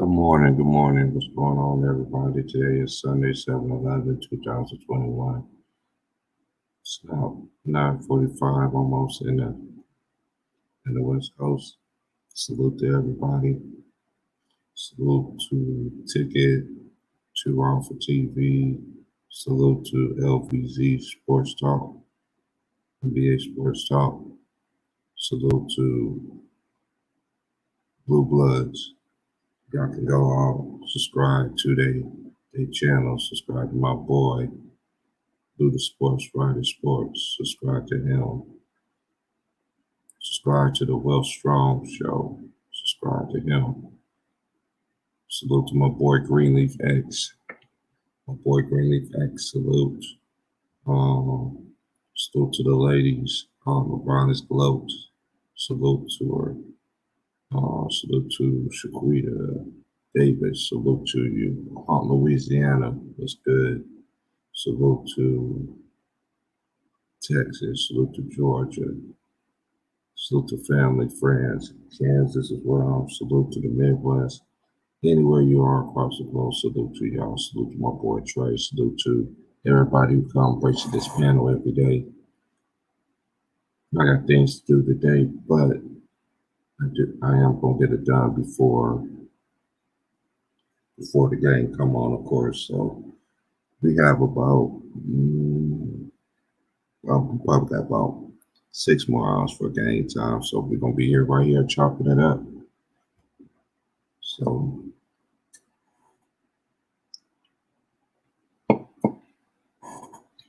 Good morning, good morning. What's going on, everybody? Today is Sunday, 7/11/2021. It's now 9:45 almost in the West Coast. Salute to everybody. Salute to Ticket, to Raw for TV. Salute to LVZ Sports Talk, NBA Sports Talk. Salute to Blue Bloods. Y'all can go on, subscribe to their channel, subscribe to my boy, do the Sports Writer Sports, subscribe to him, subscribe to the Will Strong Show, subscribe to him. Salute to my boy Greenleaf X, salute. Salute to the ladies, LeBron is gloat, salute to her. Salute to Shaquita Davis, salute to you. Louisiana was good. Salute to Texas, salute to Georgia, salute to family, friends, Kansas as well, salute to the Midwest, anywhere you are across the globe, salute to y'all, salute to my boy Trey, salute to everybody who comes to this panel every day. I got things to do today, but I am going to get it done before the game come on, of course. So we have about, we probably got about 6 more hours for game time. So we're going to be right here chopping it up. So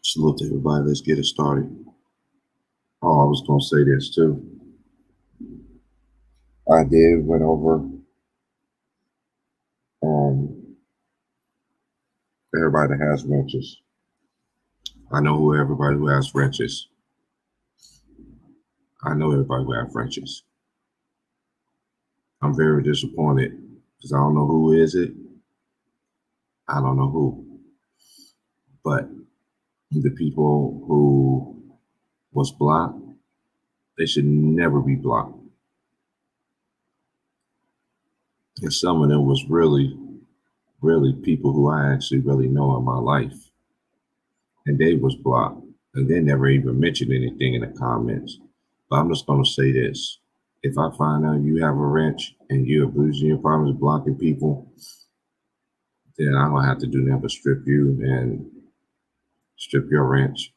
salute to everybody. Let's get it started. Oh, I was going to say this too. I went over everybody that has wrenches. I know everybody who has wrenches. I know everybody who has wrenches. I'm very disappointed because I don't know who is it. I don't know who. But the people who was blocked, they should never be blocked. And some of them was really, really people who I actually really know in my life. And they was blocked. And they never even mentioned anything in the comments. But I'm just going to say this. If I find out you have a wrench and you're abusing your partners, blocking people, then I don't have to do nothing but strip you and strip your wrench.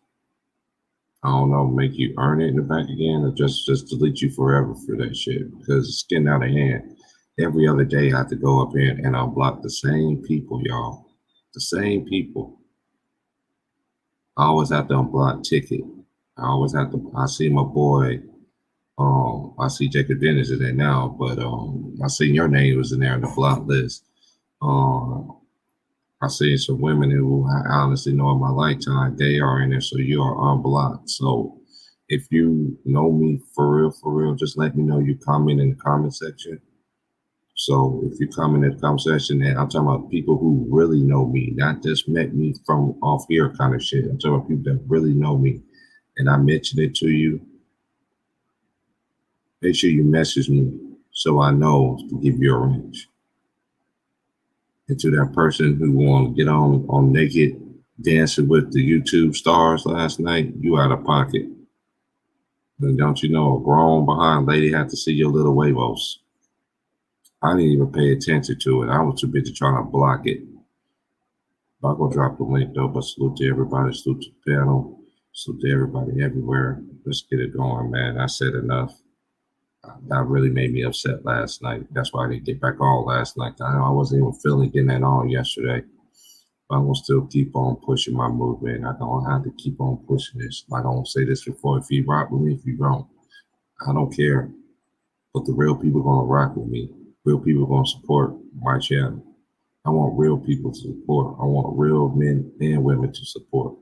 I don't know, make you earn it in the back again, or just delete you forever for that shit, because it's getting out of hand. Every other day I have to go up here and unblock the same people, y'all. The same people. I always have to unblock Ticket. I see my boy, I see Jacob Dennis in there now, but I seen your name was in there on the block list. I see some women who I honestly know in my lifetime, they are in there, so you are unblocked. So if you know me for real, just let me know. You comment in the comment section. So if you comment in the comment section, and I'm talking about people who really know me, not just met me from off here kind of shit. I'm talking about people that really know me, and I mentioned it to you. Make sure you message me so I know to give you a wrench. And to that person who want to get on naked dancing with the YouTube stars last night, you out of pocket. And don't you know, a grown behind lady had to see your little huevos. I didn't even pay attention to it. I was too busy trying to block it. I'm going to drop the link though, but salute to everybody, salute to the panel, salute to everybody everywhere. Let's get it going, man. I said enough. That really made me upset last night. That's why I didn't get back on last night. I wasn't even feeling getting that on yesterday. But I'm going to still keep on pushing my movement. I don't have to keep on pushing this. I don't say this before. If you rock with me, if you don't, I don't care. But the real people are going to rock with me. Real people are going to support my channel. I want real people to support. I want real men and women to support.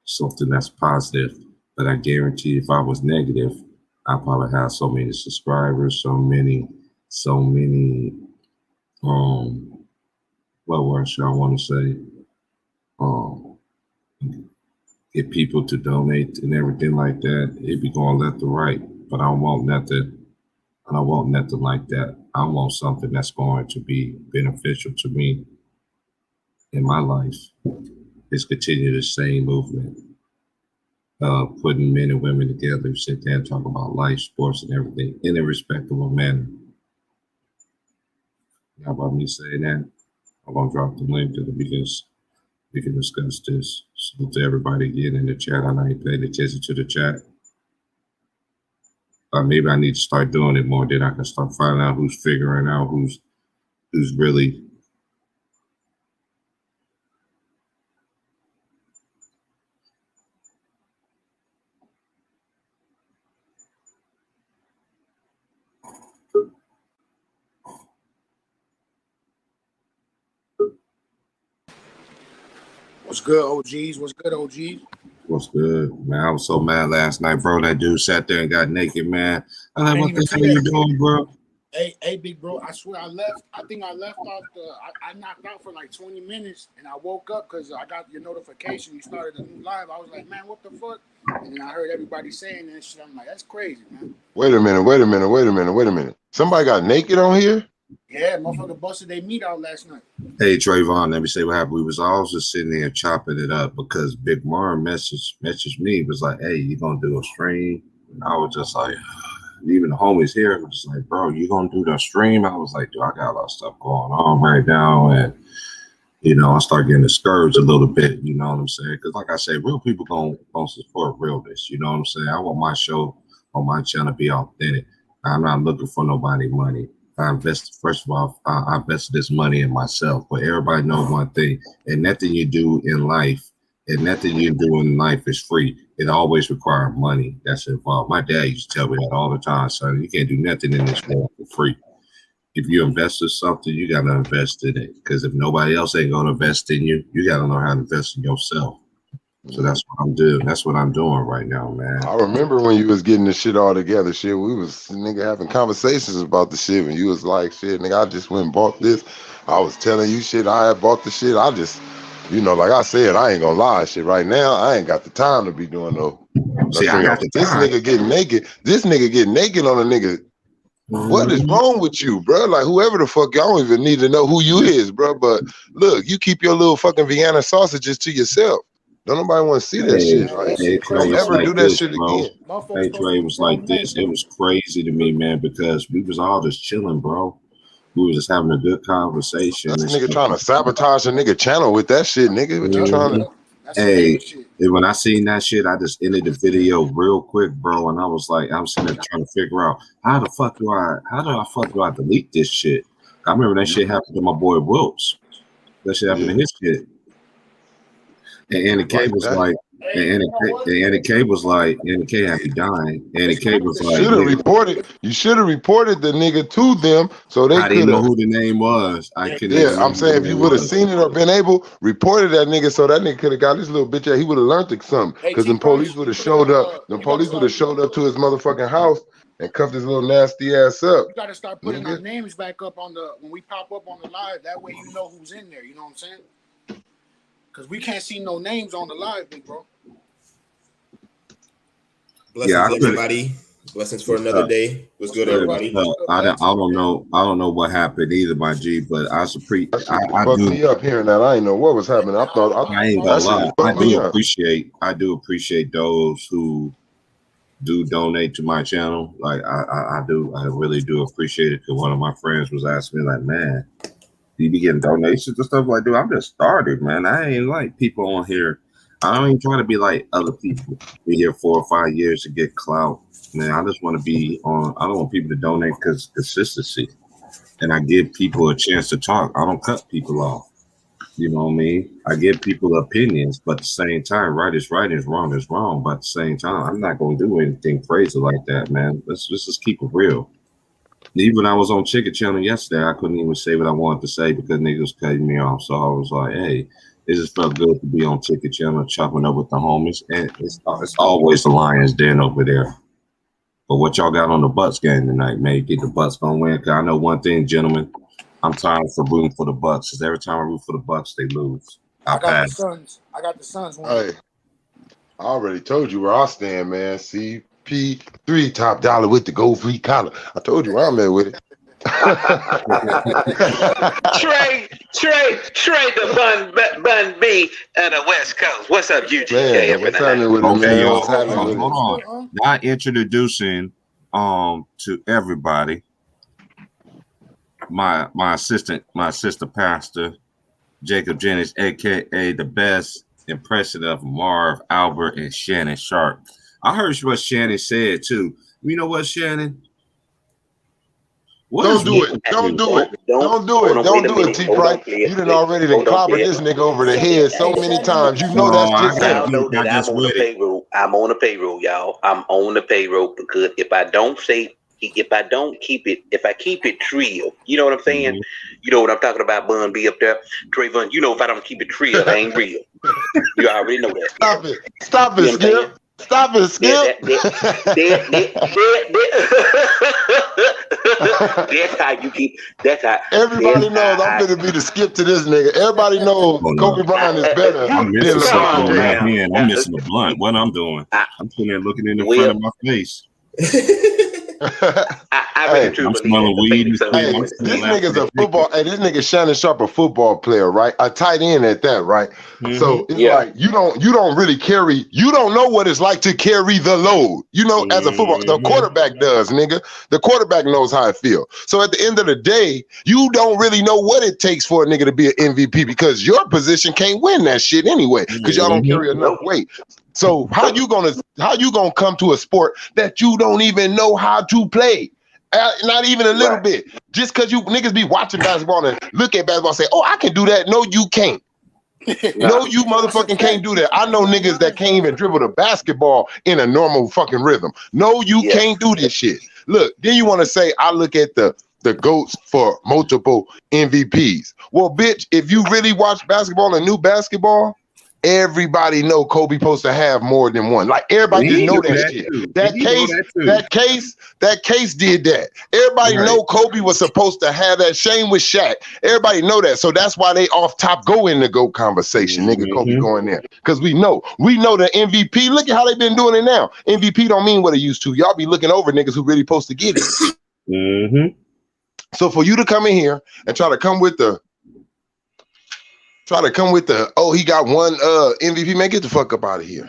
Something that's positive. But I guarantee if I was negative, I probably have so many subscribers, so many, what word should I want to say? Get people to donate and everything like that. It'd be going left to right, but I don't want nothing. I don't want nothing like that. I want something that's going to be beneficial to me in my life. Is continue the same movement, putting men and women together, sit there and talk about life, sports, and everything in a respectable manner. How about me saying that? I'm gonna drop the link to the because we can discuss this. So to everybody again in the chat, I know you paid attention to the chat. Maybe I need to start doing it more. Then I can start finding out who's figuring out who's really. What's good, OGs? What's good, OGs? What's good, man? I was so mad last night, bro. That dude sat there and got naked, man. I'm like, what the hell are you doing, bro? Hey, big bro. I swear I left. I think I left off I knocked out for like 20 minutes, and I woke up because I got your notification. You started a new live. I was like, man, what the fuck? And then I heard everybody saying that shit. I'm like, that's crazy, man. Wait a minute. Somebody got naked on here? Yeah, motherfucker busted their meat out last night. Hey, Trayvon, let me say what happened. We was all just sitting there chopping it up because Big Mar messaged me. Was like, hey, you gonna do a stream? And I was just like, even the homies here was just like, bro, you gonna do the stream? I was like, dude, I got a lot of stuff going on right now. And, I start getting discouraged a little bit, you know what I'm saying? Because like I say, real people gonna support realness, you know what I'm saying? I want my show on my channel to be authentic. I'm not looking for nobody money. I invested this money in myself. But everybody knows one thing, and nothing you do in life is free. It always requires money that's involved. My dad used to tell me that all the time, son. You can't do nothing in this world for free. If you invest in something, you got to invest in it. Because if nobody else ain't going to invest in you, you got to know how to invest in yourself. So that's what I'm doing. That's what I'm doing right now, man. I remember when you was getting this shit all together, shit. We was having conversations about the shit when you was like, shit, nigga, I just went and bought this. I was telling you shit, I had bought the shit. I just, like I said, I ain't gonna lie, shit. Right now, I ain't got the time to be doing no. See, I got the this time. nigga getting naked. This nigga getting naked on a nigga. What is wrong with you, bro? Like, whoever the fuck, y'all don't even need to know who you is, bro. But look, you keep your little fucking Vienna sausages to yourself. Don't nobody want to see that shit. Like, don't ever do that shit again. Hey, Trey, it was like this. It was crazy to me, man, because we was all just chilling, bro. We was just having a good conversation. That's a nigga trying to sabotage a nigga channel with that shit, nigga. What you trying to? Hey, when I seen that shit, I just ended the video real quick, bro. And I was like, I'm sitting there trying to figure out how the fuck do I delete this shit? I remember that shit happened to my boy Wilkes. That shit happened to his kid. And Andy K was like, Andy K was like, Andy K had me dying. Andy K was like, you should have reported the nigga to them so they could. I didn't know who the name was. I'm saying if you would have seen it or been able, reported that nigga so that nigga could have got his little bitch out. He would have learned something because the police would have showed up. The police would have showed up to his motherfucking house and cuffed his little nasty ass up. You gotta start putting our names back up on when we pop up on the live. That way you know who's in there. You know what I'm saying? Because we can't see no names on the live, big bro. Blessings, everybody. Blessings for another day. What's good, everybody? I don't know what happened either, my G. But I fucked me up hearing that. I didn't know what was happening. I ain't gonna lie. I do appreciate those who do donate to my channel. Like I really do appreciate it. Because one of my friends was asking me, like, man, you be getting donations and stuff like, dude, I'm just started, man. I ain't like people on here. I don't even try to be like other people. Be here 4 or 5 years to get clout. Man, I just want to be on. I don't want people to donate because consistency. And I give people a chance to talk. I don't cut people off. You know what I mean? I give people opinions, but at the same time, right is right, is wrong is wrong. But at the same time, I'm not going to do anything crazy like that, man. Let's just keep it real. Even when I was on Chicken Channel yesterday, I couldn't even say what I wanted to say because niggas was cutting me off. So I was like, hey, it just felt good to be on Chicken Channel, chopping up with the homies. And it's always the Lions Den over there. But what y'all got on the Bucks game tonight, man? You think the Bucks gonna win? Because I know one thing, gentlemen, I'm tired of rooting for the Bucks. Because every time I root for the Bucks, they lose. I got the Suns. Hey, I already told you where I stand, man. See, MVP, 3 top dollar with the gold free collar. I told you where I'm at with it. Trey, the Bun B of the West Coast. What's up, UGK? Man, what's happening with it, Okay, man? yo, What's happening with hold it? on. Now introducing to everybody my assistant pastor, Jacob Jennings, aka the best impression of Marv, Albert, and Shannon Sharp. I heard what Shannon said too. You know what, Shannon? Don't do it, T. Price. You done already clobbered this nigga over the head so many times. You know that's just him. Y'all know that I'm on the payroll. I'm on the payroll, y'all. I'm on the payroll because if I don't keep it, if I keep it trio, you know what I'm saying? Mm-hmm. You know what I'm talking about, Bun B up there, Trayvon. You know if I don't keep it trio, I ain't real. You already know that. Stop it, Skip. Stop it, Skip. That's how you keep. That's how everybody knows I'm gonna be the Skip to this nigga. Everybody knows Kobe Bryant is better than LeBron James. I'm missing a blunt. What I'm doing? I'm sitting there looking in the front of my face. I really I'm smelling weed. This nigga's a football. Hey, this nigga Shannon Sharp, a football player, right? A tight end at that, right? Mm-hmm. So it's like you don't really carry. You don't know what it's like to carry the load. You know, as a football, the quarterback does, nigga. The quarterback knows how it feels. So at the end of the day, you don't really know what it takes for a nigga to be an MVP because your position can't win that shit anyway because y'all don't carry enough weight. So how you gonna come to a sport that you don't even know how to play? Not even a little bit. Just because you niggas be watching basketball and look at basketball and say, oh, I can do that. No, you can't. No, you motherfucking can't do that. I know niggas that can't even dribble the basketball in a normal fucking rhythm. No, you can't do this shit. Look, then you want to say, I look at the GOATs for multiple MVPs. Well, bitch, if you really watch basketball and new basketball, everybody know Kobe supposed to have more than one. Like everybody just know that shit. That case did that. Everybody know Kobe was supposed to have that. Same with Shaq. Everybody know that. So that's why they off top go in the GOAT conversation. Nigga, Kobe going there. Because we know the MVP. Look at how they been doing it now. MVP don't mean what it used to. Y'all be looking over niggas who really supposed to get it. So for you to come in here and try to come with the oh, he got one MVP, man, get the fuck up out of here.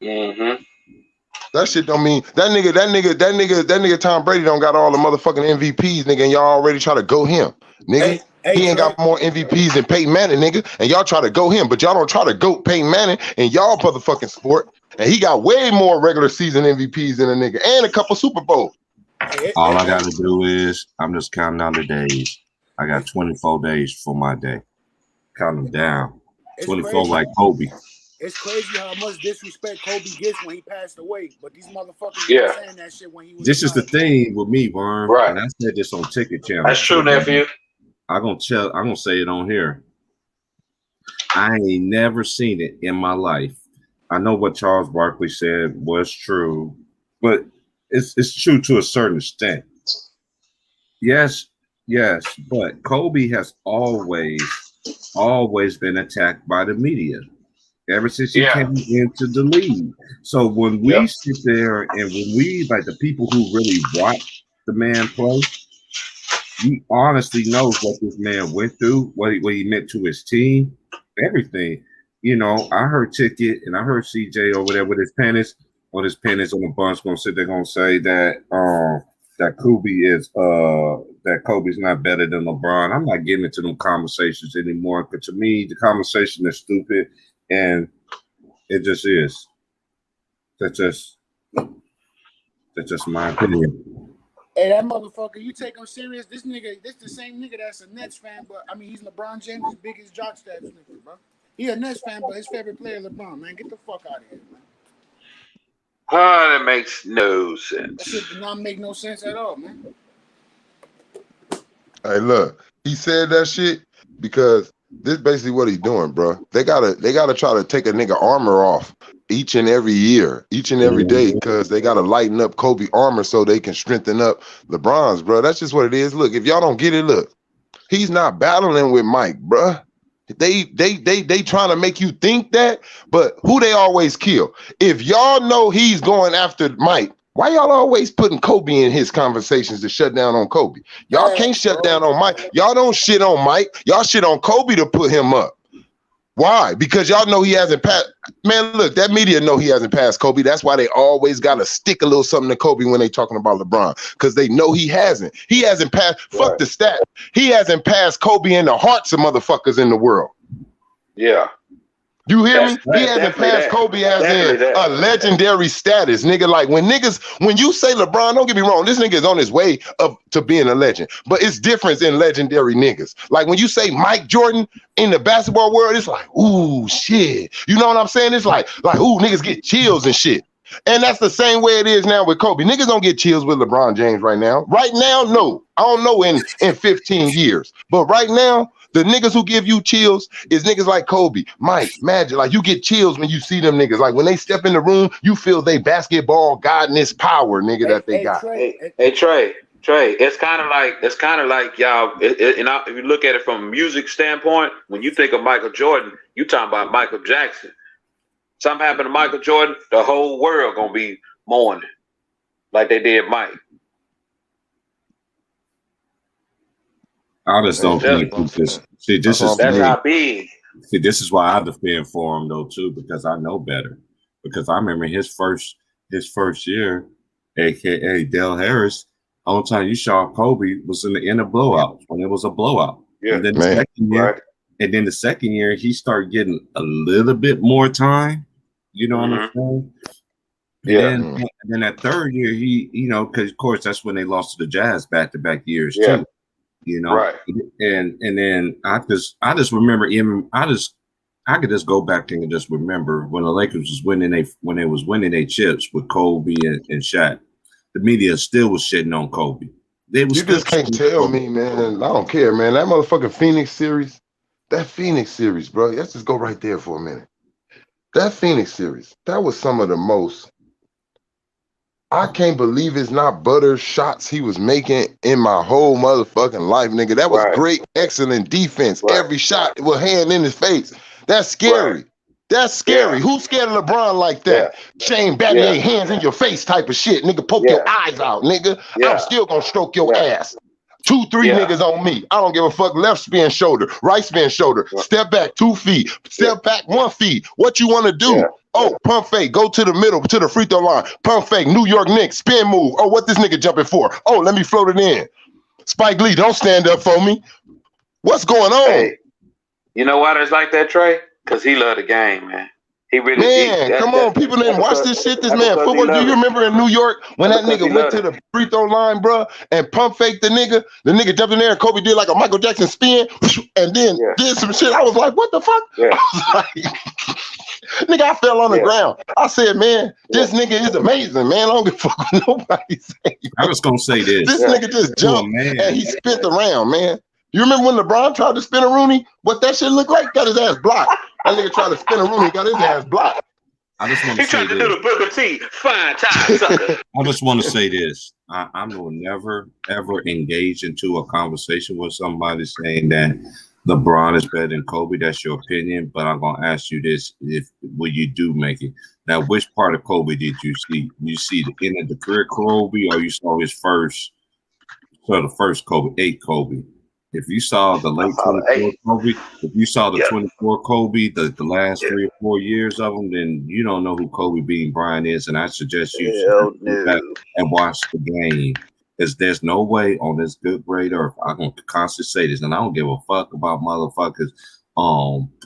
That shit don't mean that nigga Tom Brady don't got all the motherfucking MVPs, nigga, and y'all already try to go him. Nigga. He ain't got more MVPs than Peyton Manning, nigga, and y'all try to go him, but y'all don't try to go Peyton Manning in y'all motherfucking sport. And he got way more regular season MVPs than a nigga and a couple Super Bowls. All I gotta do is I'm just counting down the days. I got 24 days for my day. Count them down. 24 crazy. Like Kobe. It's crazy how much disrespect Kobe gets when he passed away. But these motherfuckers were saying that shit when he was This is the thing with me, Vern. Right. And I said this on Ticket Channel. That's true, nephew. I'm gonna say it on here. I ain't never seen it in my life. I know what Charles Barkley said was true, but it's true to a certain extent. Yes, but Kobe has always been attacked by the media ever since he came into the league. So when we sit there and when we, like the people who really watch the man play, he honestly knows what this man went through, what he meant to his team, everything. You know, I heard Ticket and I heard CJ over there with his pennies on the bunch gonna sit there gonna say that that Kobe's not better than LeBron. I'm not getting into them conversations anymore because to me the conversation is stupid and it just is. That's just my opinion. Hey, that motherfucker, you take him serious? This the same nigga that's a Nets fan, but I mean he's LeBron James' biggest jock stats nigga, bro. He a Nets fan, but his favorite player LeBron, man. Get the fuck out of here, man. That makes no sense. That shit did not make no sense at all, man. Hey, look, he said that shit because this is basically what he's doing, bro. They gotta try to take a nigga armor off each and every year, each and every day, because they gotta lighten up Kobe armor so they can strengthen up LeBron's, bro. That's just what it is. Look, if y'all don't get it, look, he's not battling with Mike, bro. They trying to make you think that, but who they always kill? If y'all know he's going after Mike, why y'all always putting Kobe in his conversations to shut down on Kobe? Y'all can't shut down on Mike. Y'all don't shit on Mike. Y'all shit on Kobe to put him up. Why? Because y'all know he hasn't passed. Man, look, that media know he hasn't passed Kobe. That's why they always got to stick a little something to Kobe when they talking about LeBron, because they know he hasn't. He hasn't passed. Right. Fuck the stat. He hasn't passed Kobe in the hearts of motherfuckers in the world. Yeah. You hear me? He hasn't passed Kobe as in a legendary status, nigga. Like when you say LeBron, don't get me wrong, this nigga is on his way up to being a legend. But it's different in legendary niggas. Like when you say Mike Jordan in the basketball world, it's like, ooh, shit. You know what I'm saying? It's like, ooh, niggas get chills and shit. And that's the same way it is now with Kobe. Niggas don't get chills with LeBron James right now. Right now, no. I don't know in 15 years. But right now, the niggas who give you chills is niggas like Kobe, Mike, Magic. Like you get chills when you see them niggas. Like when they step in the room, you feel they basketball godness power, nigga, that they got. Trey, it's kind of like y'all. If you look at it from a music standpoint, when you think of Michael Jordan, you talking about Michael Jackson. Something happened to Michael Jordan, the whole world gonna be mourning like they did Mike. I just don't think this. See, this is that's how big. See, this is why I defend for him though too, because I know better. Because I remember his first year, aka Dale Harris. Only time you saw Kobe was in the end of blowouts when it was a blowout. Yeah, and then the second year, he started getting a little bit more time. You know what I'm saying? And then that third year, he, because of course that's when they lost to the Jazz back-to-back years too. Right. And then I just remember I could just go back and just remember when the Lakers was winning when they was winning their chips with Kobe and Shaq. The media still was shitting on Kobe. You just can't tell me, man. I don't care, man. That motherfucking Phoenix series, bro. Let's just go right there for a minute. That Phoenix series, that was some of the most. I can't believe it's not butter shots he was making in my whole motherfucking life, nigga. That was great, excellent defense. Every shot was hand in his face. That's scary. That's scary. Who's scared of LeBron like that? Shane Battier, hands in your face type of shit. Nigga, poke your eyes out, nigga. I'm still gonna stroke your ass. 2, 3 niggas on me. I don't give a fuck. Left spin shoulder, right spin shoulder. Step back 2 feet. Step back 1 feet. What you want to do? Oh, pump fake. Go to the middle, to the free throw line. Pump fake. New York Knicks. Spin move. Oh, what this nigga jumping for? Oh, let me float it in. Spike Lee, don't stand up for me. What's going on? Hey, you know why it's like that, Trey? Because he loved the game, man. He really come on, people didn't watch this shit. This man, football. Do you remember in New York when that nigga went to the free throw line, bro, and pump faked the nigga? The nigga jumped in there and Kobe did like a Michael Jackson spin and then did some shit. I was like, what the fuck? I was like, nigga, I fell on the ground. I said, man, this nigga is amazing, man. I don't give a fuck what nobody say. I was gonna say this. This nigga just jumped and he spit around, man. You remember when LeBron tried to spin a Rooney? What that shit looked like? Got his ass blocked. That nigga tried to spin a Rooney, got his ass blocked. I just want to say this. He tried to do the Booker T. Fine time, sucker. I just want to say this. I will never, ever engage into a conversation with somebody saying that LeBron is better than Kobe. That's your opinion. But I'm going to ask you this. Will you do make it? Now, which part of Kobe did you see? You see the end of the career Kobe, or you saw his first Kobe, Kobe? If you saw the late 24 Kobe, if you saw the 24 Kobe, the last 3 or 4 years of them, then you don't know who Kobe Bean Bryant is. And I suggest you go back and watch the game. Because there's no way on this good grade earth, I'm going to constantly say this, and I don't give a fuck about motherfuckers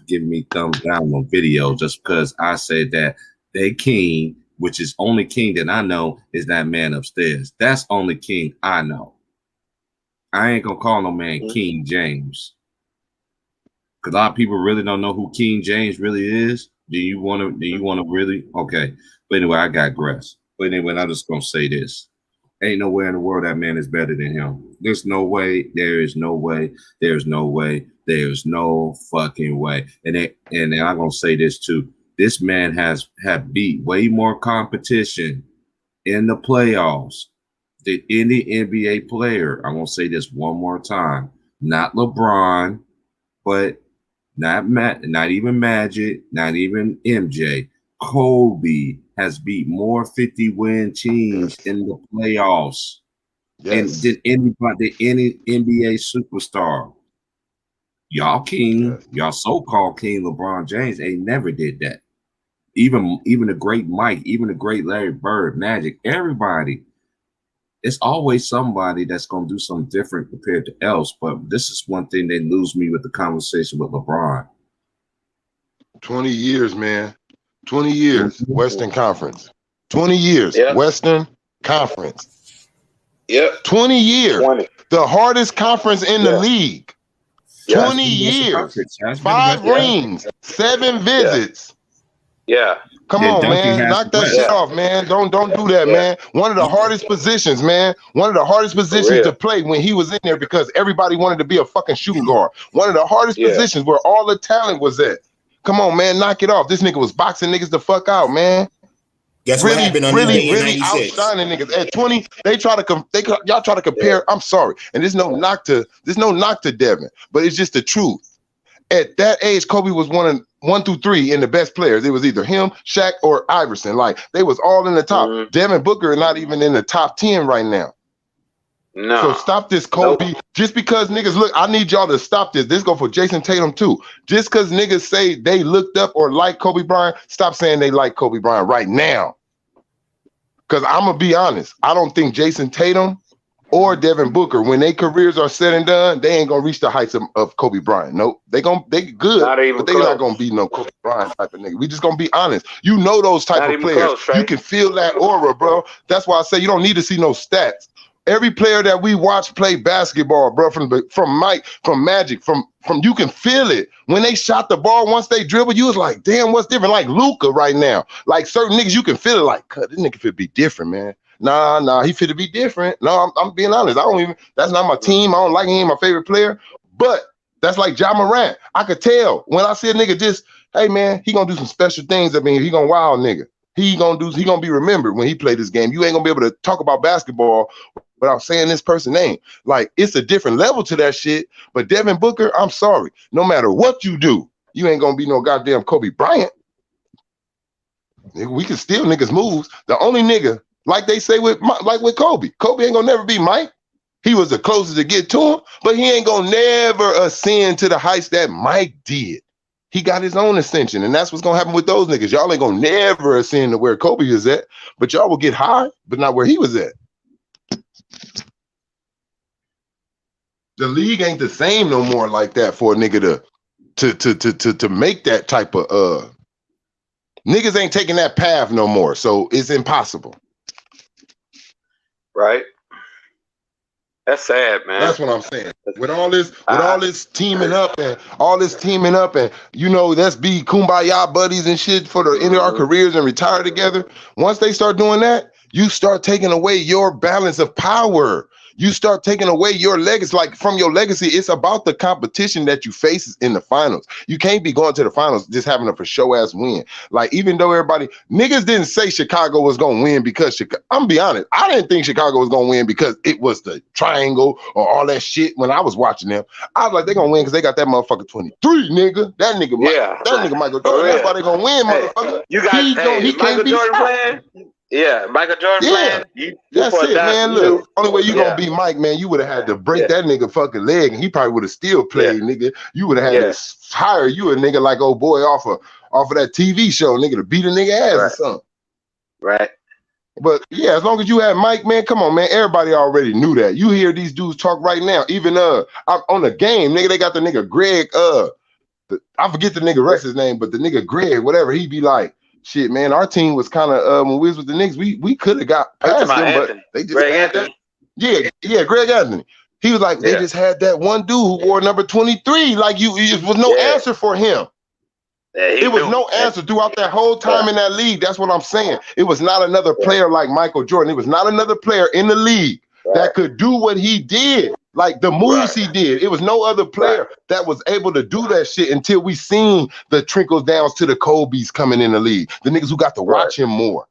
giving me thumbs down on video just because I said that they king, which is only king that I know, is that man upstairs. That's only king I know. I ain't gonna call no man King James, because a lot of people really don't know who King James really is. Do you want to really? Okay, but anyway, I digress. But anyway, I'm just gonna say this: ain't nowhere in the world that man is better than him. There's no way. There is no way. There's no way. There's no fucking way. And I'm gonna say this too: this man have beat way more competition in the playoffs than any NBA player. I'm going to say this one more time. Not LeBron, but not even Magic, not even MJ. Kobe has beat more 50-win teams in the playoffs and Yes. than anybody, any NBA superstar. Y'all king, Yes. y'all so-called king LeBron James ain't never did that. Even the great Mike, even the great Larry Bird, Magic, everybody. It's always somebody that's gonna do something different compared to else. But this is one thing they lose me with the conversation with LeBron. 20 years, man. 20 years, Mhm. Western Conference. 20 years, Yep. Western Conference. Yep. 20 years. 20. The hardest conference in the Yeah. league. Yeah. 20 years. That's been the 5 Western rings. 7 visits. Yeah. Come Yeah, on, Duncan man. has Knock the that West. shit Yeah. off, man. Don't do that, Yeah. man. One of the hardest positions, man. One of the hardest positions real. to play when he was in there because everybody wanted to be a fucking shooting guard. One of the hardest Yeah. positions where all the talent was at. Come on, man. Knock it off. This nigga was boxing niggas the fuck out, man. Guess what happened on this day in Really 96? outshining niggas. At 20, y'all try to compare. I'm sorry. And there's no knock to Devin, but it's just the truth. At that age, Kobe was 1 through 3 in the best players. It was either him, Shaq, or Iverson. Like they was all in the top. Mhm. Devin Booker not even in the top 10 right now. No. So stop this, Kobe. Nope. Just because niggas look, I need y'all to stop this. This go for Jason Tatum too. Just because niggas say they looked up or like Kobe Bryant, stop saying they like Kobe Bryant right now. Because I'm gonna be honest, I don't think Jason Tatum or Devin Booker, when their careers are said and done, they ain't gonna reach the heights of Kobe Bryant. Nope. They good, Not even but they close. not gonna be no Kobe Bryant type of nigga. We just gonna be honest. You know those type Not of even players. close, Trey. You can feel that aura, bro. That's why I say you don't need to see no stats. Every player that we watch play basketball, bro, from Mike, from Magic, from you can feel it. When they shot the ball, once they dribble, you was like, damn, what's different? Like Luka right now. Like certain niggas, you can feel it like, this nigga fit be different, man. Nah, he fit to be different. No, I'm being honest. That's not my team. I don't like him, my favorite player. But that's like Ja Morant. I could tell when I see a nigga just, hey man, he gonna do some special things up in here. He gonna wow nigga. He gonna be remembered when he play this game. You ain't gonna be able to talk about basketball without saying this person's name. Like it's a different level to that shit. But Devin Booker, I'm sorry. No matter what you do, you ain't gonna be no goddamn Kobe Bryant. We can steal niggas' moves. The only nigga, like they say with Kobe ain't gonna never be Mike. He was the closest to get to him, but he ain't gonna never ascend to the heights that Mike did. He got his own ascension, and that's what's gonna happen with those niggas. Y'all ain't gonna never ascend to where Kobe is at, but y'all will get high, but not where he was at. The league ain't the same no more like that for a nigga to make that type of niggas ain't taking that path no more, so it's impossible. Right. That's sad, man. That's what I'm saying. With all this teaming up and you know, let's be kumbaya buddies and shit for the end of our careers and retire together. Once they start doing that, you start taking away your balance of power. You start taking away your legacy. Like from your legacy, it's about the competition that you face in the finals. You can't be going to the finals just having a for show ass win. Like even though niggas didn't say Chicago was gonna win because I'm gonna be honest, I didn't think Chicago was gonna win because it was the triangle or all that shit. When I was watching them, I was like, they gonna win because they got that motherfucker 23, nigga. That nigga, nigga Michael Jordan. That's why they gonna win, motherfucker. You got he Michael can't be Jordan stopped. playing. Yeah, Michael Jordan playing. That's it, man. Look, only way you gonna be Mike, man, you would have had to break that nigga fucking leg, and he probably would have still played, nigga. You would have had to hire you a nigga like old boy off of that TV show, nigga, to beat a nigga ass or something. Right. But yeah, as long as you had Mike, man, come on, man. Everybody already knew that. You hear these dudes talk right now. Even on the game, nigga, they got the nigga Greg. I forget the nigga rest his name, but the nigga Greg, whatever, he be like, shit, man, our team was kind of when we was with the Knicks, we could have got past them, but they just Greg had Anthony. that. Yeah, Greg Anthony. He was like, they just had that one dude who wore number 23. Like it was no answer for him. It was no answer throughout that whole time in that league. That's what I'm saying. It was not another player like Michael Jordan. It was not another player in the league that could do what he did. Like the moves he did. It was no other player that was able to do that shit until we seen the trickles downs to the Kobe's coming in the league. The niggas who got to watch him more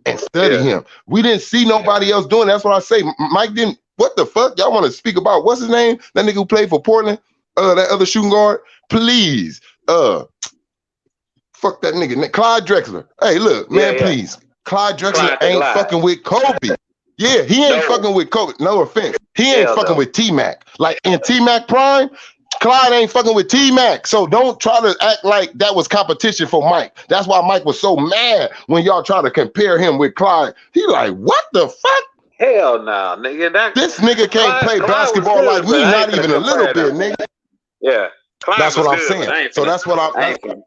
and study him. We didn't see nobody else doing it. That's what I say. Mike didn't. What the fuck? Y'all want to speak about what's his name? That nigga who played for Portland? That other shooting guard? Please fuck that nigga, Clyde Drexler. Hey, look, man, please. Clyde Drexler ain't fucking with Kobe. Yeah, he ain't fucking with Kobe. No offense. He ain't fucking with T-Mac. Like in T-Mac prime, Clyde ain't fucking with T-Mac. So don't try to act like that was competition for Mike. That's why Mike was so mad when y'all try to compare him with Clyde. He like, what the fuck? Hell no, nigga. This nigga can't play basketball like me, not even a little bit, nigga. Yeah. That's what I'm saying. So that's what I'm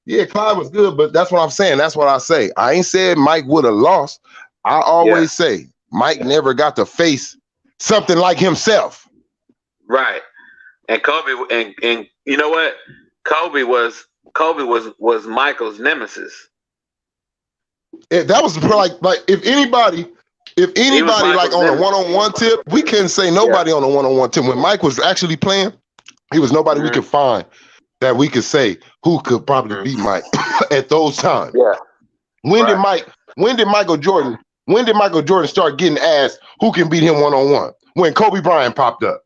yeah, Clyde was good, but that's what I'm saying. That's what I say. I ain't said Mike would have lost. I always say Mike never got to face something like himself. Right. And Kobe and you know what? Kobe was Michael's nemesis. That was like if anybody like on a one-on-one tip, we couldn't say nobody on a one-on-one tip. When Mike was actually playing, he was nobody we could find that we could say who could probably beat Mike at those times. Yeah. When did Michael Jordan start getting asked who can beat him one-on-one? When Kobe Bryant popped up.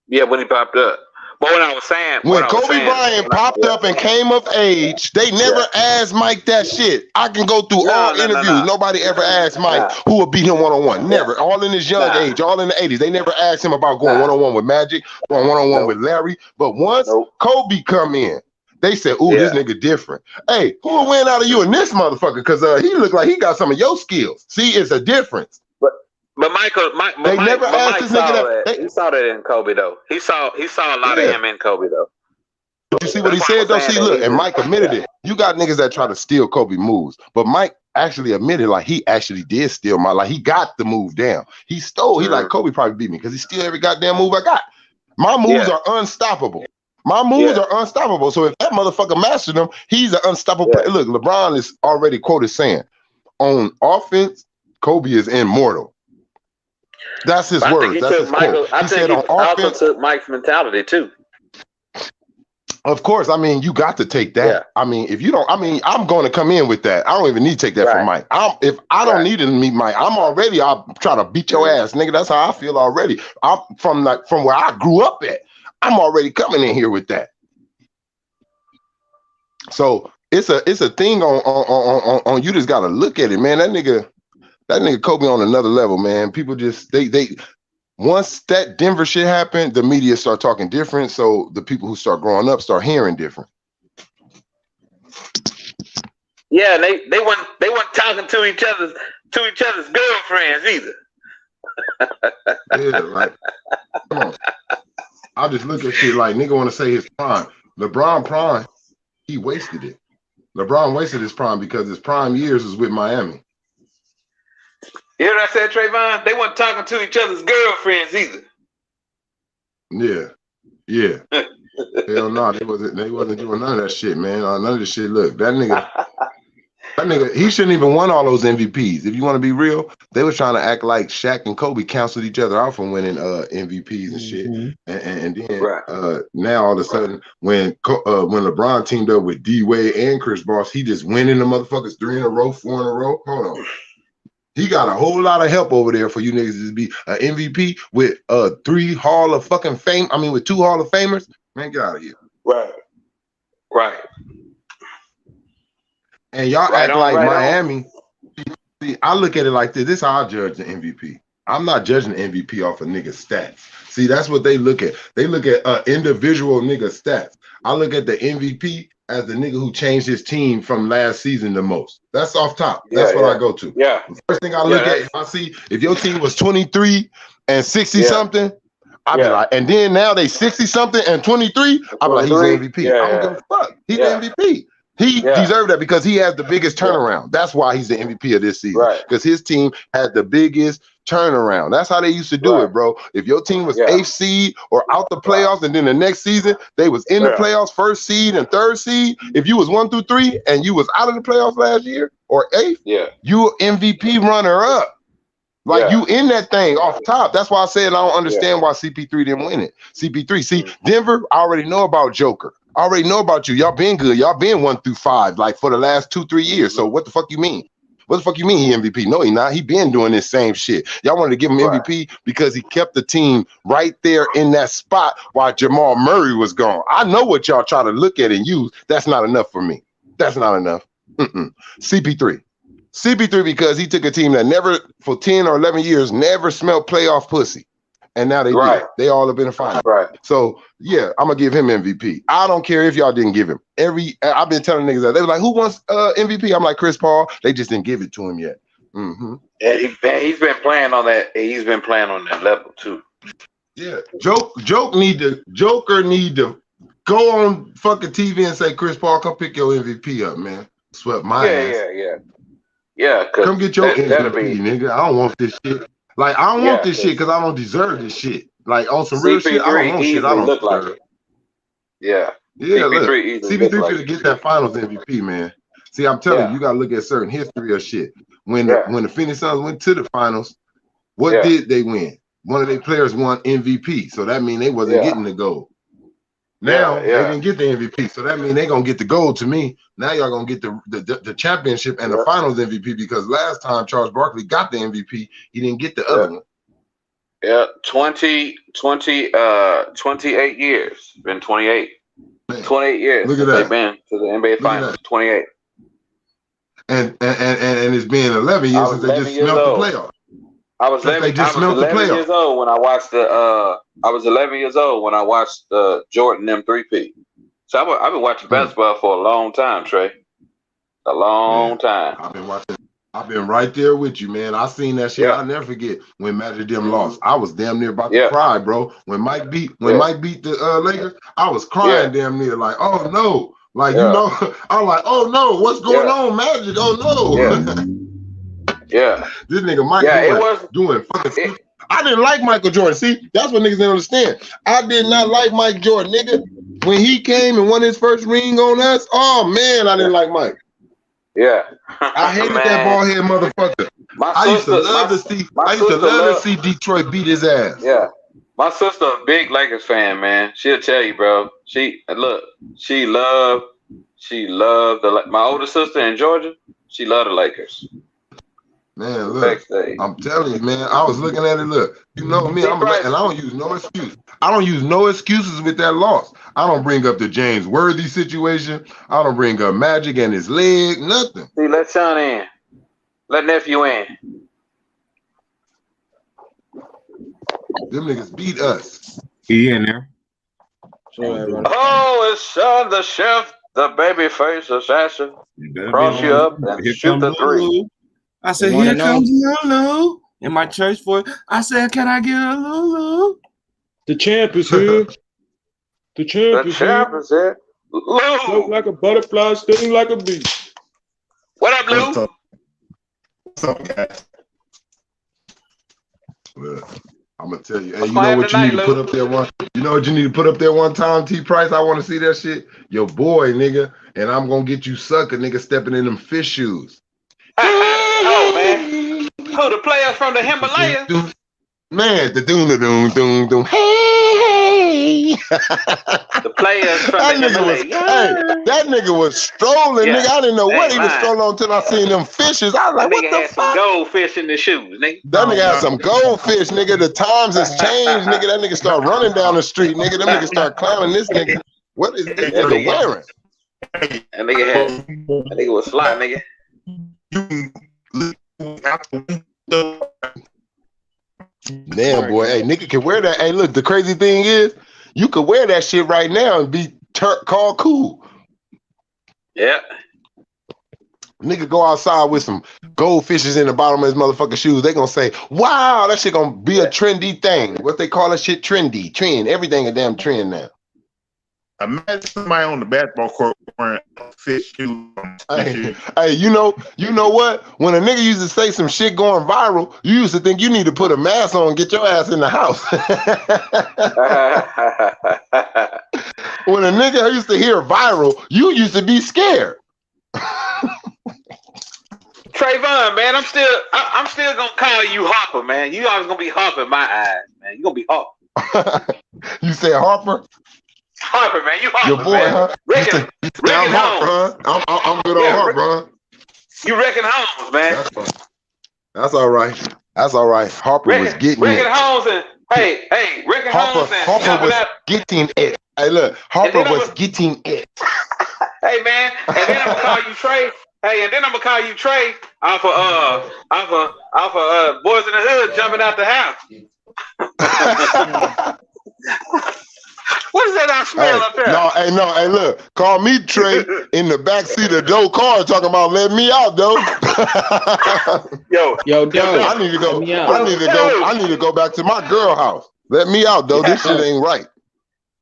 Yeah, when he popped up. But what I was saying, when Kobe Bryant popped up and came of age, they never asked Mike that shit. I can go through all interviews. Nobody ever asked Mike who would beat him one-on-one. Never. All in his young age, all in the 80s. They never asked him about going one-on-one with Magic, going one-on-one with Larry. But once Kobe come in, they said, ooh, this nigga different. Hey, who will win out of you and this motherfucker? Because he looked like he got some of your skills. See, it's a difference. But Mike saw that. He saw that in Kobe though. He saw a lot of him in Kobe though. You see what he said though? See, look, and Mike admitted it. You got niggas that try to steal Kobe moves, but Mike actually admitted like he actually did steal like he got the move down. He stole. He like Kobe probably beat me because he steal every goddamn move I got. My moves are unstoppable. My moves are unstoppable. So if that motherfucker mastered them, he's an unstoppable player. Look, LeBron is already quoted saying, on offense, Kobe is immortal. That's his word. I think he also took Mike's mentality too. Of course, I mean you got to take that. Yeah. I mean, if you don't, I mean, I'm going to come in with that. I don't even need to take that from Mike. If I don't need to meet Mike, I'll try to beat your ass, nigga. That's how I feel already. I'm from where I grew up at. I'm already coming in here with that. So it's a thing on you just got to look at it, man. That nigga Kobe on another level, man. People just they once that Denver shit happened, the media start talking different. So the people who start growing up start hearing different. Yeah, they weren't talking to each other's girlfriends either. Yeah, like come on. I just look at shit like nigga want to say his prime. LeBron prime, he wasted it. LeBron wasted his prime because his prime years was with Miami. You hear what I said, Trayvon? They weren't talking to each other's girlfriends either. Yeah. Hell no, they wasn't doing none of that shit, man. None of this shit. Look, that nigga, he shouldn't even won all those MVPs. If you want to be real, they were trying to act like Shaq and Kobe canceled each other out from winning MVPs and shit. And then now all of a sudden, when LeBron teamed up with D Wade and Chris Bosh, he just winning the motherfuckers 3 in a row, 4 in a row. Hold on. He got a whole lot of help over there for you niggas to be an MVP with 3 Hall of fucking Fame. I mean, with 2 Hall of Famers. Man, get out of here. Right. And y'all act like Miami. See, I look at it like this. This is how I judge the MVP. I'm not judging the MVP off of nigga stats. See, that's what they look at. They look at individual nigga stats. I look at the MVP as the nigga who changed his team from last season the most. That's off top. That's what I go to. Yeah. The first thing I look at, I see if your team was 23 and 60 something, I be like, and then now they 60 something and 23, I be like, he's the MVP. I don't give a fuck. He's the MVP. He deserved that because he has the biggest turnaround. That's why he's the MVP of this season. Because his team had the biggest turnaround. That's how they used to do it, bro. If your team was 8th seed or out the playoffs, and then the next season they was in the playoffs, 1st seed and 3rd seed. If you was 1 through 3 and you was out of the playoffs last year or 8th, you MVP runner up. Like you in that thing off top. That's why I said I don't understand why CP3 didn't win it. CP3, see, Denver, I already know about Joker. I already know about you. Y'all been good. Y'all been 1 through 5, like for the last 2-3 years. So what the fuck you mean? What the fuck you mean he MVP? No, he not. He been doing this same shit. Y'all wanted to give him MVP because he kept the team right there in that spot while Jamal Murray was gone. I know what y'all try to look at and use. That's not enough for me. That's not enough. CP3. CP3 because he took a team that never, for 10 or 11 years, never smelled playoff pussy. And now they did. They all have been in the final. So, yeah, I'm going to give him MVP. I don't care if y'all didn't give him. I've been telling niggas that. They were like, who wants MVP? I'm like, Chris Paul. They just didn't give it to him yet. Yeah, he's been playing on that. He's been playing on that level, too. Yeah. Joker need to go on fucking TV and say, Chris Paul, come pick your MVP up, man. Swept my ass. Yeah, come get your MVP, nigga. I don't want this shit. Like, I don't want this shit because I don't deserve this shit. Like, on some real shit, I don't want shit I don't deserve. Like it. Yeah, CP3 finna get that finals MVP, man. See, I'm telling you, you gotta look at certain history of shit. When the Phoenix Suns went to the finals, what did they win? One of their players won MVP, so that means they wasn't getting the gold. Now they didn't get the MVP, so that means they gonna get the gold to me. Now y'all gonna get the championship and the finals MVP because last time Charles Barkley got the MVP, he didn't get the other one. Yeah, 28 years. Been 28. Man. 28 years. Look at that. They've been to the NBA Finals. 28. And it's been 11 years since they just smelled the playoff. I was 11 years old when I watched the Jordan M3P. So I've been watching basketball for a long time, Trey. A long time. I've been right there with you, man. I seen that shit. I'll never forget when Magic them lost. I was damn near about to cry, bro. When Mike beat the Lakers, I was crying damn near like, oh no. Like, you know, I'm like, oh no, what's going on, Magic? Oh no. This nigga Mike doing fucking I didn't like Michael Jordan. See, that's what niggas didn't understand. I did not like Mike Jordan, nigga. When he came and won his first ring on us, oh man, I didn't like Mike. Yeah. I hated that bald head motherfucker. I used to love to see Detroit beat his ass. Yeah. My sister a big Lakers fan, man. She'll tell you, bro. She loved my older sister in Georgia. She loved the Lakers. Man, look, I'm telling you, man, I was looking at it. Look, you know me, and I don't use no excuse. I don't use no excuses with that loss. I don't bring up the James Worthy situation. I don't bring up Magic and his leg, nothing. See, let Sean in. Let nephew in. Them niggas beat us. He in there. Oh, it's Sean the chef, the baby face assassin. Cross you up and shoot the three. I said, here comes Lulu. In my church voice, I said, can I get a Lulu? The champ is here. The champ is here. Float like a butterfly, sting like a bee. What up, Lou? What's up, guys? Well, I'm gonna tell you. Hey, you know what you need to put up there one? You know what you need to put up there one time, T Price? I want to see that shit. Your boy, nigga, and I'm gonna get you sucker, nigga, stepping in them fish shoes. Oh man, who the players from the Himalayas? Man, the doom. Hey. The players from the Himalayas. That nigga was strolling, nigga. I didn't know what he was strolling on until I seen them fishes. I was like, what the fuck? Some goldfish in the shoes, nigga. That nigga had some goldfish, nigga. The times has changed, nigga. That nigga start running down the street, nigga. Them niggas start clowning this nigga. What is this nigga wearing? That nigga was fly, nigga. Damn, boy. Hey, nigga can wear that. Hey, look, the crazy thing is, you could wear that shit right now and be called cool. Yeah. Nigga go outside with some goldfishes in the bottom of his motherfucking shoes. They gonna say, wow, that shit gonna be a trendy thing. What they call that shit trendy. Trend. Everything a damn trend now. Imagine somebody on the basketball court wearing fish shoes. Hey, you know what? When a nigga used to say some shit going viral, you used to think you need to put a mask on and get your ass in the house. When a nigga used to hear viral, you used to be scared. Trayvon, man, I'm still gonna call you Harper, man. You always gonna be Harper in my eyes, man. You gonna be Harper. You said Harper? Harper, man, you Harper, your boy, man. huh? I'm Harper, huh? I'm good on Harper, huh? You reckon Holmes, man. That's all right. That's all right. Harper was getting Reckon it. Holmes and Reckon Holmes and Harper was getting it. Hey, look, Harper was getting it. Hey man, and then I'm gonna call you Trey. Hey, and then I'm gonna call you Trey off of Boys in the Hood jumping out the house. What is that I smell up there? Hey, look, call me Trey in the backseat of Joe car talking about let me out, though. Yo, I need to go. I need to go back to my girl house. Let me out, though. This shit ain't right.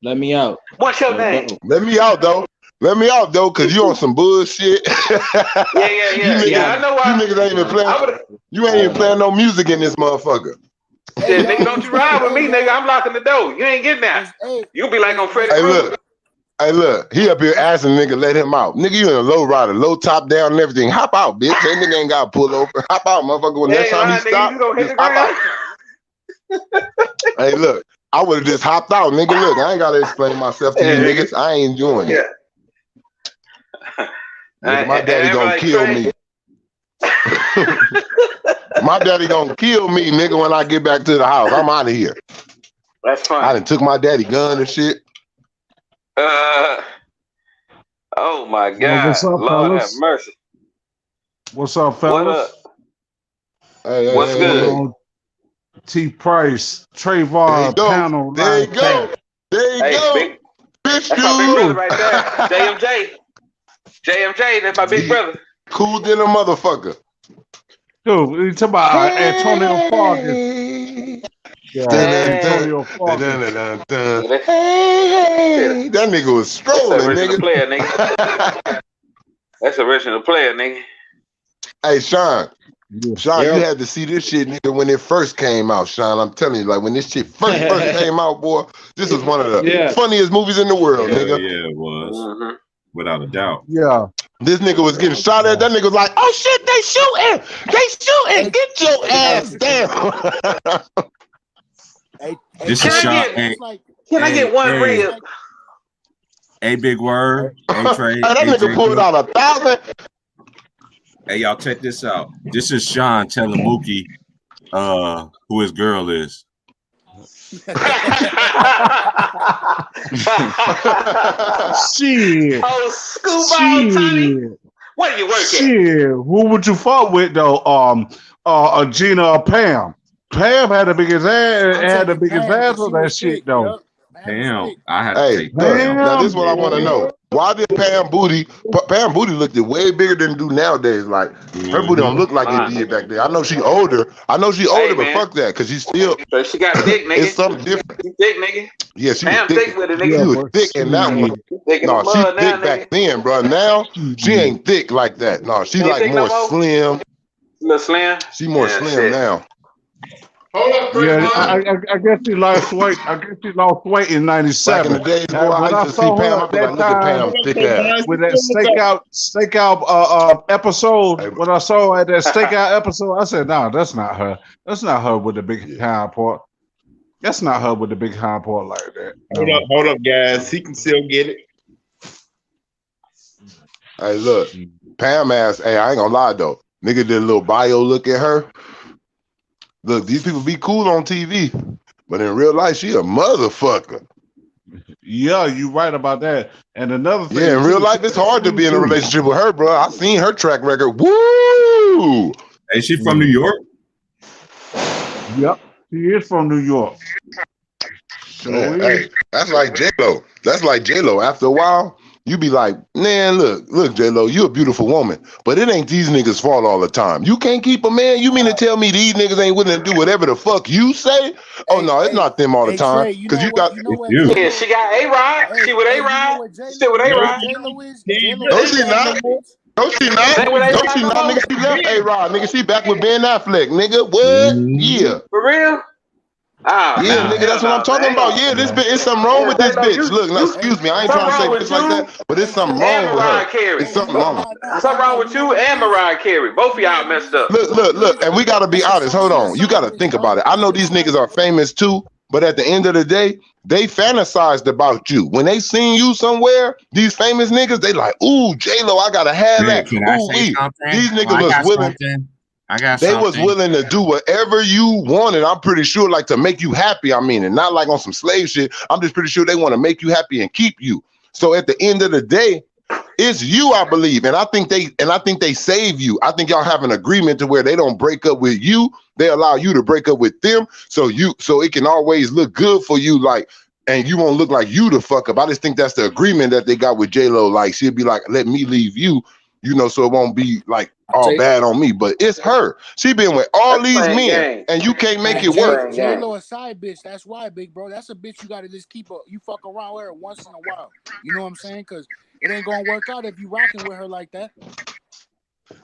Let me out. What's your name? Let me out, though. Let me out, though, because you on some bullshit. Yeah. I know why. You niggas ain't even playing. You ain't even playing no music in this motherfucker. Yeah, nigga, don't you ride with me, nigga. I'm locking the door. You ain't getting out. You'll be like on Freddy Krueger. Hey, look. He up here asking nigga, let him out. Nigga, you in a low rider, low top down and everything. Hop out, bitch. That nigga ain't got to pull over. Hop out, motherfucker. When next time he stop, hop out. Hey, look. I would have just hopped out, nigga. Look, I ain't got to explain myself to you niggas. I ain't doing it. Nigga, my daddy gonna kill me. My daddy gonna kill me, nigga, when I get back to the house. I'm out of here. That's fine. I done took my daddy gun and shit. Oh my God. What's up, Lord fellas? have mercy. What's up, fellas? What up? Hey, What's good? T Price, Trayvon, panel. There you go. There you go. That's my big brother right there. JMJ, that's my big brother. Cool than a motherfucker. Dude, you talking about Antonio Fargas. Antonio Fargas. Hey, that nigga was strolling, nigga. Player, nigga. That's original player, nigga. Hey, Sean, you had to see this shit, nigga, when it first came out, Sean. I'm telling you, like, when this shit first came out, boy, this was one of the funniest movies in the world, nigga. Yeah, it was. Without a doubt. Yeah. This nigga was getting shot at. That nigga was like, oh, shit, they shooting. They shooting. Get your ass down. This is Sean. Can I get one rib? A big word. Hey, Trey. That nigga pulled out 1,000. Hey, y'all, check this out. This is Sean telling Mookie who his girl is. Shit. Oh, Scuba Tony. What are you working? Shit. Who would you fuck with though? Gina or Pam? Pam had the biggest ass. On that shit though. Pam, I had to take Pam. Now this is what I want to know. Why did Pam Booty looked way bigger than it do nowadays? Like her booty don't look like it did back then. I know she older, but fuck that, cause she's still. So she got thick, nigga. It's something different. She thick, nigga. Yeah, she Pam was thick. with it, nigga. She was thick in that one. No, she thick back then, bro. Now she ain't thick like that. No, she like more slim. Little slim. She more slim now. Hold up, yeah, I guess she lost weight. In '97. Back in the days, boy, I used to see Pam. I'd be like, look at Pam, thick ass. With that stakeout episode, when I saw her at that stakeout episode, I said, "No, that's not her. That's not her with the big hind part. That's not her with the big hind part like that." Hold up, guys. He can still get it. Hey, look, Pam ass. Hey, I ain't gonna lie though. Nigga did a little bio look at her. Look, these people be cool on TV, but in real life, she a motherfucker. Yeah, you right about that. And another thing, in real life, it's hard to be in a relationship with her, bro. I seen her track record. Woo! Hey, she from New York? Yep, she is from New York. Hey, that's like J-Lo. That's like J-Lo. After a while, you be like, man, look, J-Lo, you a beautiful woman, but it ain't these niggas' fault all the time. You can't keep a man? You mean to tell me these niggas ain't willing to do whatever the fuck you say? Oh, no, it's not them all the time. Because you got... Yeah, she got A-Rod. She with A-Rod. Still with A-Rod. No, she not. No, she not. No, she not, nigga. She left A-Rod, nigga. She back with Ben Affleck, nigga. What? Yeah. For real? Nigga, that's what I'm talking about. Yeah, this bitch, it's something wrong with this bitch. Look, no, excuse me, I ain't trying to say bitch like that, but it's something wrong with her. It's something wrong. Something wrong with you and Mariah Carey. Both of y'all messed up. Look, and we gotta be honest. Hold on, you gotta think about it. I know these niggas are famous too, But at the end of the day, they fantasized about you. When they seen you somewhere, these famous niggas, they like, ooh, J-Lo, I gotta have Man, that. can I Ooh, say something? these niggas I was got willing. something. I got They something. was willing to do whatever you wanted. I'm pretty sure, like, to make you happy. I mean, and not like on some slave shit. I'm just pretty sure they want to make you happy and keep you. So at the end of the day, it's you, I believe, and I think they save you. I think y'all have an agreement to where they don't break up with you. They allow you to break up with them, so it can always look good for you, like, and you won't look like you the fuck up. I just think that's the agreement that they got with J-Lo. Like, she'll be like, let me leave you, so it won't be like all bad on me. But it's her. She been with all these men, and you can't make it work. J-Lo a side bitch. That's why, big bro. That's a bitch you gotta just keep you fuck around with her once in a while. You know what I'm saying? Because it ain't gonna work out if you rocking with her like that.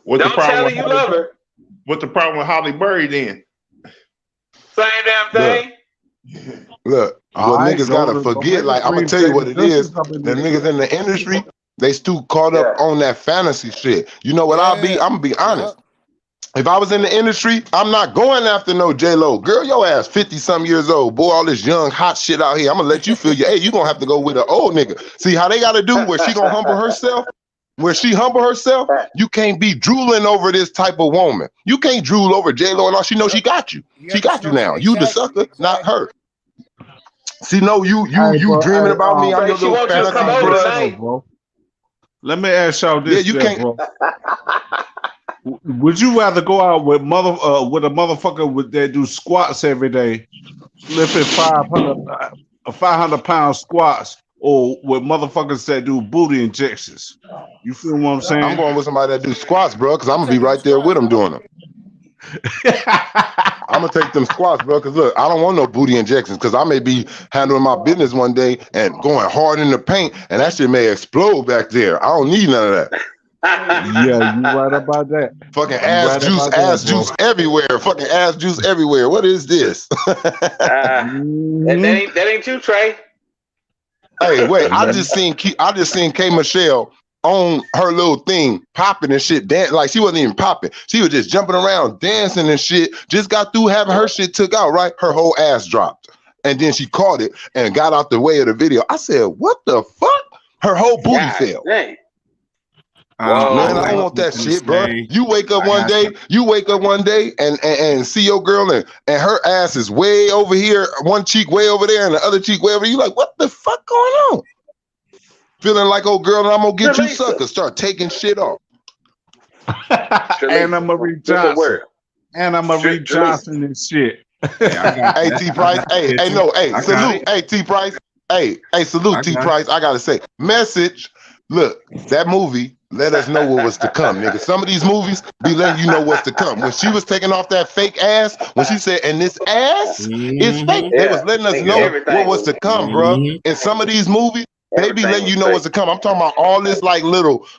What's the Don't problem tell her with you Holly love Berry? her. What's the problem with Holly Berry then? Same damn thing. Look, All what right, niggas gotta forget, like, I'm gonna tell you what it is. The niggas in the industry, they still caught up on that fantasy shit. You know what I'm gonna be honest. If I was in the industry, I'm not going after no J-Lo. Girl, your ass 50-something years old. Boy, all this young, hot shit out here. I'm gonna let you feel hey, you gonna have to go with an old nigga. See how they gotta do where she gonna humble herself? Where she humble herself, you can't be drooling over this type of woman. You can't drool over J-Lo and all. She knows she got you. She got you now. You the sucker, not her. See, no, you dreaming about me. I'm your little fantasy crush. Bro. Let me ask y'all this, you can't. bro. Would you rather go out with a motherfucker that do squats every day, lifting 500-pound squats, or with motherfuckers that do booty injections? You feel what I'm saying? I'm going with somebody that do squats, bro, because I'm gonna be right there with them doing them. I'm gonna take them squats, bro, because look, I don't want no booty injections, because I may be handling my business one day and going hard in the paint, and that shit may explode back there. I don't need none of that. Yeah, you right about that. Fucking ass juice everywhere. Fucking ass juice everywhere. What is this? That ain't you, Trey. Hey, wait! I just seen K Michelle on her little thing popping and shit, like she wasn't even popping. She was just jumping around, dancing and shit. Just got through having her shit took out. Right, her whole ass dropped, and then she caught it and got out the way of the video. I said, "What the fuck?" Her whole booty fell. Dang. Man, I don't want that shit, bro. You wake up one day and see your girl and her ass is way over here, one cheek way over there, and the other cheek way over there. You like, what the fuck going on? Feeling like, oh girl, I'm gonna get you sucker. Start taking shit off. Anna Marie Johnson. Anna Marie Johnson and shit. Hey, T Price. Hey, salute. Hey, T Price. Hey, salute, T Price. I gotta say, message. Look, that movie let us know what was to come, nigga. Some of these movies be letting you know what's to come. When she was taking off that fake ass, when she said, and this ass is fake, they was letting us know what was to come, bro. In some of these movies, they be letting you know what's to come. I'm talking about all this like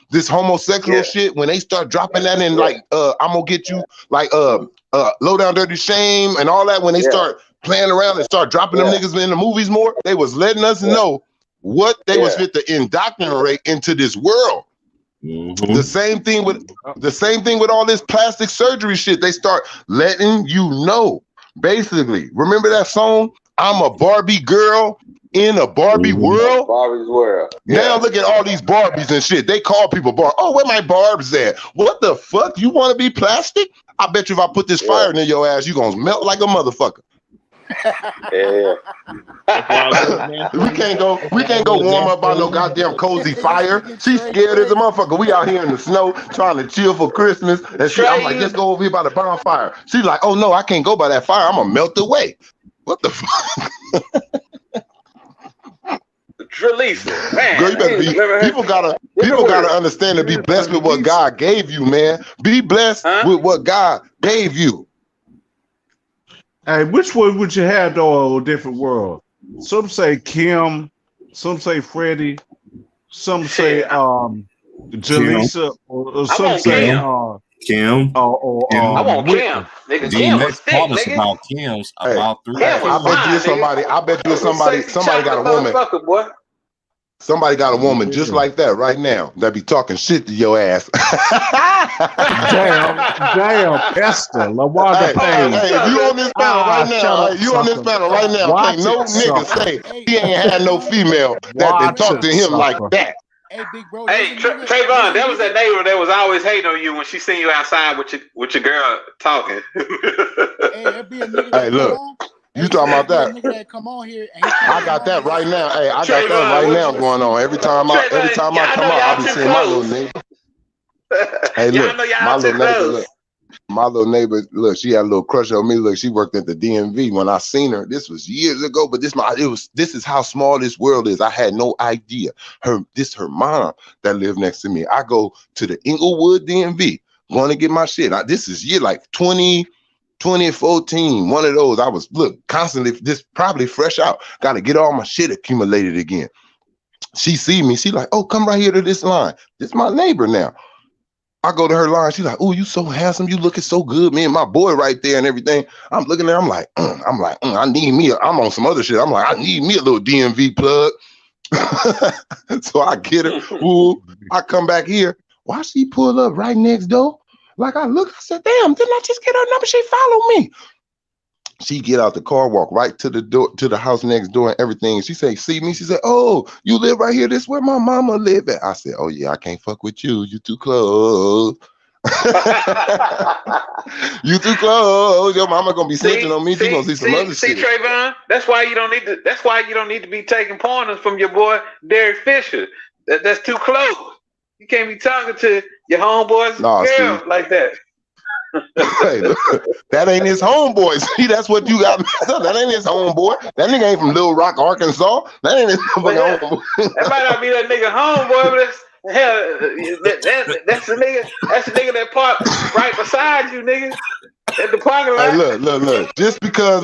this homosexual shit. When they start dropping that in like I'm gonna get you like Low Down Dirty Shame and all that, when they start playing around and start dropping them niggas in the movies more, they was letting us know what they was fit to indoctrinate into this world. The same thing with all this plastic surgery shit. They start letting you know. Basically, remember that song? I'm a Barbie girl in a Barbie world. Barbie's world. Now look at all these Barbies and shit. They call people Barb. Oh, where my Barbs at? What the fuck? You want to be plastic? I bet you if I put this fire in your ass, you gonna melt like a motherfucker. we can't go warm up by no goddamn cozy fire. She's scared as a motherfucker. We out here in the snow trying to chill for Christmas, and I'm like, let's go over here by the bonfire. She's like, oh no, I can't go by that fire. I'm gonna melt away. What the fuck? Trelisa, man. Girl, you better be. People gotta understand to be blessed with what God gave you, man. Be blessed with what God gave you. Hey, which one would you have though? A different world. Some say Kim, some say Freddie, some say Jaleesa, or some say Kim. I want Kim. Nigga, Kim was thick, nigga. About Kim's about 3 I bet you somebody got a woman. Boy. Somebody got a woman just like that right now that be talking shit to your ass. Damn, Esther, LaWanda Page. Hey, if you on this panel right now, you on this panel right now, can't no nigga say he ain't had no female that talk to him like that. Hey, big bro. Hey, Trayvon, that was that neighbor that was always hating on you when she seen you outside with your girl talking. Hey, there be a nigga that look. You talking about that? Nigga that come on here and I got that right now. Hey, I got that right now going on. Every time I come out, I be seeing my little neighbor. Hey, look, my little neighbor, look, she had a little crush on me. Look, she worked at the DMV when I seen her. This was years ago, but this is how small this world is. I had no idea. Her mom that lived next to me. I go to the Inglewood DMV, going to get my shit. This is year like 2014, one of those. I was constantly just probably fresh out. Got to get all my shit accumulated again. She see me. She like, oh, come right here to this line. This my neighbor now. I go to her line. She's like, oh, you so handsome. You looking so good. Me and my boy right there and everything. I'm looking there. I'm like, I need me. I'm on some other shit. I'm like, I need me a little DMV plug. So I get her. Ooh, I come back here. Why she pull up right next door? Like I look, I said, damn, didn't I just get her number? She followed me. She get out the car, walk right to the door, to the house next door and everything. She say, see me? She said, oh, you live right here. This is where my mama live at. I said, oh yeah, I can't fuck with you. You too close. You too close. Your mama gonna be snitching on me. She gonna see some other shit. See, Trayvon, that's why you don't need to be taking pointers from your boy Derek Fisher. That's too close. You can't be talking to your homeboy's girl like that. Hey, that ain't his homeboy. See, that's what you got. That ain't his homeboy. That nigga ain't from Little Rock, Arkansas. That ain't his homeboy. That might not be that nigga homeboy, but that's the nigga. That's the nigga that parked right beside you, nigga, at the parking lot. Hey, look. Just because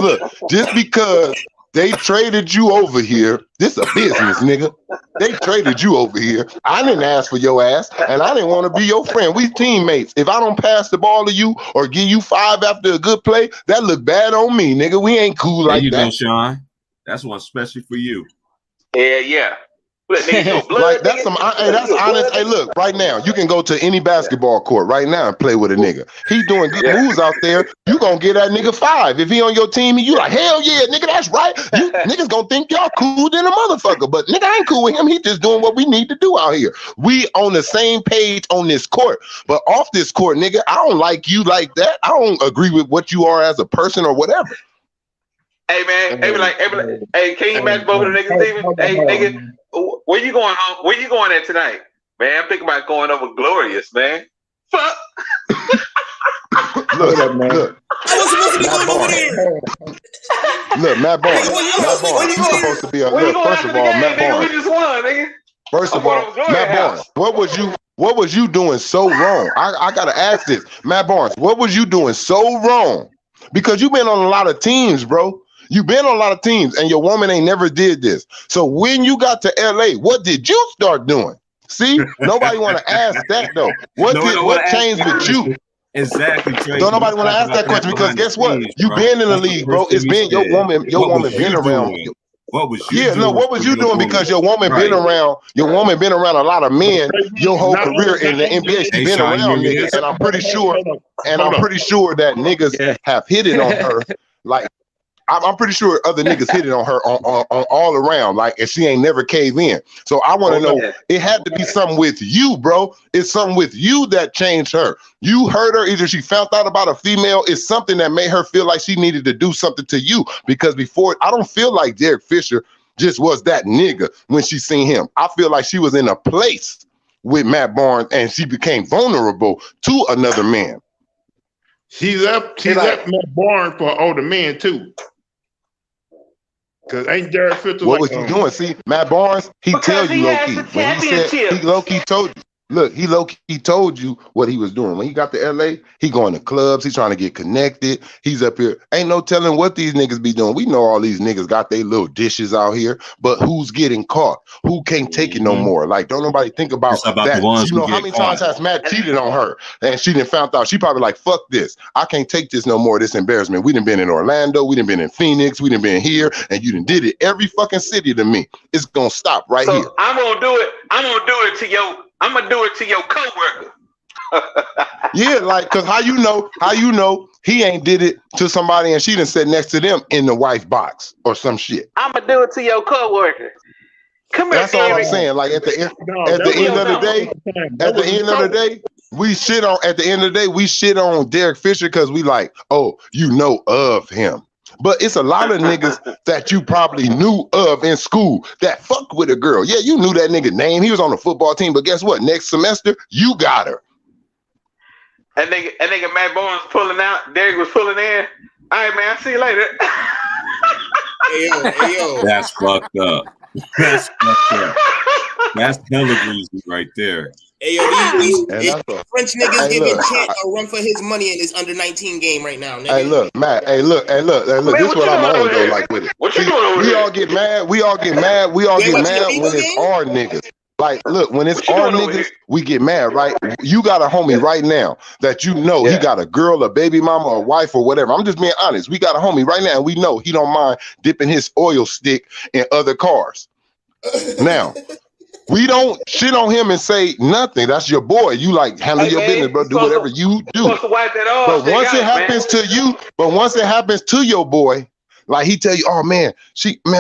they traded you over here. This a business, nigga. They traded you over here. I didn't ask for your ass, and I didn't want to be your friend. We teammates. If I don't pass the ball to you or give you 5 after a good play, that look bad on me, nigga. We ain't cool like that. There you go, Sean. That's one especially for you. Yeah. Like that's some. Hey, that's honest. Hey, look, right now you can go to any basketball court right now and play with a nigga. He doing good moves out there. You gonna get that nigga 5 if he on your team. And you like, hell yeah, nigga, that's right. You niggas gonna think y'all cool than a motherfucker, but nigga, I ain't cool with him. He just doing what we need to do out here. We on the same page on this court, but off this court, nigga, I don't like you like that. I don't agree with what you are as a person or whatever. Hey man, hey, can you match both of the niggas, Steven? Hey nigga. Where you going home? Where you going at tonight? Man, I'm thinking about going over Glorious, man. Fuck. Look. I was supposed to be going over there. Look, Matt Barnes. Matt Barnes. He's supposed to be a look. First of all, Matt Barnes. We just won, nigga. First of all, Matt Barnes, what was you doing so wrong? I gotta ask this. Matt Barnes, what was you doing so wrong? Because you've been on a lot of teams, bro. You've been on a lot of teams, and your woman ain't never did this. So when you got to LA, what did you start doing? See, nobody want to ask that though. What changed with you? Exactly. Trey. Don't nobody want to ask that question because guess what? You've been in the league, bro. It's been your woman. Your woman been around. What was you doing? What was you doing? Because your woman been around. Your woman been around a lot of men. Your whole career in the NBA, she been around niggas, and I'm pretty sure. And I'm pretty sure that niggas have hit it on her. Like I'm pretty sure other niggas hit it on her on all around. Like, and she ain't never cave in. So I want to know. It had to be something with you, bro. It's something with you that changed her. You heard her. Either she found out about a female. It's something that made her feel like she needed to do something to you. Because before, I don't feel like Derek Fisher just was that nigga when she seen him. I feel like she was in a place with Matt Barnes and she became vulnerable to another man. She left Matt Barnes for older men too. Cause ain't Derek Fisher what was you doing? See, Matt Barnes, he tell you low key. When he said he low key told you. Look, he low-key told you what he was doing. When he got to LA, he going to clubs, he's trying to get connected. He's up here. Ain't no telling what these niggas be doing. We know all these niggas got their little dishes out here, but who's getting caught? Who can't take it no more? Like, don't nobody think about that. The ones you know, who how get many caught. times has Matt cheated on her and she done found out? She probably like, fuck this. I can't take this no more, this embarrassment. We done been in Orlando, we done been in Phoenix, we done been here, and you done did it every fucking city to me. It's gonna stop right here. I'm gonna do it to your coworker. Yeah, like, cause how you know he ain't did it to somebody and she done sat next to them in the wife box or some shit. I'm gonna do it to your coworker. Come here, That's all I'm saying. Like at the end of the day, we shit on Derek Fisher because we like, oh, you know of him. But it's a lot of niggas that you probably knew of in school that fuck with a girl. Yeah, you knew that nigga name. He was on the football team, but guess what? Next semester, you got her. And nigga Matt Barnes pulling out. Derek was pulling in. All right, man. I'll see you later. Hey yo. That's fucked up. That's fucked up. That's hella greasy right there. Hey yo, these French niggas Hey, giving look, Chant a run for his money in this under 19 game right now. Nigga. Hey, look, Matt. Hey, look. Man, This is what I'm on though. Like with it. What you doing over We there? all get mad. We all get mad when it's our niggas. Like, look, when it's our niggas, we get mad, right? You got a homie right now that you know he got a girl, a baby mama, a wife, or whatever. I'm just being honest. We got a homie right now, and we know he don't mind dipping his oil stick in other cars. Now, we don't shit on him and say nothing. That's your boy. You like handle your business, bro. Do whatever you do. But once it happens to you, once it happens to your boy, like he tell you, oh man,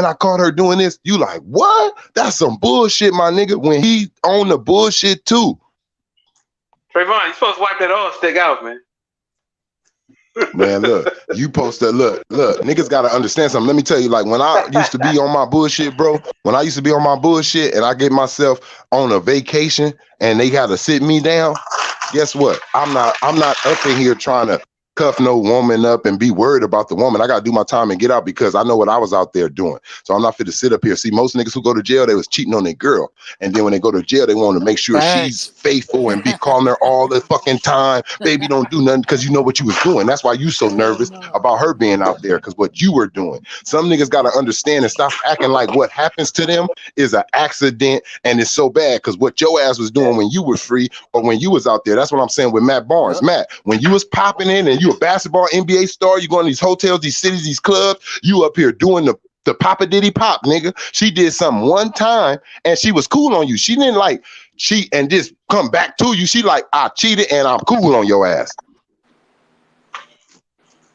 I caught her doing this. You like, what? That's some bullshit, my nigga. When he on the bullshit too. Trayvon, you supposed to wipe that oil stick out, man. Man, look, you post that. Look, niggas gotta understand something. Let me tell you, like when I used to be on my bullshit, bro. When I used to be on my bullshit and I get myself on a vacation and they gotta sit me down, guess what? I'm not up in here trying to cuff no woman up and be worried about the woman. I gotta do my time and get out because I know what I was out there doing. So I'm not fit to sit up here. See, most niggas who go to jail, they was cheating on their girl. And then when they go to jail, they want to make sure she's faithful and be calling her all the fucking time. Baby, don't do nothing because you know what you was doing. That's why you so nervous about her being out there because what you were doing. Some niggas gotta understand and stop acting like what happens to them is an accident and it's so bad because what your ass was doing when you were free or when you was out there. That's what I'm saying with Matt Barnes. Matt, when you was popping in and you a basketball NBA star, you going to these hotels, these cities, these clubs, you up here doing the Papa Diddy Pop, nigga. She did something one time and she was cool on you. She didn't like cheat and just come back to you. She like, I cheated and I'm cool on your ass.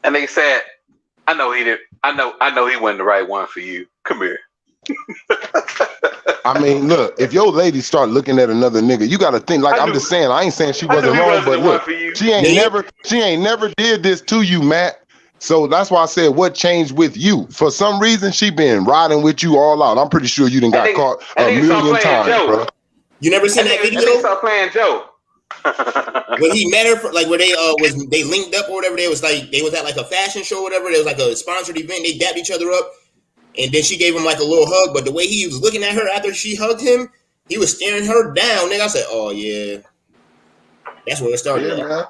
And they said, I know he did. I know he wasn't the right one for you. Come here. I mean, look, if your lady start looking at another nigga, you gotta think like I'm just saying. I ain't saying she wasn't wrong, but look, she ain't never did this to you, Matt. So that's why I said what changed with you. For some reason, she been riding with you all out. I'm pretty sure you done got caught a million times, bro. You never seen that video? They start playing Joe. When he met her, like where they linked up or whatever. They was at like a fashion show or whatever. There was like a sponsored event. They dapped each other up. And then she gave him like a little hug, but the way he was looking at her after she hugged him, he was staring her down. Nigga, I said, "Oh yeah, that's where it started." Yeah,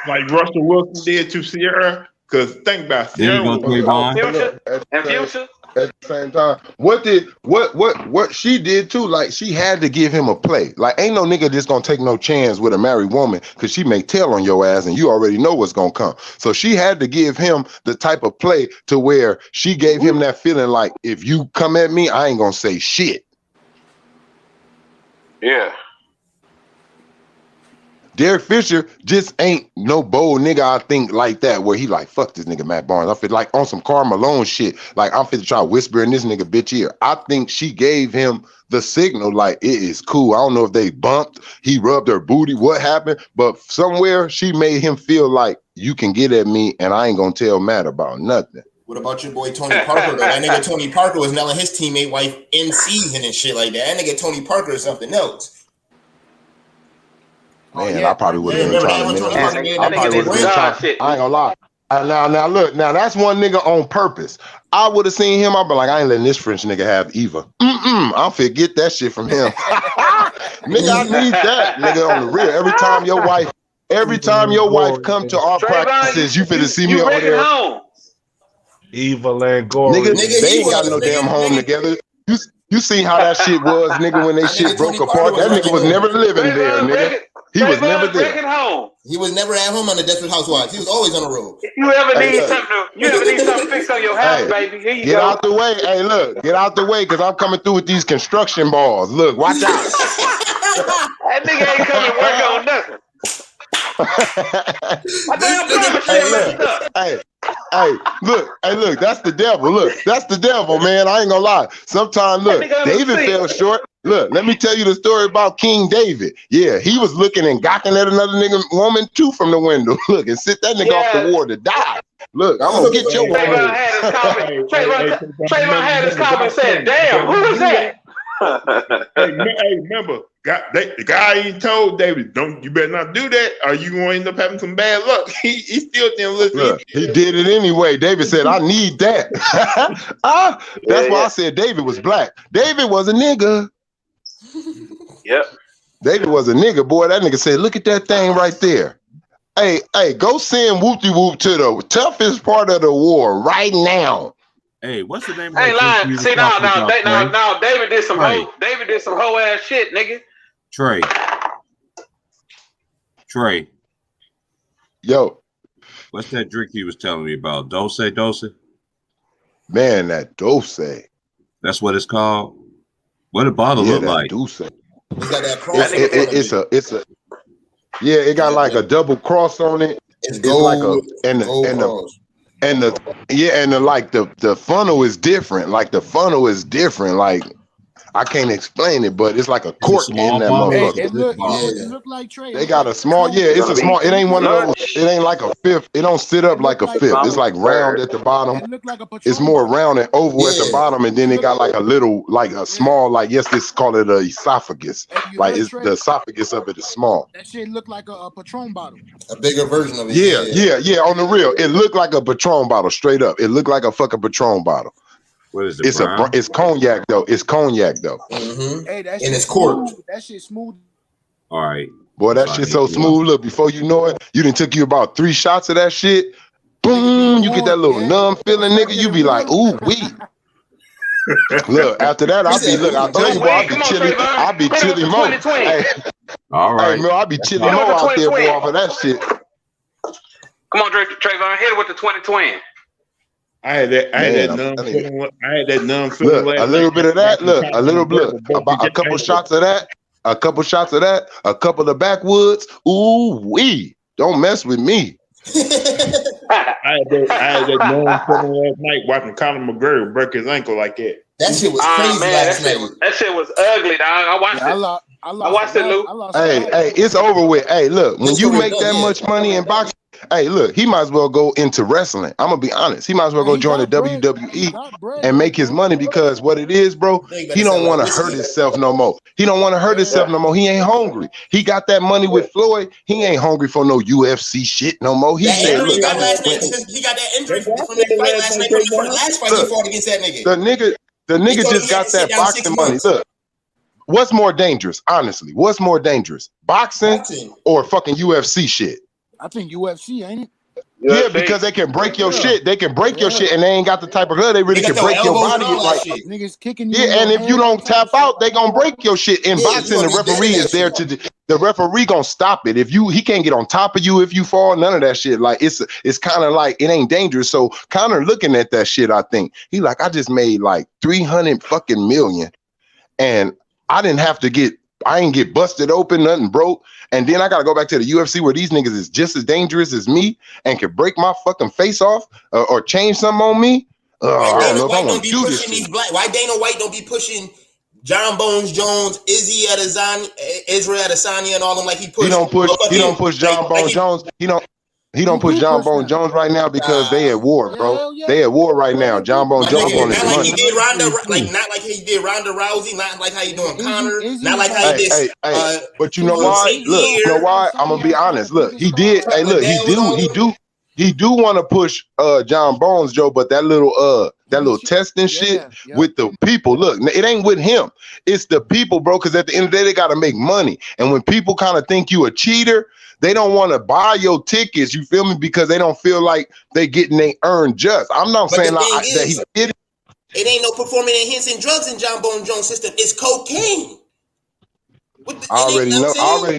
like Russell Wilson did to Sierra. Because think about Sierra Future. At the same time, what she did too, like she had to give him a play. Like ain't no nigga just gonna take no chance with a married woman because she may tell on your ass and you already know what's gonna come. So she had to give him the type of play to where she gave him that feeling like if you come at me, I ain't gonna say shit. Yeah. Derek Fisher just ain't no bold nigga, I think, like that, where he like, fuck this nigga Matt Barnes. I feel like on some Karl Malone shit, like I'm fit to try to whisper in this nigga bitch ear. I think she gave him the signal, like, it is cool. I don't know if they bumped, he rubbed her booty, what happened, but somewhere she made him feel like you can get at me and I ain't gonna tell Matt about nothing. What about your boy Tony Parker, though? That nigga Tony Parker was nailing his teammate wife in season and shit like that. That nigga Tony Parker is something else. Man, I probably would have been trying to I ain't gonna lie. Now look, now that's one nigga on purpose. I would have seen him, I'd be like, I ain't letting this French nigga have Eva. I'm finna get that shit from him. Nigga, I need that, nigga, on the real. Every time your wife come to our practices, you finna see me over there. Home. Evil and gory. Nigga, they ain't got no damn home together. You see how that shit was, nigga, when they shit broke apart. That nigga was never living there, nigga. He was never there. Home. He was never at home on the Desperate Housewives. He was always on the road. If you ever need something fixed on your house, baby, here you get go. Out the way. Hey, look, get out the way, because I'm coming through with these construction balls. Look, watch out. That nigga ain't coming to work on nothing. Hey, look, that's the devil. Look, that's the devil, man. I ain't gonna lie. Sometimes, look, David fell short. Look, let me tell you the story about King David. Yeah, he was looking and gawking at another nigga woman too from the window. Look, and sit that nigga off the ward to die. Look, I'm gonna get your woman. Trayvon had his comment and said, "Damn, who was that?" Hey, remember, the guy he told David, you better not do that, or you gonna end up having some bad luck. He still didn't listen. Look, he did it anyway. David said, "I need that." That's why I said David was black. David was a nigga. Yep. David was a nigga, boy. That nigga said, "Look at that thing right there. Hey, go send Whoop-de-Whoop to the toughest part of the war right now." Hey, what's the name of that? Hey, lying. See, now, David did some David did some hoe ass shit, nigga. Trey. Yo. What's that drink you was telling me about? Dose? Man, that Dose. That's what it's called? What the bottle look like? Dose. It's got that cross. It got like a double cross on it. It's gold. And the funnel is different. Like the funnel is different. Like I can't explain it, but it's like a cork in that motherfucker. It look like Trey. They got a small, it's a small. It ain't one of those. It ain't like a fifth. It don't sit up like a fifth. It's like round at the bottom. It's more round and oval at the bottom, and then it got like a little, like a small, like this call it a esophagus. Like it's the esophagus of it is small. That shit look like a Patron bottle. A bigger version of it. Yeah. On the real, it looked like a Patron bottle. Straight up, it looked like a fucking Patron bottle. What is it? It's cognac though. Mm-hmm. Hey, that and it's corked. That shit smooth. All right. Boy, that shit so smooth. Look, before you know it, you done took you about 3 shots of that shit. Boom, you get that little numb feeling, nigga. You be like, ooh, wee. Look, after that, I'll tell you, boy, I'll be chilly mo. Hey, all right. Hey, man, I'll be chilly mo out there, boy, off of that shit. Come on, Trayvon, hit it with the 2020. I had that numb feeling. Look, a little bit of that. Look, a little bit. About a couple shots of that. A couple of the backwoods. Ooh wee! Don't mess with me. I had that numb feeling last night watching Conor McGregor break his ankle like that. That shit was crazy last night. That shit was ugly, dog. I watched it. I watched it, Luke. Hey, it's over with. Hey, look, when you make that much money in boxing. Hey, look, he might as well go into wrestling. I'm gonna be honest. He might as well go join the WWE and make his money, because what it is, bro, he don't want to hurt himself no more. He don't want to hurt himself no more. He ain't hungry. He got that money with Floyd. He ain't hungry for no UFC shit no more. He said, look, he got that injury from that fight last night. From the last fight he fought against that nigga. The nigga just got that boxing money. Look, what's more dangerous? Honestly, what's more dangerous? Boxing or fucking UFC shit? I think UFC, ain't it? Yeah, because they can break your shit. They can break your shit, and they ain't got the type of blood. They really can break your body. Like niggas kicking you. Yeah, and if you don't tap out, they gonna break your shit. In boxing, the referee is there to. The referee gonna stop it. If he can't get on top of you if you fall. None of that shit. Like it's kind of like it ain't dangerous. So Conor looking at that shit, I think he like, I just made like 300 fucking million, and I didn't have to get. I ain't get busted open, nothing broke. And then I got to go back to the UFC where these niggas is just as dangerous as me and can break my fucking face off or change something on me. I don't know if I want to do this shit. Why Dana White don't be pushing John Bones Jones, Israel Adesanya, and all them like he pushed? He don't push John Bones Jones. He don't push John Bones Jones right now because they at war, bro. They at war right now. John Bones Jones on his money. Not like he did Ronda Rousey. Not like how he doing Conor. Not like how he did. But you know why? Look, you know why? I'm gonna be honest. Look, he did. Hey, look, he do. he do want to push John Bones, Joe, but that little testing shit with the people. Look, it ain't with him. It's the people, bro. Because at the end of the day, they got to make money. And when people kind of think you a cheater, they don't want to buy your tickets. You feel me? Because they don't feel like they getting they earned just. I'm not saying that he did it. It ain't no performing enhancing drugs in John Bone Jones' system. It's cocaine. I already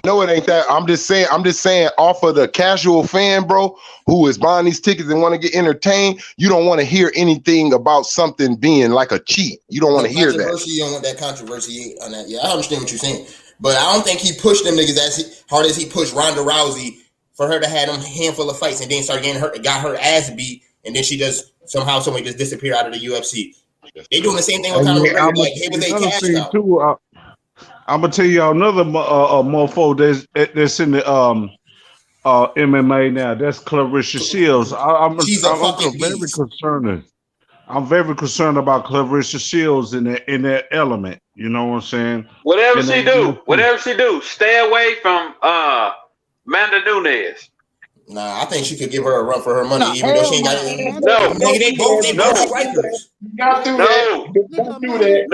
know it ain't that. I'm just saying off of the casual fan, bro, who is buying these tickets and want to get entertained, you don't want to hear anything about something being like a cheat. You don't want to hear that. You don't want that controversy on that. Yeah, I understand what you're saying. But I don't think he pushed them niggas as hard as he pushed Ronda Rousey for her to have them handful of fights and then start getting hurt, got her ass beat, and then she just somehow just disappear out of the UFC. They doing the same thing with Conor McGregor. Like, hey, was they cashed out? I'm gonna tell y'all another mofo that's in the MMA now. That's Clarissa Shields. I'm very concerned. I'm very concerned about Clarissa Shields in that element. You know what I'm saying? Whatever she do, stay away from Amanda Nunes. Nah, I think she could give her a run for her money, even though she ain't got any. They both strikers. Don't do that. Don't do that.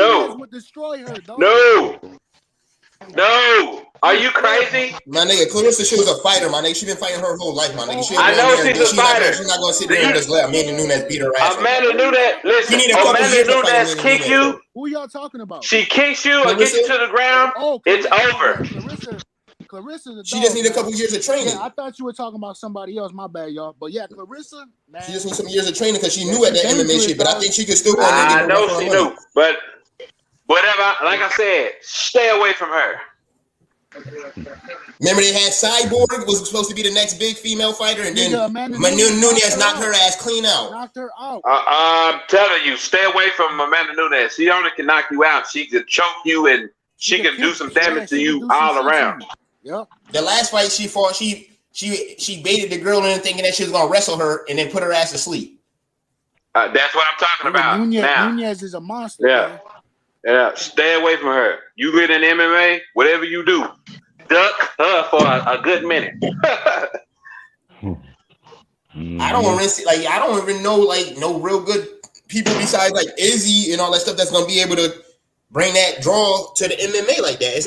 No. Are you crazy? My nigga, Clarissa Shields a fighter, my nigga. She been fighting her whole life, my nigga. I know she's a fighter. She's not gonna sit there and just let Amanda Nunes beat her ass. Amanda Nunes, listen. Amanda Nunes kick you. Who y'all talking about? She kicks you or gets you to the ground. It's over. Clarissa, she just need a couple years of training. Yeah, I thought you were talking about somebody else. My bad, y'all. But yeah, Clarissa, man, she just needs some years of training because she knew at that MMA shit. But I think she could still go. I know she knew, but whatever. Like I said, stay away from her. Remember they had Cyborg was supposed to be the next big female fighter, and then Nunes knocked her ass clean out. Knocked her out. I'm telling you, stay away from Amanda Nunes. She only can knock you out. She can choke you, and she can do some damage to you all around. Yep. The last fight she fought, she baited the girl into thinking that she was gonna wrestle her, and then put her ass to sleep. That's what I'm talking about. Nunez is a monster. Yeah. Man. Yeah, stay away from her. You get in MMA, whatever you do, duck her for a good minute. I don't even know no real good people besides like Izzy and all that stuff that's gonna be able to bring that draw to the MMA like that.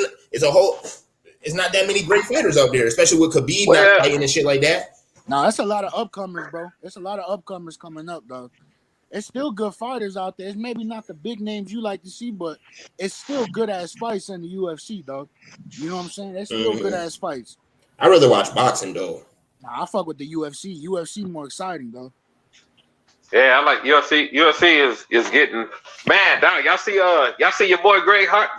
It's not that many great fighters out there, especially with Khabib not fighting and shit like that. No, that's a lot of upcomers, bro. There's a lot of upcomers coming up, dog. It's still good fighters out there. It's maybe not the big names you like to see, but it's still good ass fights in the UFC, dog. You know what I'm saying? It's still good ass fights. I'd rather watch boxing though. Nah, I fuck with the UFC. UFC more exciting, though. Yeah, I like UFC. UFC is getting dog. Y'all see your boy Greg Hart.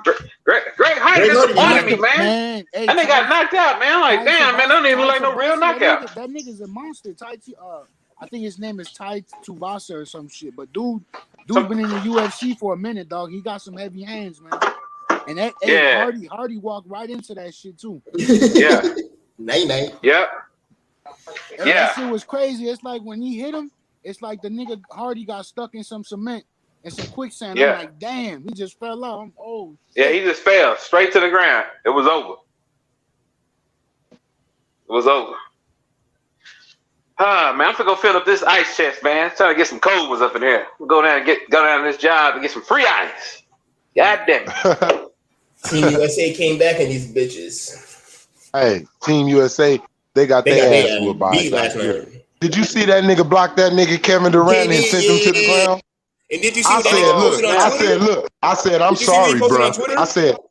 Greg Hart disappointed me, man. Hey, and they got knocked out, man. I'm like, damn, man, that don't even look like no real knockout. That nigga's a monster. I think his name is Tai Tuivasa or some shit. But dude's been in the UFC for a minute, dog. He got some heavy hands, man. And Hardy walked right into that shit too. Yeah. Night. Yep. And that shit was crazy. It's like when he hit him, it's like the nigga Hardy got stuck in some cement and some quicksand. I'm like, damn, he just fell out. Yeah, he just fell straight to the ground. It was over. Man, I'm gonna go fill up this ice chest, man. Trying to get some cold ones up in here. Go down to this job and get some free ice. God damn it. Team USA came back in these bitches. Hey, Team USA, they got their ass whooped by last night. Did you see that nigga block that nigga Kevin Durant and sent him to the ground? And did you see I said, I'm sorry, bro.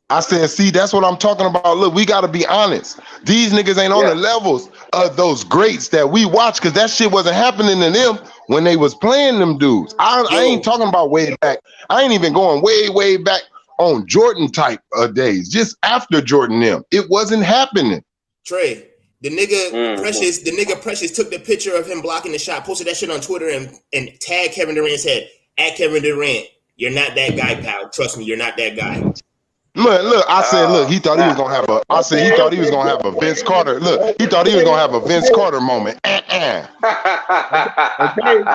I said, see, that's what I'm talking about. Look, we got to be honest. These niggas ain't on the levels of those greats that we watch, because that shit wasn't happening to them when they was playing them dudes. I ain't talking about way back. I ain't even going way back on Jordan type of days. Just after Jordan them. It wasn't happening. Trey, the nigga Precious took the picture of him blocking the shot, posted that shit on Twitter and tagged Kevin Durant and said, at Kevin Durant, you're not that guy, pal. Trust me, you're not that guy. Look, I said, look, he thought he was gonna have a Vince Carter. Look, he thought he was gonna have a Vince Carter moment. Okay,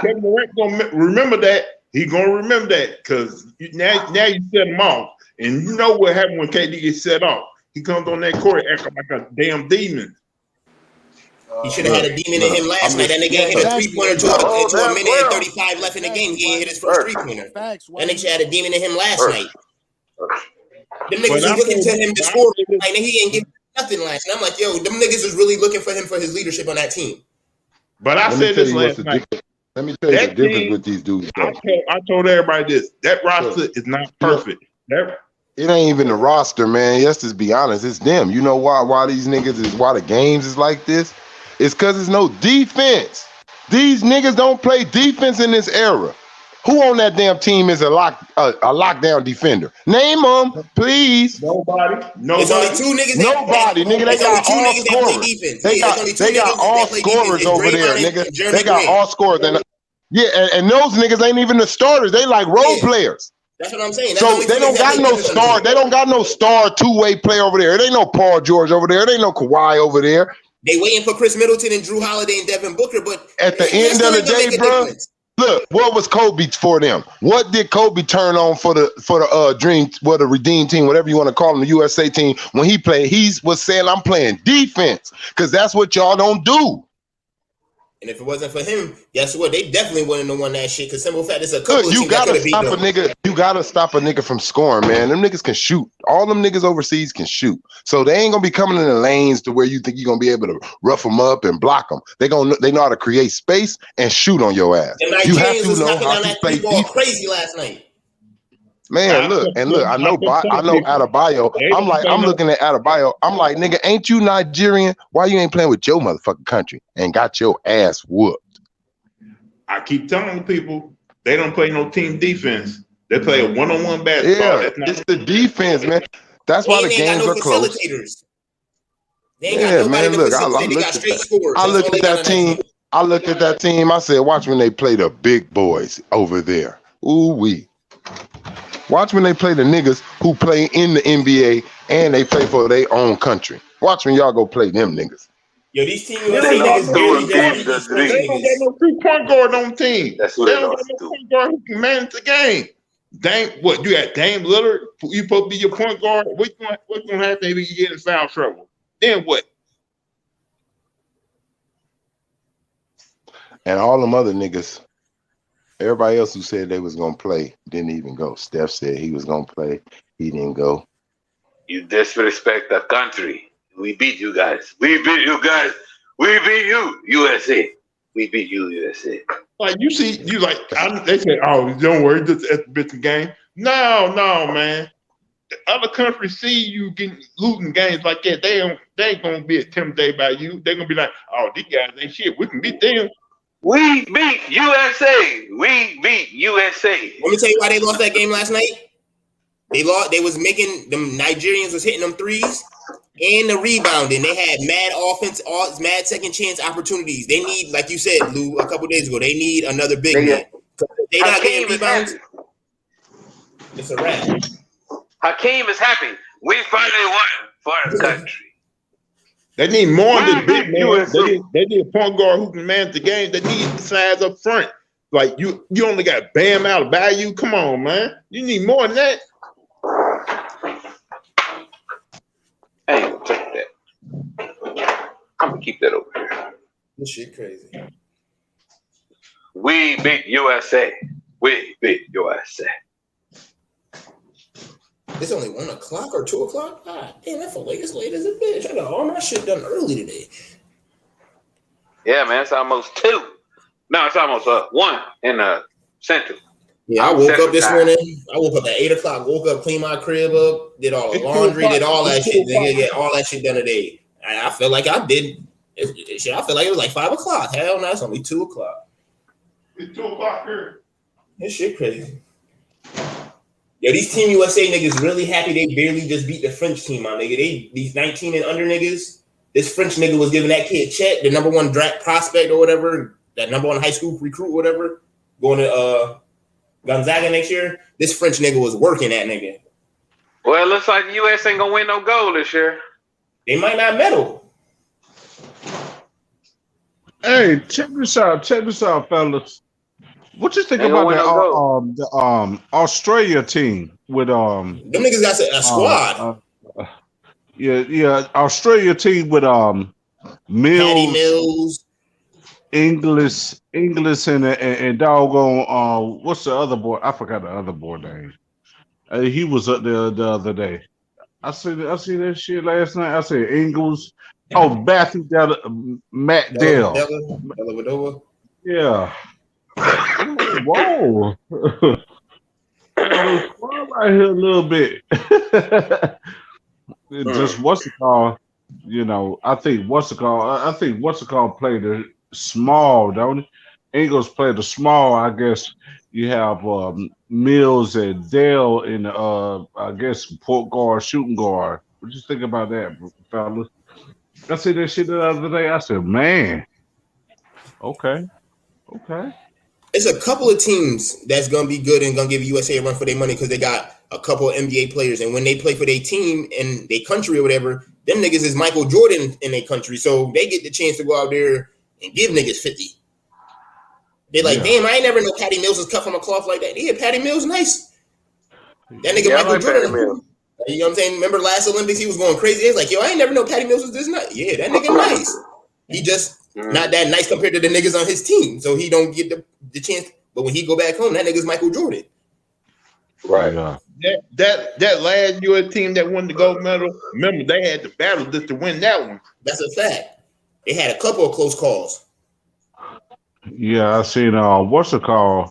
Kevin Durant gonna remember that. He gonna remember that because now you set him off, and you know what happened when KD gets set off. He comes on that court acting like a damn demon. He should have had a demon in him last night. That nigga ain't hit a 3-pointer to a minute and 35 left in the game. He ain't hit his first 3-pointer. That nigga should have had a demon in him last night. Them niggas was looking to him to score, and he ain't give nothing last night. I'm like, yo, them niggas is really looking for him for his leadership on that team. But I said this last night. Let me tell you the difference with these dudes. I told everybody this. That roster is not perfect. It ain't even the roster, man. Let's just be honest. It's them. You know why these niggas is why the games is like this? It's because there's no defense. These niggas don't play defense in this era. Who on that damn team is a lockdown defender? Name them, please. Nobody. It's only two niggas. Nobody, nigga. They got all scorers. They got all scorers over there, nigga. They got all scorers. And those niggas ain't even the starters. They like role players. That's what I'm saying. So they don't got no star. They don't got no star two-way player over there. It ain't no Paul George over there. It ain't no Kawhi over there. They waiting for Chris Middleton and Drew Holiday and Devin Booker, but at the end of the day, bro. Look, what was Kobe for them? What did Kobe turn on for the dream, the redeem team, whatever you want to call them, the USA team? When he played, he was saying, "I'm playing defense," because that's what y'all don't do. And if it wasn't for him, guess what? They definitely wouldn't have won that shit. Because simple fact, it's a couple. Look, you gotta stop a nigga. You gotta stop a nigga from scoring, man. Them niggas can shoot. All them niggas overseas can shoot. So they ain't gonna be coming in the lanes to where you think you're gonna be able to rough them up and block them. They know how to create space and shoot on your ass. You have to know how to play defense. Crazy last night. Man, look, I know Adebayo. I'm looking at Adebayo. I'm like, nigga, ain't you Nigerian? Why you ain't playing with your motherfucking country and got your ass whooped? I keep telling people they don't play no team defense. They play a one-on-one basketball. Yeah, it's the defense, man. That's why the games are close. Yeah, man. Look, I looked at that team. I looked at that team. I said, watch when they play the big boys over there. Ooh wee. Watch when they play the niggas who play in the NBA and they play for their own country. Watch when y'all go play them niggas. Yo, these teams niggas barely just they don't got no 3-point guard on the team. That's what they don't got no point guard who can manage the game. What you got? Dame Lillard, you supposed to be your point guard. What's gonna happen if you get in foul trouble? Then what? And all them other niggas. Everybody else who said they was gonna play didn't even go. Steph said he was gonna play. He didn't go. You disrespect the country. We beat you guys. We beat you guys. We beat you, USA. We beat you, USA. Like you see, you like they say, "Oh, don't worry, just at the bitch game." No, man. The other countries see you losing games like that. They ain't gonna be intimidated by you. They're gonna be like, "Oh, these guys ain't shit. We can beat them." We beat USA. We beat USA. Let me tell you why they lost that game last night. They lost. They was making them Nigerians was hitting them threes and the rebounding. They had mad offense, mad second chance opportunities. They need, like you said, Lou, a couple days ago. They need another big man. They not getting rebounds. It's a wrap. Hakeem is happy. We finally won for the country. They need more than big man. They need a point guard who can manage the game. They need size up front. Like you only got Bam out of value. Come on, man. You need more than that. I ain't gonna take that. I'm gonna keep that over here. This shit crazy. We beat USA. We beat USA. It's only 1 o'clock or 2 o'clock. God damn, that's late. It's late as a bitch. I got all my shit done early today. Yeah, man, it's almost 2. No, it's almost 1 in the Central. Yeah, I woke up this morning. I woke up at 8 o'clock. Woke up, cleaned my crib up, did all the laundry, did all that shit. Nigga, get all that shit done today. I felt like I did. Shit, I felt like it was like 5 o'clock. Hell no, it's only 2 o'clock. It's 2 o'clock here. This shit crazy. Yo, these Team USA niggas really happy they barely just beat the French team, my nigga. These 19 and under niggas. This French nigga was giving that kid Chet, the number 1 draft prospect or whatever, that number 1 high school recruit or whatever, going to Gonzaga next year. This French nigga was working that nigga. Well, it looks like the U.S. ain't gonna win no gold this year. They might not medal. Hey, check this out, fellas. What you think about the Australia team with them niggas got a squad? Yeah, Australia team with Mills, Mills, English, and doggone. What's the other boy? I forgot the other boy name. He was up there the other day. I see that shit last night. I said Ingles. Oh, Matthew Della, Matt Dell. Della. Yeah. Whoa. Right here a little bit. Just what's it called? You know, I think what's it called played the small, don't it? Ingles played the small. I guess you have Mills and Dale in I guess point guard, shooting guard. What you think about that, fellas? I see that shit the other day. I said, man, okay. It's a couple of teams that's gonna be good and gonna give USA a run for their money because they got a couple of NBA players, and when they play for their team and their country or whatever, them niggas is Michael Jordan in their country, so they get the chance to go out there and give niggas 50. They're like, damn, I ain't never know Patty Mills was cut from a cloth like that. Yeah, Patty Mills nice. That nigga Michael Jordan. You know what I'm saying? Remember last Olympics, he was going crazy. It's like, yo, I ain't never know Patty Mills was this nice. Yeah, that nigga nice. He just not that nice compared to the niggas on his team, so he don't get the chance. But when he go back home, that nigga's Michael Jordan. Right. That last U.S. team that won the gold medal, remember they had to battle just to win that one. That's a fact. They had a couple of close calls. Yeah, I seen what's it called?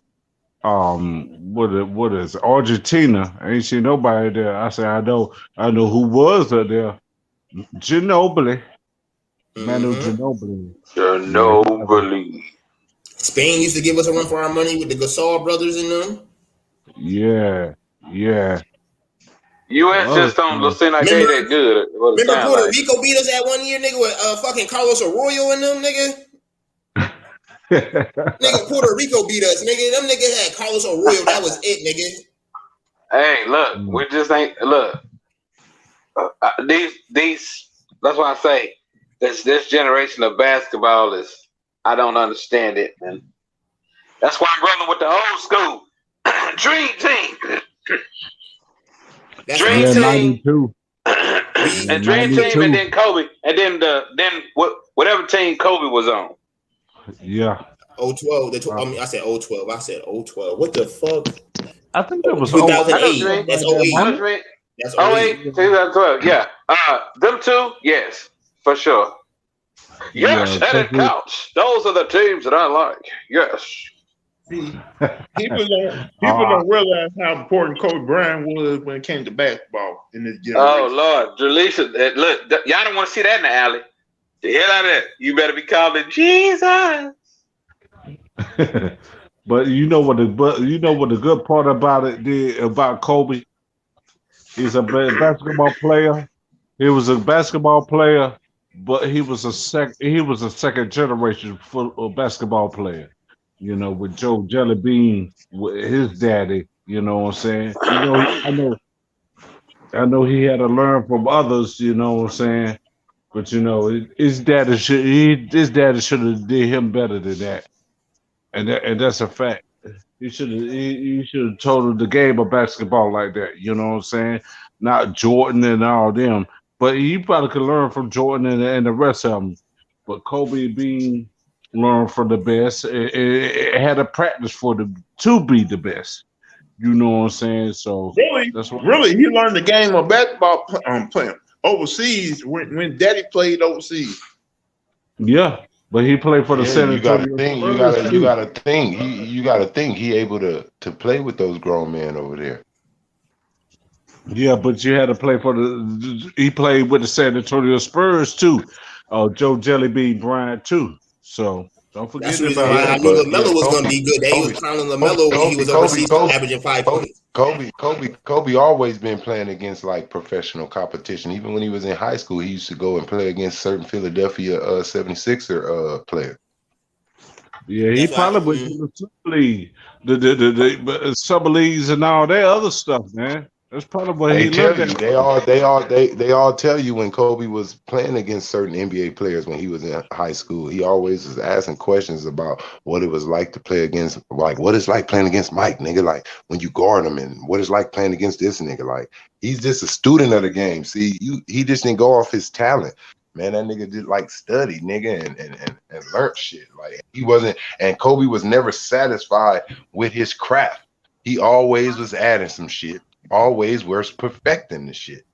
What is Argentina? I ain't seen nobody there. I said I know who was there. Ginobili. Manu Ginobili. Ginobili. Spain used to give us a run for our money with the Gasol brothers and them. Yeah. U.S. just don't seem like they that good. Remember Puerto Rico beat us that one year, nigga, with fucking Carlos Arroyo and them, nigga? Nigga, Puerto Rico beat us, nigga. Them niggas had Carlos Arroyo. That was it, nigga. Hey, look, we just ain't look. These. That's why I say this generation of basketball is. I don't understand it, man. That's why I'm rolling with the old school Dream Team. Dream Team. 92. And Dream 92. Team, and then Kobe, and then whatever team Kobe was on. Yeah. 012. I said 012. I said 012. What the fuck? I think that was 2008. That's 08. That's 08, 2012. Yeah. Them two, yes, for sure. Yes, and it counts. Those are the teams that I like. Yes. See, people don't realize how important Kobe Bryant was when it came to basketball in this generation. Oh Lord, Jaleesa, look, y'all don't want to see that in the alley. The hell out of that. You better be calling Jesus. But you know what the good part about it did about Kobe? He's a basketball player. He was a basketball player, but he was a second generation basketball player. You know, with Joe Jellybean, with his daddy. You know what I'm saying? You know, I know he had to learn from others. You know what I'm saying? But you know, his daddy should have did him better than that, and that's a fact. He should have told the game of basketball like that. You know what I'm saying? Not Jordan and all them, but he probably could learn from Jordan and the rest of them. But Kobe being learned from the best, it had a practice to be the best. You know what I'm saying? So really, he learned the game of basketball playing overseas when Daddy played overseas. Yeah, but he played for the San Antonio. You gotta think he able to play with those grown men over there. Yeah, but you had to play he played with the San Antonio Spurs too. Joe Jellybean Bryant too. So don't forget about that. I knew LaMelo was going to be good. He was clowning LaMelo when he was overseas, averaging 5 points. Kobe always been playing against like professional competition. Even when he was in high school, he used to go and play against certain Philadelphia 76er player. Yeah, he probably went to the summer league, the summer leagues and all that other stuff, man. That's probably what he learned. They all tell you when Kobe was playing against certain NBA players when he was in high school, he always was asking questions about what it was like to play against, like what it's like playing against Mike, nigga, like when you guard him, and what it's like playing against this nigga. Like he's just a student of the game. See, he just didn't go off his talent. Man, that nigga just like studied, nigga, and learned shit. Like he wasn't, and Kobe was never satisfied with his craft. He always was adding some shit. Always was perfecting the shit.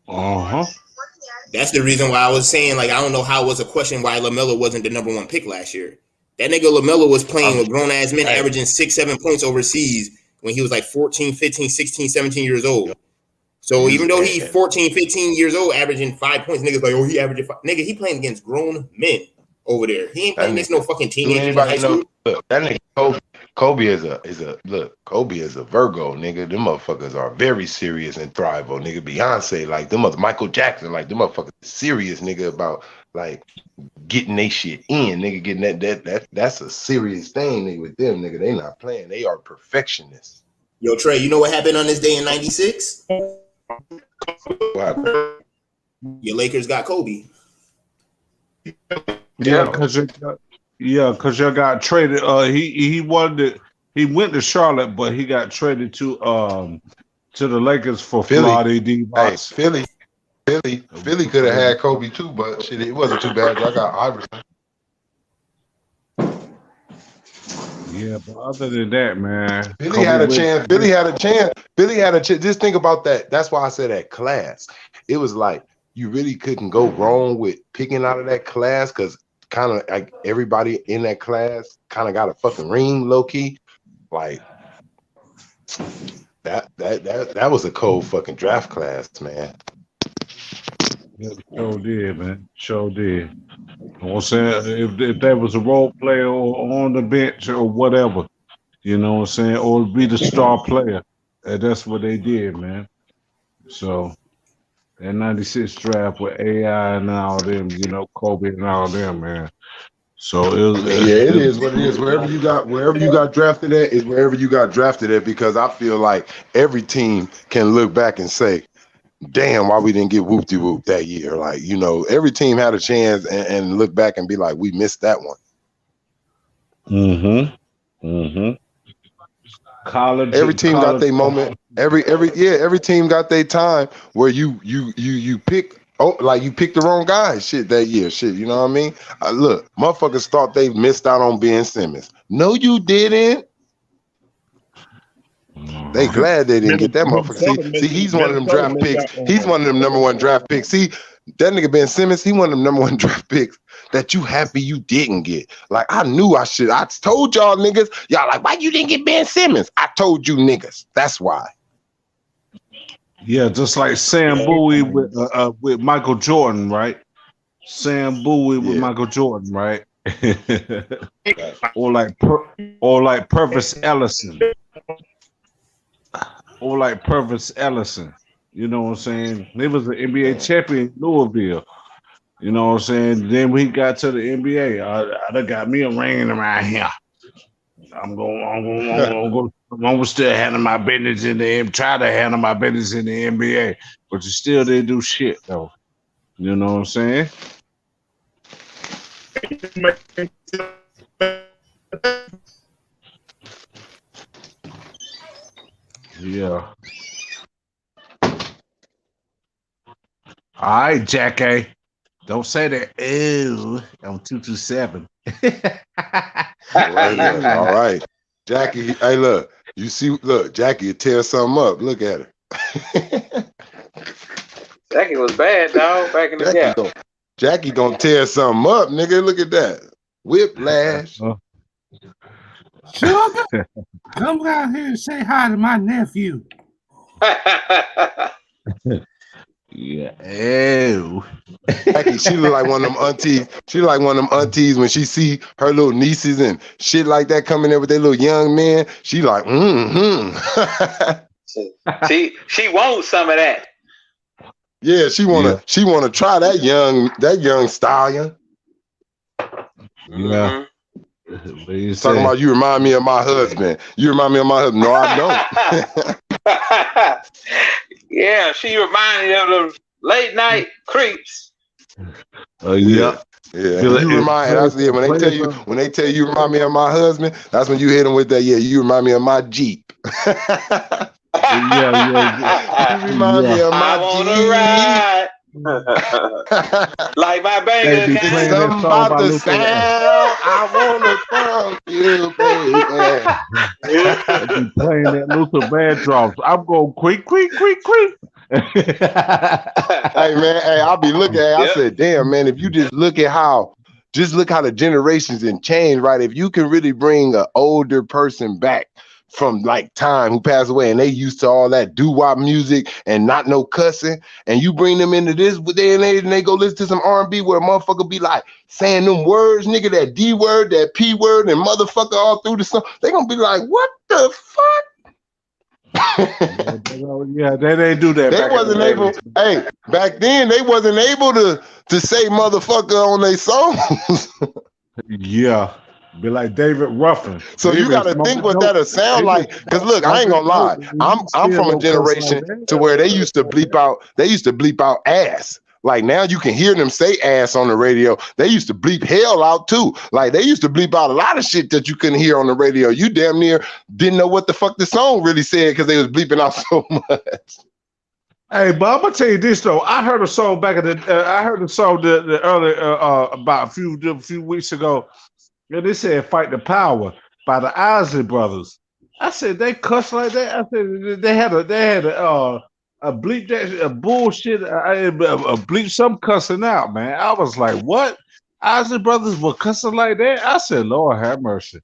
That's the reason why I was saying, like, I don't know how it was a question why LaMelo wasn't the number one pick last year. That nigga LaMelo was playing with grown-ass men averaging 6-7 points overseas when he was like 14, 15, 16, 17 years old. So even though he's 14, 15 years old, averaging 5 points, niggas like, oh, he averaging 5. Nigga, he playing against grown men over there. He ain't playing against no fucking teenagers in high school. Look, that nigga Kobe is a Virgo, nigga. Them motherfuckers are very serious and thrive on, nigga. Beyonce, like them Michael Jackson, like them motherfuckers serious, nigga, about like getting they shit in, nigga. Getting that's a serious thing, nigga. With them, nigga, they not playing. They are perfectionists. Yo, Trey, you know what happened on this day in '96? Your Lakers got Kobe. Yeah, because you got traded. He went to Charlotte, but he got traded to the Lakers for Philly. Hey, Philly could have had Kobe too, but shit, it wasn't too bad. I got Iverson. Yeah, but other than that, man, Philly had a chance. Philly had a chance. Just think about that. That's why I said that class. It was like you really couldn't go wrong with picking out of that class because kind of like everybody in that class kind of got a fucking ring, low key. Like that was a cold fucking draft class, man. Yeah, sure did, man. Sure did. I'm saying if there was a role player or on the bench or whatever, you know what I'm saying, or be the star player, that's what they did, man. So that '96 draft with AI and all them, you know, Kobe and all them, man. So it is what it is. Wherever you got drafted at is wherever you got drafted at, because I feel like every team can look back and say, damn, why we didn't get whoop-de-whoop that year? Like, you know, every team had a chance and look back and be like, we missed that one. Every team got their moment. Every team got their time where you pick. Oh, like you picked the wrong guy, shit, that year, shit. You know what I mean? Look, motherfuckers thought they missed out on Ben Simmons. No, you didn't. They glad they didn't get that motherfucker. See, he's one of them draft picks. He's one of them number one draft picks. See, that nigga Ben Simmons, he one of them number one draft picks that you happy you didn't get. Like, I knew I should. I told y'all niggas. Y'all like, why you didn't get Ben Simmons? I told you niggas. That's why. Yeah, just like Sam Bowie with Michael Jordan, right? Sam Bowie with Michael Jordan, right? or like Purvis Ellison. Or like Purvis Ellison. You know what I'm saying? He was an NBA champion in Louisville. You know what I'm saying? Then when he got to the NBA, I done got me a ring around here. I'm gonna still handle my business in the try to handle my business in the NBA, but you still didn't do shit though. You know what I'm saying? Yeah. All right, Jackie. Don't say that. Ew, I'm 227. All right. Jackie, hey, look. You see, look, Jackie tear something up. Look at her. Jackie was bad, dog, back in the day. Jackie gonna tear something up, nigga. Look at that. Whiplash. Sugar, come out here and say hi to my nephew. Yeah. Ew. Jackie, she look like one of them aunties. She like one of them aunties when she see her little nieces and shit like that coming there with their little young men. She like, She wants some of that. Yeah, she wanna try that young stallion. Yeah. Talking about you remind me of my husband. You remind me of my husband. No, I don't. Yeah, she reminded me of the late night creeps. Yeah. You remind us, when they tell you remind me of my husband, that's when you hit them with that. Yeah, you remind me of my Jeep. Yeah. You remind me of my I wanna ride Like my banger. They be playing that Something song about by the Luther. sound. I wanna fuck you, baby. They be playing that Luther Vandross. I'm going quick. Hey man, hey, I'll be looking at it. I Yep. said, damn man, if you just look how the generations and change, right? If you can really bring an older person back from like time who passed away and they used to all that doo-wop music and not no cussing, and you bring them into this day and age and they go listen to some R&B where a motherfucker be like saying them words, nigga, that D word, that P word, and motherfucker all through the song, they gonna be like, what the fuck? Yeah, they didn't do that. They wasn't able. Hey, back then they wasn't able to say motherfucker on their songs. Yeah, be like David Ruffin. So you got to think what that'll sound like. Cause look, I ain't gonna lie. I'm from a generation to where they used to bleep out ass. Like now you can hear them say ass on the radio. They used to bleep hell out too. Like they used to bleep out a lot of shit that you couldn't hear on the radio. You damn near didn't know what the fuck the song really said because they was bleeping out so much. Hey, but I'm gonna tell you this though. I heard a song back in the. I heard the song the early about a few weeks ago. And they said "Fight the Power" by the Isley Brothers. I said they cuss like that. I said they had a bleep that a bullshit. A bleep some cussing out, man. I was like, what? Isley Brothers were cussing like that? I said, Lord have mercy.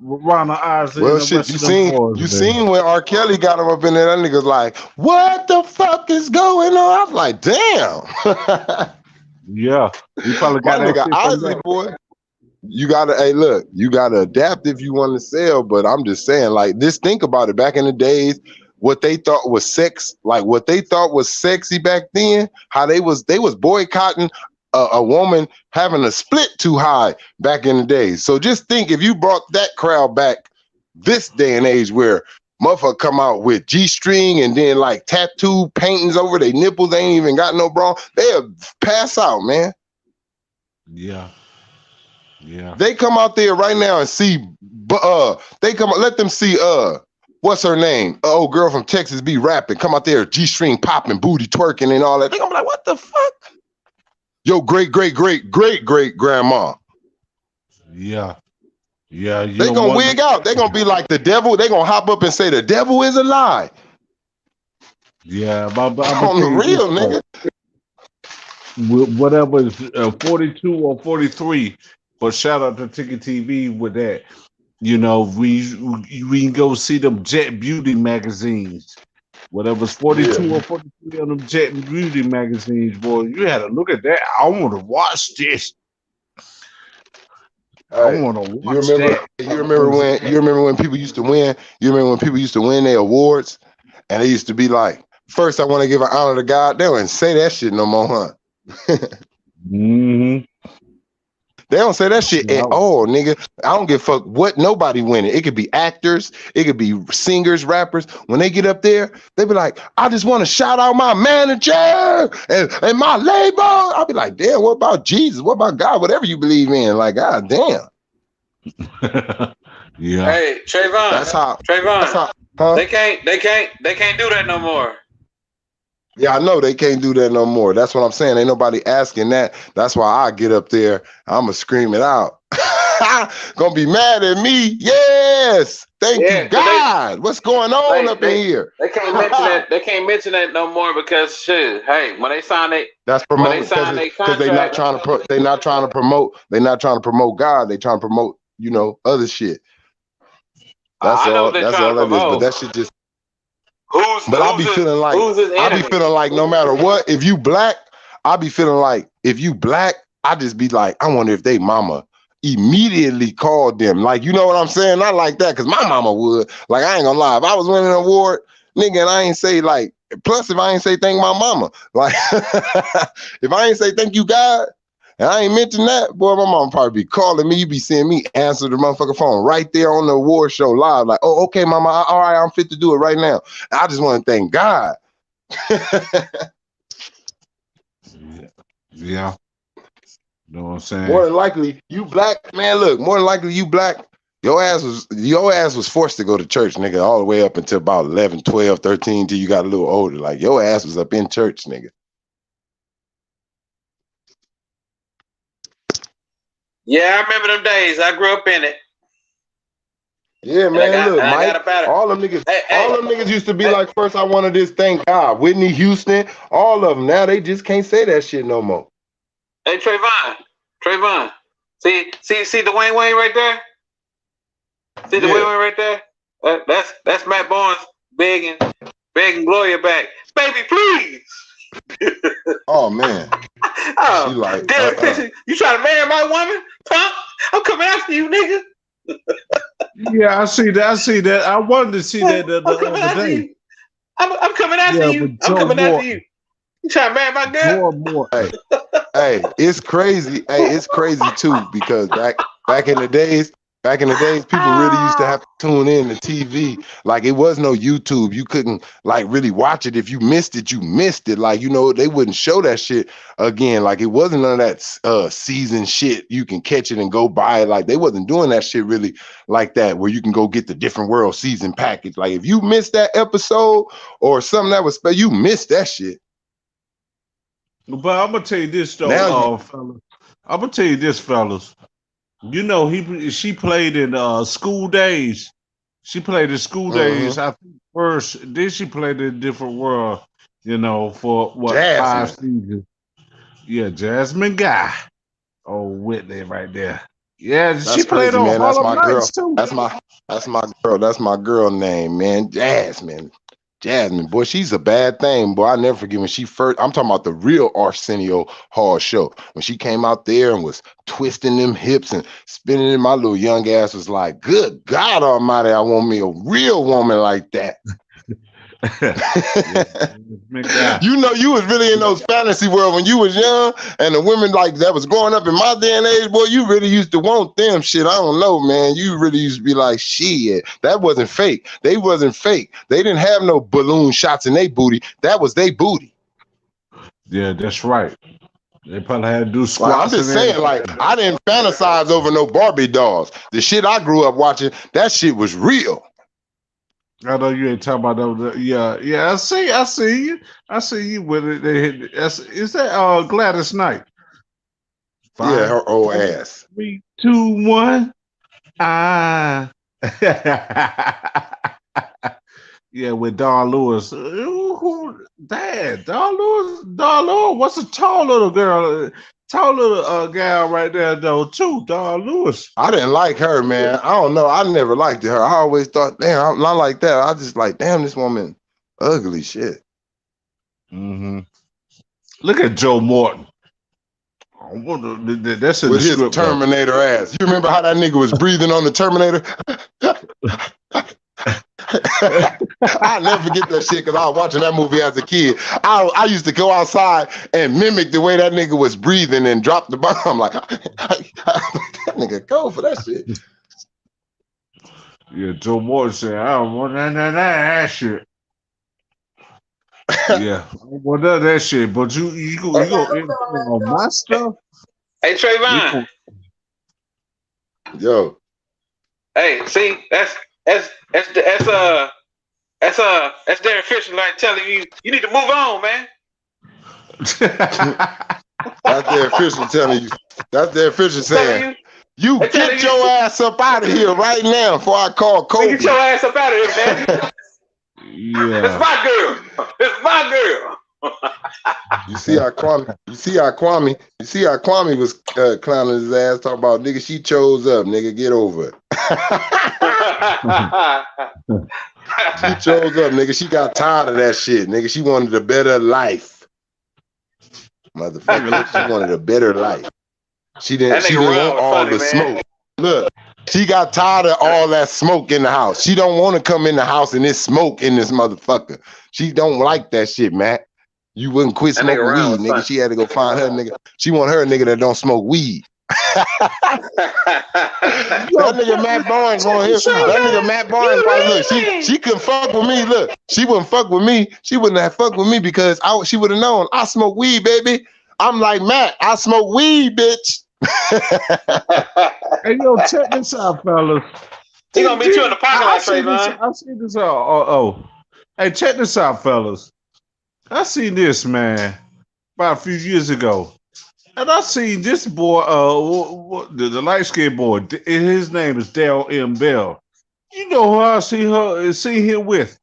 Ronald Isley. Well, shit, you seen when R. Kelly got him up in there, that nigga's like, what the fuck is going on? I'm like, damn. Yeah, you probably got that nigga Isley, boy. You gotta adapt if you want to sell, but I'm just saying, like, just think about it. Back in the days, what they thought was sex, like what they thought was sexy back then, how they was boycotting a woman having a split too high back in the days. So just think if you brought that crowd back this day and age where motherfucker come out with G-string and then like tattoo paintings over their nipples, they ain't even got no bra, they'll pass out, man. Yeah. Yeah. They come out there right now and see, let them see, what's her name? Old girl from Texas be rapping, come out there, G-string popping, booty twerking and all that. They gonna be like, what the fuck? Yo, great grandma. Yeah. Yeah. They gonna wig out. They gonna be like the devil. They gonna hop up and say the devil is a lie. Yeah, but on the real, nigga. Whatever is 42 or 43. But shout out to Ticket TV with that. You know, we can go see them Jet Beauty magazines. Whatever's 42 or 43 on them Jet Beauty magazines, boy, you had to look at that. I want to watch this. I want to watch that. You remember when people used to win? You remember when people used to win their awards, and they used to be like, "First, I want to give an honor to God." They don't say that shit no more, huh? Mm-hmm. They don't say that shit at all, nigga. I don't give a fuck what nobody winning. It could be actors, it could be singers, rappers. When they get up there, they be like, I just want to shout out my manager and my label. I'll be like, damn, what about Jesus? What about God? Whatever you believe in. Like, God damn. Yeah. Hey, Trayvon. That's how. Huh? They can't do that no more. Yeah, I know they can't do that no more. That's what I'm saying. Ain't nobody asking that. That's why I get up there. I'ma scream it out. Gonna be mad at me. Yes. Thank you, God. What's going on up in here? They can't mention that. They can't mention that no more because shit. Hey, when they sign it, that's promoting because they're not trying to. They're not trying to promote. They're not trying to promote God. They trying to promote, other shit. That's all. That's all that is. But that shit just. I'll be feeling like no matter what, if you black, I just be like, I wonder if they mama immediately called them. Like, you know what I'm saying? Not like that, because my mama would. Like, I ain't gonna lie. If I was winning an award, nigga, and I ain't say like, plus if I ain't say thank my mama, like if I ain't say thank you, God, and I ain't mention that, boy, my mom probably be calling me. You be seeing me answer the motherfucking phone right there on the award show live. Like, oh, okay, mama, all right, I'm fit to do it right now. I just want to thank God. Yeah. You know what I'm saying? More than likely, you black, man, look, more than likely you black, your ass was forced to go to church, nigga, all the way up until about 11, 12, 13, till you got a little older. Like, your ass was up in church, nigga. Yeah, I remember them days. I grew up in it. Yeah, man. Look, Mike, all them niggas used to be like, first I wanted this, thank God. Whitney Houston, all of them. Now they just can't say that shit no more. Hey, Trayvon. See Dwayne Wayne right there? See Dwayne Wayne right there? That's Matt Barnes begging Gloria back. Baby, please. Oh, man. Oh, like, you trying to marry my woman? Huh? I'm coming after you, nigga. Yeah, I see that. I wanted to see that the other day. I'm coming after you. I'm coming after you. You trying to marry my girl? Hey, it's crazy. Hey, it's crazy too, because back in the days, people really used to have to tune in to TV. Like, it was no YouTube. You couldn't like really watch it. If you missed it, you missed it. Like, you know, they wouldn't show that shit again. Like, it wasn't none of that season shit. You can catch it and go buy it. Like, they wasn't doing that shit really like that, where you can go get the Different World season package. Like, if you missed that episode or something that was, you missed that shit. But I'm gonna tell you this though, fellas. I'm gonna tell you this, fellas. You know, she played in School Days. She played in School Days. I think first. Then she played in Different World. You know, for what, Jasmine. 5 seasons? Yeah, Jasmine Guy. Oh, Whitney right there. Yeah, that's she played crazy, on man. That's Harlem my girl. Nights too. That's my girl. That's my girl name, man. Jasmine, boy, she's a bad thing, boy. I never forget when she first. I'm talking about the real Arsenio Hall show, when she came out there and was twisting them hips and spinning it. My little young ass was like, "Good God Almighty, I want me a real woman like that." You know, you was really in those fantasy world when you was young, and the women like that was growing up in my day and age, boy, you really used to want them shit. I don't know, man. You really used to be like, shit, that wasn't fake. They wasn't fake. They didn't have no balloon shots in their booty. That was their booty. Yeah, that's right. They probably had to do squats. Well, I'm just saying, like, I didn't fantasize over no Barbie dolls. The shit I grew up watching, that shit was real. I know you ain't talking about that. Yeah. I see you with it. Is that Gladys Knight? 5, yeah, her old ass. 3, 2, 1. Yeah, with Dawn Lewis. Dawn Lewis. What's a tall little girl? Tall little gal right there though too. Dawn Lewis. I didn't like her, man. I don't know. I never liked her. I always thought, damn, I'm not like that. I just like, damn, this woman, ugly shit. Mm-hmm. Look at Joe Morton. That's in with the his script, Terminator though. Ass. You remember how that nigga was breathing on the Terminator? I'll never forget that shit because I was watching that movie as a kid. I used to go outside and mimic the way that nigga was breathing and drop the bomb. I'm like, that nigga go for that shit. Yeah, Joe Morton said, I don't want that shit. Yeah, I don't want that shit. But you go on my stuff. Hey, Trayvon. Yo. Hey, see, that's Derek Fisher like telling you need to move on, man. That's Derek Fisher telling you. That's Derek Fisher saying, you get your ass up out of here right now before I call Kobe. Get your ass up out of here, man. Yeah. It's my girl. It's my girl. You see how Kwame was clowning his ass, talking about, nigga, she chose up, nigga, get over it. She chose up, nigga. She got tired of that shit, nigga. She wanted a better life. Motherfucker, she wanted a better life. She didn't want all the smoke. Look, she got tired of all that smoke in the house. She don't want to come in the house and there's smoke in this motherfucker. She don't like that shit, man. You wouldn't quit smoking weed, nigga. She had to go find her nigga. She want her nigga that don't smoke weed. That nigga Matt Barnes on here. That nigga Matt Barnes, like, look, she couldn't fuck with me. Look, she wouldn't fuck with me. She wouldn't have fucked with me because she would have known I smoke weed, baby. I'm like, Matt, I smoke weed, bitch. Hey, yo, check this out, fellas. He gonna meet you in the parking lot, Trayvon. I see this. Hey, check this out, fellas. I seen this, man, about a few years ago. And I seen this boy, the light skinned boy. His name is Dale M. Bell. You know who I see him with?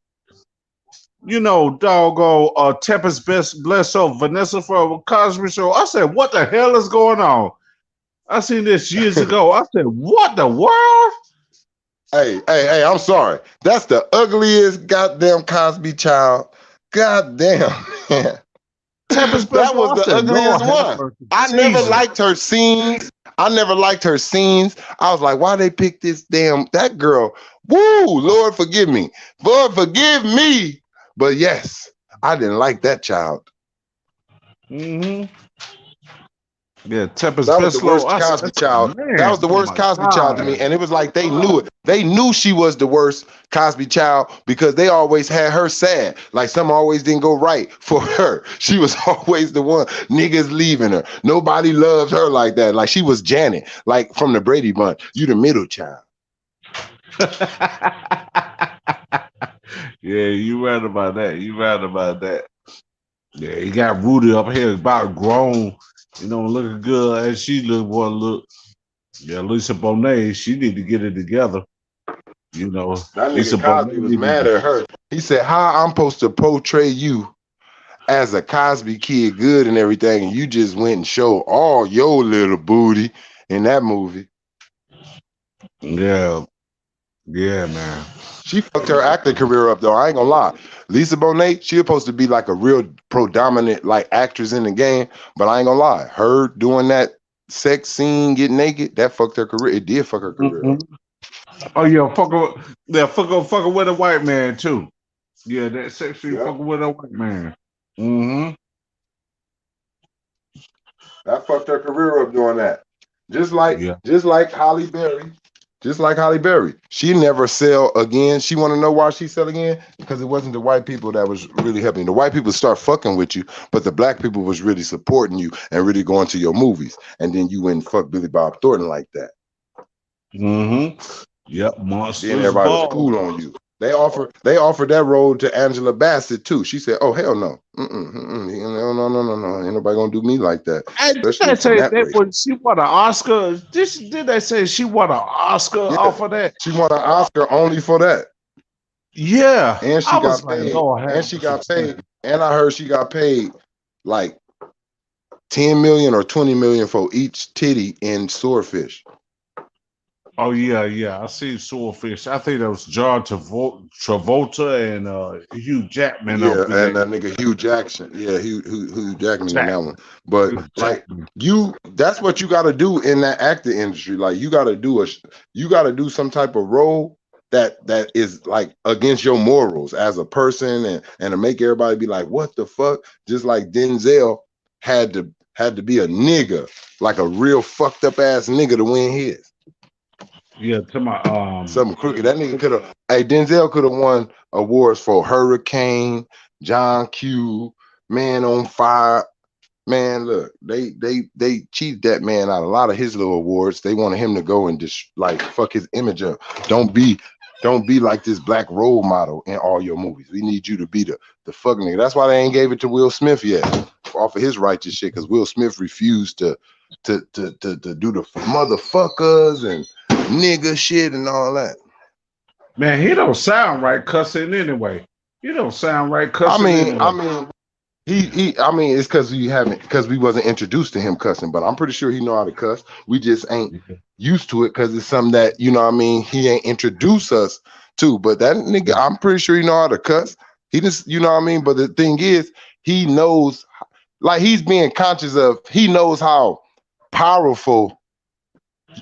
You know, doggone Tempest Blesso, Vanessa from Cosby Show. I said, what the hell is going on? I seen this years ago. I said, what the world? Hey, I'm sorry. That's the ugliest goddamn Cosby child. Goddamn. That was the ugliest one. I never liked her scenes. I was like, why they pick this that girl? Woo, Lord forgive me. Lord forgive me. But yes, I didn't like that child. Mm-hmm. Yeah, Tempest that was the worst Cosby child. That was the worst Cosby child to me. And it was like they knew it. They knew she was the worst Cosby child because they always had her sad. Like something always didn't go right for her. She was always the one. Niggas leaving her. Nobody loved her like that. Like she was Janet, like from the Brady Bunch. You the middle child. Yeah, you right about that. Yeah, he got Rudy up here about grown. Looking good as she look. Yeah, Lisa Bonet, she need to get it together. That Lisa nigga Cosby was mad at her. He said, how I'm supposed to portray you as a Cosby kid good and everything, and you just went and showed all your little booty in that movie. Yeah, man. She fucked her acting career up, though. I ain't gonna lie. Lisa Bonet, she supposed to be like a real predominant like actress in the game, but I ain't gonna lie. Her doing that sex scene, getting naked, that fucked her career. It did fuck her career up. Oh yeah, fucking with a white man too. Yeah, that sex scene fucking with a white man. Mm-hmm. That fucked her career up doing that. Just like Halle Berry. Just like Halle Berry. She never sell again. She want to know why she sell again? Because it wasn't the white people that was really helping. The white people start fucking with you, but the black people was really supporting you and really going to your movies. And then you went and fuck Billy Bob Thornton like that. Mm-hmm. Yep, monsters. Then everybody was cool on you. They offered that role to Angela Bassett too. She said, "Oh hell no, no, ain't nobody gonna do me like that." Did they say she won an Oscar? Did they say she won an Oscar off of that? She won an Oscar only for that. Yeah, and she got paid. And she got paid. And I heard she got paid like 10 million or 20 million for each titty in Swordfish. Oh yeah. I see Swordfish. I think that was John Travolta and Hugh Jackman. Yeah, and that nigga Hugh Jackson. Yeah, Hugh Jackman in that one. But like that's what you got to do in that acting industry. Like you got to do some type of role that is like against your morals as a person, and to make everybody be like, what the fuck? Just like Denzel had to be a nigga, like a real fucked up ass nigga to win his. Yeah, to my something crooked. That nigga could have. Hey, Denzel could have won awards for Hurricane, John Q, Man on Fire. Man, look, they cheated that man out a lot of his little awards. They wanted him to go and just like fuck his image up. Don't be like this black role model in all your movies. We need you to be the fuck nigga. That's why they ain't gave it to Will Smith yet, off of his righteous shit, because Will Smith refused to do the motherfuckers and nigga shit and all that. Man, he don't sound right cussing anyway. He don't sound right cussing. I mean, it's because we wasn't introduced to him cussing, but I'm pretty sure he know how to cuss. We just ain't used to it because it's something that, he ain't introduced us to. But that nigga, I'm pretty sure he know how to cuss. He just, But the thing is, he knows, like he's being conscious of, he knows how powerful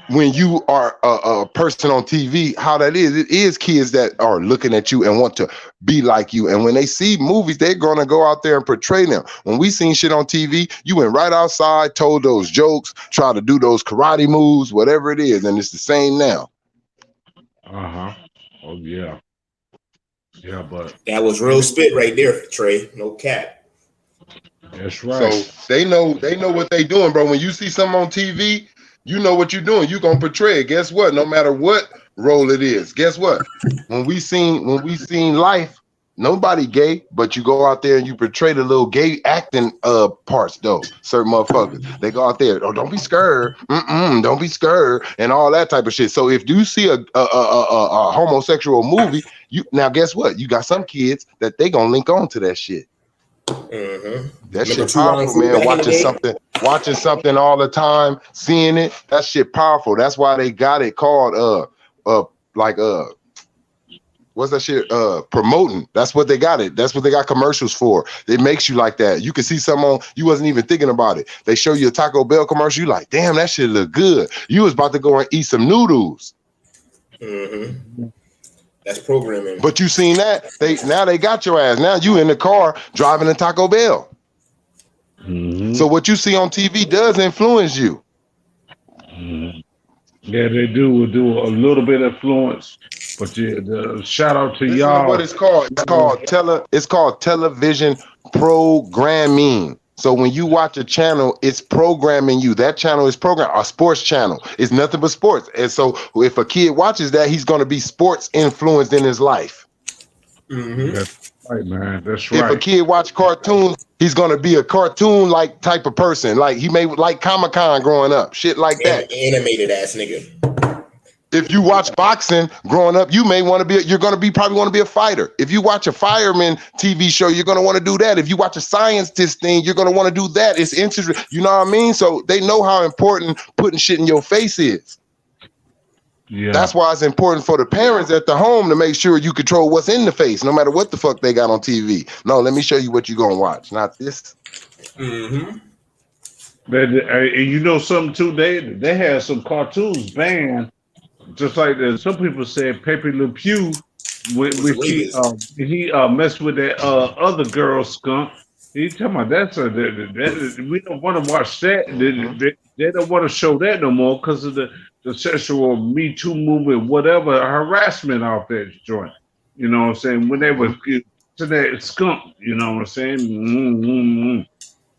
when you are a person on TV, how that is. It is kids that are looking at you and want to be like you. And when they see movies, they're going to go out there and portray them. When we seen shit on TV, you went right outside, told those jokes, try to do those karate moves, whatever it is. And it's the same now. Uh-huh. Oh, yeah. Yeah, but that was real spit right there, Trey. No cap. That's right. So they know what they doing, bro. When you see something on TV, you know what you're doing. You're gonna portray it. Guess what? No matter what role it is. Guess what? When we seen Life, Nobody gay, but you go out there and you portray the little gay acting parts though. Certain motherfuckers, they go out there, oh, don't be scared, don't be scared, and all that type of shit. So if you see a homosexual movie, you now guess what? You got some kids that they gonna link on to that shit. That shit powerful, man. Watching something all the time, seeing it, that shit powerful. That's why they got it called what's that shit? Promoting. That's what they got it. That's what they got commercials for. It makes you like that. You can see someone you wasn't even thinking about it. They show you a Taco Bell commercial. You like, damn, that shit look good. You was about to go and eat some noodles. That's programming. But you seen that? They got your ass. Now you in the car driving a Taco Bell. So what you see on TV does influence you. Yeah, they do a little bit of influence. But shout out to y'all. What it's called? It's called television programming. So when you watch a channel, it's programming you. That channel is a sports channel. It's nothing but sports. And so if a kid watches that, he's going to be sports influenced in his life. That's right, man. That's right. If a kid watch cartoons, he's going to be a cartoon-like type of person. Like he may like Comic-Con growing up. Shit like that. Animated ass nigga. If you watch boxing growing up, you're going to probably want to be a fighter. If you watch a fireman TV show, you're going to want to do that. If you watch a scientist thing, you're going to want to do that. It's interesting. You know what I mean? So they know how important putting shit in your face is. Yeah. That's why it's important for the parents at the home to make sure you control what's in the face, no matter what the fuck they got on TV. No, let me show you what you're going to watch, not this. But, you know something too, they had some cartoons banned. Just like some people said, Pepe Le Pew, when he messed with that other girl skunk. He talking about we don't want to watch that. They don't want to show that no more because of the sexual Me Too movement, whatever harassment off that joint. You know what I'm saying? When they were to that skunk, you know what I'm saying?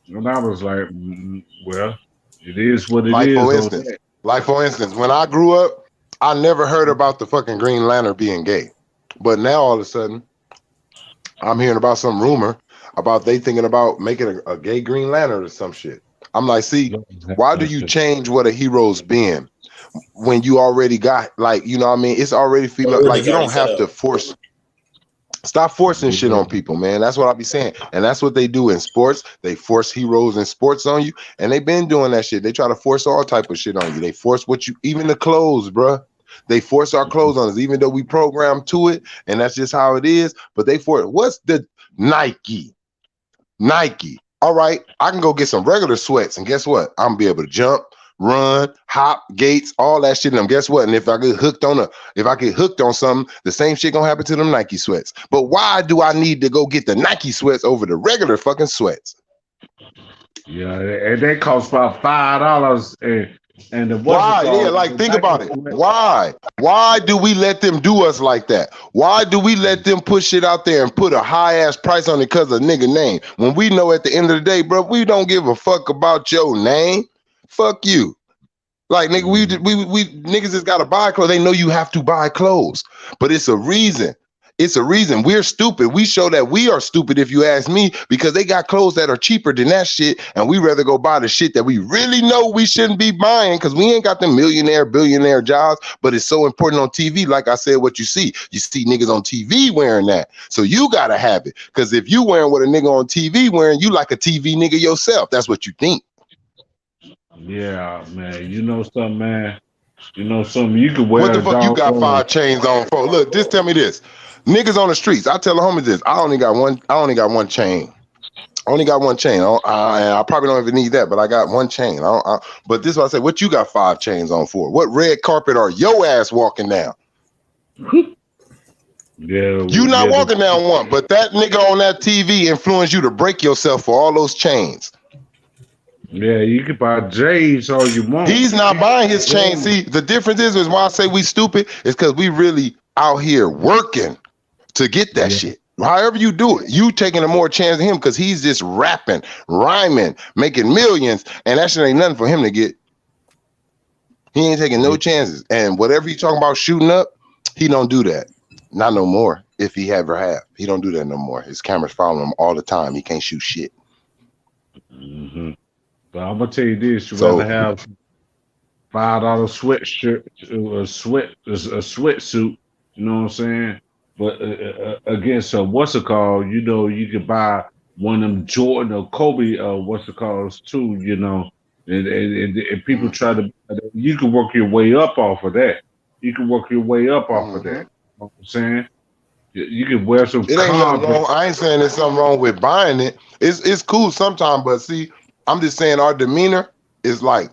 And I was like, well, it is what it is. Like for instance, when I grew up, I never heard about the fucking Green Lantern being gay. But now all of a sudden, I'm hearing about some rumor about they thinking about making a gay Green Lantern or some shit. I'm like, see, why do you change what a hero's been when you already got, like, you know what I mean? It's already female. Like, you don't have to force. Stop forcing shit on people, man. That's what I be saying. And that's what they do in sports. They force heroes in sports on you. And they've been doing that shit. They try to force all type of shit on you. They force even the clothes, bruh. They force our clothes on us, even though we program to it. And that's just how it is. But they force, what's the Nike? All right, I can go get some regular sweats. And guess what? I'm gonna be able to jump, run, hop, gates, all that shit. And guess what? And if I get hooked on something, the same shit gonna happen to them Nike sweats. But why do I need to go get the Nike sweats over the regular fucking sweats? Yeah, and they cost about $5. And why? Yeah, like think about it. Why do we let them do us like that? Why do we let them push it out there and put a high ass price on it because of nigga name? When we know at the end of the day, bro, we don't give a fuck about your name. Fuck you. Like nigga, we niggas just gotta buy clothes. They know you have to buy clothes, but it's a reason. It's a reason. We're stupid. We show that we are stupid, if you ask me, because they got clothes that are cheaper than that shit, and we rather go buy the shit that we really know we shouldn't be buying because we ain't got the billionaire jobs, but it's so important on TV. Like I said, what you see niggas on TV wearing that. So you gotta have it. Because if you wearing what a nigga on TV wearing, you like a TV nigga yourself. That's what you think. Yeah, man. You know something, man. You know something, you could wear. What the fuck you got 5 chains on for? Look, just tell me this. Niggas on the streets, I tell the homies this. I only got one chain. I probably don't even need that, but I got one chain. But this is what I say. What you got 5 chains on for? What red carpet are your ass walking down? Yeah, you not walking down one, but that nigga on that TV influenced you to break yourself for all those chains. Yeah, you can buy J's all you want. He's not buying his chain. See, the difference is why I say we stupid is because we really out here working to get that shit. However you do it, you taking a more chance than him because he's just rapping, rhyming, making millions, and that shit ain't nothing for him to get. He ain't taking no chances. And whatever you talking about shooting up, he don't do that. Not no more. If he ever have, he don't do that no more. His cameras follow him all the time. He can't shoot shit. Mm-hmm. But I'm gonna tell you this: you So rather have $5 sweatshirt, a sweatsuit. You know what I'm saying? But against what's it called? You know, you could buy one of them Jordan or Kobe, what's it called too? You know, and people try to. You can work your way up off of that. You can work your way up off of that. You know what I'm saying? You can wear some. It ain't nothing wrong. I ain't saying there's something wrong with buying it. It's cool sometimes, but see, I'm just saying our demeanor is like,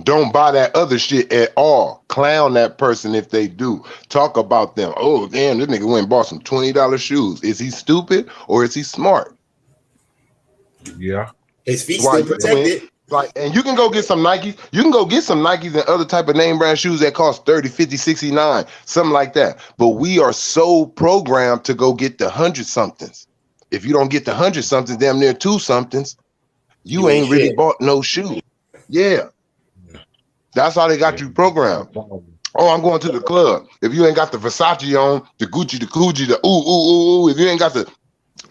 don't buy that other shit at all. Clown that person if they do. Talk about them. Oh, damn, this nigga went and bought some $20 shoes. Is he stupid or is he smart? Yeah. His feet still protected. Like, and you can go get some Nikes. You can go get some Nikes and other type of name brand shoes that cost 30, 50, 69, something like that. But we are so programmed to go get the 100-somethings. If you don't get the 100-somethings, damn near 2-somethings, you ain't really bought no shoe. Yeah. That's how they got you programmed. Oh, I'm going to the club. If you ain't got the Versace on, the Gucci, the Coogee, the ooh, if you ain't got the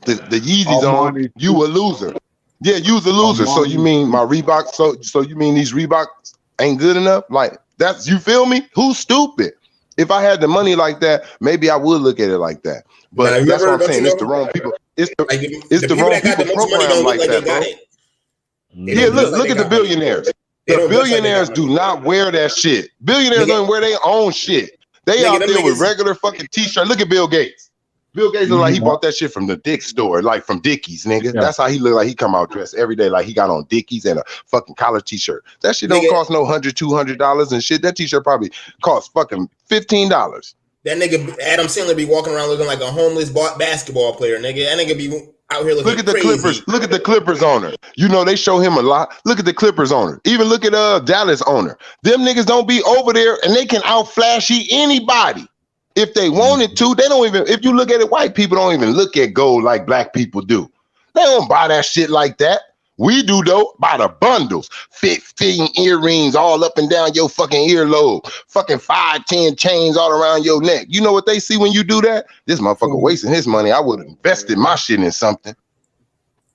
Yeezys on, you a loser. Yeah, you's a loser. So you mean my Reebok? So you mean these Reeboks ain't good enough? Like that's, you feel me? Who's stupid? If I had the money like that, maybe I would look at it like that. But that's what I'm saying. It's the wrong people. It's the wrong people programmed like that, bro. Yeah, look at the billionaires. The billionaires do not wear that shit. Billionaires don't wear their own shit. They out there with regular fucking t-shirt. Look at Bill Gates. Bill Gates look like he bought that shit from the Dick store, like from Dickies, nigga. Yeah. That's how he look like. He come out dressed every day like he got on Dickies and a fucking collar t-shirt. That shit don't cost no $100, $200 and shit. That t-shirt probably costs fucking $15. That nigga Adam Sandler be walking around looking like a homeless basketball player, nigga. That nigga be out here looking Look at the crazy. Clippers. Look at the Clippers owner. You know they show him a lot. Look at the Clippers owner. Even look at Dallas owner. Them niggas don't be over there and they can outflashy anybody. If they wanted to, they don't even, if you look at it, white people don't even look at gold like black people do. They don't buy that shit like that. We do though, by the bundles. 15 earrings all up and down your fucking earlobe. Fucking 5, 10 chains all around your neck. You know what they see when you do that? This motherfucker wasting his money. I would have invested my shit in something.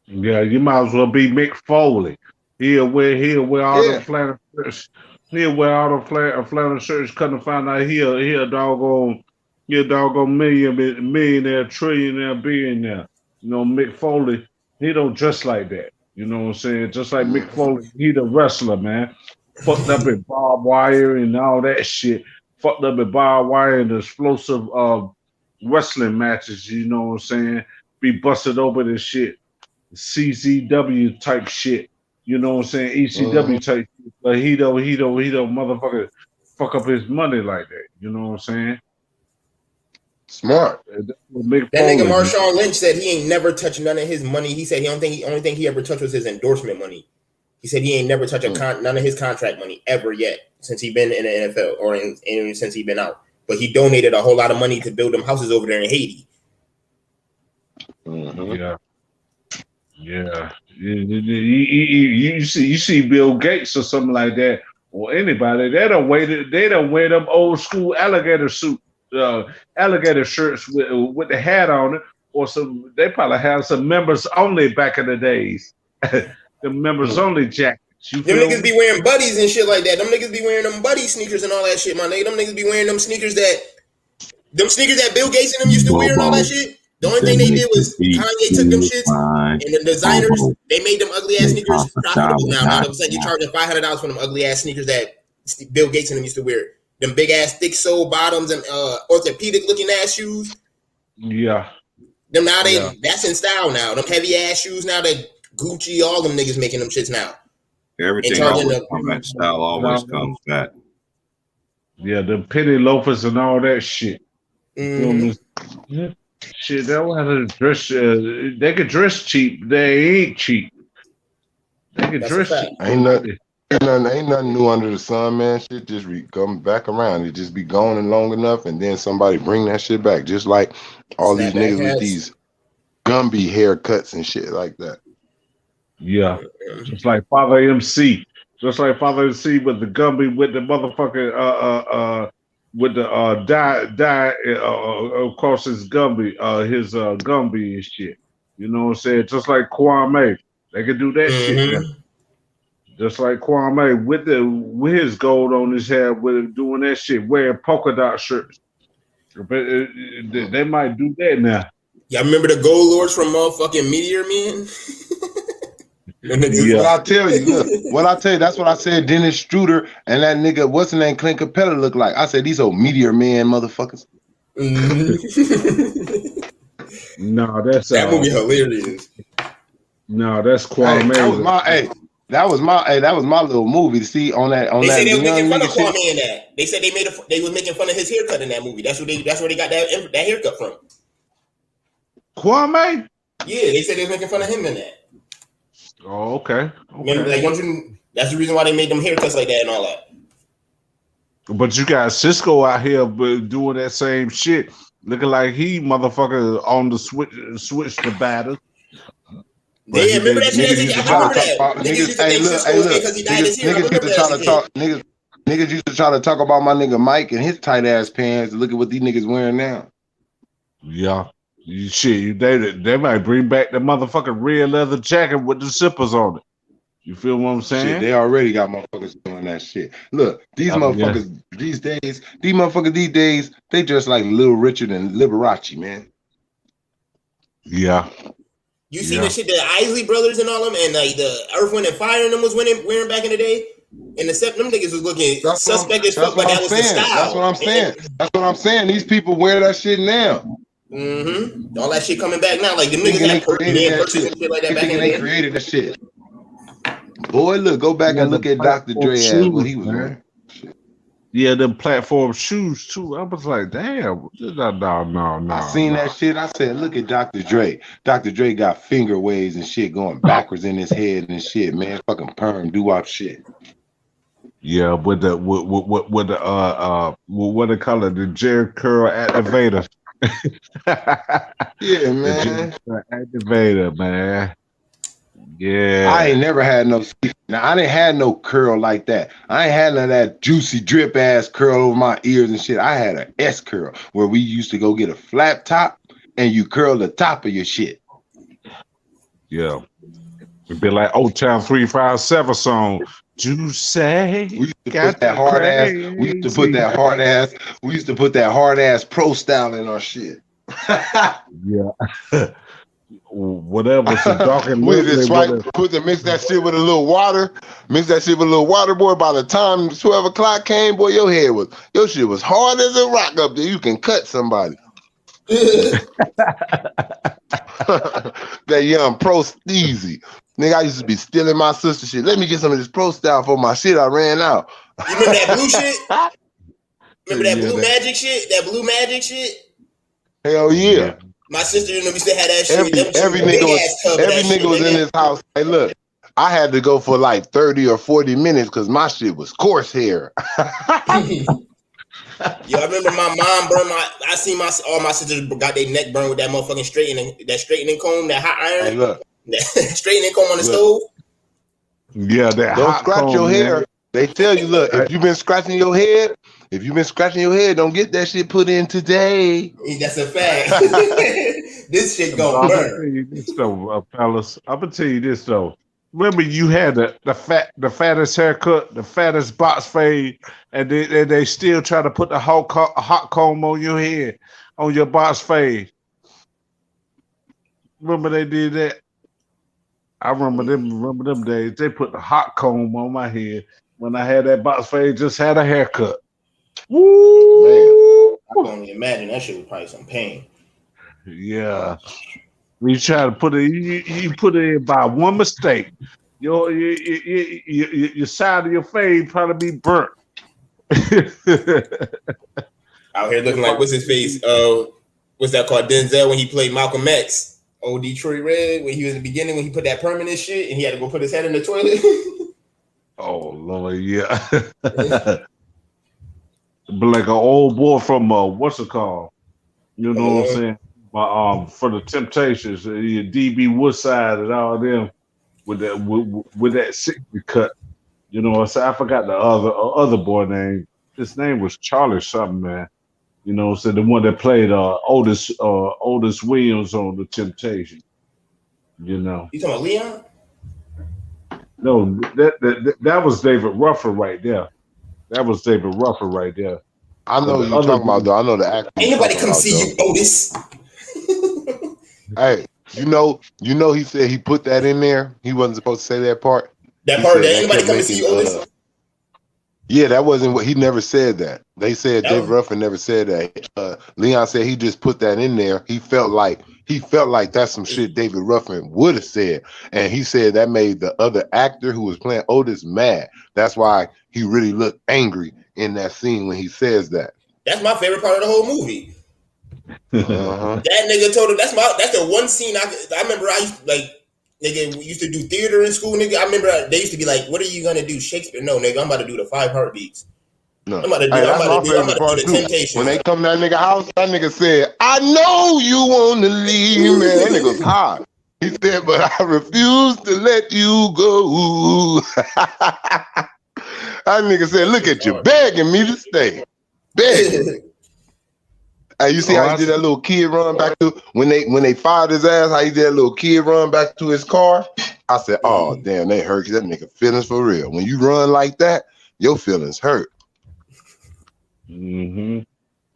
Yeah, you might as well be Mick Foley. He'll wear all the flannel shirts. He'll wear all the flannel shirts, couldn't find out he a doggone millionaire, trillionaire, billionaire. You know, Mick Foley, he don't dress like that. You know what I'm saying? Just like Mick Foley, he the wrestler, man. Fucked up in barbed wire and all that shit. Fucked up in barbed wire and explosive wrestling matches, you know what I'm saying? Be busted over this shit. CZW type shit. You know what I'm saying? ECW type shit. But he don't motherfucker fuck up his money like that. You know what I'm saying? Smart. That nigga Marshawn Lynch said he ain't never touched none of his money. He said the only thing he ever touched was his endorsement money. He said he ain't never touched none of his contract money ever yet since he been in the NFL or since he been out. But he donated a whole lot of money to build them houses over there in Haiti. Yeah. Yeah. You see Bill Gates or something like that, or anybody, they don't wear them old school alligator shirts with the hat on it, or some. They probably have some members only back in the days. The members only jackets. Them niggas be wearing buddies and shit like that. Them niggas be wearing them buddy sneakers and all that shit, my nigga. Them niggas be wearing them sneakers that Bill Gates and them used to wear and all that shit. The only thing they did was Kanye took them shits and the designers, they made them ugly ass sneakers profitable now. All of a sudden you're charging $500 for them ugly ass sneakers that Bill Gates and them used to wear. Them big ass thick sole bottoms and orthopedic looking ass shoes. Yeah. Them now that's in style now. Them heavy ass shoes now that Gucci, all them niggas making them shits now. Everything always comes back. Style always comes back. Yeah, the penny loafers and all that shit. Shit, they don't have to dress. They could dress cheap. They ain't cheap. They could dress cheap. Ain't nothing new under the sun, man. Shit just come back around. It just be going in long enough, and then somebody bring that shit back. Just like all these niggas with these Gumby haircuts and shit like that. Yeah, just like Father MC. Just like Father MC with the Gumby with the motherfucking with the dye across his Gumby, Gumby and shit. You know what I'm saying? Just like Kwame, they could do that shit now. Just like Kwame with his gold on his head, with doing that shit, wearing polka dot shirts. But they might do that now. Y'all remember the Gold Lords from motherfucking Meteor Man? What I tell you, look, what I tell you, that's what I said. Dennis Struder and that nigga, what's the name, Clint Capella look like. I said these old Meteor Man motherfuckers. No, that's that movie hilarious. No, that's Kwame. That was my little movie to see on that. They said they was making fun of Kwame in that. They said they was making fun of his haircut in that movie. That's where they got that haircut from. Kwame? Yeah, they said they was making fun of him in that. Oh, okay. Remember, that's the reason why they made them haircuts like that and all that. But you got Cisco out here doing that same shit, looking like he motherfucker on the switch the batter. Yeah, remember that shit? Niggas used to think Cisco was because he dyed his hair. Niggas used to try to talk about my nigga Mike and his tight ass pants. Look at what these niggas wearing now. Yeah. They might bring back the motherfucking red leather jacket with the zippers on it. You feel what I'm saying? Shit, they already got motherfuckers doing that shit. Look, these motherfuckers these days, they just like Little Richard and Liberace, man. Yeah. You seen the shit the Isley brothers and all them, and like the Earth, Wind and Fire and them was wearing back in the day? And them niggas was looking suspect as fuck, but that was the style. That's what I'm saying. That's what I'm saying. These people wear that shit now. Mm-hmm. All that shit coming back now. Like the niggas that created that shit. Like that back in the day. They created that shit. Boy, look, go back and look at Dr. Dre ass, what he was wearing. Yeah, them platform shoes too. I was like, damn, no. I seen that shit. I said, look at Dr. Dre. Dr. Dre got finger waves and shit going backwards in his head and shit, man. Fucking perm doo-wop shit. Yeah, with the what they call it, the Jerry Curl activator. Yeah, man. Activator, man. Yeah. I ain't never had no. Now I didn't have no curl like that. I ain't had none of that juicy drip ass curl over my ears and shit. I had an S curl where we used to go get a flat top and you curl the top of your shit. Yeah. It'd be like Old Town 357 song. Juicy. We used to put that hard ass. We used to put that hard ass. We used to put that hard ass pro style in our shit. Yeah. Whatever. So dark and mix that shit with a little water. Mix that shit with a little water, boy. By the time 12 o'clock came, boy, your shit was hard as a rock up there. You can cut somebody. That young pro Steezy. Nigga, I used to be stealing my sister shit. Let me get some of this pro style for my shit. I ran out. You remember that blue shit? Remember that blue magic shit? That blue magic shit? Hell yeah. My sister, used to have that shit. Every nigga was in his house. Hey, look, I had to go for like 30 or 40 minutes because my shit was coarse hair. Yo, I remember my mom burned I seen all my sisters got their neck burned with that motherfucking straightening comb, that hot iron. Hey, look. Straightening comb on the stove. Yeah, that don't scratch your hair. Man. They tell you, look, if you've been scratching your head, don't get that shit put in today. That's a fact. This shit gonna burn. Fellas. I'm gonna tell you this though. Remember, you had the fattest haircut, the fattest box fade, and they still try to put the hot comb on your head, on your box fade. Remember they did that? I remember them days. They put the hot comb on my head when I had that box fade. Just had a haircut. Woo! Man, I can only imagine that shit was probably some pain. Yeah. You try to put it, you put it in by one mistake. Your side of your fade probably be burnt. Out here looking like, what's his face? What's that called? Denzel when he played Malcolm X. Old Detroit Red, when he was in the beginning, when he put that permanent shit and he had to go put his head in the toilet. Oh Lord, yeah. But like an old boy from what's it called? You know what I'm saying? But for the Temptations, DB Woodside and all them with that 60 cut. You know what I'm saying? I forgot the other boy name. his name was Charlie something, man. You know, so the one that played Otis Williams on The Temptation. You know. You talking about Leon? No, that was David Ruffer right there. That was David Ruffer right there. I know who you're talking about, though. I know the actor. Ain't nobody come see you, Otis. Hey, you know, he said he put that in there. He wasn't supposed to say that part. That part that ain't nobody come see you, Otis. Yeah, that wasn't what he never said that. They said Dave Ruffin never said that. Leon said he just put that in there. He felt like that's some shit David Ruffin would have said. And he said that made the other actor who was playing Otis mad. That's why he really looked angry in that scene when he says that. That's my favorite part of the whole movie. That nigga told him that's the one scene I remember. I used to, nigga, we used to do theater in school, nigga. I remember they used to be like, "What are you gonna do, Shakespeare?" No, nigga, I'm about to do the 5 heartbeats. No, I'm about to do the Temptations. When they come to that nigga house, that nigga said, "I know you want to leave, man." That nigga was hot. He said, "But I refuse to let you go." That nigga said, "Look at you begging me to stay, begging." Hey, you see how he did that little kid run back to when they fired his ass? How he did that little kid run back to his car? I said, "Oh damn, they hurt that nigga feelings for real. When you run like that, your feelings hurt." He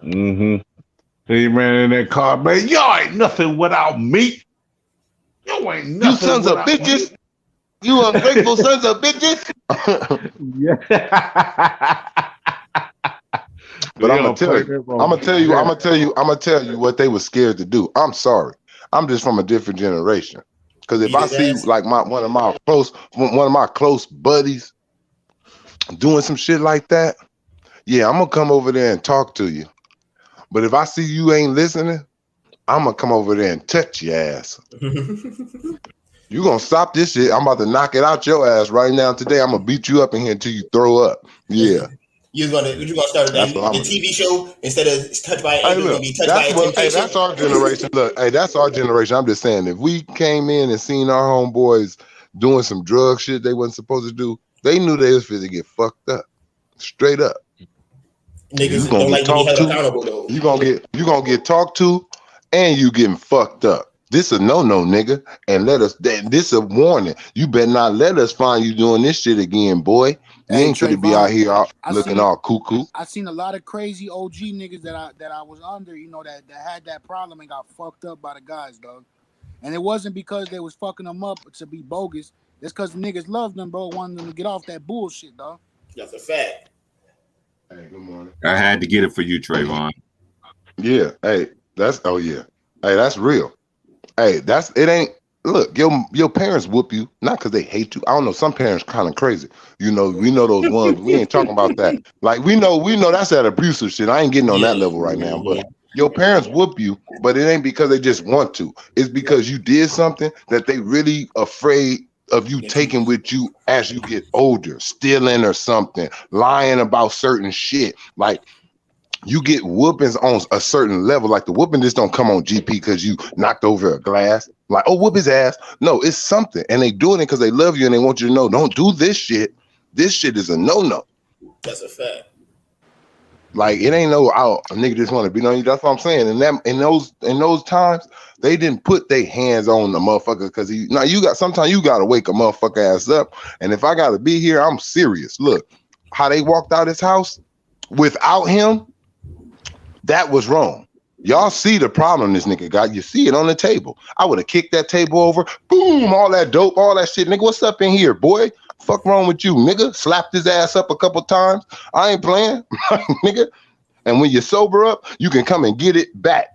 ran in that car, man. Y'all ain't nothing without me. You ain't nothing. You sons of bitches. Me. You ungrateful sons of bitches. Yeah. But I'm gonna tell you what they were scared to do. I'm sorry. I'm just from a different generation. Because if I see like one of my close buddies doing some shit like that, yeah, I'm gonna come over there and talk to you. But if I see you ain't listening, I'm gonna come over there and touch your ass. You gonna stop this shit? I'm about to knock it out your ass right now today. I'm gonna beat you up in here until you throw up. Yeah. You're gonna start the TV show instead of Touched by an Angel, be Touched by a Temptation. Hey, that's our generation. Look, hey, that's our generation. I'm just saying, if we came in and seen our homeboys doing some drug shit they wasn't supposed to do, they knew they was fit to get fucked up, straight up. Niggas don't like to be held accountable though. You gonna get talked to, and you getting fucked up. This a no, nigga, and this a warning. You better not let us find you doing this shit again, boy. You ain't gonna be out here looking all cuckoo. I seen a lot of crazy OG niggas that I was under, that had that problem and got fucked up by the guys, dog. And it wasn't because they was fucking them up to be bogus. It's because the niggas loved them, bro, wanted them to get off that bullshit, dog. That's a fact. Hey, good morning. I had to get it for you, Trayvon. Yeah. Hey, that's real. Hey, it ain't. Look, your parents whoop you not because they hate you. I don't know. Some parents kind of crazy. We know those ones. We ain't talking about that. Like we know that's that abusive shit. I ain't getting on that level right now. But your parents whoop you, but it ain't because they just want to. It's because you did something that they really afraid of you taking with you as you get older, stealing or something, lying about certain shit. Like you get whoopings on a certain level. Like the whooping just don't come on GP because you knocked over a glass. Like, oh, whoop his ass. No, it's something. And they doing it because they love you and they want you to know, don't do this shit. This shit is a no-no. That's a fact. Like, it ain't no, a nigga just want to beat on you. That's what I'm saying. And in those times, they didn't put their hands on the motherfucker because sometimes you got to wake a motherfucker ass up. And if I got to be here, I'm serious. Look, how they walked out his house without him, that was wrong. Y'all see the problem this nigga got. You see it on the table. I would have kicked that table over. Boom, all that dope, all that shit. Nigga, what's up in here, boy? Fuck wrong with you, nigga? Slapped his ass up a couple times. I ain't playing, nigga. And when you sober up, you can come and get it back.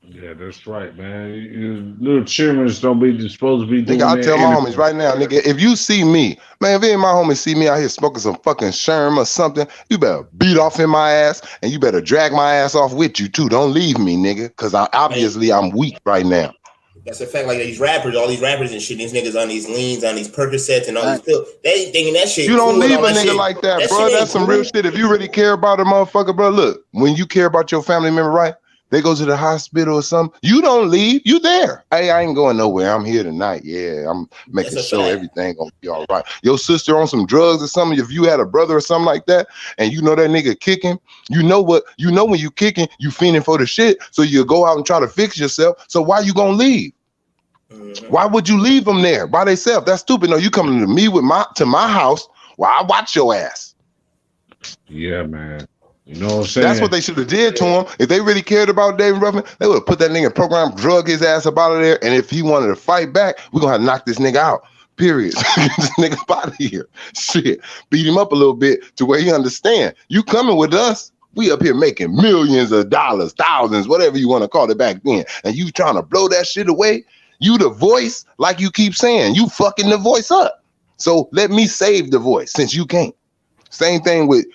Yeah, that's right, man. Little children don't be supposed to be doing that. Nigga, I tell my anything. homies right now, nigga, if you see me, man, if any of my homies see me out here smoking some fucking Sherm or something, you better beat off in my ass and you better drag my ass off with you too. Don't leave me, nigga, because I'm weak right now. That's a fact. Like all these rappers and shit, these niggas on these leans, on these Percocets and all these pills, they thinking that shit. You don't leave a nigga shit. like that, bro. That's some real shit. If you really care about a motherfucker, bro, look, when you care about your family member, right? They go to the hospital or something. You don't leave. You there. Hey, I ain't going nowhere. I'm here tonight. Yeah, I'm making sure everything gonna be all right. Your sister on some drugs or something. If you had a brother or something like that, and you know that nigga kicking, you know when you kicking, you fiending for the shit. So you go out and try to fix yourself. So why you gonna leave? Why would you leave them there by themselves? That's stupid. No, you coming to me to my house while I watch your ass. Yeah, man. You know what I'm saying? That's what they should have did to him. If they really cared about David Ruffin, they would have put that nigga in program, drug his ass up out of there. And if he wanted to fight back, we're gonna have to knock this nigga out. Period. Get this nigga out of here. Shit. Beat him up a little bit to where he understand. You coming with us, we up here making millions of dollars, thousands, whatever you want to call it back then. And you trying to blow that shit away? You the voice, like you keep saying, you fucking the voice up. So let me save the voice since you can't. Same thing with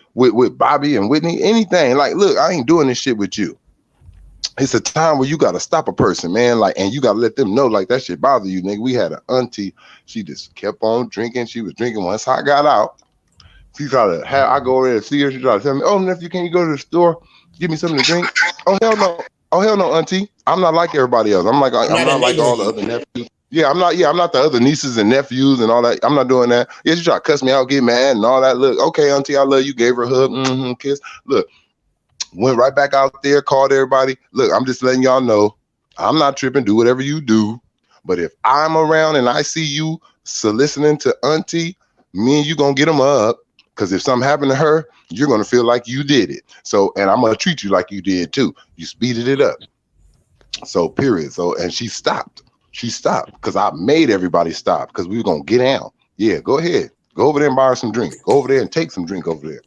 Bobby and Whitney, anything. Like, look, I ain't doing this shit with you. It's a time where you got to stop a person, man. Like, and you got to let them know, like, that shit bother you, nigga. We had an auntie. She just kept on drinking. She was drinking once I got out. She tried to I go over there to see her. She tried to tell me, oh, nephew, can you go to the store? Give me something to drink. Oh, hell no. Oh, hell no, auntie. I'm not like everybody else. I'm not like all the other nephews. Yeah, I'm not the other nieces and nephews and all that. I'm not doing that. Yeah, she try to cuss me out, get mad and all that. Look, okay, auntie, I love you. Gave her a hug, kiss. Look, went right back out there, called everybody. Look, I'm just letting y'all know, I'm not tripping. Do whatever you do. But if I'm around and I see you soliciting to auntie, me and you gonna get them up. Because if something happened to her, you're gonna feel like you did it. So, and I'm gonna treat you like you did too. You speeded it up. So, period. So, and she stopped. She stopped because I made everybody stop because we were going to get down. Yeah, go ahead. Go over there and buy her some drink. Go over there and take some drink over there.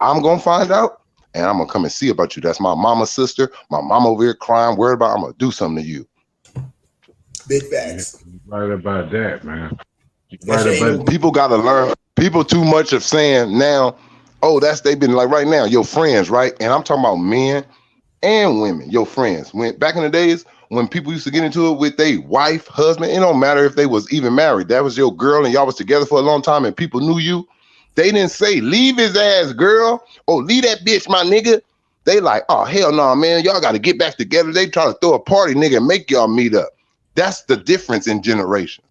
I'm going to find out and I'm going to come and see about you. That's my mama's sister. My mama over here crying, worried about I'm going to do something to you. Big facts. Right about that, man. People got to learn. People too much of saying now, oh, they've been like right now, your friends, right? And I'm talking about men and women, your friends. When back in the days, when people used to get into it with their wife, husband, it don't matter if they was even married. That was your girl and y'all was together for a long time and people knew you. They didn't say, leave his ass, girl, or leave that bitch, my nigga. They like, oh, hell no, man. Y'all got to get back together. They trying to throw a party, nigga, and make y'all meet up. That's the difference in generation.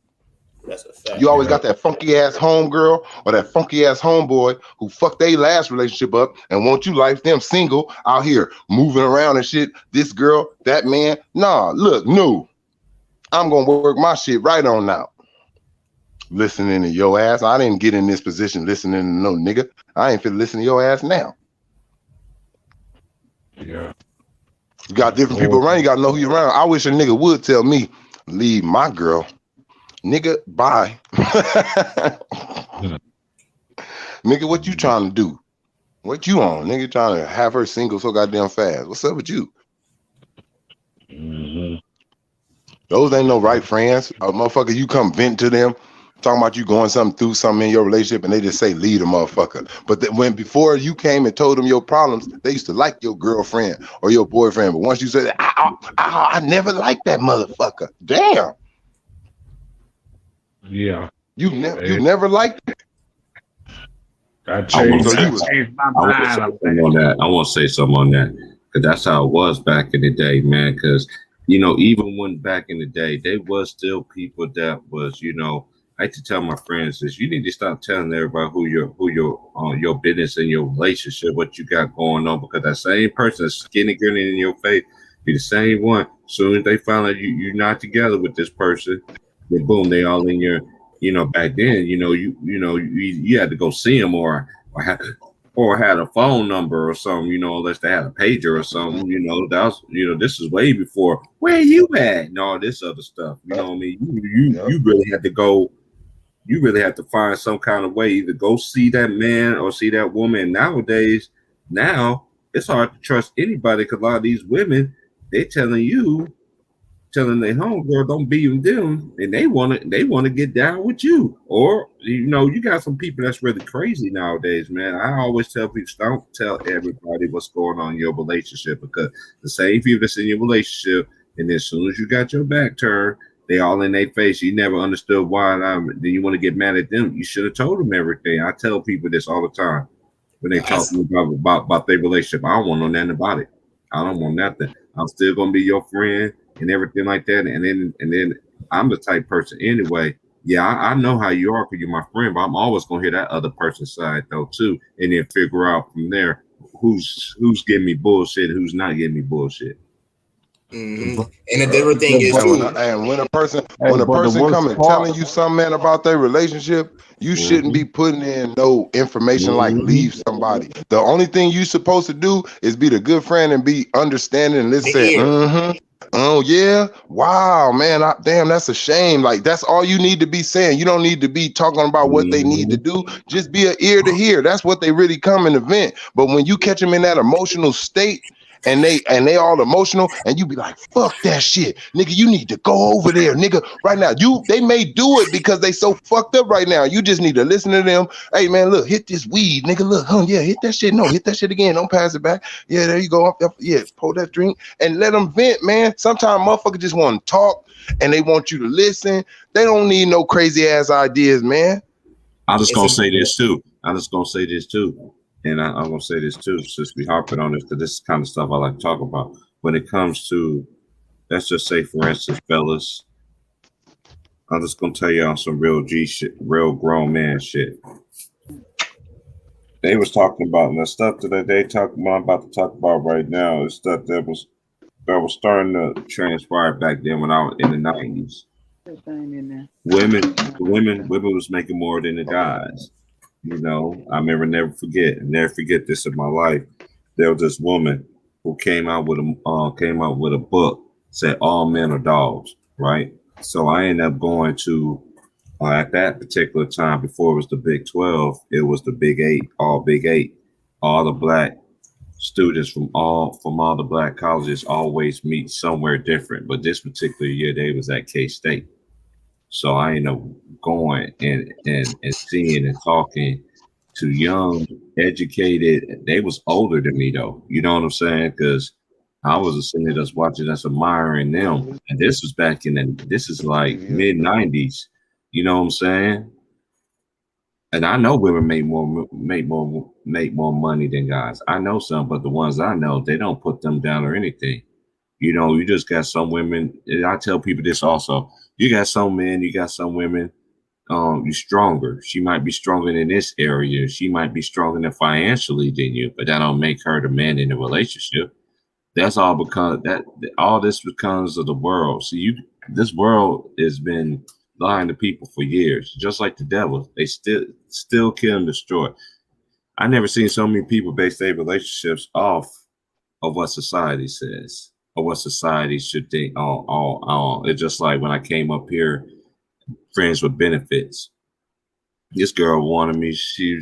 That's a fact. You always got that funky ass homegirl or that funky ass homeboy who fucked their last relationship up and want you like them single out here moving around and shit. This girl, that man. Nah, look, no. I'm gonna work my shit right on out. Listening to your ass. I didn't get in this position listening to no nigga. I ain't finna listen to your ass now. Yeah. You got different people around. You gotta know who you around. I wish a nigga would tell me, leave my girl. Nigga, bye. Nigga, what you trying to do? What you on? Nigga trying to have her single so goddamn fast. What's up with you? Those ain't no right friends. A motherfucker, you come vent to them, talking about you going through something in your relationship, and they just say, leave the motherfucker. But when before you came and told them your problems, they used to like your girlfriend or your boyfriend. But once you said, I never liked that motherfucker. Damn. Yeah. You never liked it. I changed my mind. I want to say something on that because that's how it was back in the day, man. Because even when back in the day, there was still people that was, I like to tell my friends is you need to stop telling everybody who your business and your relationship, what you got going on, because that same person is skinny grinning in your face be the same one. As soon as they find out you're not together with this person, then boom, they all in your, back then, you had to go see them or had a phone number or something, unless they had a pager or something, that was, this is way before where you at and all this other stuff. You know what I mean? You really had to go, you really have to find some kind of way either go see that man or see that woman. Nowadays, now it's hard to trust anybody because a lot of these women, they're telling their homegirl don't be with them, and they want to get down with you. Or you got some people that's really crazy nowadays, man. I always tell people, don't tell everybody what's going on in your relationship, because the same people that's in your relationship, and as soon as you got your back turned, they all in their face. You never understood why. Then you want to get mad at them. You should have told them everything. I tell people this all the time when they talk to me about their relationship. I don't want to know nothing about it. I don't want nothing. I'm still gonna be your friend and everything like that. And then I'm the type person anyway. Yeah, I know how you are because you're my friend, but I'm always gonna hear that other person's side though too, and then figure out from there who's giving me bullshit, who's not giving me bullshit. Mm-hmm. And the different thing is too. When a person worst come and part- telling you something, man, about their relationship, you shouldn't be putting in no information like leave somebody. The only thing you supposed to do is be the good friend and be understanding and listen. Say, oh yeah, wow, man, damn, that's a shame. Like that's all you need to be saying. You don't need to be talking about what they need to do. Just be an ear to hear. That's what they really come and vent. But when you catch them in that emotional state, and they all emotional, and you be like, fuck that shit, nigga, you need to go over there, nigga, right now. They may do it because they so fucked up right now. You just need to listen to them. Hey man, look, hit this weed, nigga, look, yeah, hit that shit. No, hit that shit again, don't pass it back. Yeah, there you go. Yeah, pour that drink and let them vent, man. Sometimes motherfuckers just want to talk and they want you to listen. They don't need no crazy ass ideas, man. I'm just gonna say this too. And I'm going to say this too, since we harping on this, because this is kind of stuff I like to talk about. When it comes to, let's just say, for instance, fellas, I'm just going to tell you on some real G shit, real grown man shit. They was talking about, and the stuff that they talking about, I'm about to talk about right now, is stuff that was starting to transpire back then when I was in the 90s. Women was making more than the guys. You know, I never forget this in my life. There was this woman who came out with a book, said all men are dogs, right? So I ended up going to at that particular time, before it was the Big 12, it was the Big 8, all Big 8. All the black students from all the black colleges always meet somewhere different. But this particular year they was at K-State. So I ended up going and seeing and talking to young, educated. They was older than me though. You know what I'm saying? Because I was sitting there just watching, us admiring them. And this was back this is like mid 90s. You know what I'm saying? And I know women make more money than guys. I know some, but the ones I know, they don't put them down or anything. You know, you just got some women. And I tell people this also. You got some men, you got some women. You're stronger. She might be stronger in this area. She might be stronger than financially than you, but that don't make her the man in the relationship. That's all because all this becomes of the world. So this world has been lying to people for years, just like the devil. They still kill and destroy. I never seen so many people base their relationships off of what society says or what society should think. It's just like when I came up here, friends with benefits. This girl wanted me. She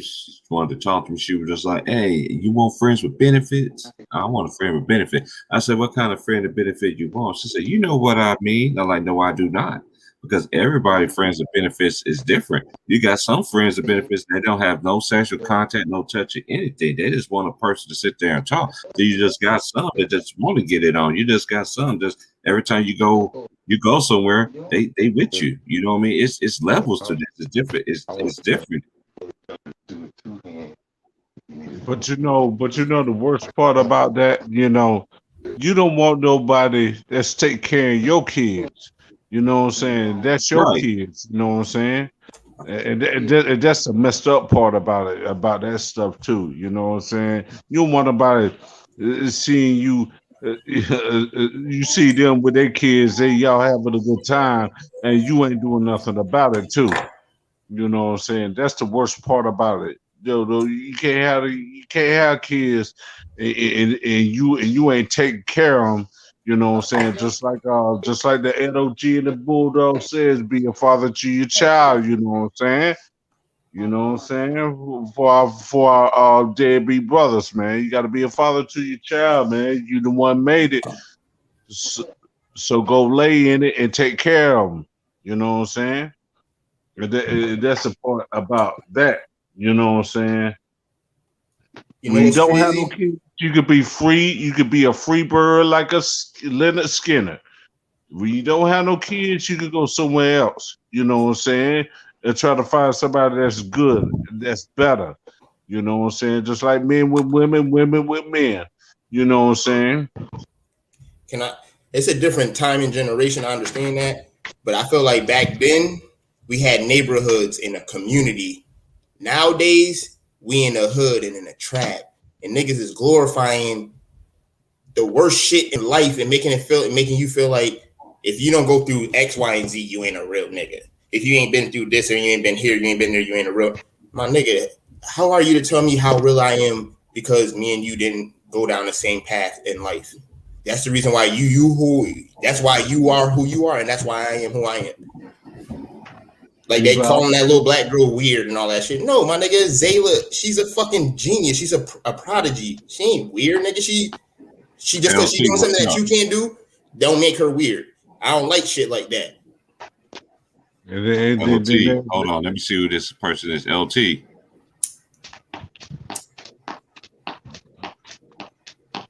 wanted to talk to me. She was just like, "Hey, you want friends with benefits? I want a friend with benefits." I said, "What kind of friend with benefit you want?" She said, "You know what I mean." I'm like, "No, I do not." Because everybody friends with benefits is different. You got some friends with benefits that don't have no sexual contact, no touch or anything. They just want a person to sit there and talk. So you just got some that just want to get it on. You just got some just every time you go somewhere, they with you. You know what I mean? It's levels to this. It's different. It's different. But you know the worst part about that, you don't want nobody that's take care of your kids. You know what I'm saying? That's your kids. You know what I'm saying? And that's the messed up part about it, about that stuff too. You know what I'm saying? You don't want nobody seeing you. You see them with their kids, y'all having a good time, and you ain't doing nothing about it too. You know what I'm saying? That's the worst part about it. You can't have kids, and you ain't taking care of them. You know what I'm saying? Just like the NOG and the Bulldog says, be a father to your child. You know what I'm saying? You know what I'm saying? For our deadbeat brothers, man, you got to be a father to your child, man. You the one made it, so go lay in it and take care of them. You know what I'm saying? That's the part about that. You know what I'm saying? When you don't have no kids, you could be free. You could be a free bird like a Leonard Skinner. When you don't have no kids, you could go somewhere else. You know what I'm saying? And try to find somebody that's good, that's better. You know what I'm saying? Just like men with women, women with men. You know what I'm saying? It's a different time and generation. I understand that, but I feel like back then we had neighborhoods in a community. Nowadays we in a hood and in a trap, and niggas is glorifying the worst shit in life and making you feel like if you don't go through X, Y, and Z, you ain't a real nigga. If you ain't been through this or you ain't been here, you ain't been there, you ain't a real my nigga. How are you to tell me how real I am because me and you didn't go down the same path in life? That's the reason why that's why you are who you are, and that's why I am who I am. Like they calling that little black girl weird and all that shit. No, my nigga, Zayla, she's a fucking genius. She's a prodigy. She ain't weird, nigga. She just because she doing something that you can't do, don't make her weird. I don't like shit like that. LT, hold on. Let me see who this person is. LT.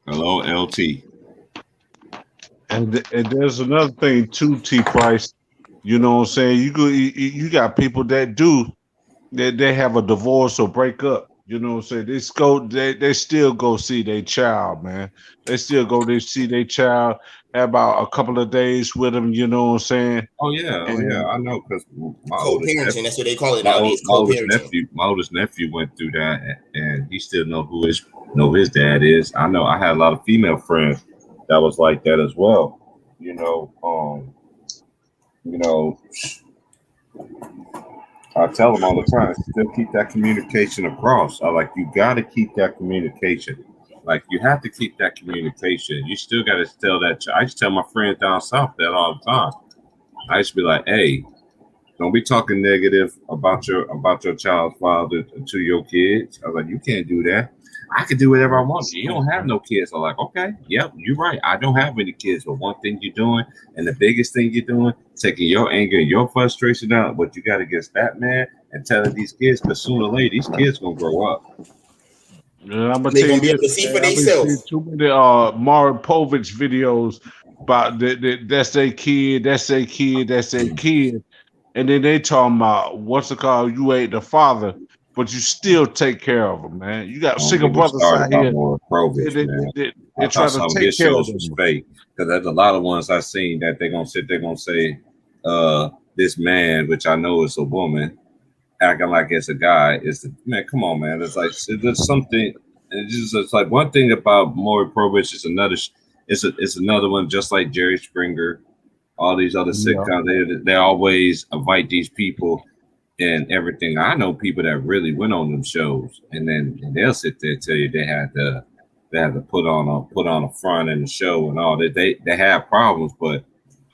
Hello, LT. And there's another thing too, T Price. You know what I'm saying? You got people that they have a divorce or break up. You know what I'm saying? They still go see their child, man. They still go see their child, have about a couple of days with them, you know what I'm saying? Oh yeah, I know because my co-parenting, that's what they call it nowadays. My oldest nephew went through that, and he still know his dad is. I know I had a lot of female friends that was like that as well. I tell them all the time, still keep that communication across. You got to keep that communication. Like you have to keep that communication. You still got to tell that. I just tell my friends down south that all the time. I used to be like, hey, don't be talking negative about your child's father to your kids. I was like, you can't do that. I can do whatever I want. You don't have no kids. I'm like, okay, yep, you're right. I don't have any kids. But one thing you're doing, and the biggest thing you're doing, taking your anger and your frustration out, what you got against that man, and telling these kids, because sooner or later, these kids going to grow up. And I'm gonna tell you this, I've been seeing too many Maury Povich videos about that's their kid, and then they talking about what's it called? You ain't the father, but you still take care of them, man. You got single brothers out here. They're trying to take care of them. Because there's a lot of ones I've seen that they're gonna say, this man, which I know is a woman, acting like it's a guy. Man, come on, man. It's like there's something. It's like one thing about Maury Povich is another. It's another one, just like Jerry Springer, all these other sitcoms. They always invite these people and everything. I know people that really went on them shows, and then they'll sit there and tell you they had to put on a front in the show and all that. They had problems, but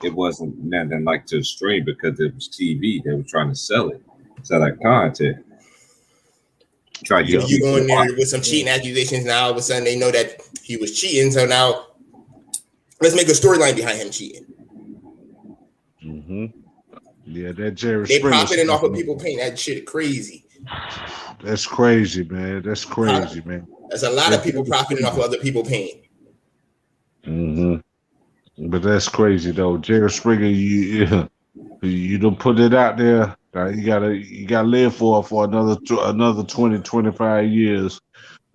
it wasn't nothing like to the stream because it was TV. They were trying to sell that content. You go in there with some cheating accusations. Now all of a sudden they know that he was cheating. So now let's make a storyline behind him cheating. Mm-hmm. Yeah, that Jerry. They profiting off of people paying that shit crazy. That's crazy, man. That's crazy, man. There's a lot of people profiting off of other people paying. Mm-hmm. But that's crazy though, Jerry Springer. You don't put it out there. You gotta live for another 20, 25 years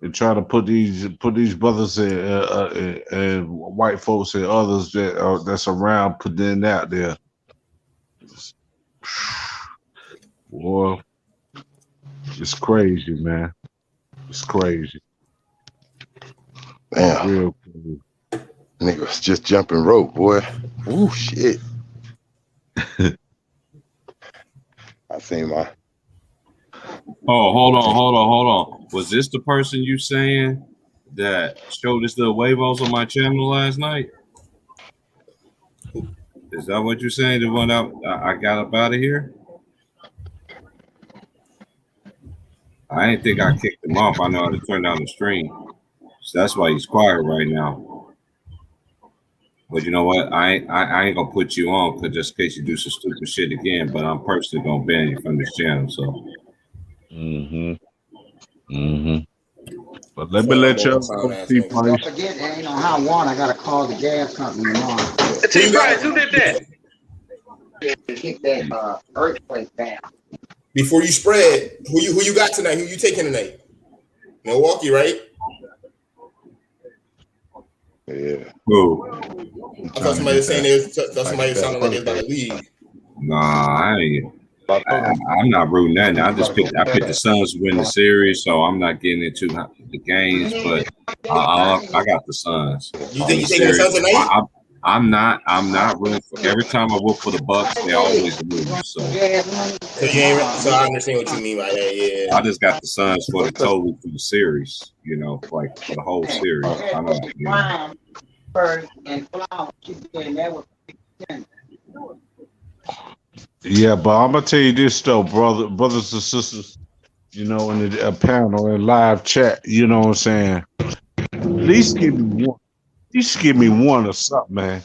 and try to put these brothers and white folks and others that's around putting it out there. Boy, it's crazy, man. It's crazy. Damn. Real crazy. Niggas just jumping rope, boy. Ooh, shit. I seen my. Oh, hold on. Was this the person you saying that showed his little huevos on my channel last night? Is that what you're saying? The one I got up out of here? I didn't think I kicked him off. I know how to turn down the stream. So that's why he's quiet right now. But you know what? I ain't gonna put you on because just in case you do some stupid shit again. But I'm personally gonna ban you from this channel. So. But let me let you. Don't forget, there ain't no hot water. I gotta call the gas company tomorrow. T-Price, who did that? Kick that earthquake down. Before you spread, who you got tonight? Who you taking tonight? Milwaukee, right? Yeah. Who? I thought somebody was saying somebody was sounding like it was about to leave. Nah, I ain't. I'm not rooting that. I picked the Suns to win the series, so I'm not getting into the games. But I got the Suns. You think you're taking the Suns tonight? I'm not rooting for. Every time I root for the Bucks, they always lose. So I understand what you mean by that. Yeah, I just got the Suns for the total for the series. You know, like for the whole series. I know. You know. Yeah, but I'm gonna tell you this though, brothers and sisters. You know, in the panel and live chat. You know what I'm saying? At least give me one. At least give me one or something, man. At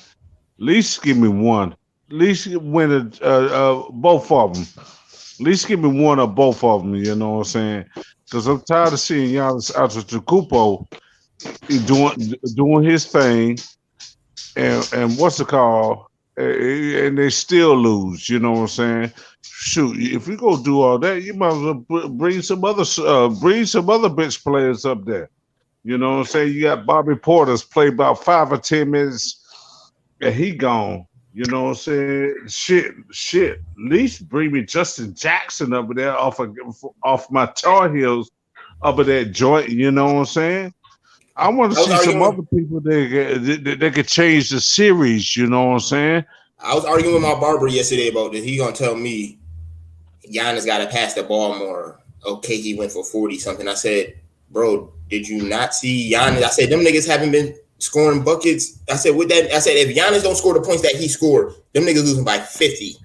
least give me one. At least win both of them. At least give me one or both of them. You know what I'm saying? Because I'm tired of seeing Giannis Antetokounmpo doing his thing, and what's it called? And they still lose. You know what I'm saying? Shoot, if you go do all that, you might as well bring some other bench players up there. You know what I'm saying? You got Bobby Porter's play about 5 or 10 minutes, and he gone. You know what I'm saying? Shit. At least bring me Justin Jackson over there off my Tar Heels up at that joint. You know what I'm saying? I want to see some other people that could change the series. You know what I'm saying? I was arguing with my barber yesterday about this. He gonna tell me Giannis got to pass the ball more. Okay, he went for 40 something. I said, bro, did you not see Giannis? I said, them niggas haven't been scoring buckets. I said, with that, I said, if Giannis don't score the points that he scored, them niggas losing by 50.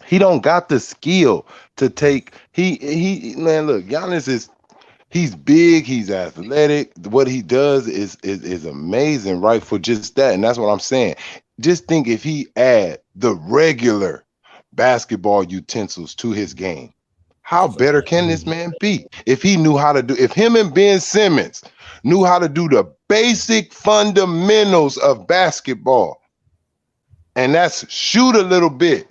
He don't got the skill to take. Man, look, Giannis he's big, he's athletic. What he does is amazing, right? For just that, and that's what I'm saying. Just think if he add the regular basketball utensils to his game, how better can this man be? If he knew how to do, if him and Ben Simmons knew how to do the basic fundamentals of basketball, and that's shoot a little bit.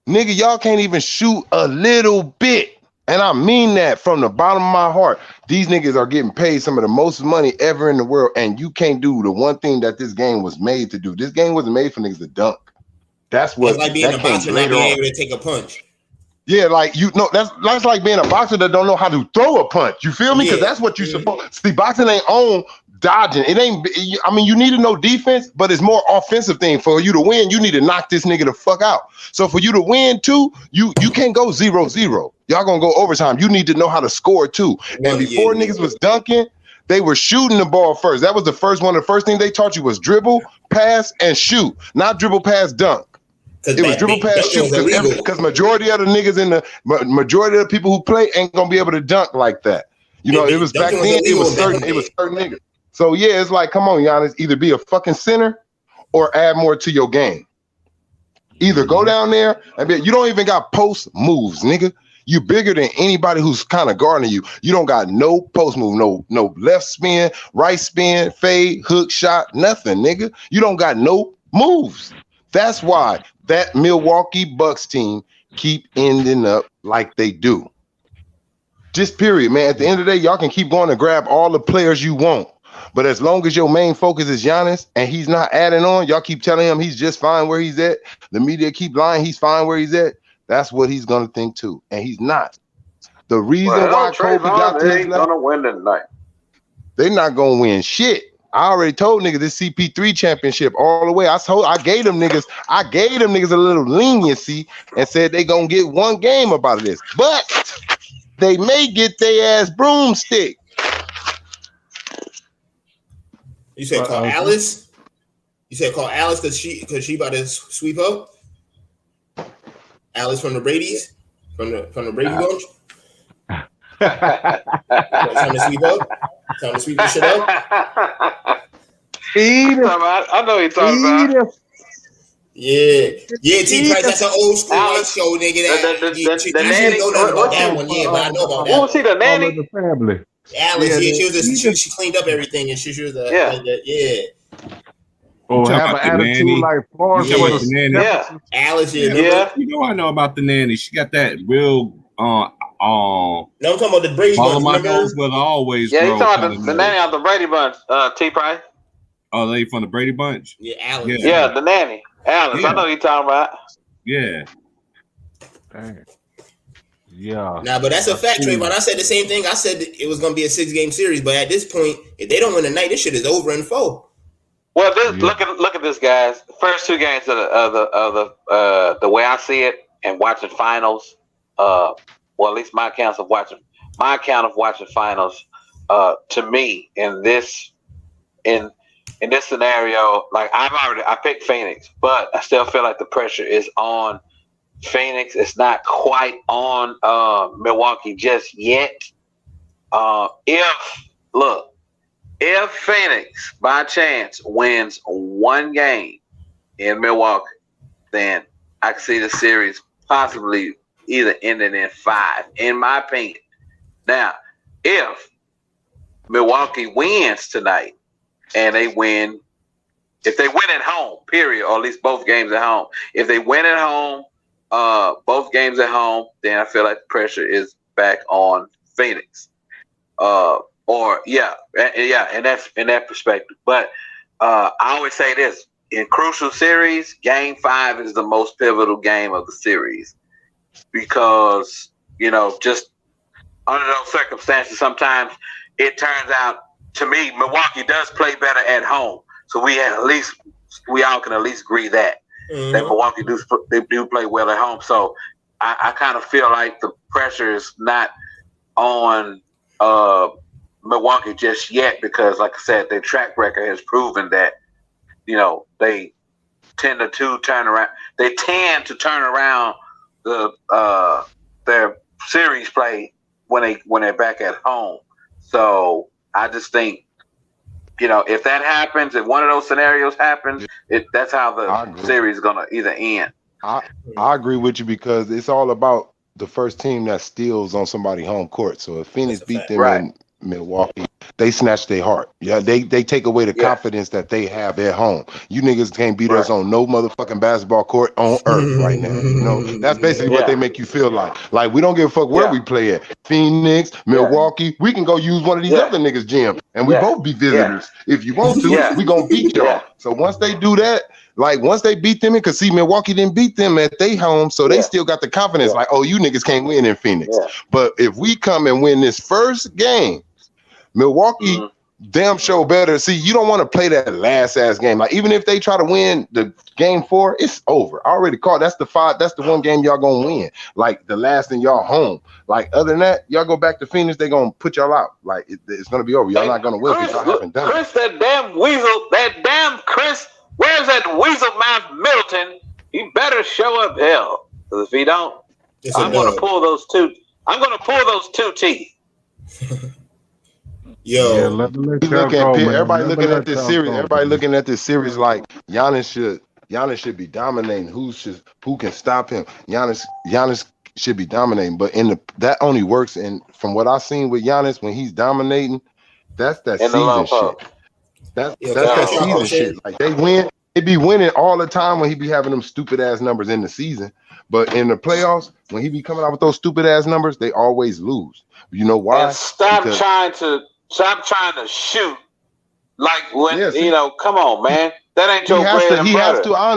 Nigga, y'all can't even shoot a little bit. And I mean that from the bottom of my heart. These niggas are getting paid some of the most money ever in the world, and you can't do the one thing that this game was made to do. This game wasn't made for niggas to dunk. That's what. It's like being a boxer not being able to take a punch. Yeah, like that's like being a boxer that don't know how to throw a punch. You feel me? Because that's what you supposed. See, boxing ain't on dodging. It ain't. I mean, you need to know defense, but it's more offensive thing. For you to win, you need to knock this nigga the fuck out. So for you to win too, you can't go 0-0. Y'all gonna go overtime. You need to know how to score too. And before niggas was dunking, they were shooting the ball first. That was the first one. The first thing they taught you was dribble, pass, and shoot. Not dribble, pass, dunk. It was dribble, pass, shoot. Because majority of the niggas majority of the people who play ain't gonna be able to dunk like that. You know, it was back then. It was certain niggas. So yeah, it's like, come on, Giannis, either be a fucking center or add more to your game. Either go down there and you don't even got post moves, nigga. You bigger than anybody who's kind of guarding you. You don't got no post move, no left spin, right spin, fade, hook shot, nothing, nigga. You don't got no moves. That's why that Milwaukee Bucks team keep ending up like they do. Just period, man. At the end of the day, y'all can keep going and grab all the players you want. But as long as your main focus is Giannis and he's not adding on, y'all keep telling him he's just fine where he's at. The media keep lying he's fine where he's at. That's what he's gonna think too, and he's not. The reason why Kobe got to his level, gonna win tonight. They're not gonna win shit. I already told niggas this CP3 championship all the way. I gave them niggas a little leniency and said they gonna get one game about this, but they may get their ass broomstick. You said call Alice? You said call Alice because she about to sweep up? Alice from the Brady's? From the Brady bunch? Trying to sweep up? Trying to sweep this shit up? I know you're talking about. Yeah, T-Price, that's an old school white show, nigga. The nanny, don't know about that one, yeah, but I know about that. What was he, the nanny? The family. Alice, she cleaned up everything, and she was yeah. Oh, have an attitude like Florence. Yeah. Alice, yeah. You know I know about the nanny. She got that real No, I'm talking about the Brady all Bunch. of my Remember? nose will always Yeah, grow. he's talking about the nanny of the Brady Bunch, T. Price. Oh, they from the Brady Bunch? Yeah, Alice. Yeah, the nanny. Alice. I know you're talking about. Yeah. Dang. Yeah. Nah, but that's a fact, Trayvon. I said the same thing. I said it was going to be a 6-game series, but at this point, if they don't win tonight, this shit is over in 4. Well, look at this, guys. The first 2 games of the way I see it, and watching finals. Well, at least my account of watching finals. To me, in this scenario, like I picked Phoenix, but I still feel like the pressure is on Phoenix. It's not quite on Milwaukee just yet. If Phoenix by chance wins 1 game in Milwaukee, then I can see the series possibly either ending in 5, in my opinion. Now, if Milwaukee wins tonight and if they win at home, period, or at least both games at home, if they win at home, both games at home, then I feel like the pressure is back on Phoenix. And that's in that perspective. But I always say this: in crucial series, Game 5 is the most pivotal game of the series because just under those circumstances, sometimes it turns out to me Milwaukee does play better at home. So we all can at least agree that Milwaukee do play well at home. So I kind of feel like the pressure is not on Milwaukee just yet because, like I said, their track record has proven that they tend to turn around. They tend to turn around their series play when they're back at home. So I just think if that happens, if one of those scenarios happens, that's how the series is gonna either end. I agree with you because it's all about the first team that steals on somebody's home court. So if Phoenix beat them in Milwaukee, they snatch their heart. Yeah, they take away the confidence that they have at home. You niggas can't beat us on no motherfucking basketball court on earth right now. That's basically what they make you feel like. Like, we don't give a fuck where we play at. Phoenix, Milwaukee, we can go use one of these other niggas' gym and we both be visitors. If you want to, we gonna beat y'all. So once they do that, like once they beat them, because see, Milwaukee didn't beat them at their home, so they still got the confidence. Like, oh, you niggas can't win in Phoenix. But if we come and win this first game, Milwaukee damn sure better. See, you don't want to play that last ass game. Like, even if they try to win the game 4, it's over. I already called. That's the one game y'all gonna win. Like the last in y'all home. Like, other than that, y'all go back to Phoenix, they gonna put y'all out. Like it's gonna be over. Y'all not gonna win because y'all haven't done Chris, that damn weasel, Chris. Where's that weasel mouth Middleton? He better show up, hell. Because if he don't, I'm gonna pull those two teeth. Yo, everybody looking at this series. Everybody looking at this series like Giannis should be dominating. Who can stop him? Giannis should be dominating. But that only works from what I've seen with Giannis when he's dominating. That's that season shit. That's that season shit. Like they be winning all the time when he be having them stupid ass numbers in the season. But in the playoffs, when he be coming out with those stupid ass numbers, they always lose. You know why? And stop trying to shoot like when come on, man. That ain't your bread and butter. He has to. I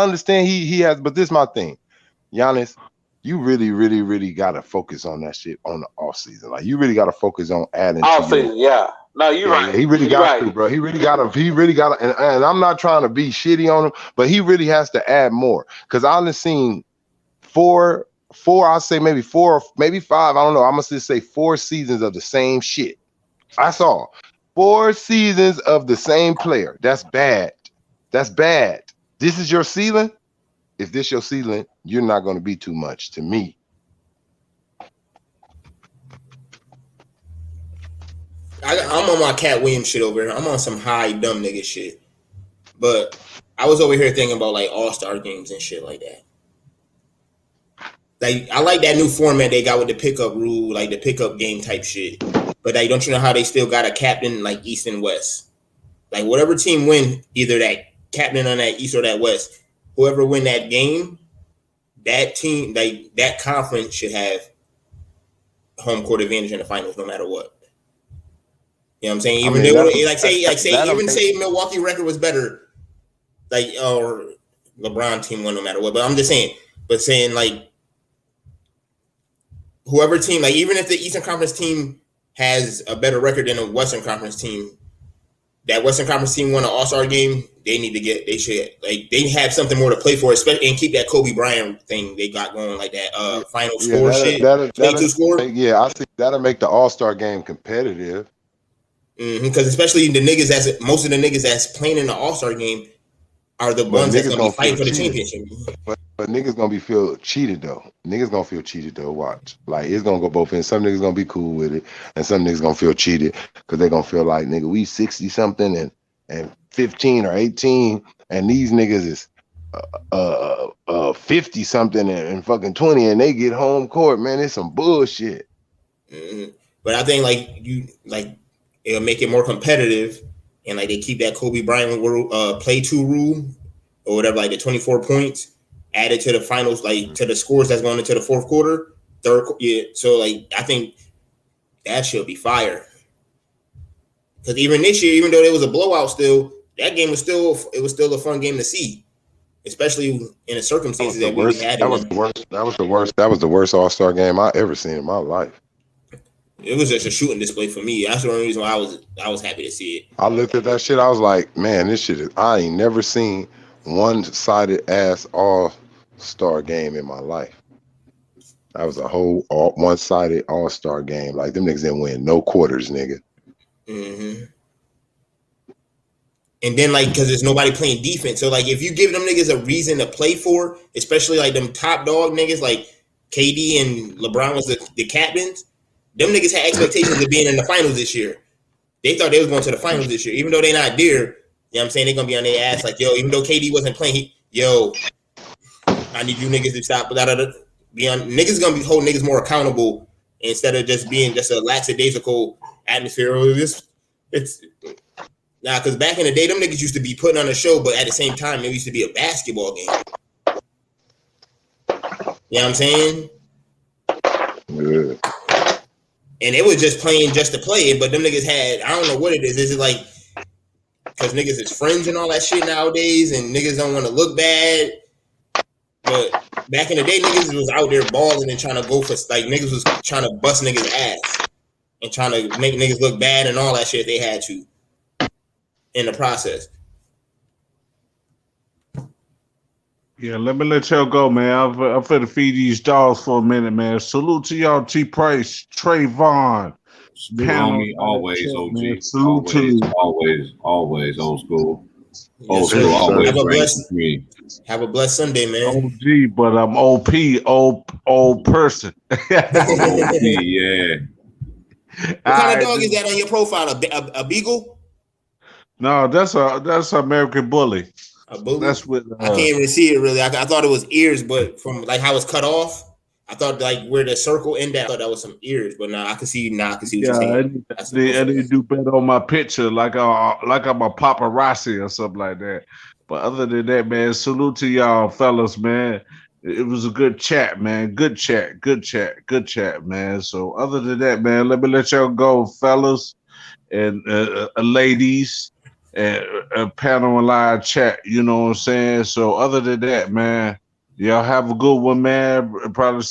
understand he has, but this is my thing. Giannis, you really, really, really gotta focus on that shit on the off season. Like, you really gotta focus on adding off season, No, you're right. He really got to, bro. He really got to, and I'm not trying to be shitty on him, but he really has to add more. Because I've only seen four, I'll say maybe 4, maybe 5. I don't know. I'm gonna just say 4 seasons of the same shit. I saw 4 seasons of the same player. That's bad. That's bad. This is your ceiling. If this your ceiling, you're not going to be too much to me. I'm on my Cat Williams shit over here. I'm on some high dumb nigga shit. But I was over here thinking about like all-star games and shit like that. Like, I like that new format they got with the pickup rule, like the pickup game type shit. But like, don't you know how they still got a captain like East and West? Like, whatever team win, either that captain on that East or that West, whoever win that game, that team, like that conference should have home court advantage in the finals, no matter what. You know what I'm saying? Even say Milwaukee record was better, like or LeBron team won no matter what. But I'm just saying, like whoever team, like even if the Eastern Conference team has a better record than a Western Conference team, that Western Conference team won an All-Star game, they should have something more to play for, especially and keep that Kobe Bryant thing they got going, like that final score shit. That'll score. Yeah, I think that'll make the All-Star game competitive. Because especially most of the niggas that's playing in the All-Star game are the ones that's gonna be fighting for the championship. But niggas gonna feel cheated though. Niggas gonna feel cheated though. Watch, like it's gonna go both ends. Some niggas gonna be cool with it, and some niggas gonna feel cheated because they gonna feel like nigga we 60 something and 15 or 18, and these niggas is 50 something and fucking 20, and they get home court. Man, it's some bullshit. Mm-hmm. But I think it'll make it more competitive, and like they keep that Kobe Bryant play 2 rule or whatever, like the 24 points added to the finals, like to the scores that's going into the fourth quarter, So like I think that should be fire. Because even this year, even though there was a blowout, still that game was still a fun game to see, especially in the circumstances that we had. That was the worst All-Star game I ever seen in my life. It was just a shooting display for me. That's the only reason why I was happy to see it. I looked at that shit. I was like, man, this shit is. I ain't never seen one-sided ass All-Star game in my life. That was a whole one-sided All-Star game. Like them niggas didn't win no quarters, nigga. Mm-hmm. And then because there's nobody playing defense, so like if you give them niggas a reason to play for, especially like them top dog niggas like KD and LeBron was the captains. Them niggas had expectations of being in the finals this year. They thought they was going to the finals this year. Even though they're not there, you know what I'm saying? They're going to be on their ass like, yo, even though KD wasn't playing, I need you niggas to stop. Niggas going to be holding niggas more accountable instead of just being just a lackadaisical atmosphere. Because back in the day, them niggas used to be putting on a show, but at the same time, it used to be a basketball game. You know what I'm saying? Yeah. And it was just playing just to play it, but them niggas had, I don't know what it is. Is it like, because niggas is friends and all that shit nowadays, and niggas don't want to look bad? But back in the day, niggas was out there balling and trying to go for, like, niggas was trying to bust niggas' ass and trying to make niggas look bad and all that shit they had to in the process. Yeah, let me let y'all go, man. I'm finna feed these dogs for a minute, man. Salute to y'all, T. Price, Trayvon. Homie, always chat, OG. Man. Salute to you. Always old school. Old school, always. Have a blessed Sunday, man. OG, but I'm OP, old person. Yeah. What kind of dog is that on your profile? A beagle? No, that's American Bully. A bully? That's what I can't even see it really. I thought it was ears, but from like how it's cut off, I thought like where the circle ended, I thought that was some ears. But now I can see. What you're saying. I need to do better on my picture, like I'm a paparazzi or something like that. But other than that, man, salute to y'all, fellas, man. It was a good chat, man. Good chat, man. So other than that, man, let me let y'all go, fellas and ladies. And a panel and live chat, you know what I'm saying? So other than that, man, y'all have a good one, man. Probably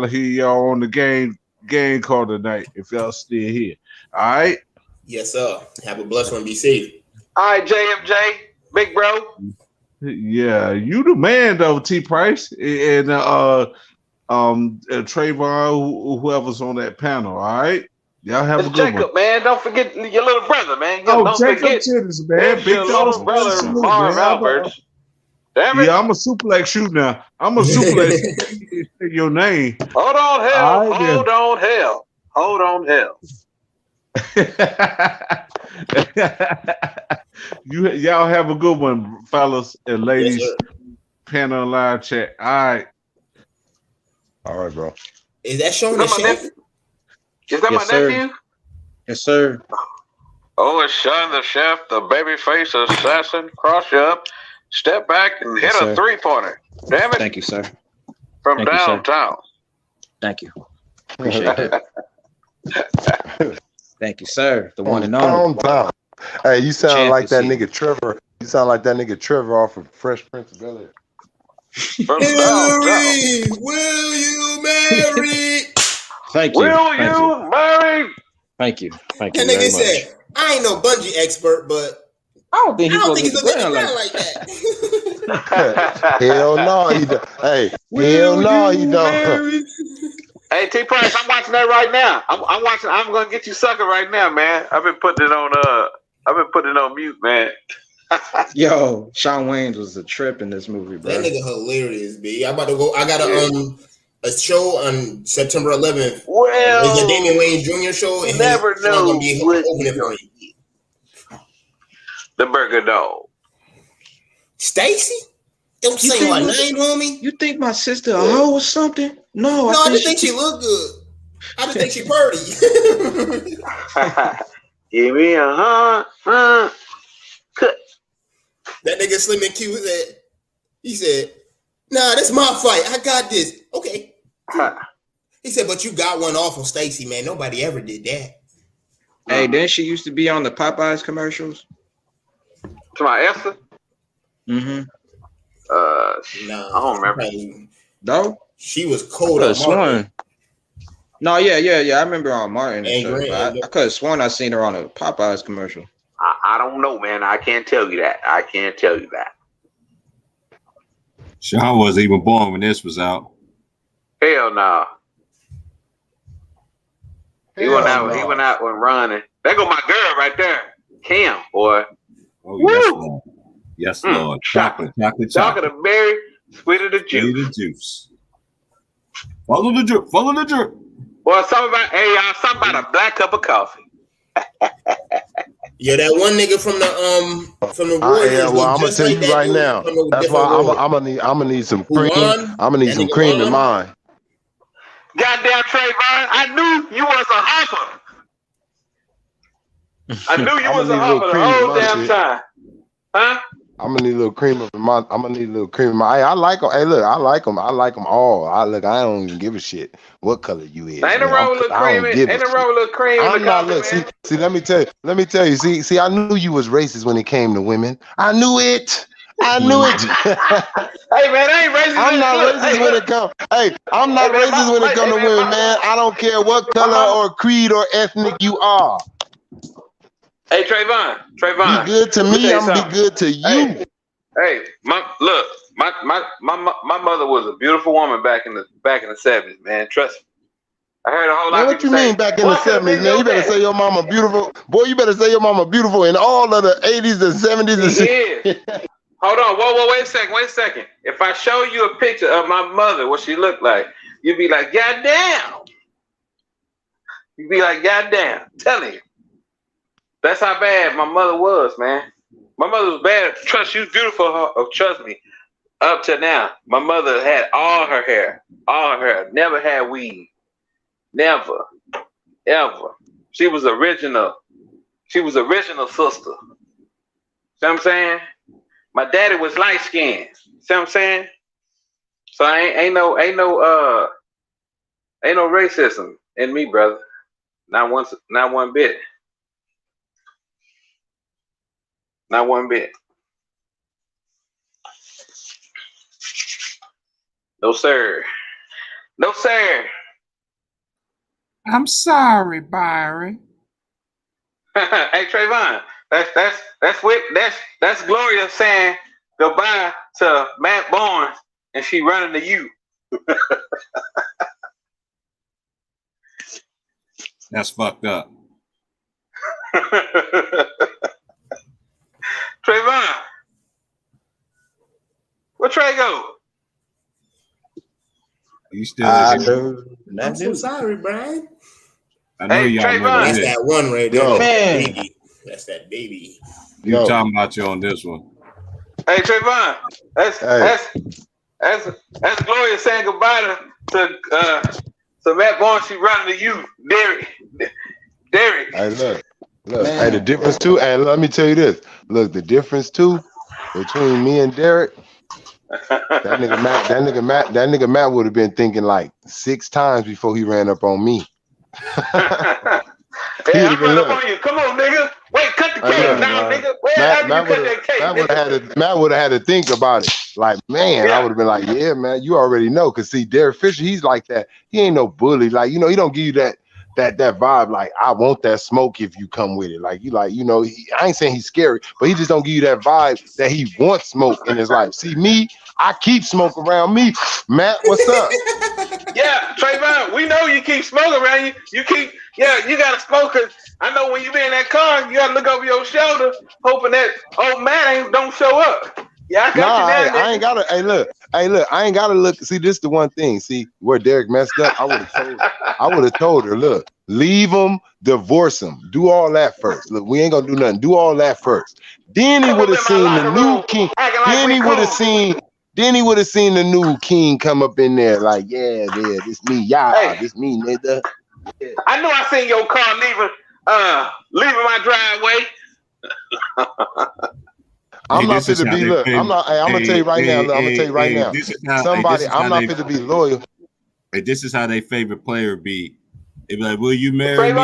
hear y'all on the game call tonight if y'all still here. All right? Yes, sir. Have a blessed one. Be safe. All right, JMJ, big bro. Yeah, you the man though, T. Price and Trayvon, whoever's on that panel. All right. Y'all have a good Jacob, one. man. Don't forget your little brother, man. Don't forget Titties, man. Big your little brother, Marv Alberts. Damn it. Yeah, I'm a suplex you now. I'm a suplex your name. Hold on, hell. Hold on, hell. Y'all have a good one, fellas and ladies. Yes, Panel live chat. All right, bro. Is that showing the chef? Is that my nephew? Yes, sir. Oh, it's Sean the chef, the babyface assassin. Cross you up, step back, and hit a 3-pointer. Damn it. Thank you, sir. From downtown. Thank you. Appreciate that. Thank you, sir. The one and only. Hometown. Hey, you sound Champ like is that here. nigga Trevor. You sound like that nigga Trevor off of Fresh Prince of Bel-Air. Hillary, will you marry? Thank you. Will Thank you you. marry? Thank you. Thank That you very nigga much. said, I ain't no bungee expert, but I don't think I he's don't supposed think to he's hit the gonna hit ground the like ground like that. Hell no, he don't. Hey, hell no, he don't. Hey, T Price, I'm watching that right now. I'm watching. I'm gonna get you sucker right now, man. I've been putting it on. I've been putting it on mute, man. Yo, Shawn Wayans was a trip in this movie, bro. That nigga hilarious, B. I'm about to go. I got a show on September 11th. Well, it's the Damian Wayne Jr. show, and never his son's gonna be know opening for me. The Burger Dog. Stacy? Don't say my name, homie. You think my sister a hoe or something? No, I just think she look good. I just think she pretty. Give me a cut. That nigga Slim and Q said, he said, nah, that's my fight. I got this. Okay. He said, but you got one off on Stacy, man. Nobody ever did that. Hey, didn't she used to be on the Popeyes commercials? To my Esther? Mm-hmm. I don't remember. No? She was cold on on Martin. No, yeah. I remember on Martin. And Show, Grant, I could have sworn I seen her on a Popeyes commercial. I don't know, man. I can't tell you that. Sean wasn't even born when this was out. Hell no. He went out and running. There go my girl right there. Kim, boy. Oh, yes, Lord. Yes, Lord. Chocolate. Chocolate of berry, sweet of the juice. Follow the drip. Boy, something about a black cup of coffee. Yeah, that one nigga from the Warriors. Yeah, well, I'm gonna tell you right now. That's why I'm gonna need some cream. I'm gonna need some cream in mine. Goddamn Trayvon, I knew you was a hopper. I knew you was a hopper the whole damn time. Huh? I'm gonna need a little cream in my. I like them. Hey, look, I like them. I like them all. I don't even give a shit what color you is. Ain't a wrong with cream. Ain't a wrong with cream. I'm not. Look, see. Let me tell you. See. I knew you was racist when it came to women. I knew it. Hey man, I ain't racist. I'm not racist when it comes. Hey, I'm not racist when it comes to women, man. I don't care what color or creed or ethnic you are. Hey Trayvon. Be good to me. I'm gonna be good to you. Hey, my mother was a beautiful woman back in the 70s, man. Trust me. I heard a whole lot. Man, what you mean back in the 70s, man? You better say your mama beautiful. Boy, you better say your mama beautiful in all of the 80s and 70s and 60s. Hold on. Whoa, wait a second. If I show you a picture of my mother, what she looked like, you'd be like, God damn. You'd be like, God damn. Telling you. That's how bad my mother was, man. My mother was bad. Trust, she was beautiful. Trust me. Up to now, my mother had all her hair. Never had weave. Never. Ever. She was original. She was original sister. See what I'm saying? My daddy was light skinned. See what I'm saying? So ain't no racism in me, brother. Not one bit. Not one bit. No, sir. No, sir. I'm sorry, Byron. Hey, Trayvon. That's Gloria saying goodbye to Matt Barnes, and she running to you. That's fucked up. Trayvon, where Trey go? You still? I'm so sorry, Brian. I know y'all know that's that one right there. Man. That's that baby. You talking about you on this one? Hey Trayvon, that's Gloria saying goodbye to Matt Barnes. She running to you, Derek. Hey, look. Hey, the difference too. And let me tell you this. Look, the difference too between me and Derek That nigga Matt would have been thinking like 6 times before he ran up on me. Hey, I'm running up on you. Come on, nigga. Wait, cut the cake down, nigga. Matt would have had to think about it. Like, man, I would have been like, yeah, man, you already know. Cause see, Derek Fisher, he's like that. He ain't no bully. Like, he don't give you that vibe. Like, I want that smoke if you come with it. Like, I ain't saying he's scary, but he just don't give you that vibe that he wants smoke in his life. See, me, I keep smoke around me. Matt, what's up? Yeah, Trayvon, we know you keep smoking around you. You gotta smoke. Cause I know when you be in that car, you gotta look over your shoulder, hoping that old man don't show up. Yeah, I got you there. I ain't gotta. Hey, look, I ain't gotta look. See, this is the one thing. See, where Derek messed up, I would have told her, look, leave him, divorce him, do all that first. Look, we ain't gonna do nothing. Do all that first. Then he would have seen the new king. Then he would have seen. Then he would have seen the new king come up in there, like, yeah, this me, this me, nigga. Yeah. I know I seen your car leaving my driveway. I'm not fit to be. Look, I'm not. Hey, I'm gonna tell you right now. I'm gonna tell you right now. Somebody, I'm not fit to be loyal. Hey, this is how their favorite player be. They be like, "Will you marry me?"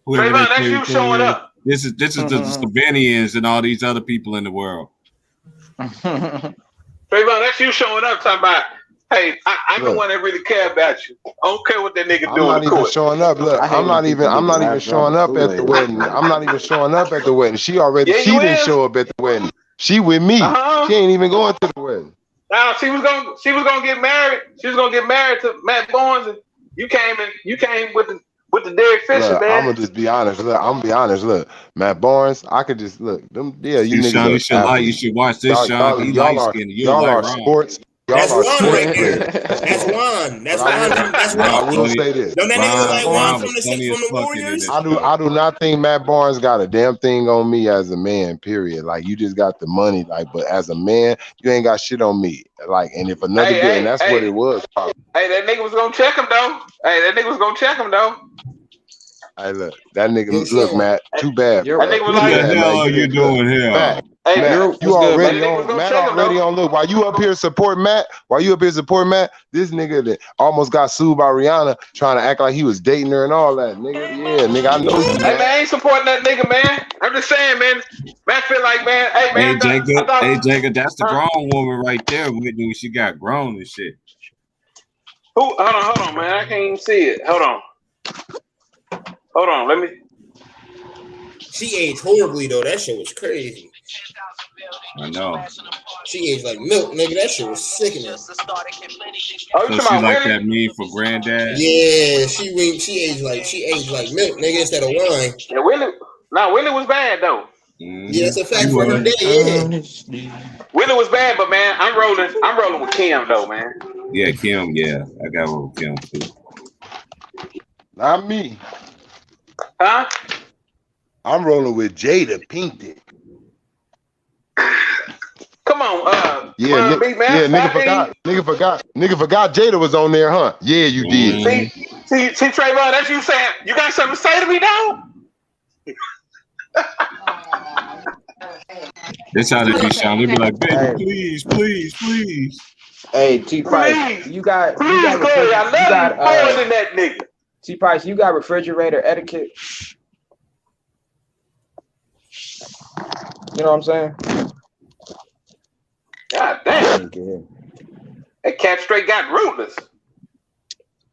Trayvon, that's you showing up. This is the Slovenians and all these other people in the world. Trayvon, that's you showing up talking about, hey, I'm the one that really care about you. I don't care what that nigga do. I'm not even showing up. Look, I'm not even showing up at the wedding. I'm not even showing up at the wedding. She didn't show up at the wedding. She with me. She ain't even going to the wedding. Now she was gonna get married. She was gonna get married to Matt Barnes, and you came with the Derek Fisher, look, man. I'm gonna just be honest. Look, I'm gonna be honest. Look, Matt Barnes, I could just look them. Yeah, you niggas. You should watch this, Sean. Y'all are sports. That's one right there. That's one. That's one. That's one. I will say this. Don't that nigga look like one from the Warriors? I do not think Matt Barnes got a damn thing on me as a man. Period. Like, you just got the money. Like, but as a man, you ain't got shit on me. Like, and if another day, and that's what it was. Probably. Hey, that nigga was gonna check him though. Hey, look, that nigga. Look, Matt. Too bad. That nigga was like, "What the hell are you doing here?" Hey, Matt, you already on. Matt already on. Look, while you up here support Matt, this nigga that almost got sued by Rihanna trying to act like he was dating her and all that. Nigga, yeah, nigga, I know you. Hey, man, I ain't supporting that nigga, man. I'm just saying, man. Man, feel like, man. Hey, man. Hey, Jacob, that's the grown woman right there. She got grown and shit. Hold on, man. I can't even see it. Hold on. Let me. She aged horribly though. That shit was crazy. I know. She aged like milk, nigga. That shit was sickening. Oh, so she like that meme for granddad? Yeah, she aged like milk, nigga, instead of wine. Yeah, Willie was bad thoh. Mm-hmm. Yeah, that's a fact for her day. Yeah. Willie was bad, but man, I'm rolling with Kim though, man. Yeah, Kim. Yeah, I got one with Kim too. Not me. Huh? I'm rolling with Jada Pinkett. Come on, yeah, big man. Nigga forgot Jada was on there, huh? Yeah, you did. See, Trayvon, that's you saying. You got something to say to me now? That's how they be, Sean. They be like, baby, please. Hey, T Price, you got Corey, I love you more than that nigga. T Price, you got refrigerator etiquette. You know what I'm saying? God damn. That cat straight got rootless.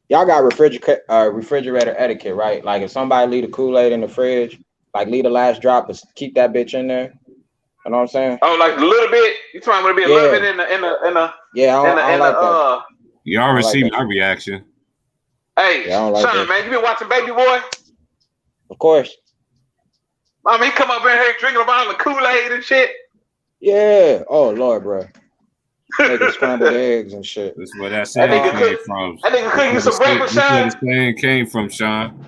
Y'all got refrigerator etiquette, right? Like, if somebody leave the Kool-Aid in the fridge, like, leave the last drop, but keep that bitch in there. You know what I'm saying? Oh, like a little bit? You talking about a little bit in the Yeah, I don't like that. You already see my reaction. Hey, son, man, you been watching Baby Boy? Of course. I mean, he come up in here drinking a bottle of Kool-Aid and shit. Yeah. Oh, Lord, bro. Making scrambled eggs and shit. That's where that saying came from. That nigga cooking some breakfast, Sean. That's where the saying came from, Sean.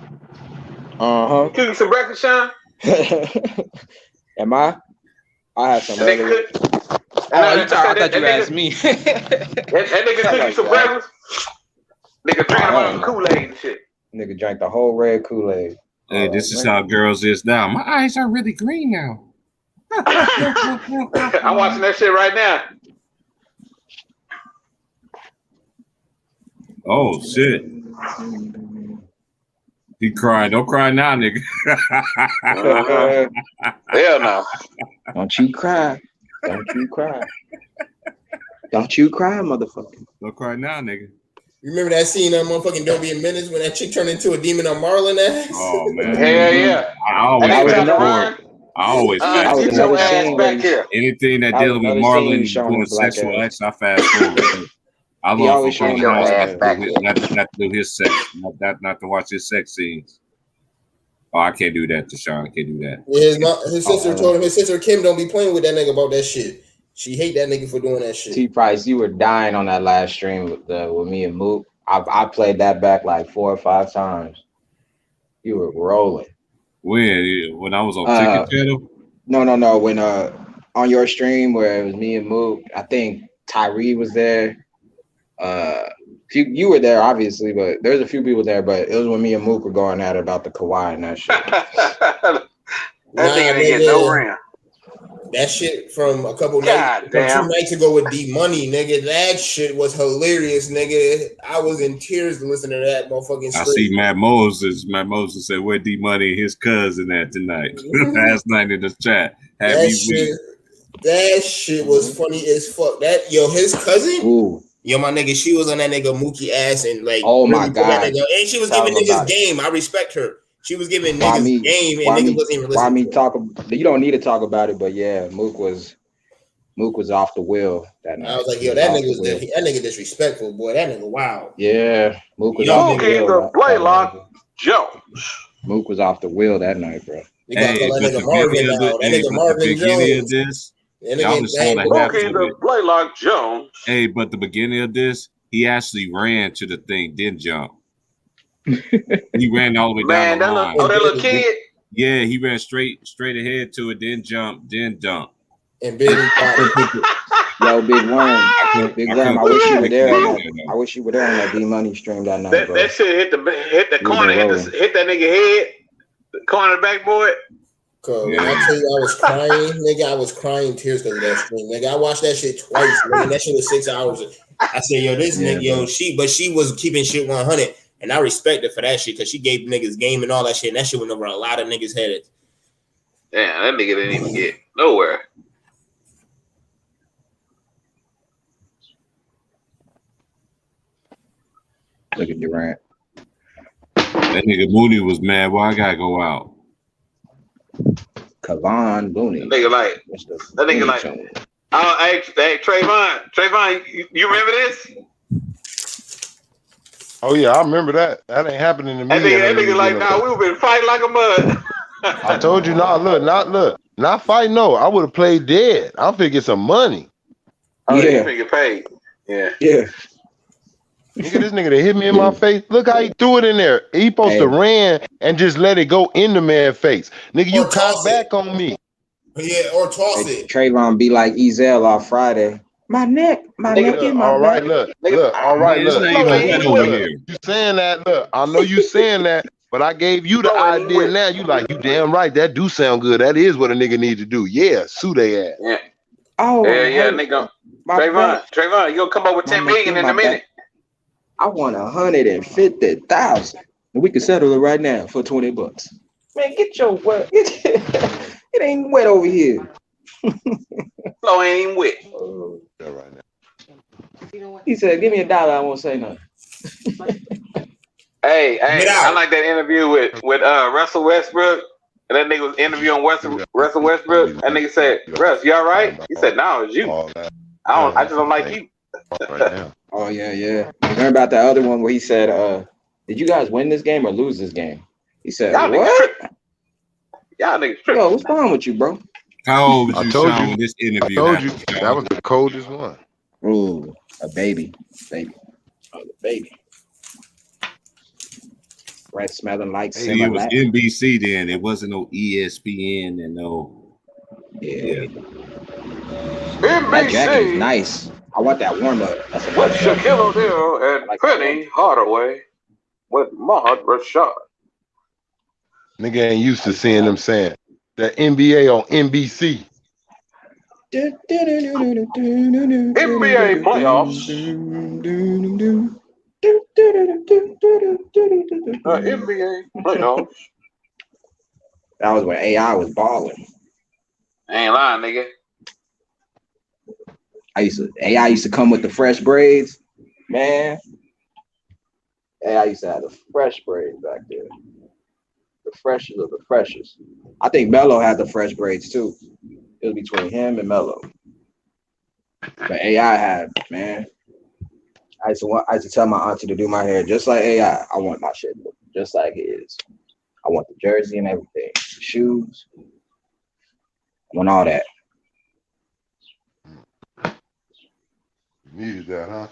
Uh-huh. Cooking some breakfast, Sean? Am I? I have some earlier. I thought you asked me. That nigga cooking some breakfast. Nigga drinking a bottle of Kool-Aid and shit. Nigga drank the whole red Kool-Aid. Hey, this is how girls is now. My eyes are really green now. I'm watching that shit right now. Oh shit. He crying. Don't cry now, nigga. Hell no. Don't you cry. Don't you cry. Don't you cry, motherfucker. Don't cry now, nigga. You remember that scene that motherfucking Don't Be a Menace when that chick turned into a demon on Marlon ass? Oh man. Hell yeah. I always fast forward. I always fast get your ass back here. Anything that That was dealing with another scene Marlon he's showing doing his black sexual ass. acts, I fast forward. I He love always for showing Marlon his House black not to do his sex, not to watch his sex scenes. Oh, I can't do that to Sean. I can't do that. Yeah, his sister told him, his sister Kim don't be playing with that nigga about that shit. She hate that nigga for doing that shit. T-Price, you were dying on that last stream with me and Mook. I played that back like 4 or 5 times. You were rolling. When I was on Ticket Channel? No. When on your stream where it was me and Mook, I think Tyree was there. You were there obviously, but there's a few people there. But it was when me and Mook were going at it about the Kawhi and that shit. That nigga didn't get no round. That shit from a couple 2 nights ago with D Money, nigga. That shit was hilarious, nigga. I was in tears listening to that motherfucking I straight. see Matt Moses. Matt Moses said, "Where D Money and his cousin at tonight?" Last night in the chat. That shit was funny as fuck. His cousin. Ooh. Yo, my nigga, she was on that nigga Mookie ass and like. Oh my god! And she was giving niggas game. I respect her. She was giving niggas game, and niggas wasn't even listening. Why me talk? You don't need to talk about it, but yeah, Mook was off the wheel that night. I was like, yo, that nigga disrespectful, boy. That nigga wild. Yeah, Mook was off the wheel. The Blaylock Jones. Mook was off the wheel that night, bro. You gotta call that nigga Marvin now. That nigga Marvin Jones. Y'all just saw the half of it. Blaylock Jones. Hey, but the beginning of this, he actually ran to the thing, didn't jump. He ran all the way down the line. That little kid? Yeah, he ran straight ahead to it, then jump, then dunk. And Big Yo, Big Worm, I wish you were there. I wish you were there on that D Money stream that night, bro. That shit hit the corner, hit that nigga head, the corner backboard. When I tell you I was crying, nigga, I was crying tears because of that stream. Nigga, I watched that shit twice. Nigga, that shit was 6 hours. I said, yo, this nigga, yo, she was keeping shit 100. And I respect her for that shit because she gave niggas game and all that shit. And that shit went over a lot of niggas' heads. Damn, that nigga didn't even get nowhere. Look at Durant. That nigga Mooney was mad. Why I gotta go out? Kavon Mooney. That nigga like. Hey, Trayvon, you remember this? Oh yeah, I remember that. That ain't happening to me. That nigga like, nah, we've been fighting like a mud. I told you, not fight. No, I would have played dead. I'm finna get some money. Oh, yeah, finna get paid. Yeah. Nigga, this nigga that hit me in my face. Look how he threw it in there. He supposed to ran and just let it go in the man's face. Nigga, you caught back on me. Yeah, or toss it. Trayvon be like Ezel off Friday. My neck in my back. All right, look. All right, look. You saying that? Look, I know you saying that, but I gave you the idea. Now you damn right. That do sound good. That is what a nigga need to do. Yeah, sue they ass. Yeah. Oh, yeah, nigga. Trayvon, you gonna come up with 10 million in a minute? I want 150,000, and we can settle it right now for $20. Man, get your wet. It ain't wet over here. Flow ain't even wet. Right now. He said, "Give me $1. I won't say nothing." Hey, I like that interview with Russell Westbrook. And that nigga was interviewing Russell Westbrook. That nigga said, "Russ, you all right?" He said, "No, it's you. I just don't like you." Oh yeah. You remember about that other one where he said, "Did you guys win this game or lose this game?" He said, "What? Y'all niggas tripping. Yo, what's wrong with you, bro?" How old was you in this interview? I told you that was the coldest one. Ooh, a baby. Oh, the baby. Breath smelling like it was NBC then. It wasn't no ESPN and no. Yeah. That jacket is nice. I want that warm up. With Shaquille O'Neal and Penny Hardaway with Mahad Rashad. Nigga ain't used to seeing them saying the NBA on NBC. NBA playoffs. NBA playoffs. That was when AI was balling. I ain't lying, nigga. AI used to come with the fresh braids, man. AI used to have the fresh braids back there. The freshest of the freshest. I think Melo had the fresh braids too. It was between him and Melo. But AI had, man. I used to tell my auntie to do my hair just like AI. I want my shit just like his. I want the jersey and everything, the shoes. I want all that. Needed that, huh?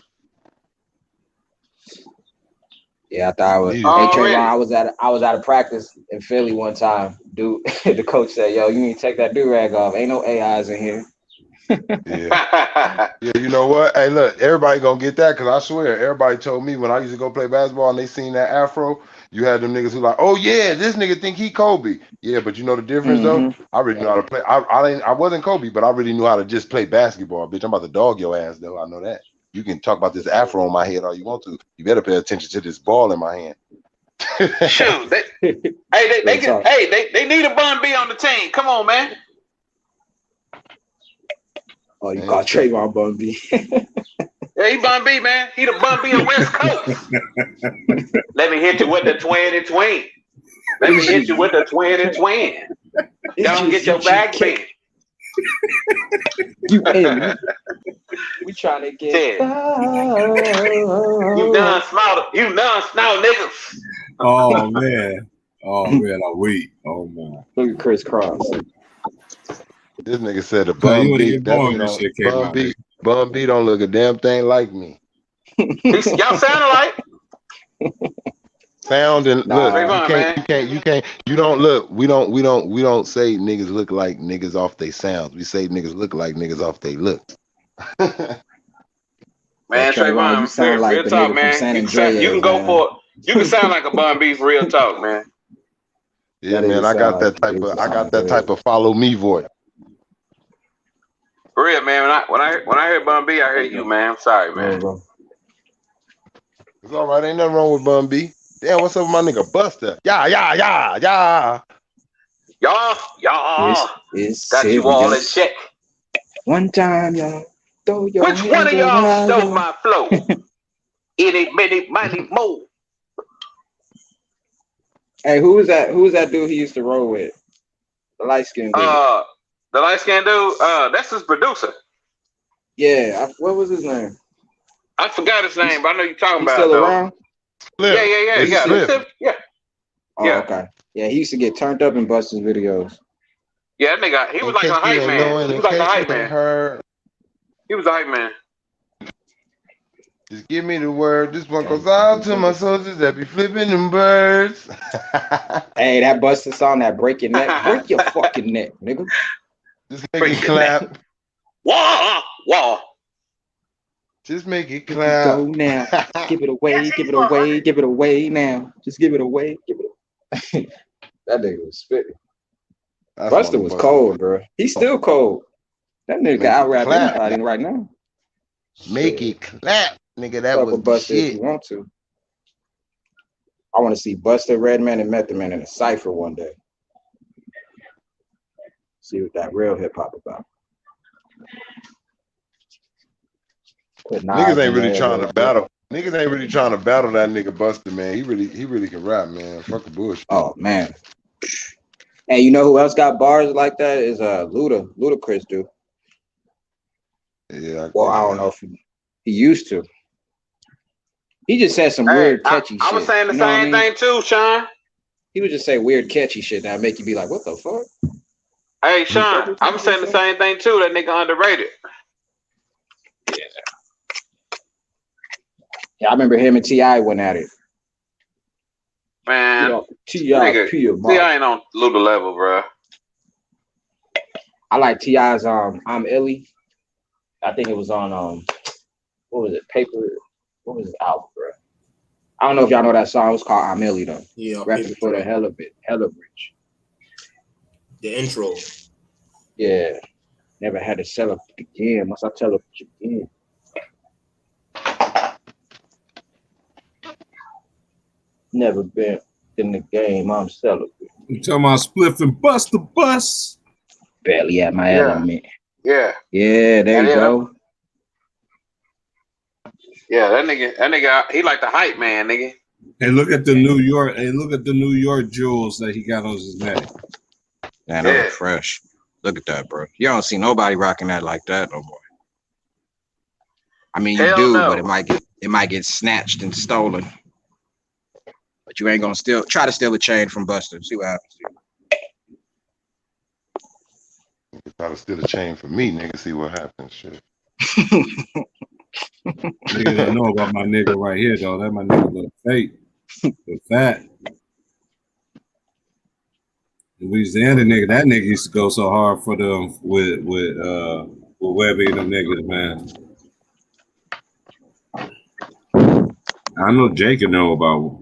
Yeah, I thought I was. Hey Trayvon, I was at a practice in Philly one time. Dude, the coach said, "Yo, you need to take that do-rag off. Ain't no AIs in here." Yeah, you know what? Hey, look, everybody gonna get that because I swear, everybody told me when I used to go play basketball and they seen that afro, you had them niggas who like, oh yeah, this nigga think he Kobe. Yeah, but you know the difference though? I really know how to play. I wasn't Kobe, but I really knew how to just play basketball, bitch. I'm about to dog your ass though. I know that. You can talk about this afro on my head all you want to. You better pay attention to this ball in my hand. Shoot, they need a Bun B on the team. Come on, man. Oh, you call Trayvon Bun B. Yeah, he Bun B, man. He the Bun B of West Coast. Let me hit you with the twin and twin. Let me hit you with the twin and twin. Don't get your back bent. We trying to get. You done small niggas. Oh man, I'm weak. Oh man. Look at Chris Cross. This nigga said the Bun B. Bun B don't look a damn thing like me. Y'all sound alike. Sound and look, you don't look. We don't say niggas look like niggas off they sounds. We say niggas look like niggas off they look. Man, Trayvon, you sound like real the talk, nigga man. from San You Andreas, can go for it. You can sound like a Bun B for real talk, man. Yeah, man, I got that type of follow me voice. For real, man. When I hear Bun B, I hear you, man. I'm sorry, man. It's all right. Ain't nothing wrong with Bun B. Damn, what's up with my nigga Buster? Yeah. Y'all. Got you all in check. One time, y'all. Throw your Which one of y'all stole my flow? Any, many, mighty, mo. Hey, who was that dude he used to roll with? The light skinned dude. The light skinned dude. That's his producer. Yeah. What was his name? I forgot his name, but I know you're talking about. Still around? Yeah. Oh, okay. Yeah, he used to get turned up in Buster's videos. Yeah, that nigga. He was like a hype man. He was like a hype man. He was a hype man. Just give me the word. This one goes out to my soldiers that be flipping them birds. Hey, that Buster song, that break your neck. Break your fucking neck, nigga. Just make it clap. Wah. Just make it clap. Go now. Give it away. Give it away. Give it away now. Just give it away. Give it away. That nigga was spitting. Buster was cold, bro. He's still cold. That nigga out rap anybody right now. Make it clap, nigga. That was Buster shit. if you want to. I want to see Buster, Redman, and Method Man in a cipher one day. See what that real hip hop about. Niggas ain't really trying to battle. Niggas ain't really trying to battle that nigga Buster, man. He really can rap, man. Fuck the bullshit. Oh man. Hey, you know who else got bars like that? Is Ludacris, dude. Yeah. Well, I don't know if he used to. He just said some weird catchy shit. I was saying the same thing too, Sean. He would just say weird catchy shit that make you be like, what the fuck? Hey, Sean, I'm saying the same thing too. That nigga underrated. Yeah, I remember him and T.I. went at it. Man, T.I. ain't on Luda level, bro. I like T.I.'s I'm Illy. I think it was on what was it? Paper. What was his album, bro? I don't know if y'all know that song. It was called I'm Illy though. Yeah. Rapping for the hell of rich. The intro. Yeah. Never had to sell up again. Must I tell up again? Never been in the game. I'm celibate. You talking about spliff and bust the bus? Barely at my element. Yeah. Yeah, there you go. Yeah, that nigga, he like the hype man, nigga. Hey, look at the New York. Hey, look at the New York jewels that he got on his neck. Man, that look fresh. Look at that, bro. You don't see nobody rocking that like that no more. I mean, you do, but it might get snatched and stolen. But you ain't gonna try to steal a chain from Buster. See what happens to you. Try to steal a chain from me, nigga. See what happens. Shit. Nigga don't know about my nigga right here, though. That my nigga look fake. The fat. Louisiana nigga, that nigga used to go so hard for them with Webby and them niggas, man. I know Jake can know about.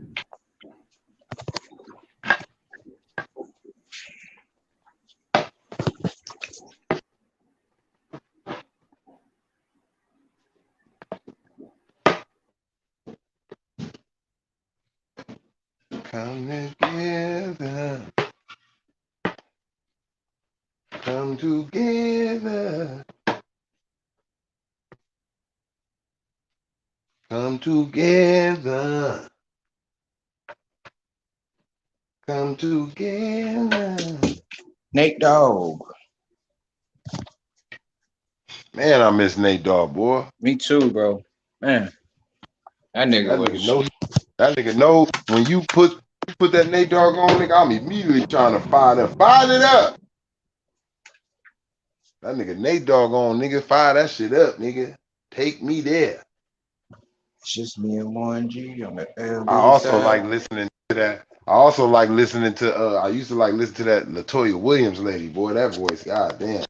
Come together. Come together. Come together. Come together. Nate Dogg. Man, I miss Nate Dogg, boy. Me too, bro. Man. That nigga knows when you put that Nate Dogg on, nigga, I'm immediately trying to fire it up. That nigga Nate Dogg on, nigga, fire that shit up, nigga. Take me there. It's just me and Warren G on the L. I also like listening to that. I used to like listening to that Latoya Williams lady, boy. That voice, goddamn.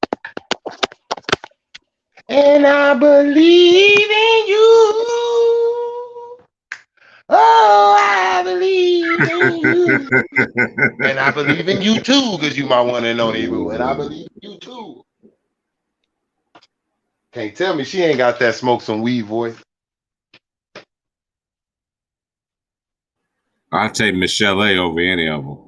And I believe in you. Oh, I believe in you. And I believe in you too, because you my one and only boo. And I believe in you too. Can't tell me she ain't got that smoke some weed voice. I'll take Michelle A over any of them.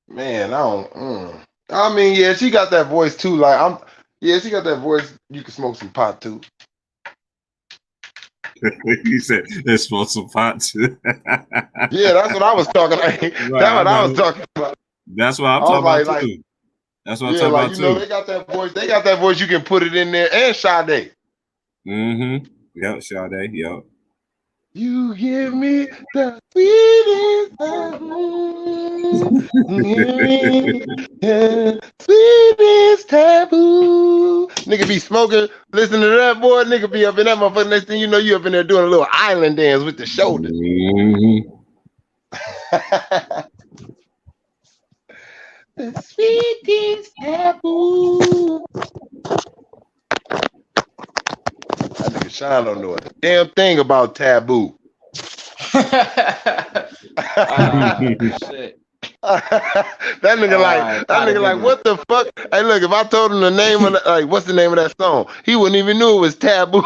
Man, I mean, yeah, she got that voice too. Like she got that voice. You can smoke some pot too. You said let's smoke some pot too. Yeah, that's what I was talking about. Right, That's what I was talking about. That's what I'm talking about too. That's what I'm talking about too. They got that voice. They got that voice. You can put it in there. And Sade. Mm-hmm. Yep, Sade. Yep. You give me the sweetest sweetest taboo. Nigga be smoking, listen to that, boy. Nigga be up in that motherfucker. Next thing you know, you up in there doing a little island dance with the shoulders. Mm-hmm. The sweetest taboo. That nigga Sean don't know a damn thing about taboo. Shit. That nigga like, what the fuck? Hey, look, if I told him the name of what's the name of that song? He wouldn't even know it was taboo.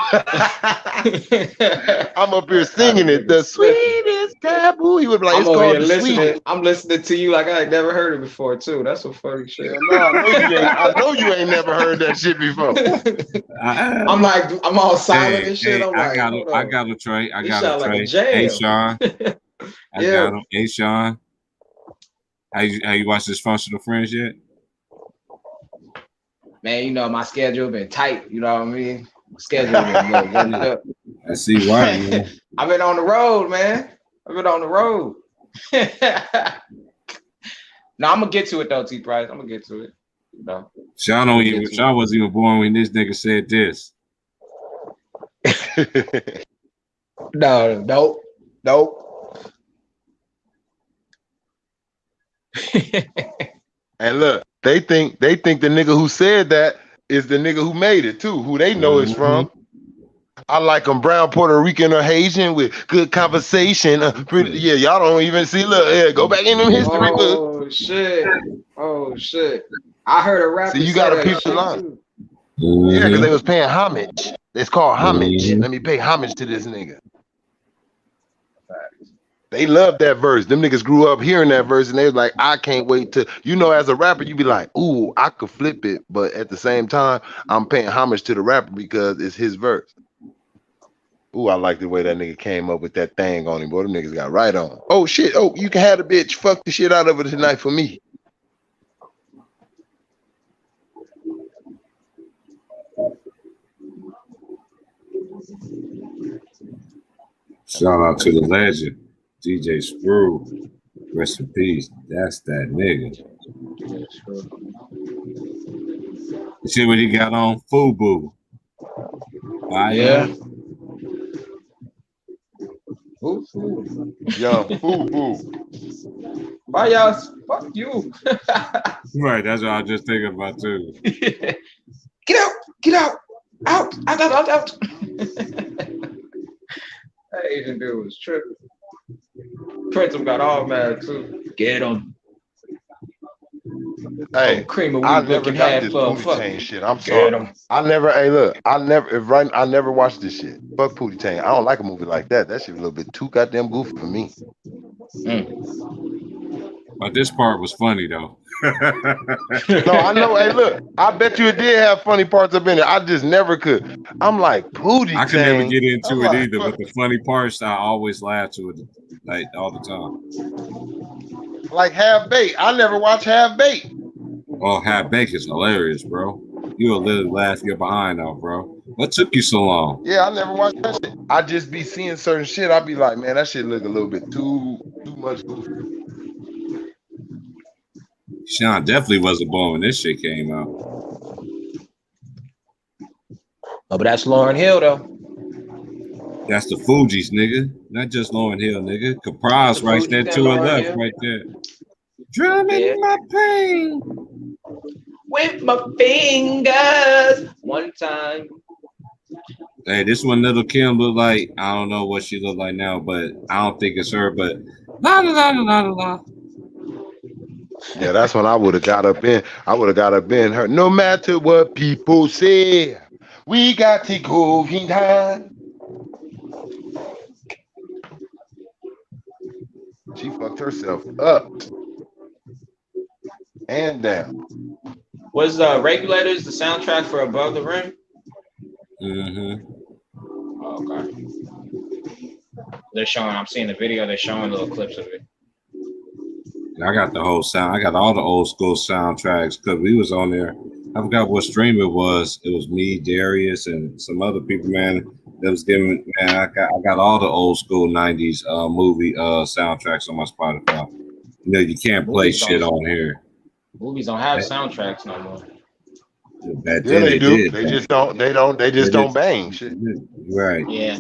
I'm up here singing it, the sweetest taboo. He would be like, it's called the sweetest. I'm listening to you like I ain't never heard it before too. That's some funny shit. No, I know you ain't never heard that shit before. I'm all silent and shit. I got a Trey. I got a Trey. Hey Sean. I got him. Hey Sean. Have you watched Dysfunctional Friends yet? Man, you know my schedule been tight. You know what I mean? My schedule been worked up. I see why. Man. I've been on the road, man. I've been on the road. No, I'm gonna get to it though, T Price. I'm gonna get to it. You know. Sean wasn't even born when this nigga said this. Nope. And look, they think the nigga who said that is the nigga who made it too, who they know it's from. I like them brown, Puerto Rican, or Haitian with good conversation. Y'all don't even see. Look, go back in them history books. Oh shit! I heard a rapper. See, you got to peep the line. Yeah, because they was paying homage. It's called homage. Let me pay homage to this nigga. They love that verse. Them niggas grew up hearing that verse, and they was like, I can't wait to, as a rapper, you be like, ooh, I could flip it, but at the same time, I'm paying homage to the rapper because it's his verse. Ooh, I like the way that nigga came up with that thing on him, boy. Them niggas got right on. Oh shit, oh, you can have the bitch. Fuck the shit out of it tonight for me. Shout out to the legend, DJ Screw. Rest in peace. That's that nigga. You see what he got on? FUBU. Yeah. Young FUBU. Why y'all? Fuck you. Right, that's what I was just thinking about too. Get out. Out. That Asian dude was tripping. Prince got all mad too. Get him. Hey, cream of I wheat never looking got half this full. Pootie Tang shit. I'm Get sorry. him. I never watched this shit. Fuck Pootie Tang. I don't like a movie like that. That shit a little bit too goddamn goofy for me. But this part was funny though. No, I know. Hey, look, I bet you it did have funny parts up in it. I just never could. I'm like, Pootie Tang. I could never get into I'm it like, either, but the funny parts I always laugh to it like all the time. Like Half Baked. I never watched Half Baked. Oh, Half Baked is hilarious, bro. You'll literally laugh your behind off, bro. What took you so long? Yeah, I never watched that shit. I just be seeing certain shit. I be like, man, that shit look a little bit too much goofy. Sean definitely wasn't born when this shit came out. Oh, but that's Lauryn Hill though. That's the Fugees, nigga. Not just Lauryn Hill, nigga. Comprise right there to her left, right there. Drumming my pain with my fingers one time. Hey, this one Little Kim look like. I don't know what she look like now, but I don't think it's her. But la la la la la la. Yeah, that's when I would have got up in. Her. No matter what people say, we got to go in time. She fucked herself up and down. Was Regulators the soundtrack for Above the Rim? Mm-hmm. Oh, okay. They're showing. I'm seeing the video. They're showing little clips of it. I got the whole sound. I got all the old school soundtracks because we was on there. I forgot what stream it was. It was me, Darius, and some other people, man, that was giving, man, I got all the old school 90s movie soundtracks on my Spotify. You know, you can't play shit on here. Movies don't have soundtracks no more. Yeah, they do. They just don't bang shit. Right. Yeah.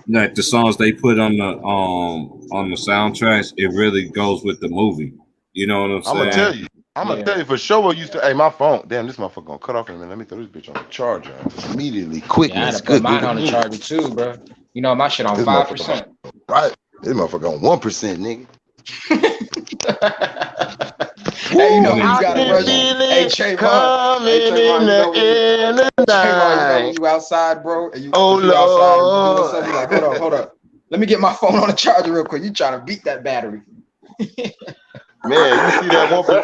Like the songs they put on the soundtracks, it really goes with the movie. You know what I'm saying? I'm gonna tell you for sure. Hey, my phone. Damn, this motherfucker gonna cut off in a minute. Let me throw this bitch on the charger immediately. Quick. Yeah, I had to put mine on the charger too, bro. You know my shit on 5%. Right. This motherfucker on 1%, nigga. Hey, you know you gotta rush. Hey, Trayvon, you outside, bro. And you outside. You like, hold up. Let me get my phone on the charger real quick. You trying to beat that battery? Man, you see that 1%? What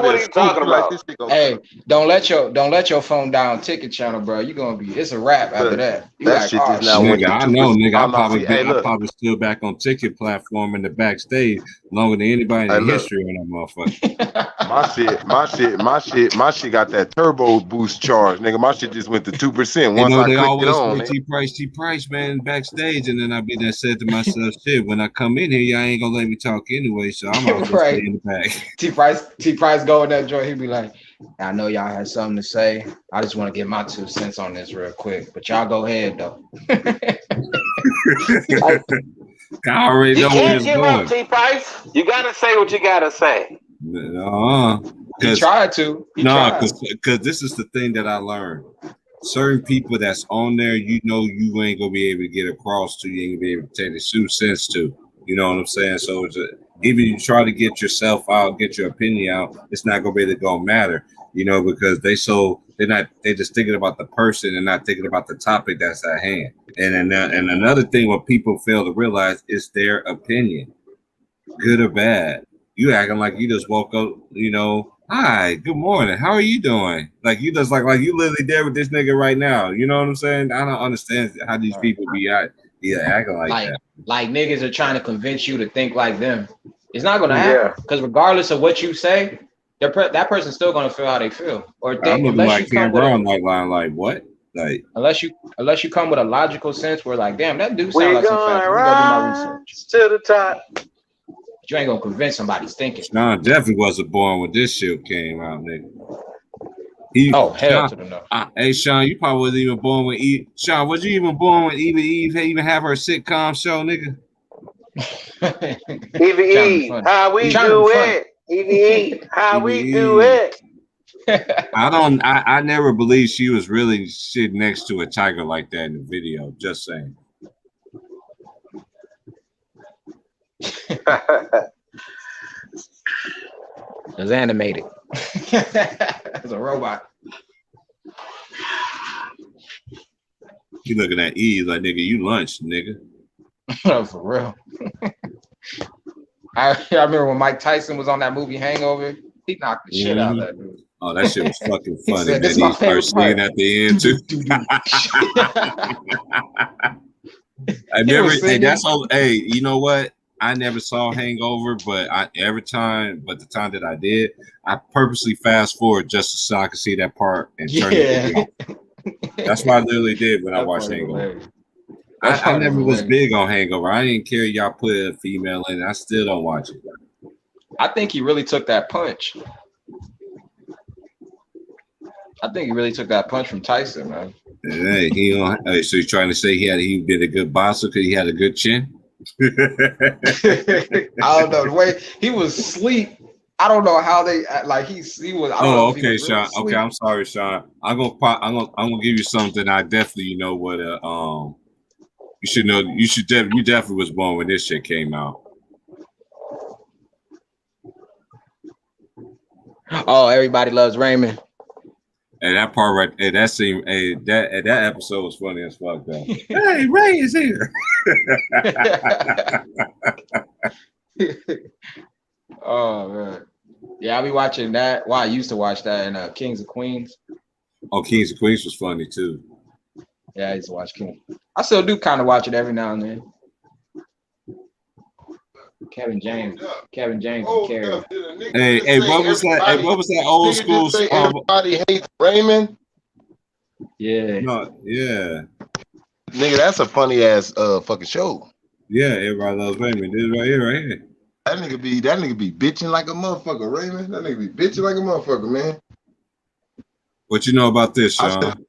are you talking about? Hey, don't let your phone down ticket channel, bro. You gonna be. It's a wrap after that. You that like, shit just now nigga, I know, nigga. I'm look. probably still back on ticket platform in the backstage longer than anybody in history on that motherfucker. My shit got that turbo boost charge, nigga. My shit just went to 2%. Once I they clicked always it on, say T price, man, backstage, and then I be there said to myself, shit, when I come in here, y'all ain't gonna let me talk anyway, so I'm gonna stay in the back. T Price go in that joint. He be like, I know y'all had something to say. I just want to get my 2 cents on this real quick, but y'all go ahead though. I already know where it's going. T Price, you gotta say what you gotta say. He tried to. Because this is the thing that I learned. Certain people that's on there, you know, you ain't gonna be able to get across to. You ain't gonna be able to take the 2 cents to. You know what I'm saying? So even you try to get yourself out, get your opinion out, it's not gonna be able to matter. You know, because they so They're just thinking about the person and not thinking about the topic that's at hand. And another thing what people fail to realize is their opinion, good or bad. You acting like you just woke up, hi, good morning, how are you doing? Like you just like you literally there with this nigga right now. You know what I'm saying? I don't understand how these people be acting like that. Like niggas are trying to convince you to think like them. It's not gonna happen because regardless of what you say, that person's still gonna feel how they feel. Or think, I'm looking like Cam Brown, like what? Like unless you come with a logical sense where like, damn, that dude sound like some facts. Let me go do my research to the top. But you ain't gonna convince somebody's thinking. Sean definitely wasn't born when this shit came out, nigga. Hell Sean, to the no. Hey Sean, you probably wasn't even born when Sean, was you even born when Eve even have her sitcom show, nigga? Eve, how we do it? Eve, how we do it? I never believed she was really sitting next to a tiger like that in the video. Just saying. It was animated. It was a robot. You looking at Eve like, nigga, you lunch, nigga. For real. I remember when Mike Tyson was on that movie Hangover. He knocked the shit out of that dude. Oh, that shit was fucking funny. Said, man. He started singing at the end too. That's all. Hey, you know what? I never saw Hangover, but the time that I did, I purposely fast forward just so I could see that part and turn it off. That's what I literally did when I watched Hangover. I never was big on Hangover. I didn't care y'all put a female in it. I still don't watch it. I think he really took that punch. From Tyson, man. Hey, so he's trying to say he did a good boxer because he had a good chin? I don't know the way he was asleep. I don't know how they like he was. Okay, Sean. Okay, I'm sorry, Sean. I'm gonna give you something. I definitely know what you should know. You definitely was born when this shit came out. Oh, Everybody Loves Raymond. And that part right, that scene, that episode was funny as fuck though. Hey, Ray is here. Oh man, yeah, I'll be watching that. Well, I used to watch that in Kings of Queens. Oh, Kings of Queens was funny too. Yeah, I used to watch King. I still do kind of watch it every now and then. Kevin James and Carrie. Hey, what was that? Hey, what was that old school? Everybody hates Raymond. Yeah. No, yeah. Nigga, that's a funny ass fucking show. Yeah, Everybody Loves Raymond. This right here. That nigga be bitching like a motherfucker, Raymond. That nigga be bitching like a motherfucker, man. What you know about this, Sean?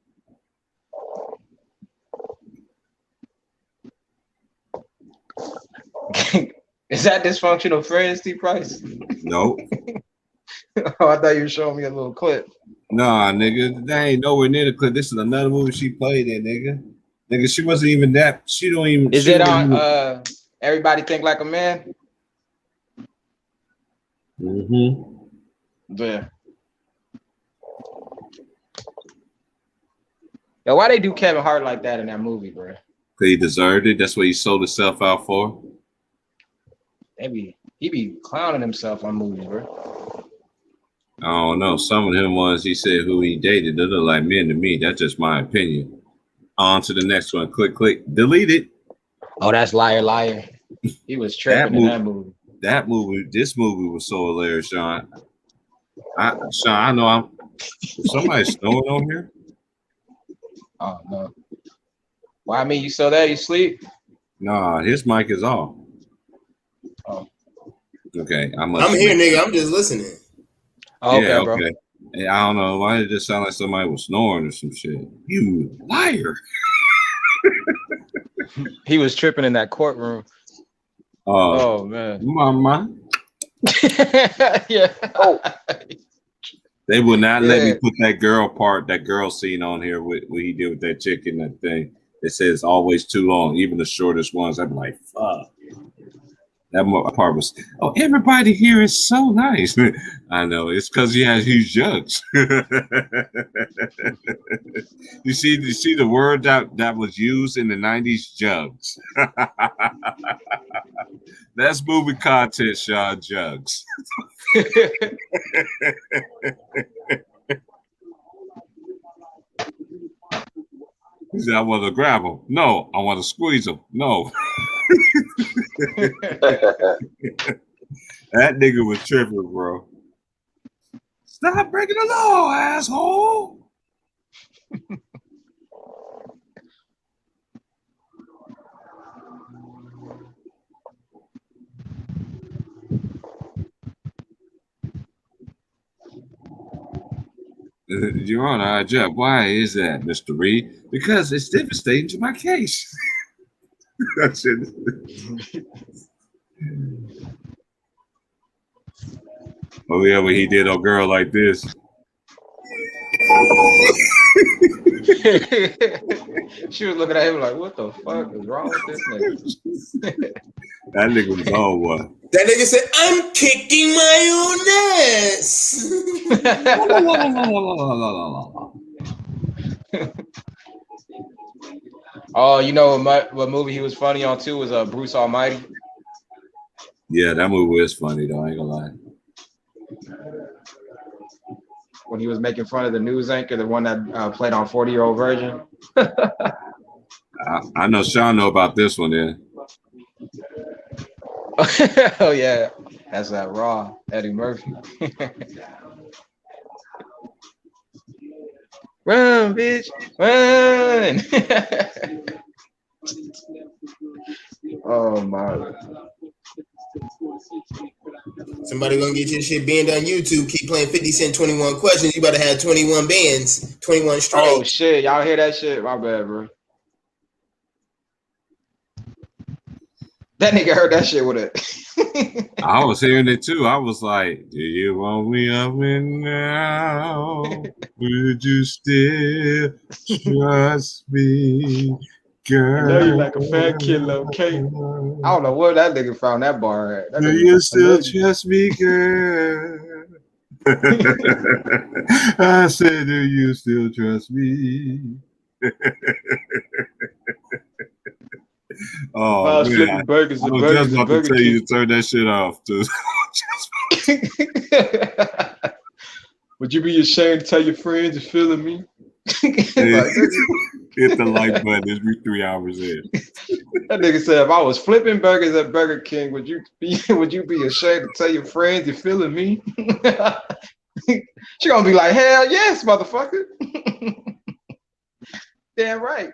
Is that Dysfunctional Friends, T. Price? Nope. Oh, I thought you were showing me a little clip. Nah, nigga, that ain't nowhere near the clip. This is another movie she played in, nigga. Nigga, she wasn't even that. She don't even. Is it on Everybody Think Like a Man? Mm-hmm. Yeah. Yo, why they do Kevin Hart like that in that movie, bro? Because he deserved it. That's what he sold himself out for. Maybe he be clowning himself on movies, bro. I don't know. Some of them ones he said who he dated, they look like men to me. That's just my opinion. On to the next one. Click, delete it. Oh, that's Liar, Liar. He was tripping in that movie. This movie was so hilarious, Sean. Sean, I know somebody snoring on here. Oh no. Why? I mean, you saw that? You sleep? Nah, his mic is off. Oh. Okay, I'm here, nigga. I'm just listening. Oh, okay, bro. Hey, I don't know why did it just sound like somebody was snoring or some shit. You liar. He was tripping in that courtroom. Oh man. Mama. Yeah. Oh. They will not let me put that girl scene on here with what he did with that chick in that thing. It says always too long, even the shortest ones. I'm like, fuck. That part was, oh, everybody here is so nice. I know, it's because he has huge jugs. you see the word that was used in the 90s, jugs. That's movie content, Sean, jugs. He said, I want to grab him. No, I want to squeeze him. No. That nigga was tripping, bro. Stop breaking the law, asshole. Your Honor, I object. Why is that, Mr. Reed? Because it's devastating to my case. That's it. Oh, yeah, when he did a girl like this. She was looking at him like, what the fuck is wrong with this nigga? That nigga was on one. That nigga said, I'm kicking my own ass. Oh, you know what movie he was funny on too was Bruce Almighty. Yeah, that movie is funny though. I ain't gonna lie. When he was making fun of the news anchor, the one that played on 40-Year-Old Virgin. I know Sean know about this one then. Oh yeah, that's that Raw Eddie Murphy. Run, bitch, run! Oh my. Somebody gonna get your shit banned on YouTube. Keep playing 50 Cent 21 questions. You better have 21 bans, 21 strikes. Oh shit, y'all hear that shit? My bad, bro. That nigga heard that shit with it. I was hearing it too. I was like, do you want me up and now? Would you still trust me, girl? I know you like a fat killer, okay? I don't know where that nigga found that bar at. That do you still trust me, girl? I said, do you still trust me? Oh, man. Burgers I was just about to tell you to turn that shit off, too. Would you be ashamed to tell your friends you're feeling me? Hit the like button. It's be 3 hours in. That nigga said, if I was flipping burgers at Burger King, would you be ashamed to tell your friends you're feeling me? She gonna be like, hell yes, motherfucker. Damn right.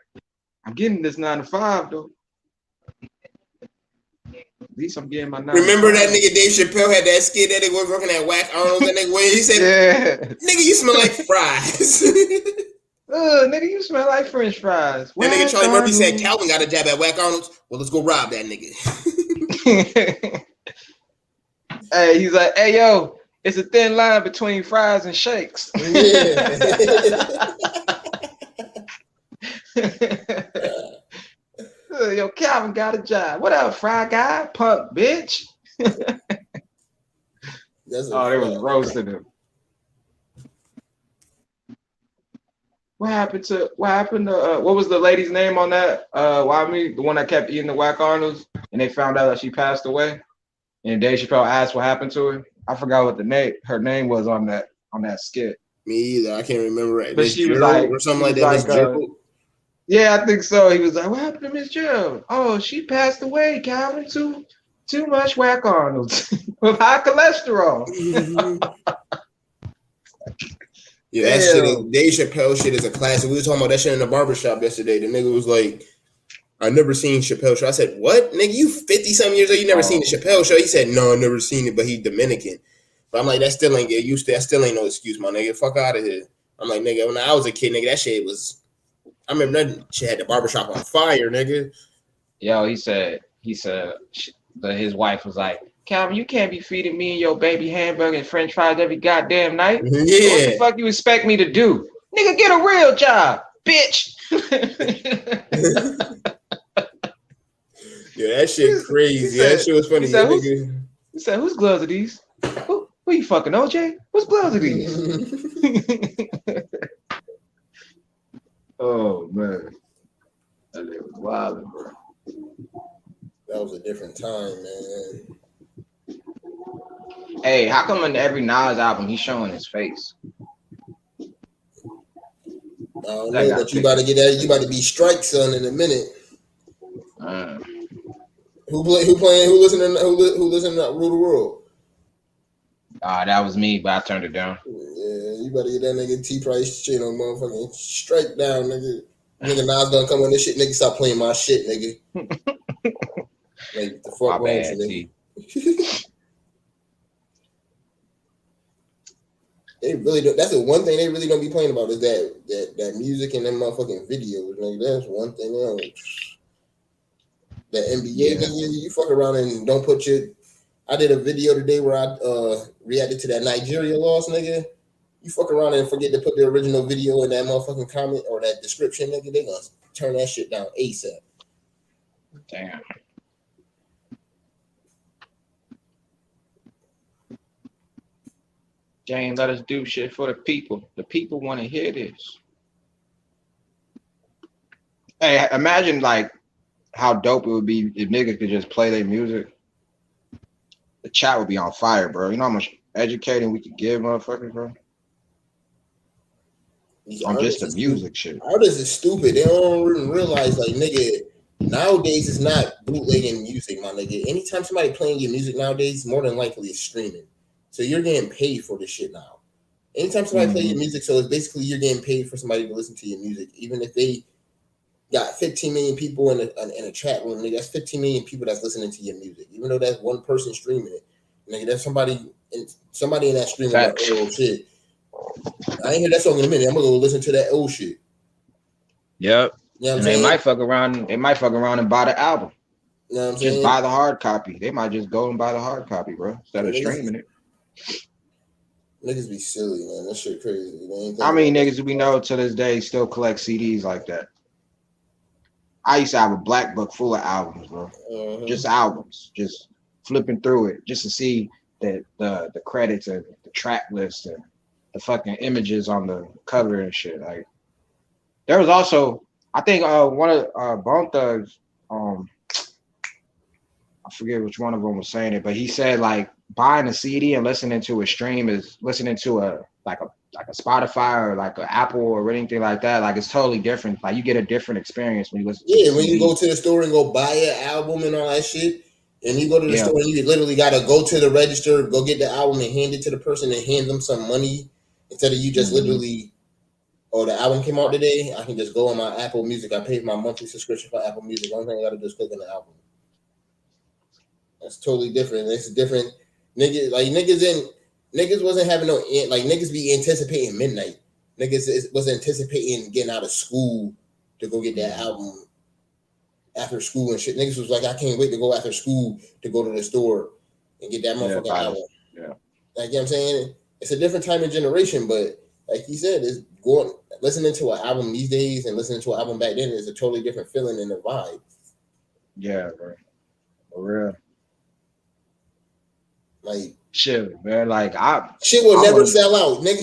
I'm getting this 9 to 5 though. At least I'm getting my 9 Remember that nigga Dave Chappelle had that skit that he was working at Whack Arnold? That nigga, he said, yeah. Nigga, you smell like fries. Nigga, you smell like French fries. That nigga Charlie Murphy said Calvin got a job at Whack Arnold's. Well, let's go rob that nigga. Hey, he's like, hey yo, it's a thin line between fries and shakes. Yeah. Yo, Calvin got a job. What up, fry guy? Punk bitch. Oh, they was roasting him. What happened to what was the lady's name on that? The one that kept eating the Whack Arnold's and they found out that she passed away. And Dave Chappelle asked what happened to her. I forgot what her name was on that skit. Me either. I can't remember right. But she was like, or something like that. Like, yeah, I think so. He was like, what happened to Miss Gerald? Oh, she passed away, Calvin. Too much Whack Arnold's with high cholesterol. Yeah, that shit, Dave Chappelle shit is a classic. We were talking about that shit in the barbershop yesterday. The nigga was like, I never seen Chappelle show. I said, what? Nigga, you 50-something years old, you never seen the Chappelle show? He said, no, I never seen it, but he's Dominican. But I'm like, that still ain't no excuse, my nigga. Fuck out of here. I'm like, nigga, when I was a kid, nigga, that shit was, I remember that shit had the barbershop on fire, nigga. Yo, he said his wife was like, Calvin, you can't be feeding me and your baby hamburger and french fries every goddamn night. Yeah. What the fuck you expect me to do? Nigga, get a real job, bitch. Yeah, that shit crazy. That shit was funny. He said, whose gloves are these? Who you fucking, OJ? Whose gloves are these? Oh, man. That nigga was wild, bro. That was a different time, man. Hey, how come in every Nas album he's showing his face? I don't know, but you about to get that. You about to be strike son in a minute. Who listening to Rule the World? That was me, but I turned it down. Yeah, you better get that nigga T Price shit on motherfucking strike down, nigga. Nigga Nas gonna come on this shit, nigga. Stop playing my shit, nigga. Like the fuck wrong with you, nigga? They really don't. That's the one thing they really don't be playing about is that music and them motherfucking videos. Nigga, that's one thing. They don't. That NBA nigga, you fuck around and don't put your. I did a video today where I reacted to that Nigeria loss, nigga. You fuck around and forget to put the original video in that motherfucking comment or that description, nigga. They gonna turn that shit down ASAP. Damn. Jane, let us do shit for the people. The people want to hear this. Hey, imagine like how dope it would be if niggas could just play their music. The chat would be on fire, bro. You know how much educating we could give motherfuckers, bro? On just the music shit. Artists is stupid. They don't even realize, like, nigga, nowadays it's not bootlegging music, my nigga. Anytime somebody playing your music nowadays, more than likely it's streaming. So you're getting paid for this shit now. Anytime somebody play your music, so it's basically you're getting paid for somebody to listen to your music. Even if they got 15 million people in a chat room, nigga, that's 15 million people that's listening to your music. Even though that's one person streaming it, nigga, that's somebody in that stream like, oh shit, I ain't hear that song in a minute. I'm gonna go listen to that old shit. Yep. You know what I'm and saying? They might fuck around and buy the album. You know what I'm just saying? buy the hard copy. They might just go and buy the hard copy, bro, instead of streaming it. Niggas be silly, man. That shit crazy. How many niggas do we know to this day still collect CDs like that? I used to have a black book full of albums, bro. Just albums, just flipping through it, just to see the credits and the track list and the fucking images on the cover and shit. Like, there was also, I think, one of Bone Thugs, I forget which one of them was saying it, but he said like buying a CD and listening to a stream is listening to a Spotify or like an Apple or anything like that. Like, it's totally different. Like, you get a different experience when you listen. Yeah, when you go to the store and go buy an album and all that shit, and you go to the store and you literally gotta go to the register, go get the album and hand it to the person and hand them some money instead of you just literally. Oh, the album came out today. I can just go on my Apple Music. I paid my monthly subscription for Apple Music. One thing I gotta do is click on the album. That's totally different. It's different. Niggas wasn't having no, like, niggas be anticipating midnight. Niggas was anticipating getting out of school to go get that album after school and shit. Niggas was like, I can't wait to go after school to go to the store and get that motherfucking album. Yeah. Like, you know what I'm saying? It's a different time and generation, but like he said, it's going listening to an album these days and listening to an album back then is a totally different feeling and a vibe. Yeah, bro. For real. Like, shit, man. Like, shit will never sell out, nigga.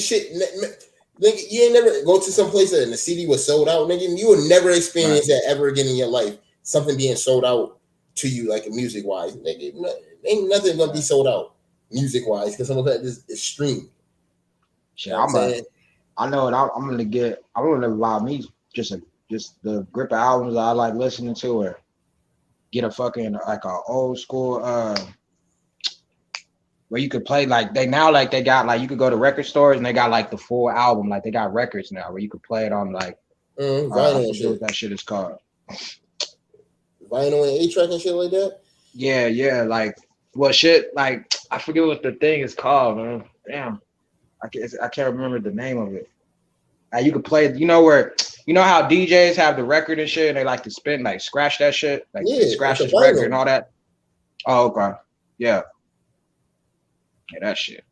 Nigga, you ain't never go to some place and the CD was sold out, nigga. You will never experience that ever again in your life. Something being sold out to you, like music wise, nigga. Ain't nothing gonna be sold out music wise because some of that is streamed. Shit, I'm gonna buy me just the grip of albums that I like listening to, or get a fucking like a old school where you could play like they got like you could go to record stores and they got like the full album, like they got records now where you could play it on like vinyl and shit. What that shit is called. Vinyl and 8-track and shit like that? Yeah, like shit, like I forget what the thing is called, man. Damn. I can't remember the name of it. You could play, you know how DJs have the record and shit and they like to spin, like scratch that shit, like scratch this record and all that. Oh, okay. Yeah, that shit.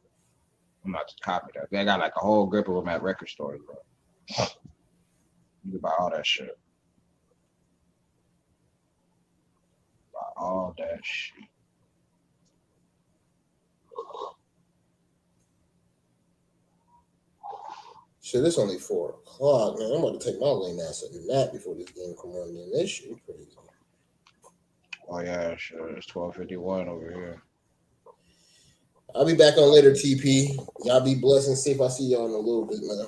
I'm about to copy that. They got like a whole grip of them at record stores, bro. You can buy all that shit. all that shit. Shit, it's only 4 o'clock, man. I'm about to take my lame ass a nap before this game come on in. This shit crazy. Oh yeah, sure. It's 12:51 over here. I'll be back on later, TP. Y'all be blessed and safe. I'll see y'all in a little bit, man.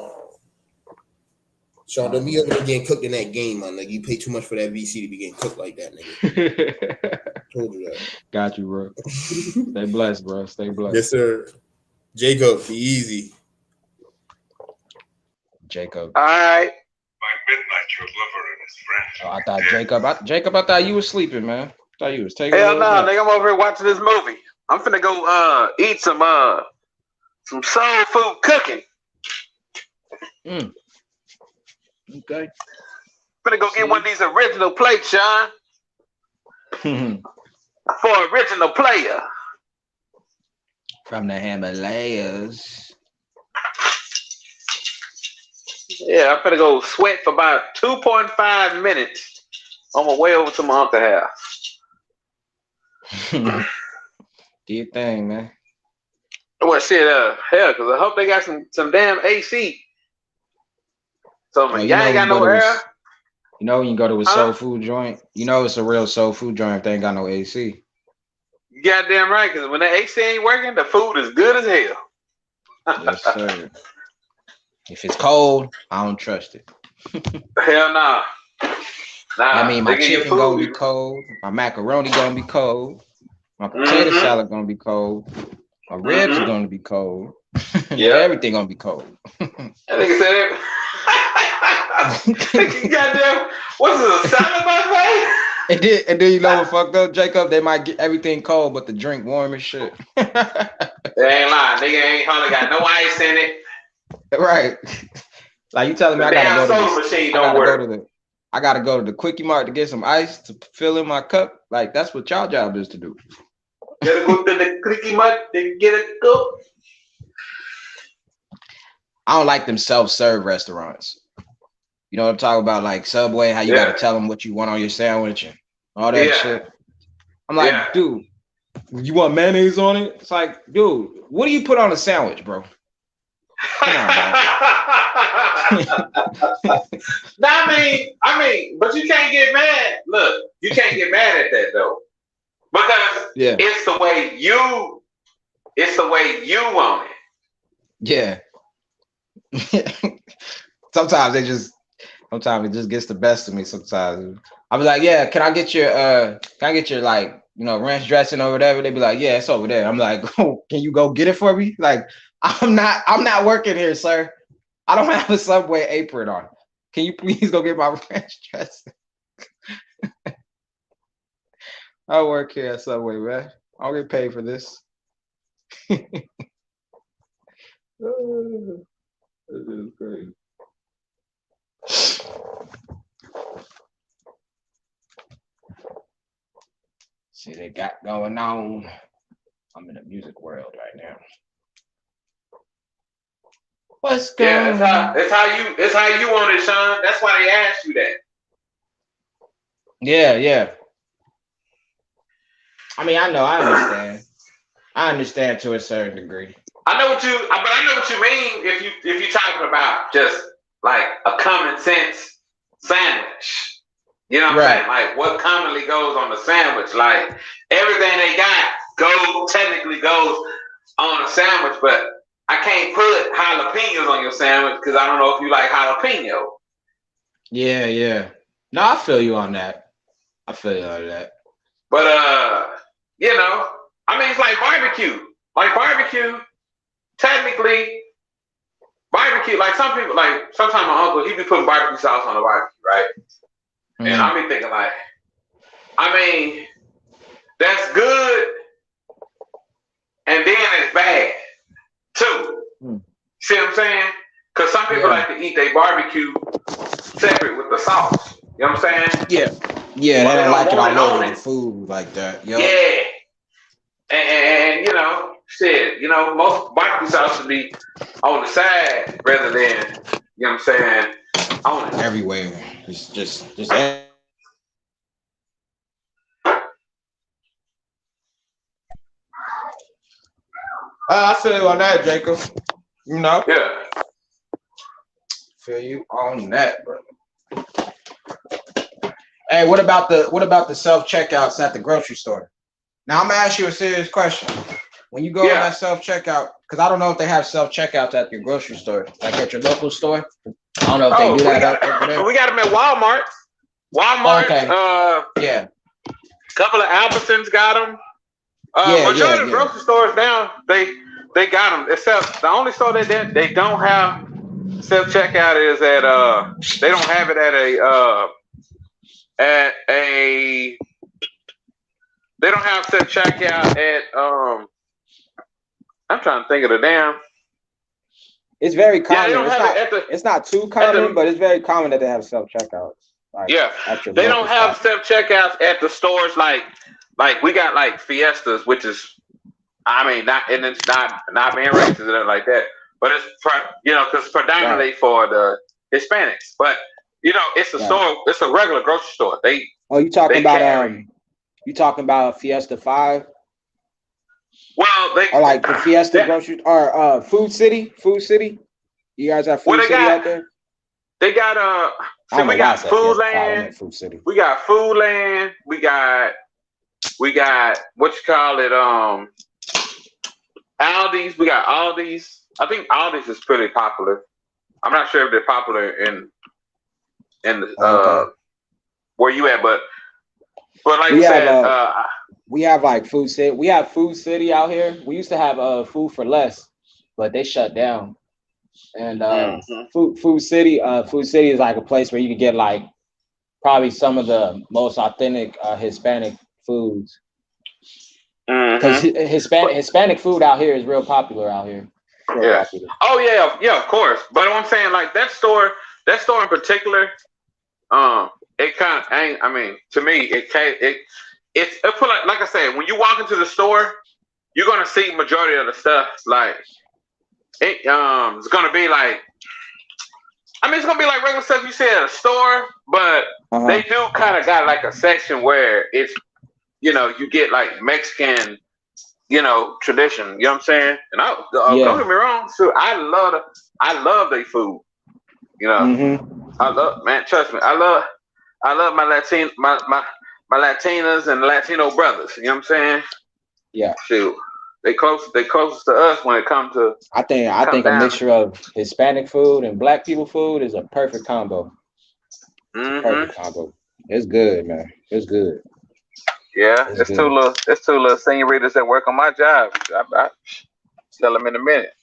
Sean, don't be over there getting cooked in that game, man. Like, you pay too much for that VC to be getting cooked like that, nigga. Told you that. Got you, bro. Stay blessed, bro. Stay blessed. Yes, sir. Jacob, be easy. Jacob. All right. By midnight, your lover and his friends. Oh, I thought Jacob. I thought you was sleeping, man. I thought you was taking. Hell no, nigga. I'm over here watching this movie. I'm finna go eat some soul food cooking. Okay. Finna go get one of these original plates, Sean. For original player. From the Himalayas. Yeah, I'm finna go sweat for about 2.5 minutes on my way over to my uncle's house. Do your thing, man. Well, shit, hell, because I hope they got some damn AC. So, man, y'all ain't got no air. You know when you go to a soul food joint, you know it's a real soul food joint if they ain't got no AC. You goddamn right, because when the AC ain't working, the food is good as hell. Yes, sir. If it's cold, I don't trust it. Hell nah. I mean, my chicken gonna be cold. My macaroni gonna be cold. My potato salad gonna be cold. My ribs are gonna be cold. Yeah, everything gonna be cold. That nigga said it. Goddamn, what's this, a salad buffet? And then you know what fucked up, Jacob? They might get everything cold, but the drink warm as shit. They ain't lying. Nigga ain't hardly got no ice in it. Right. Like you telling me I gotta go to the machine don't work. I gotta go to the Quickie Mart to get some ice to fill in my cup. Like that's what y'all job is to do. Gotta go to the Quickie Mart to get a cup. I don't like them self-serve restaurants. You know what I'm talking about? Like Subway, how you gotta tell them what you want on your sandwich and all that shit. I'm like, dude, you want mayonnaise on it? It's like, dude, what do you put on a sandwich, bro? Come on, bro. I mean, but you can't get mad. Look, you can't get mad at that though, because it's the way you want it. Yeah. Sometimes it just gets the best of me. Sometimes I'll be like, yeah, can I get your like, you know, ranch dressing or whatever? They be like, yeah, it's over there. I'm like, oh, can you go get it for me? Like, I'm not working here, sir. I don't have a Subway apron on. Can you please go get my ranch dressing? I work here at Subway, man. I'll get paid for this. This is crazy. See, they got going on. I'm in the music world right now. What's going on? It's how you want it, Sean. That's why they asked you that. Yeah. I mean, I understand to a certain degree. I know what you mean if you're talking about just like a common sense sandwich. You know what I'm saying? Like what commonly goes on the sandwich. Like everything they got technically goes on a sandwich, but I can't put jalapenos on your sandwich because I don't know if you like jalapeno. Yeah. No, I feel you on that. But you know, I mean, it's like barbecue. Like barbecue, technically, barbecue. Like some people, like sometimes my uncle, he be putting barbecue sauce on the barbecue, right? And I be thinking like, I mean, that's good, and then it's bad too. See what I'm saying? Because some people like to eat their barbecue separate with the sauce. You know what I'm saying? Yeah, they don't like it all over the food like that. Yep. Yeah. And you know, shit, you know, most barbecue sauce should be on the side rather than, you know what I'm saying, on it. Everywhere. It's just I feel you on that, Jacob. You know? Yeah. Feel you on that, bro. Hey, what about the self-checkouts at the grocery store? Now I'm gonna ask you a serious question. When you go in that self-checkout, because I don't know if they have self-checkouts at your grocery store, like at your local store. I don't know if they do that over there. We got them at Walmart. Yeah. Couple of Albertsons got them. Majority of grocery stores now, they got them. Except the only store that they don't have self-checkout is at they don't have it at a they don't have self-checkout at I'm trying to think of the damn. It's very common. Yeah, it's not too common, but it's very common that they have self-checkouts. Like, they don't have self-checkouts at the stores like we got like Fiestas, which is, I mean, not being racist or like that, but it's because predominantly for the Hispanics. But it's a store. It's a regular grocery store. You talking about Fiesta 5? Well, or like the Fiesta grocery or Food City. You guys have Food City out there? They got we got Foodland. Food City. We got Foodland. We got what you call it? Aldi's. We got Aldi's. I think Aldi's is pretty popular. I'm not sure if they're popular in the where you at, but like you said, we have like Food City. We have Food City out here. We used to have Food for Less, but they shut down. And Food City is like a place where you can get like probably some of the most authentic Hispanic foods. Because Hispanic food out here is real popular out here. Yeah. Oh yeah, of course. But I'm saying like that store in particular, it kind of, I mean, to me, it's put like I said, when you walk into the store, you're gonna see majority of the stuff like it's gonna be like, I mean, it's gonna be like regular stuff you see at a store, but they do kind of got like a section where it's, you get like Mexican, tradition. You know what I'm saying? And don't get me wrong, so I love their food. I love, man. Trust me, I love my Latinas and Latino brothers. You know what I'm saying? Yeah. Shoot, they close to us when it comes to. I think a mixture of Hispanic food and Black people food is a perfect combo. Perfect combo. It's good, man. It's good. Yeah, it's two little senoritas that work on my job. I tell them in a minute,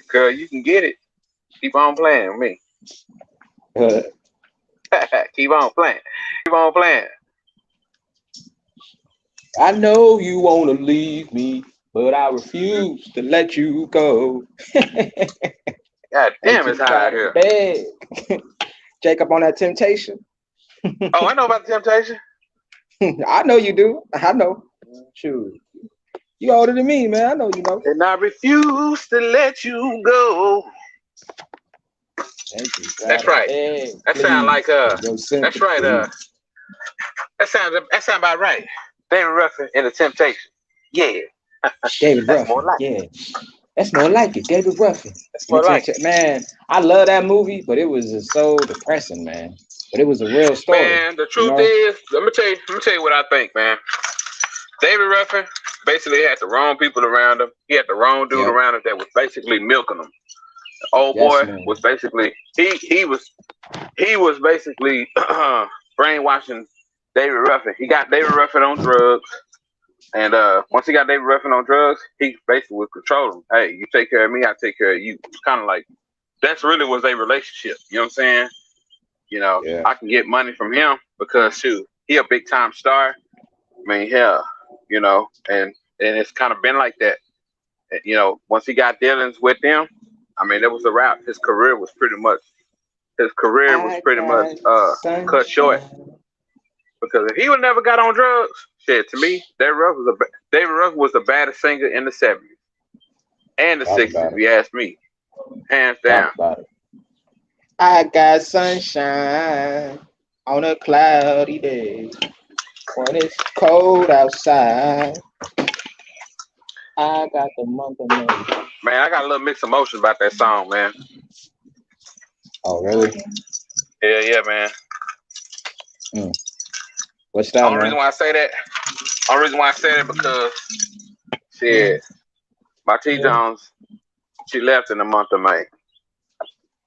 girl, you can get it. Keep on playing with me. Keep on playing. I know you want to leave me, but I refuse to let you go. God damn, it's hot out here. Jacob on that Temptation. Oh, I know about the Temptation. I know you do. I know. Shoot. You older than me, man. I know you know. And I refuse to let you go. Thank you. That's right. Hey, that sounds like that's right. That sounds about right. David Ruffin in the Temptation. Yeah. David Ruffin. More like that's more like it. David Ruffin. That's more like it. Man, I love that movie, but it was so depressing, man. But it was a real story. Man, the truth is, let me tell you what I think, man. David Ruffin basically had the wrong people around him. He had the wrong dude around him that was basically milking him. The old boy was basically he was basically brainwashing David Ruffin. He got David Ruffin on drugs, and once he got David Ruffin on drugs, he basically would control him. Hey, you take care of me, I take care of you. It's kind of like that's really was their relationship. You know what I'm saying? I can get money from him because shoot, he a big time star. I mean, hell, and it's kind of been like that. Once he got dealings with them, I mean, it was a wrap. His career was pretty much cut short. Because if he would never got on drugs, shit, to me, David Ruffin was the baddest singer in the 70s and the 60s. If you ask me, hands down. I got sunshine on a cloudy day when it's cold outside. I got the month of May. Man, I got a little mixed emotions about that song, man. Oh, really? Yeah, man. What's that, Only man? reason why I say that because shit, my T Jones, she left in the month of May.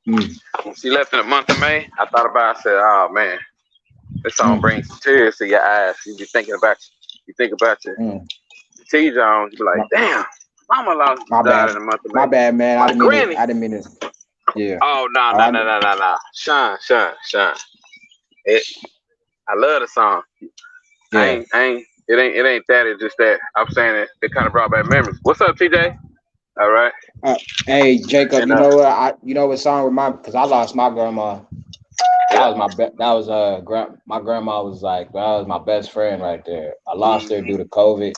When she left in the month of May, I thought about it, I said, oh man, this song brings tears to your eyes. You be thinking about your T Jones, you be like, damn, mama lost died in the month of May. My bad, man. I Granny. didn't mean it. Yeah. Oh no. Sean. I love the song. Yeah. It ain't that, it's just that I'm saying it kind of brought back memories. What's up, TJ? All right. Hey, Jacob, you know what? You know what song because I lost my grandma. That was my grandma was like, that was my best friend right there. I lost her due to COVID,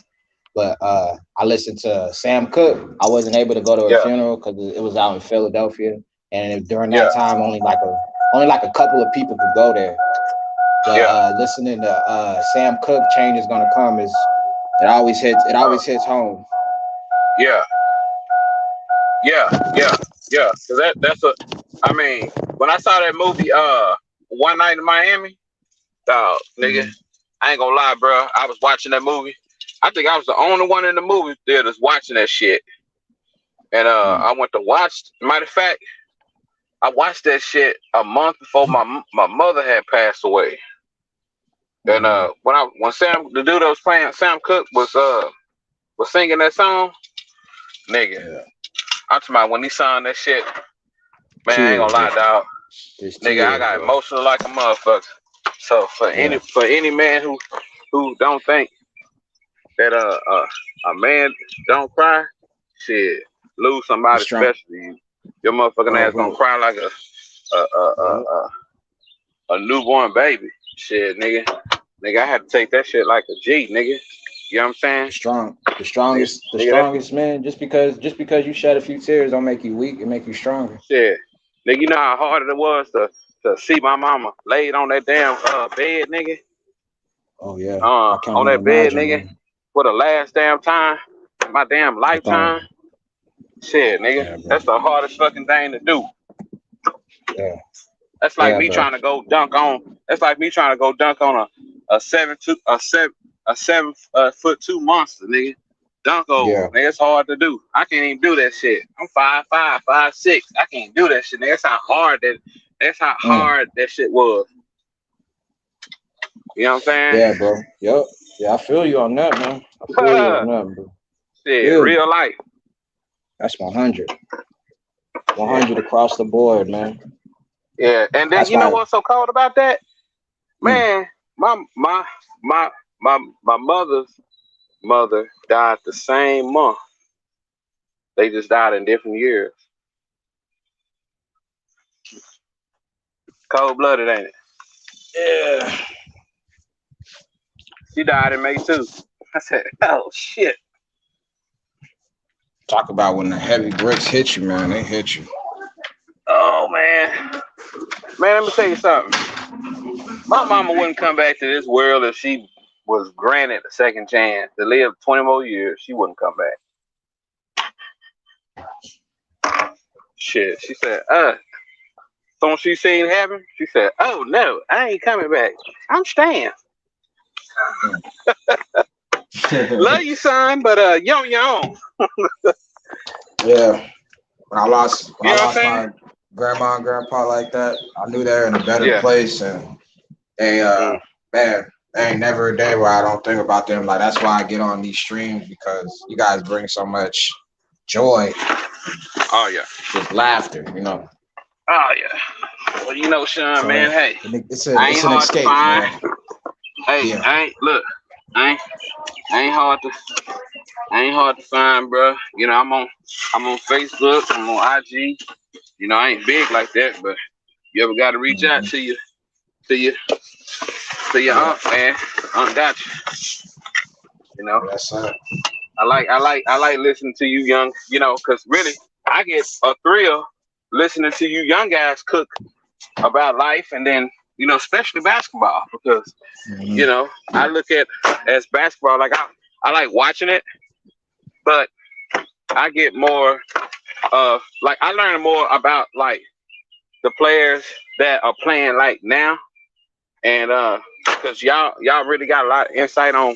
but I listened to Sam Cooke. I wasn't able to go to her funeral because it was out in Philadelphia, and during that time, only like a couple of people could go there. But listening to Sam Cooke, "Change Is Gonna Come" it always hits home. Yeah. So I mean, when I saw that movie, One Night in Miami, nigga, I ain't gonna lie, bro. I was watching that movie. I think I was the only one in the movie theaters watching that shit. And I went to watch. Matter of fact, I watched that shit a month before my mother had passed away. And when Sam, the dude that was playing Sam Cooke was singing that song, nigga. I'm talking about when he sang that shit, man, I ain't gonna lie, dog. Nigga, I got emotional like a motherfucker. So for any man who don't think that a man don't cry, shit, lose somebody special to you. Your motherfucking ass gonna cry like a newborn baby. Shit, nigga, I had to take that shit like a G, nigga. You know what I'm saying? The strongest, man. Just because you shed a few tears don't make you weak. It make you stronger. Shit, nigga, you know how hard it was to see my mama laid on that damn bed, nigga. Oh yeah. On that bed, nigga, for the last damn time, my damn lifetime. Shit, nigga, that's the hardest fucking thing to do. Yeah. That's like me trying to go dunk on. That's like me trying to go dunk on a 7'2" monster, nigga. Dunk over, nigga. It's hard to do. I can't even do that shit. I'm 5'5", 5'6". I can't do that shit, nigga. That's how hard that shit was. You know what I'm saying? Yeah, bro. Yep. Yeah, I feel you on that, man. I feel you on that, bro. Shit, real life. That's 100. 100 across the board, man. Yeah, and then you know what's so cold about that? Man, my mother's mother died the same month. They just died in different years. Cold-blooded, ain't it? Yeah. She died in May too. I said, oh shit. Talk about when the heavy bricks hit you, man. They hit you. Oh man. Man, let me tell you something. My mama wouldn't come back to this world if she was granted a second chance to live 20 more years. She wouldn't come back. Shit. She said, so when she seen it happen, she said, oh no, I ain't coming back. I'm staying. Love you, son, but you on your own. Yeah. When I lost my grandma and grandpa like that, I knew they're in a better place, and they man, there ain't never a day where I don't think about them. Like, that's why I get on these streams, because you guys bring so much joy. Oh yeah. Just laughter, you know. Oh yeah. Well, you know, Sean, So, man, hey, it's an escape, man. Hey, Yeah. I ain't hard to find, bro. You know, I'm on Facebook, I'm on IG. You know, I ain't big like that, but you ever got to reach out to your aunt, man. Aunt got you. You know, I like listening to you young, you know, because really I get a thrill listening to you young guys cook about life, and then, you know, especially basketball, because you know, I look at as basketball, like I like watching it, but I get more like I learn more about like the players that are playing like now, and because y'all really got a lot of insight on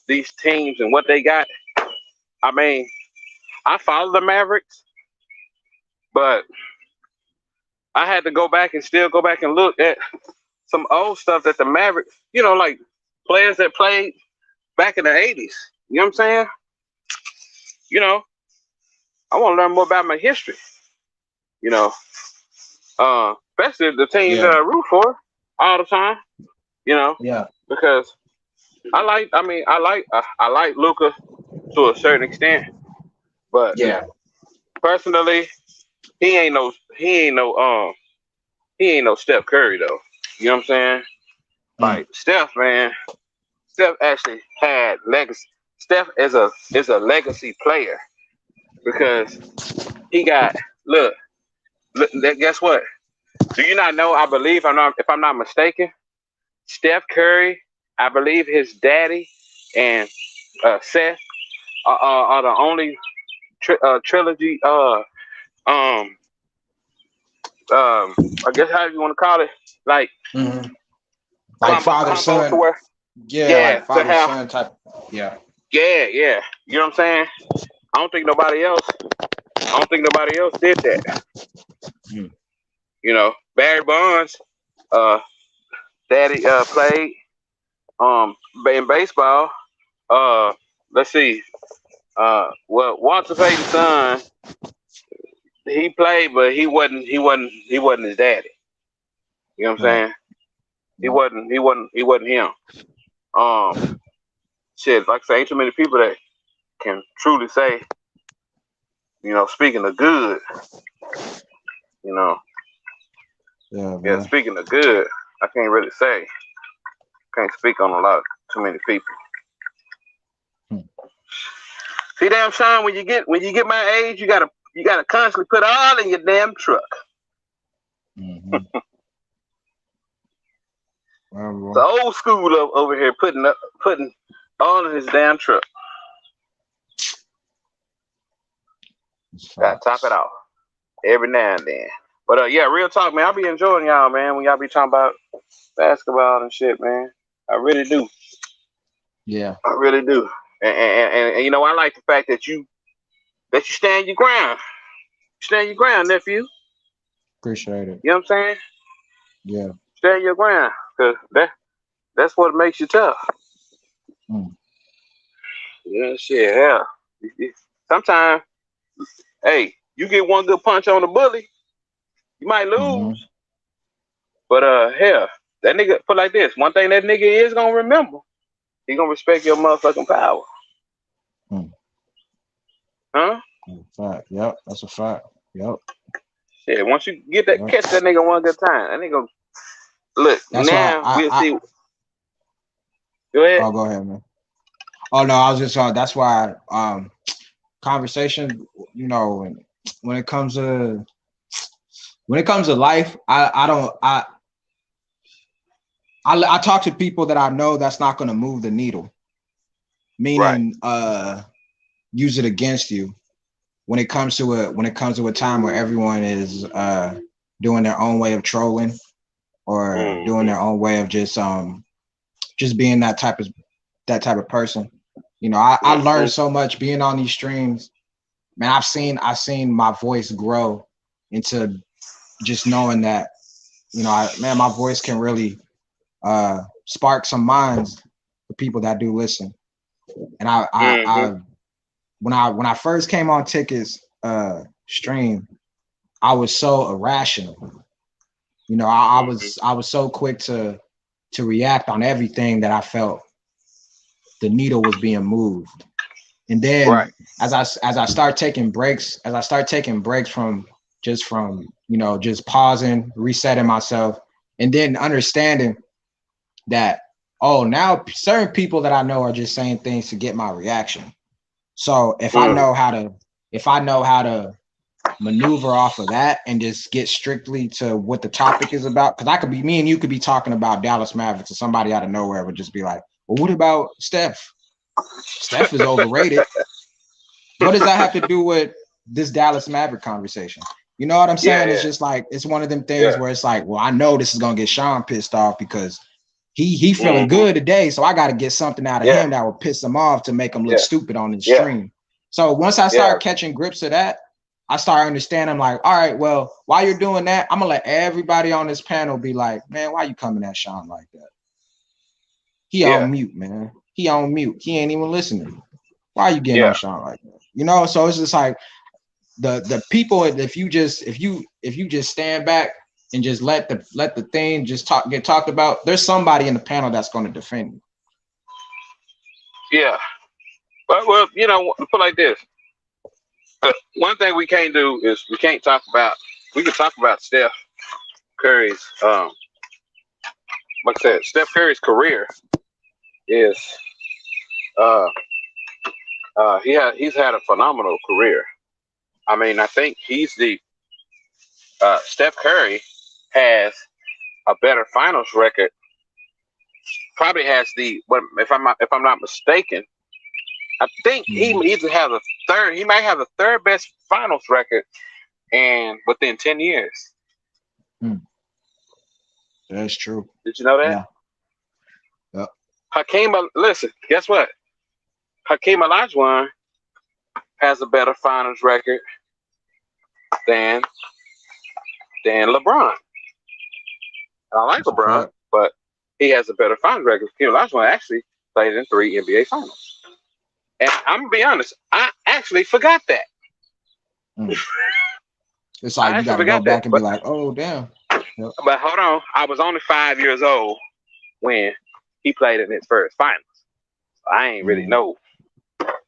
these teams and what they got. I mean, I follow the Mavericks, but I had to go back and look at some old stuff that the Mavericks, like players that played back in the 80s. You know what I'm saying? I want to learn more about my history. Especially the teams that I root for all the time. Yeah. Because I like Luka to a certain extent, but personally, he ain't no Steph Curry though. You know what I'm saying? Like Steph, man. Steph actually had legacy. Steph is a legacy player because he got look. Guess what? Do you not know? I believe if I'm not mistaken, Steph Curry. I believe his daddy and Seth are the only trilogy. I guess how you want to call it, like father son. Like father son type. Yeah. Yeah. You know what I'm saying? I don't think nobody else did that. Barry Bonds, daddy played in baseball. Let's see. Well, Walter Payton's son, he played, but he wasn't his daddy. You know what I'm saying? He wasn't him. Shit, like I say, ain't too many people that can truly say, speaking of good, speaking of good, I can't really say. Can't speak on too many people. See, damn Sean, when you get my age, you gotta constantly put all in your damn truck. It's old school over here putting all in his damn truck. Gotta top it off every now and then. But real talk, man. I be enjoying y'all, man. When y'all be talking about basketball and shit, man. I really do. Yeah, I really do. And I like the fact that you stand your ground. Stand your ground, nephew. Appreciate it. You know what I'm saying? Yeah. Stand your ground, cause that's what makes you tough. Yeah, shit. Hell, sometimes, hey, you get one good punch on the bully, you might lose. But hell, that nigga put like this. One thing that nigga is gonna remember, he gonna respect your motherfucking power. Huh? Fact. Yep, that's a fact. Yep. Yeah, once you get that, catch that nigga one good time, that nigga look. That's now we'll see. Go ahead. Oh, go ahead, man. Oh no, I was just that's why conversation, when it comes to life, I talk to people that I know that's not going to move the needle, meaning use it against you when it comes to a time where everyone is doing their own way of trolling or doing their own way of just being that type of person. I learned so much being on these streams. Man, I've seen my voice grow into just knowing that, my voice can really spark some minds for people that do listen. And I when I first came on Ticket's stream, I was so irrational. I was so quick to react on everything that I felt the needle was being moved. And then as I start taking breaks from just pausing, resetting myself, and then understanding that, now certain people that I know are just saying things to get my reaction. So if I know how to maneuver off of that and just get strictly to what the topic is about, because me and you could be talking about Dallas Mavericks and somebody out of nowhere would just be like, well, what about Steph? Steph is overrated. what does that have to do with this Dallas Maverick conversation? You know what I'm saying? Yeah, It's just like it's one of them things where it's like, well, I know this is gonna get Sean pissed off because he feeling good today, so I got to get something out of him that will piss him off to make him look stupid on the stream. So once I start catching grips of that, I start understanding. I'm like, all right, well, while you're doing that, I'm gonna let everybody on this panel be like, man, why you coming at Sean like that? He on mute, man. He on mute. He ain't even listening. Why are you getting on Sean like that? You know, so it's just like the people. If you just stand back and just let the thing just get talked about, there's somebody in the panel that's going to defend you. Yeah, but well, you know, put like this. One thing we can't do is we can talk about Steph Curry's like I said, Steph Curry's career is he's had a phenomenal career. I mean, I think he's the Steph Curry has a better finals record. Probably has the if I'm not mistaken, I think he either has a third. He might have the third best finals record, and within 10 years. That's true. Did you know that? Yeah. Hakeem, listen. Guess what? Hakeem Olajuwon has a better finals record than LeBron. I like LeBron, but he has a better finals record. Hakeem Olajuwon actually played in 3 NBA finals. And I'm gonna be honest, I actually forgot that. It's like you gotta go back and be like, oh damn. Yep. But hold on, I was only 5 years old when he played in his first finals. I ain't really know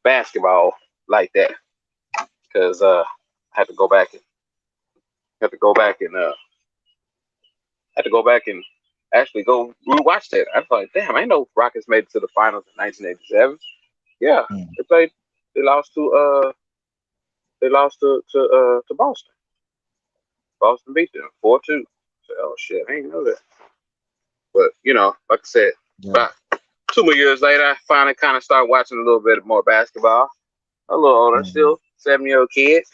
basketball like that because I had to go back and actually go rewatch that. I was like, damn, I ain't know Rockets made it to the finals in 1987. Yeah, they lost to Boston. Boston beat them 4-2. So, oh shit, I didn't know that. But you know, like I said, about 2 more years later, I finally kind of started watching a little bit more basketball. A little older, still 7-year-old kid.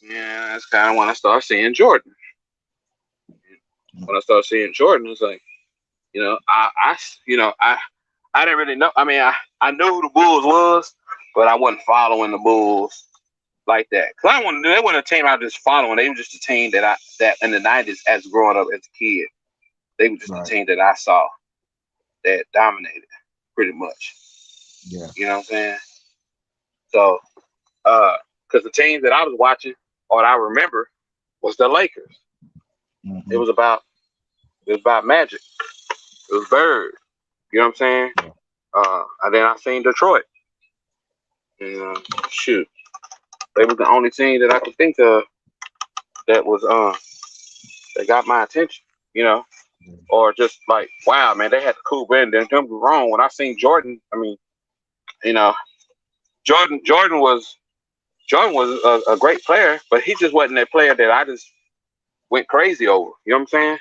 Yeah, that's kind of when I started seeing Jordan. When I started seeing Jordan, it's like, you know, I didn't really know. I mean, I knew who the Bulls was, but I wasn't following the Bulls like that. Cause they weren't a team I was just following. They were just a team that in the 90s as growing up as a kid, they were just a team that I saw that dominated pretty much. Yeah. You know what I'm saying? So, cause the teams that I was watching or I remember was the Lakers. It was about Magic. It was Bird. You know what I'm saying? And then I seen Detroit. And shoot, they was the only team that I could think of that was that got my attention. You know, or just like, wow, man, they had the cool band. Don't get me wrong. When I seen Jordan, I mean, you know, Jordan was a great player, but he just wasn't that player that I just went crazy over. You know what I'm saying?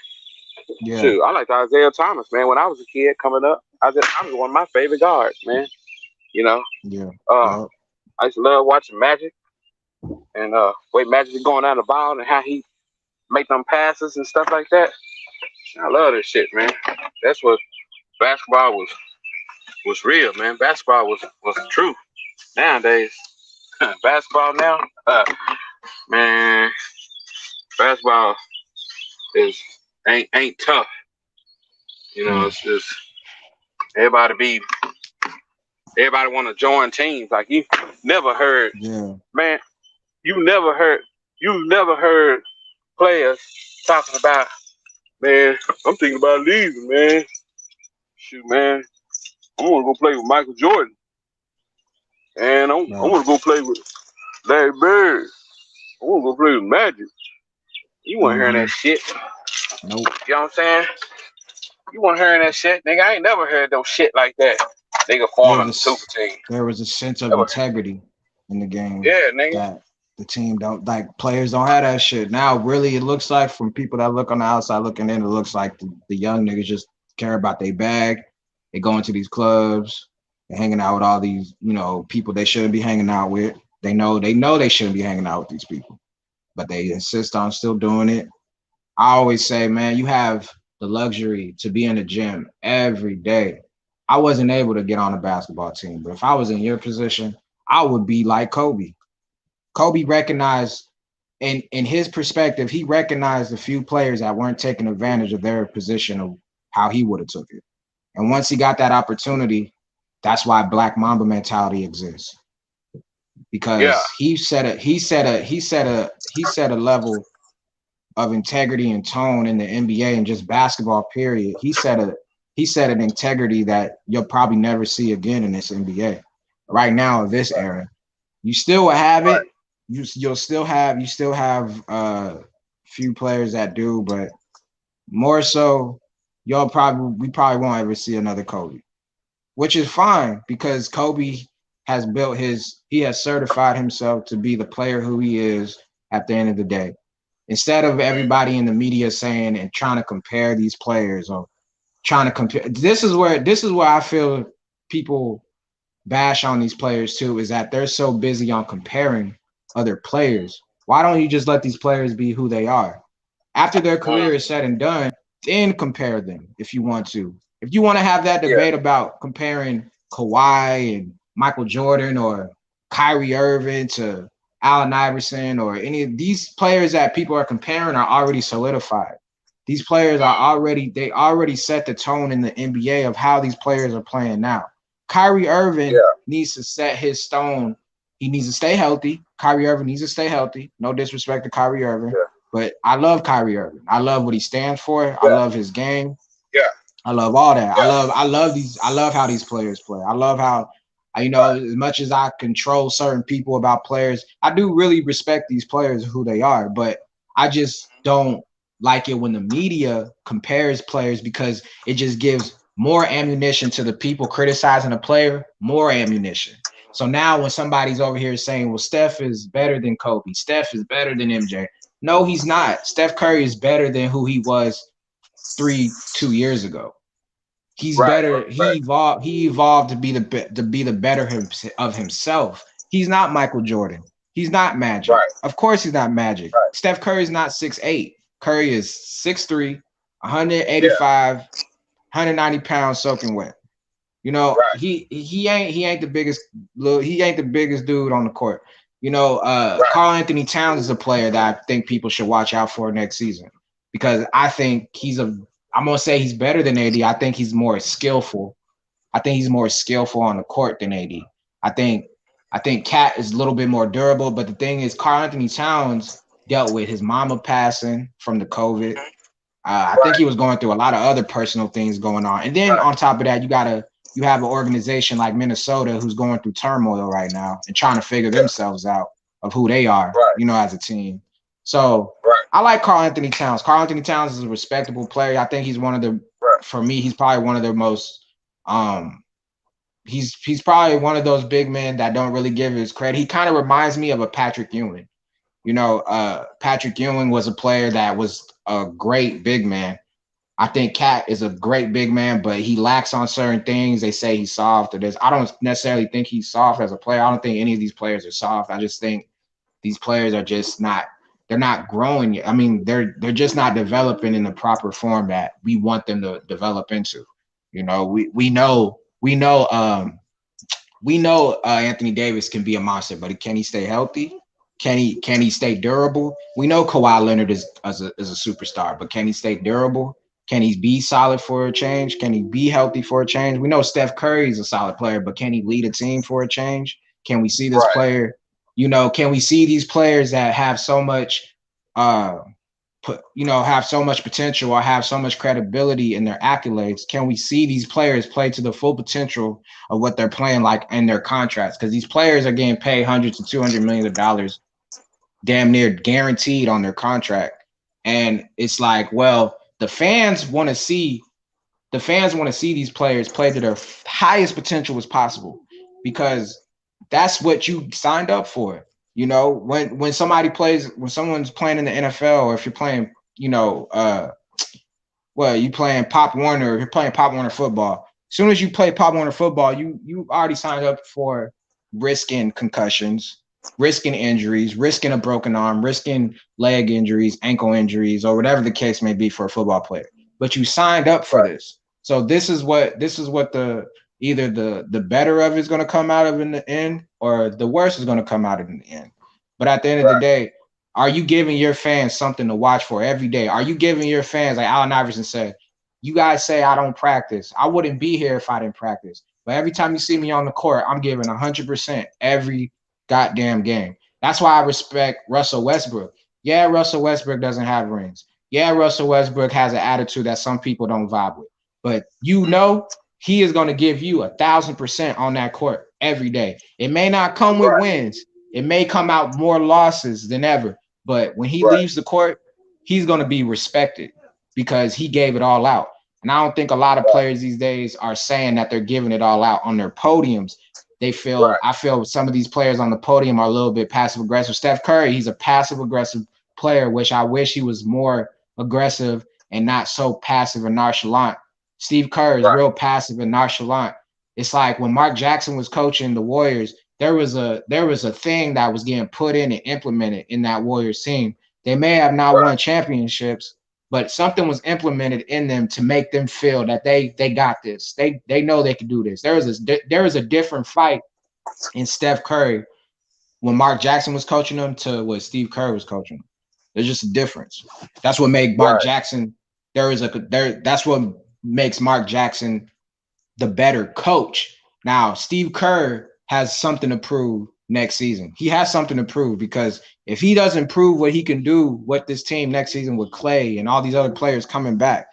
Yeah. Shoot, I liked Isaiah Thomas, man. When I was a kid coming up, I was one of my favorite guards, man. You know? Yeah. I used to love watching Magic and way Magic going down the ball and how he make them passes and stuff like that. I love this shit, man. That's what basketball was real, man. Basketball was the truth. Nowadays, basketball now, man, basketball ain't tough. You know, it's just everybody want to join teams. Like you never heard, man. You never heard players talking about, man, I'm thinking about leaving, man. Shoot, man, I want to go play with Michael Jordan, and I want to go play with Larry Bird. I want to go play with Magic. You weren't hearing that shit. Nope. You know what I'm saying? You weren't hearing that shit, nigga. I ain't never heard no shit like that. Nigga forming a super team. There was a sense of integrity in the game. Yeah, nigga. That the team don't like. Players don't have that shit now. Really, it looks like from people that look on the outside looking in, it looks like the young niggas just care about their bag. They go into these clubs, they're hanging out with all these, you know, people they shouldn't be hanging out with. They know they shouldn't be hanging out with these people, but they insist on still doing it. I always say, man, you have the luxury to be in the gym every day. I wasn't able to get on a basketball team, but if I was in your position, I would be like Kobe. Kobe recognized in his perspective, he recognized a few players that weren't taking advantage of their position of how he would have took it. And once he got that opportunity, that's why Black Mamba mentality exists. Because he set a level of integrity and tone in the NBA and just basketball period. He set an integrity that you'll probably never see again in this NBA. Right now, in this era, you still will have it. You still have few players that do, but more so, we probably won't ever see another Kobe, which is fine because Kobe has he has certified himself to be the player who he is at the end of the day. Instead of everybody in the media saying and trying to compare these players or trying to compare, this is where I feel people bash on these players too, is that they're so busy on comparing other players. Why don't you just let these players be who they are? After their career is said and done, then compare them if you want to. If you want to have that debate about comparing Kawhi and Michael Jordan or Kyrie Irving to Allen Iverson or any of these players that people are comparing are already solidified. These players they already set the tone in the NBA of how these players are playing now. Kyrie Irving needs to set his stone. He needs to stay healthy. Kyrie Irving needs to stay healthy. No disrespect to Kyrie Irving, but I love Kyrie Irving. I love what he stands for. I love his game. I love all that. I love how these players play. I love how, as much as I control certain people about players, I do really respect these players who they are, but I just don't like it when the media compares players because it just gives more ammunition to the people criticizing a player, more ammunition. So now when somebody's over here saying, well, Steph is better than Kobe, Steph is better than MJ. No, he's not. Steph Curry is better than who he was 2 years ago. He's better. He evolved to be the better of himself. He's not Michael Jordan. He's not Magic. Of course he's not Magic. Steph Curry's not 6'8". Curry is 6'3", 185, 190 pounds soaking wet. He ain't the biggest dude on the court. Karl Anthony Towns is a player that I think people should watch out for next season because I think I'm gonna say he's better than AD. I think he's more skillful. I think he's more skillful on the court than AD. I think Cat is a little bit more durable, but the thing is, Karl Anthony Towns dealt with his mama passing from the COVID. I think he was going through a lot of other personal things going on, and then on top of that, you have an organization like Minnesota who's going through turmoil right now and trying to figure themselves out of who they are, as a team. So I like Karl Anthony Towns. Karl Anthony Towns is a respectable player. I think he's for me, he's probably one of the most, he's probably one of those big men that don't really give his credit. He kind of reminds me of a Patrick Ewing. Patrick Ewing was a player that was a great big man. I think Cat is a great big man, but he lacks on certain things. They say he's soft or this. I don't necessarily think he's soft as a player. I don't think any of these players are soft. I just think these players are just they're not growing yet. I mean, they're just not developing in the proper form that we want them to develop into. We know Anthony Davis can be a monster, but can he stay healthy? Can he stay durable? We know Kawhi Leonard is a superstar, but can he stay durable? Can he be solid for a change? Can he be healthy for a change? We know Steph Curry is a solid player, but can he lead a team for a change? Can we see this player? Can we see these players that have so much, have so much potential or have so much credibility in their accolades? Can we see these players play to the full potential of what they're playing like in their contracts? Because these players are getting paid hundreds to $200 million, damn near guaranteed on their contract, and it's like, well, the fans want to see these players play to their highest potential as possible because that's what you signed up for. When someone's playing in the NFL, or if you're playing, you playing Pop Warner, you're playing Pop Warner football. As soon as you play Pop Warner football, you already signed up for risking concussions. risking injuries, risking a broken arm, risking leg injuries, ankle injuries, or whatever the case may be for a football player. But you signed up for this. So this is what the either the better of is going to come out of in the end, or the worst is going to come out of in the end. But at the end of the day, are you giving your fans something to watch for every day? Are you giving your fans, like Allen Iverson said, you guys say I don't practice. I wouldn't be here if I didn't practice. But every time you see me on the court, I'm giving 100% every goddamn game. That's why I respect Russell Westbrook. Yeah, Russell Westbrook doesn't have rings. Yeah, Russell Westbrook has an attitude that some people don't vibe with. But you know, he is going to give you 1,000% on that court every day. It may not come with wins. It may come out more losses than ever. But when he leaves the court, he's going to be respected because he gave it all out. And I don't think a lot of players these days are saying that they're giving it all out on their podiums. They feel, I feel some of these players on the podium are a little bit passive aggressive. Steph Curry, he's a passive aggressive player, which I wish he was more aggressive and not so passive and nonchalant. Steve Kerr is real passive and nonchalant. It's like when Mark Jackson was coaching the Warriors, there was a thing that was getting put in and implemented in that Warriors team. They may have not won championships, but something was implemented in them to make them feel that they got this. They know they can do this. There is a different fight in Steph Curry when Mark Jackson was coaching them to what Steve Kerr was coaching them. There's just a difference. That's what made Mark Jackson. That's what makes Mark Jackson the better coach. Now, Steve Kerr has something to prove next season. He has something to prove because if he doesn't prove what he can do with this team next season with Clay and all these other players coming back,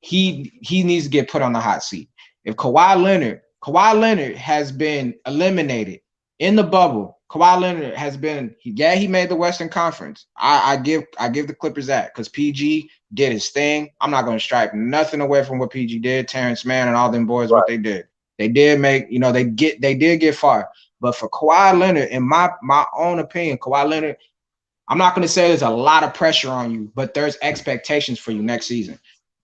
he needs to get put on the hot seat. If Kawhi Leonard has been eliminated in the bubble. Kawhi Leonard has been, he made the Western Conference. I give the Clippers that because PG did his thing. I'm not going to stripe nothing away from what PG did. Terrence Mann and all them boys, what they did. They did make, they did get far. But for Kawhi Leonard, in my own opinion, Kawhi Leonard, I'm not going to say there's a lot of pressure on you, but there's expectations for you next season.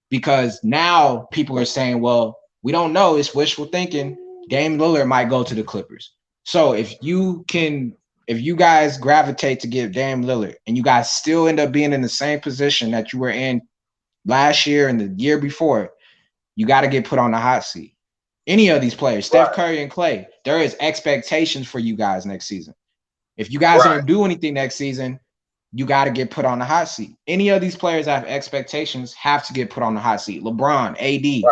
Because now people are saying, well, we don't know. It's wishful thinking. Dame Lillard might go to the Clippers. So if you guys gravitate to give Dame Lillard and you guys still end up being in the same position that you were in last year and the year before, you got to get put on the hot seat. Any of these players, Steph Curry and Clay, there is expectations for you guys next season. If you guys don't do anything next season, you got to get put on the hot seat. Any of these players that have expectations have to get put on the hot seat. LeBron, AD,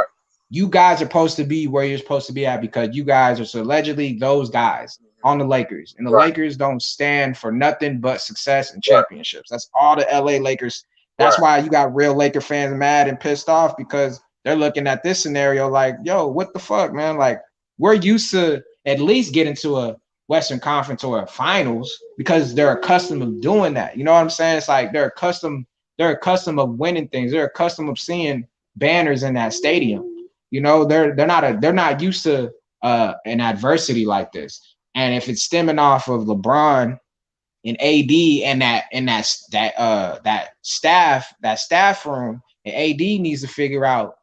you guys are supposed to be where you're supposed to be at because you guys are so allegedly those guys on the Lakers. And the Lakers don't stand for nothing but success and championships. That's all the LA Lakers. That's why you got real Laker fans mad and pissed off because they're looking at this scenario like, yo, what the fuck, man? Like, we're used to at least get into a Western Conference or a finals because they're accustomed of doing that. You know what I'm saying? It's like they're accustomed of winning things. They're accustomed of seeing banners in that stadium. You know, they're not used to an adversity like this. And if it's stemming off of LeBron and AD and that staff room, and AD needs to figure out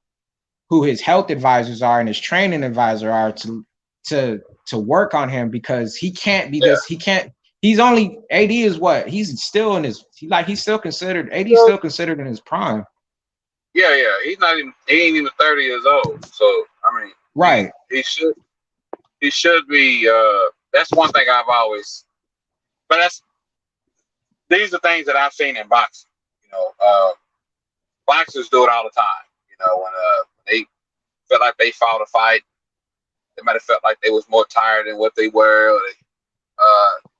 who his health advisors are and his training advisor are to work on him because he can't be this. He can't. He's only AD is what he's still in his. He's still considered. AD is still considered in his prime. Yeah. He ain't even 30 years old. So I mean, he should be. That's one thing I've always. But these are things that I've seen in boxing. You know, boxers do it all the time. You know, when they felt like they fought a fight, they might have felt like they was more tired than what they were. Or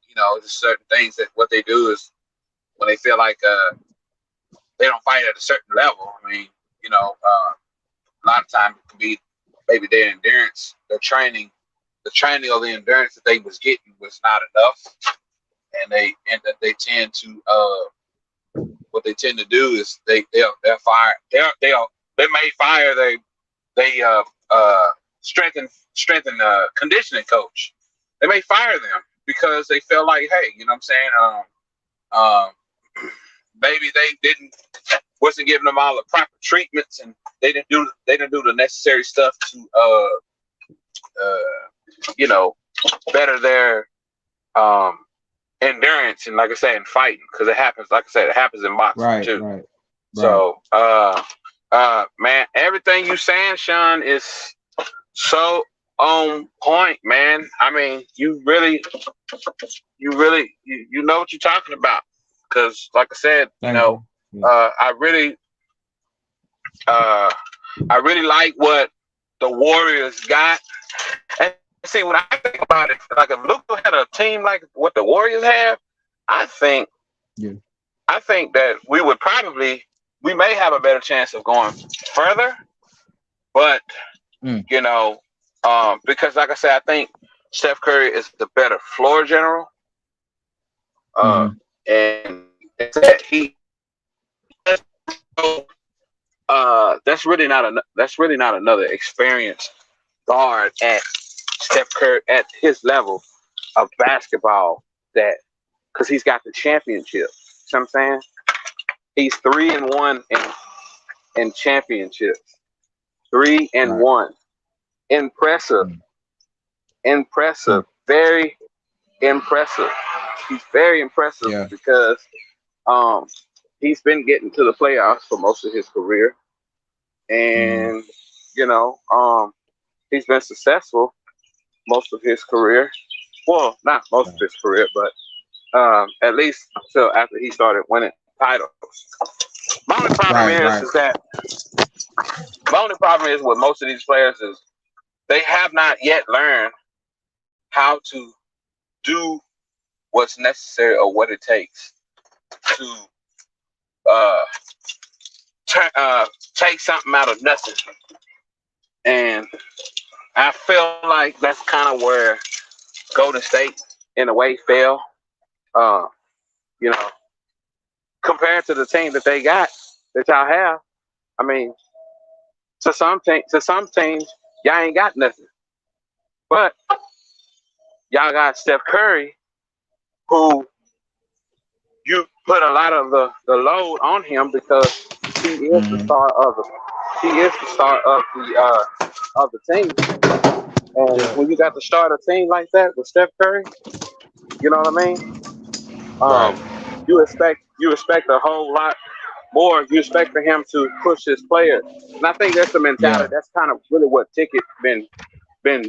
you know, just certain things that what they do is when they feel like they don't fight at a certain level. I mean, you know, a lot of times it can be maybe their endurance, their training, the training or the endurance that they was getting was not enough, and they tend to what they tend to do is they'll fire they may fire they strengthen conditioning coach. They may fire them because they feel like, hey, you know what I'm saying? Maybe they wasn't giving them all the proper treatments, and they didn't do the necessary stuff to you know, better their endurance and, like I said, in fighting, because it happens. Like I said, it happens in boxing too. Right. So, man, everything you saying, Sean, is so on point, man. I mean, you really, you know what you're talking about. Because, like I said, I really like what the Warriors got. And see, when I think about it, like if Luka had a team like what the Warriors have, I think that we may have a better chance of going further. But because like I said, I think Steph Curry is the better floor general, and that that's really not another experienced guard at Steph Curry at his level of basketball, that because he's got the championship. You know what I'm saying? He's 3-1 in championships. 3-1. Impressive. Very impressive. He's very impressive because he's been getting to the playoffs for most of his career. And he's been successful most of his career. Well, not most of his career, but at least until after he started winning titles. My only problem is with most of these players is they have not yet learned how to do what's necessary or what it takes to take something out of nothing. And I feel like that's kind of where Golden State, in a way, fell. Compared to the team that they got, that y'all have. I mean, to some teams, y'all ain't got nothing. But y'all got Steph Curry, who you put a lot of the load on him because he is the star of the team. And when you got to start a team like that with Steph Curry, you know what I mean? You expect a whole lot more. You expect for him to push his players, and I think that's the mentality. Yeah. That's kind of really what Ticket been.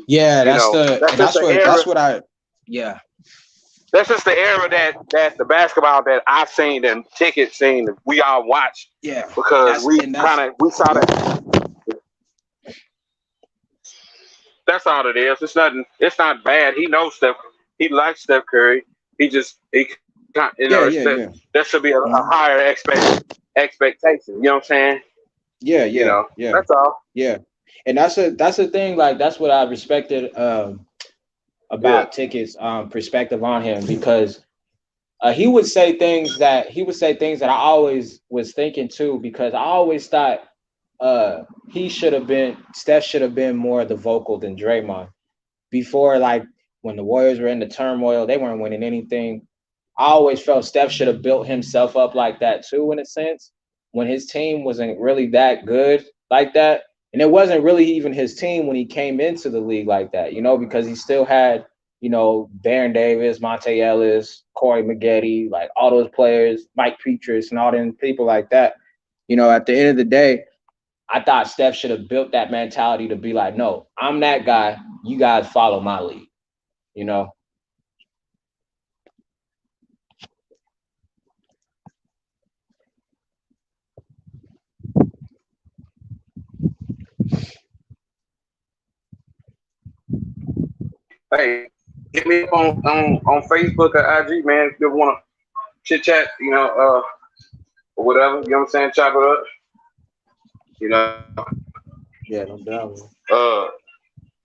Yeah, that's just the era that the basketball that I've seen and Ticket seen. We all watched. Yeah, because we saw that. That's all it is. It's nothing. It's not bad. He knows Steph. He likes Steph Curry. There should be a higher expectation. You know what I'm saying? Yeah. That's all. Yeah, and that's the thing. Like that's what I respected about Ticket's perspective on him, because he would say things that I always was thinking too, because I always thought Steph should have been more the vocal than Draymond. Before, like when the Warriors were in the turmoil, they weren't winning anything. I always felt Steph should have built himself up like that too, in a sense, when his team wasn't really that good like that. And it wasn't really even his team when he came into the league like that, because he still had, Baron Davis, Monte Ellis, Corey Maggette, like all those players, Mike Petrus and all them people like that. At the end of the day, I thought Steph should have built that mentality to be like, no, I'm that guy. You guys follow my lead, Hey, hit me up on Facebook or IG, man. If you want to chit chat, or whatever, you know what I'm saying? Chop it up. Yeah, no doubt. I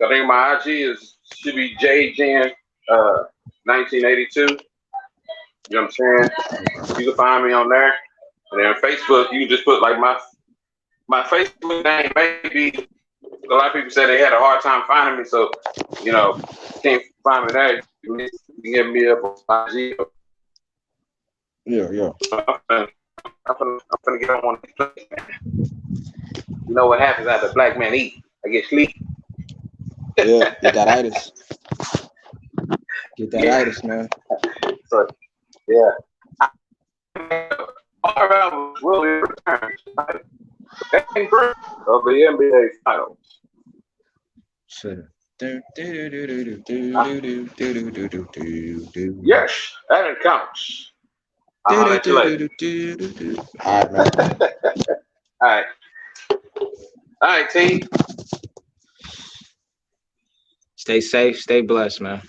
think my IG should be JGen 1982. You know what I'm saying? You can find me on there. And then Facebook, you can just put like my Facebook name. Maybe a lot of people say they had a hard time finding me, so can't find me there. You can hit me up on IG. Yeah. I'm gonna get on one of these places, man. You know what happens after a black man eat? I get sleep. Yeah, get that itis. Get that itis, man. So, yeah. Our will return tonight. Game 3 of the NBA Finals. Yes, and it counts. I'll let you later. All right, man. All right. All right, T. Stay safe, stay blessed, man.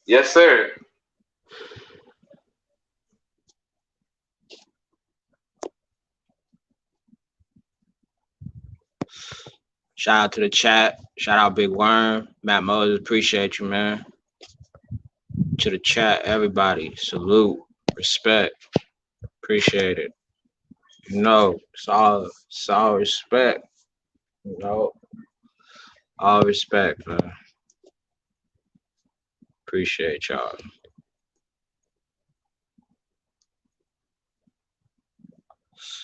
Yes, sir. Shout out to the chat. Shout out Big Worm. Matt Moses, appreciate you, man. To the chat, everybody. Salute. Respect. Appreciate it. You know, it's all respect. You know. All respect, man. Appreciate y'all.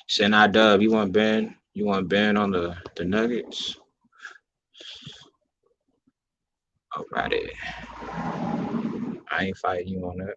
Sinai Dub, you want Ben? You want Ben on the Nuggets? Alrighty. I ain't fighting you on that.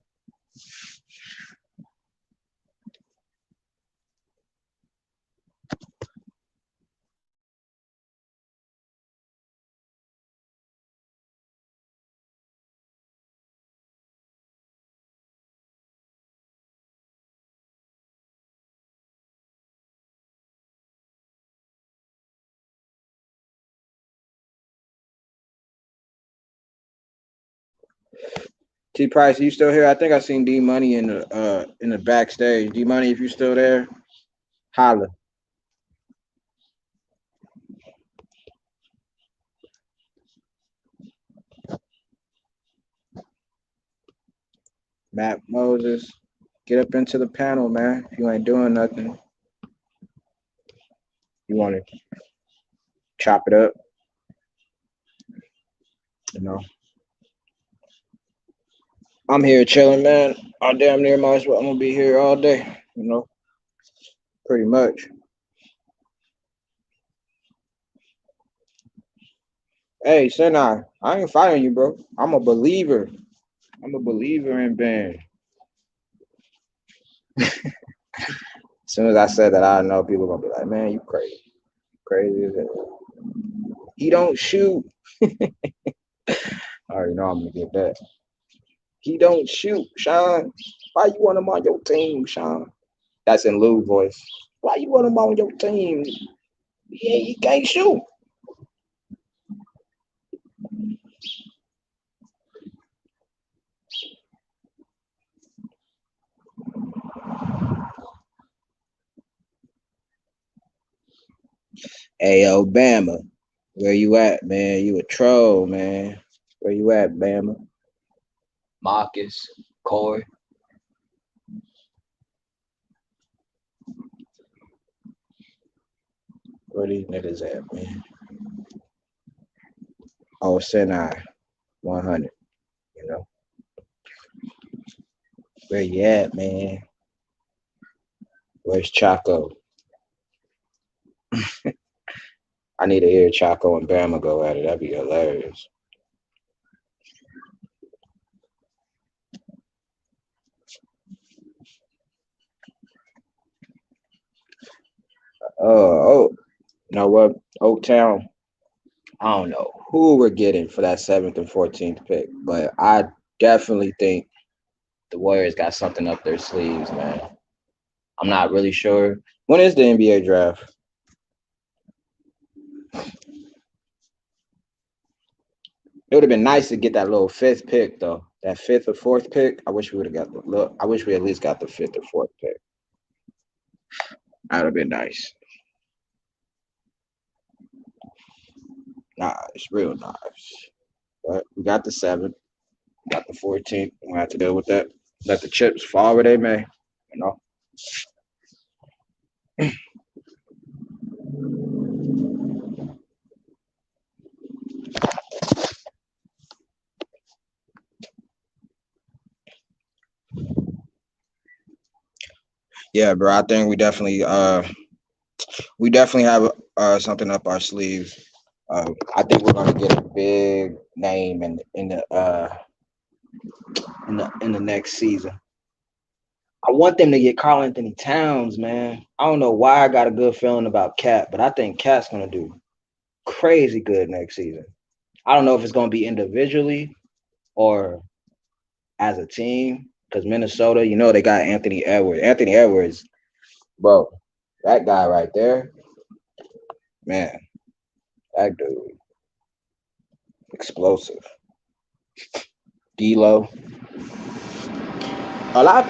T Price, you still here? I think I seen D Money in the backstage. D Money, if you still there, holla. Matt Moses, get up into the panel, man. If you ain't doing nothing, you want to chop it up, you know. I'm here chilling, man. I damn near might as well. I'm gonna be here all day, you know. Pretty much. Hey, Sinai, I ain't fighting you, bro. I'm a believer. I'm a believer in Ben. As soon as I said that, I know people gonna be like, "Man, you crazy, crazy as hell." He don't shoot. I already know I'm gonna get that. He don't shoot, Sean. Why you want him on your team, Sean? That's in Lou voice. Why you want him on your team? Yeah, he can't shoot. Hey, Obama, where you at, man? You a troll, man. Where you at, Bama? Marcus, Corey. Where these niggas at, man? Oh, Sinai, 100, you know. Where you at, man? Where's Chaco? I need to hear Chaco and Bama go at it. That'd be hilarious. You know what? Oaktown, I don't know who we're getting for that 7th and 14th pick, but I definitely think the Warriors got something up their sleeves, man. I'm not really sure. When is the NBA draft? It would have been nice to get that little 5th pick, though. That 5th or 4th pick. I wish we would have got the look. I wish we at least got the 5th or 4th pick. That would have been nice. Nice, real nice. But we got the 7th, got the 14th. We have to deal with that. Let the chips fall where they may, you know. Yeah, bro. I think we definitely have something up our sleeves. I think we're gonna get a big name in the in the next season. I want them to get Karl Anthony Towns, man. I don't know why I got a good feeling about Cat, but I think Cat's gonna do crazy good next season. I don't know if it's gonna be individually or as a team, because Minnesota, you know, they got Anthony Edwards. Anthony Edwards, bro, that guy right there, man, that dude, explosive. D'Lo. A lot of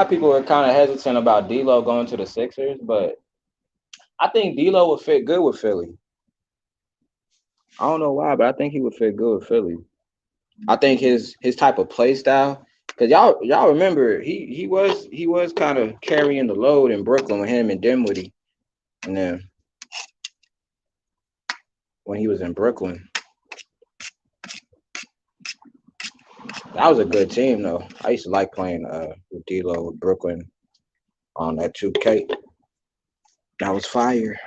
people are kind of hesitant about D'Lo going to the Sixers, but I think D'Lo would fit good with Philly. I don't know why, but I think he would fit good with Philly. I think his type of play style, because y'all remember he was kind of carrying the load in Brooklyn with him and Dinwiddie, and then when he was in Brooklyn, that was a good team though. I used to like playing with D'Lo with Brooklyn on that 2K. That was fire.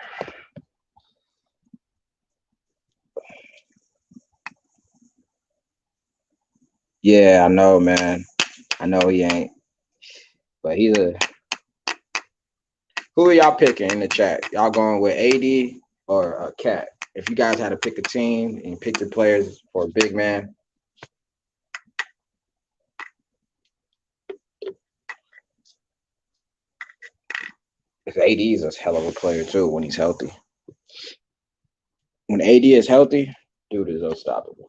Yeah, I know, man. I know he ain't, but he's a. Who are y'all picking in the chat? Y'all going with AD or Cat? If you guys had to pick a team and pick the players for a big man, because AD is a hell of a player too when he's healthy. When AD is healthy, dude is unstoppable.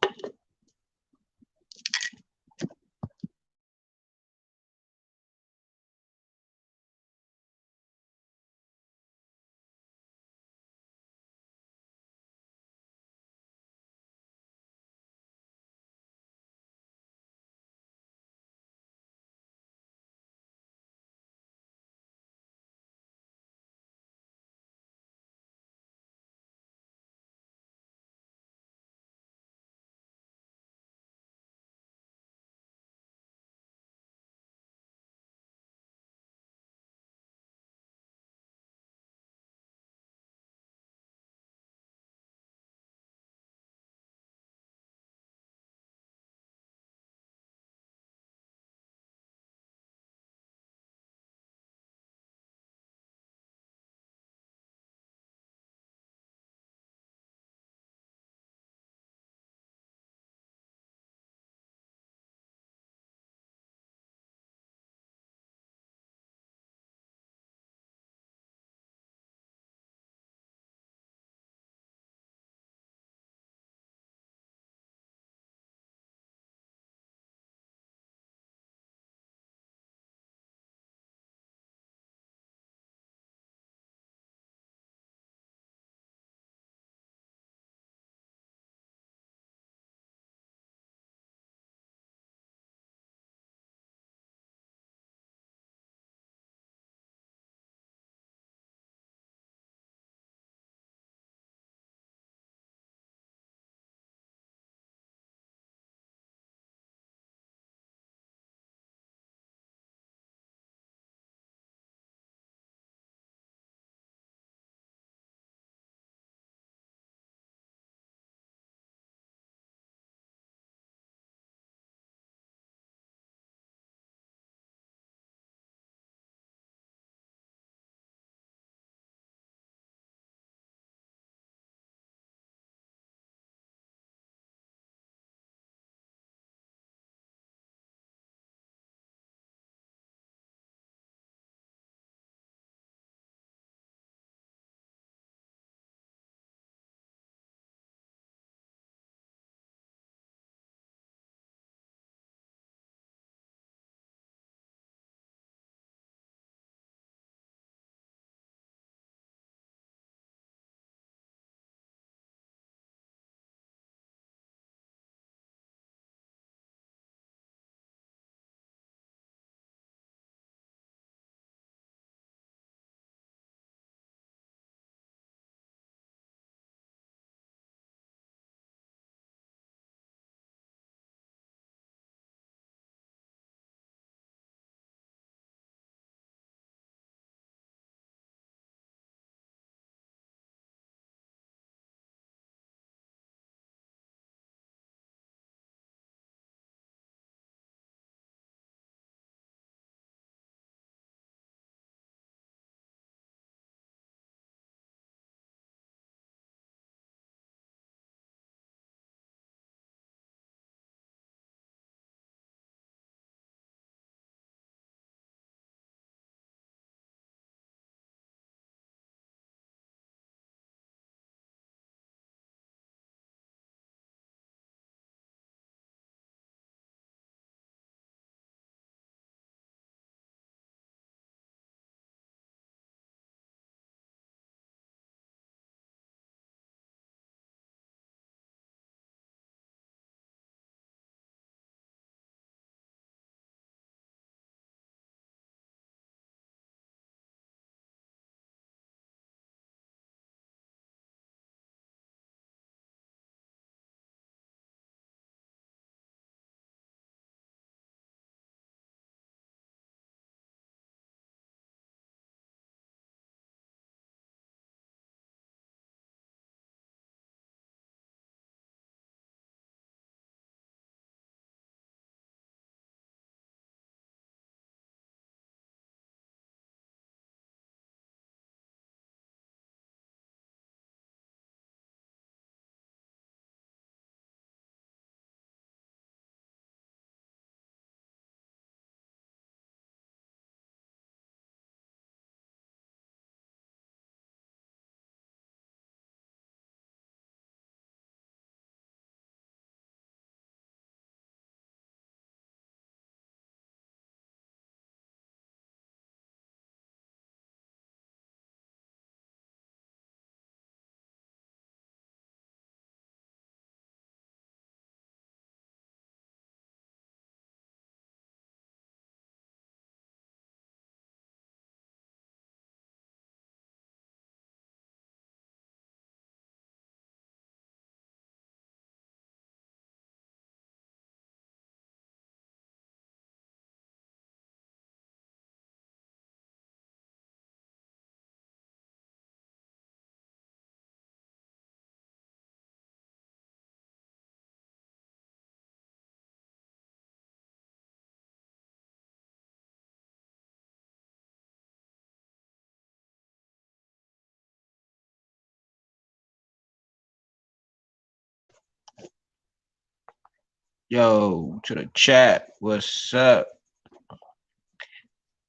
Yo, to the chat. What's up?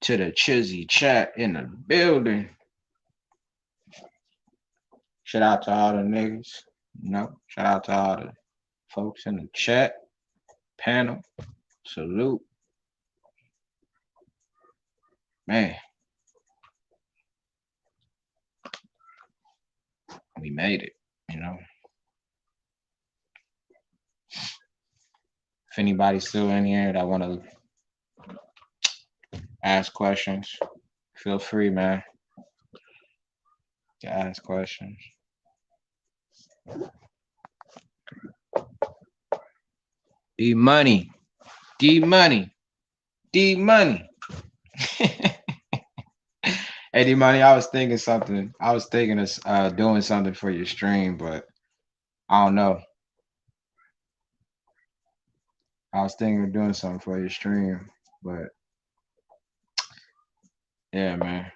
To the Chizzy chat in the building. Shout out to all the niggas. Shout out to all the folks in the chat. Panel. Salute. Man. We made it, If anybody's still in here that want to ask questions, feel free, man, to ask questions. D-Money. D-Money. D-Money. Hey, D-Money, I was thinking something. I was thinking of doing something for your stream, but I don't know. I was thinking of doing something for your stream, but yeah, man.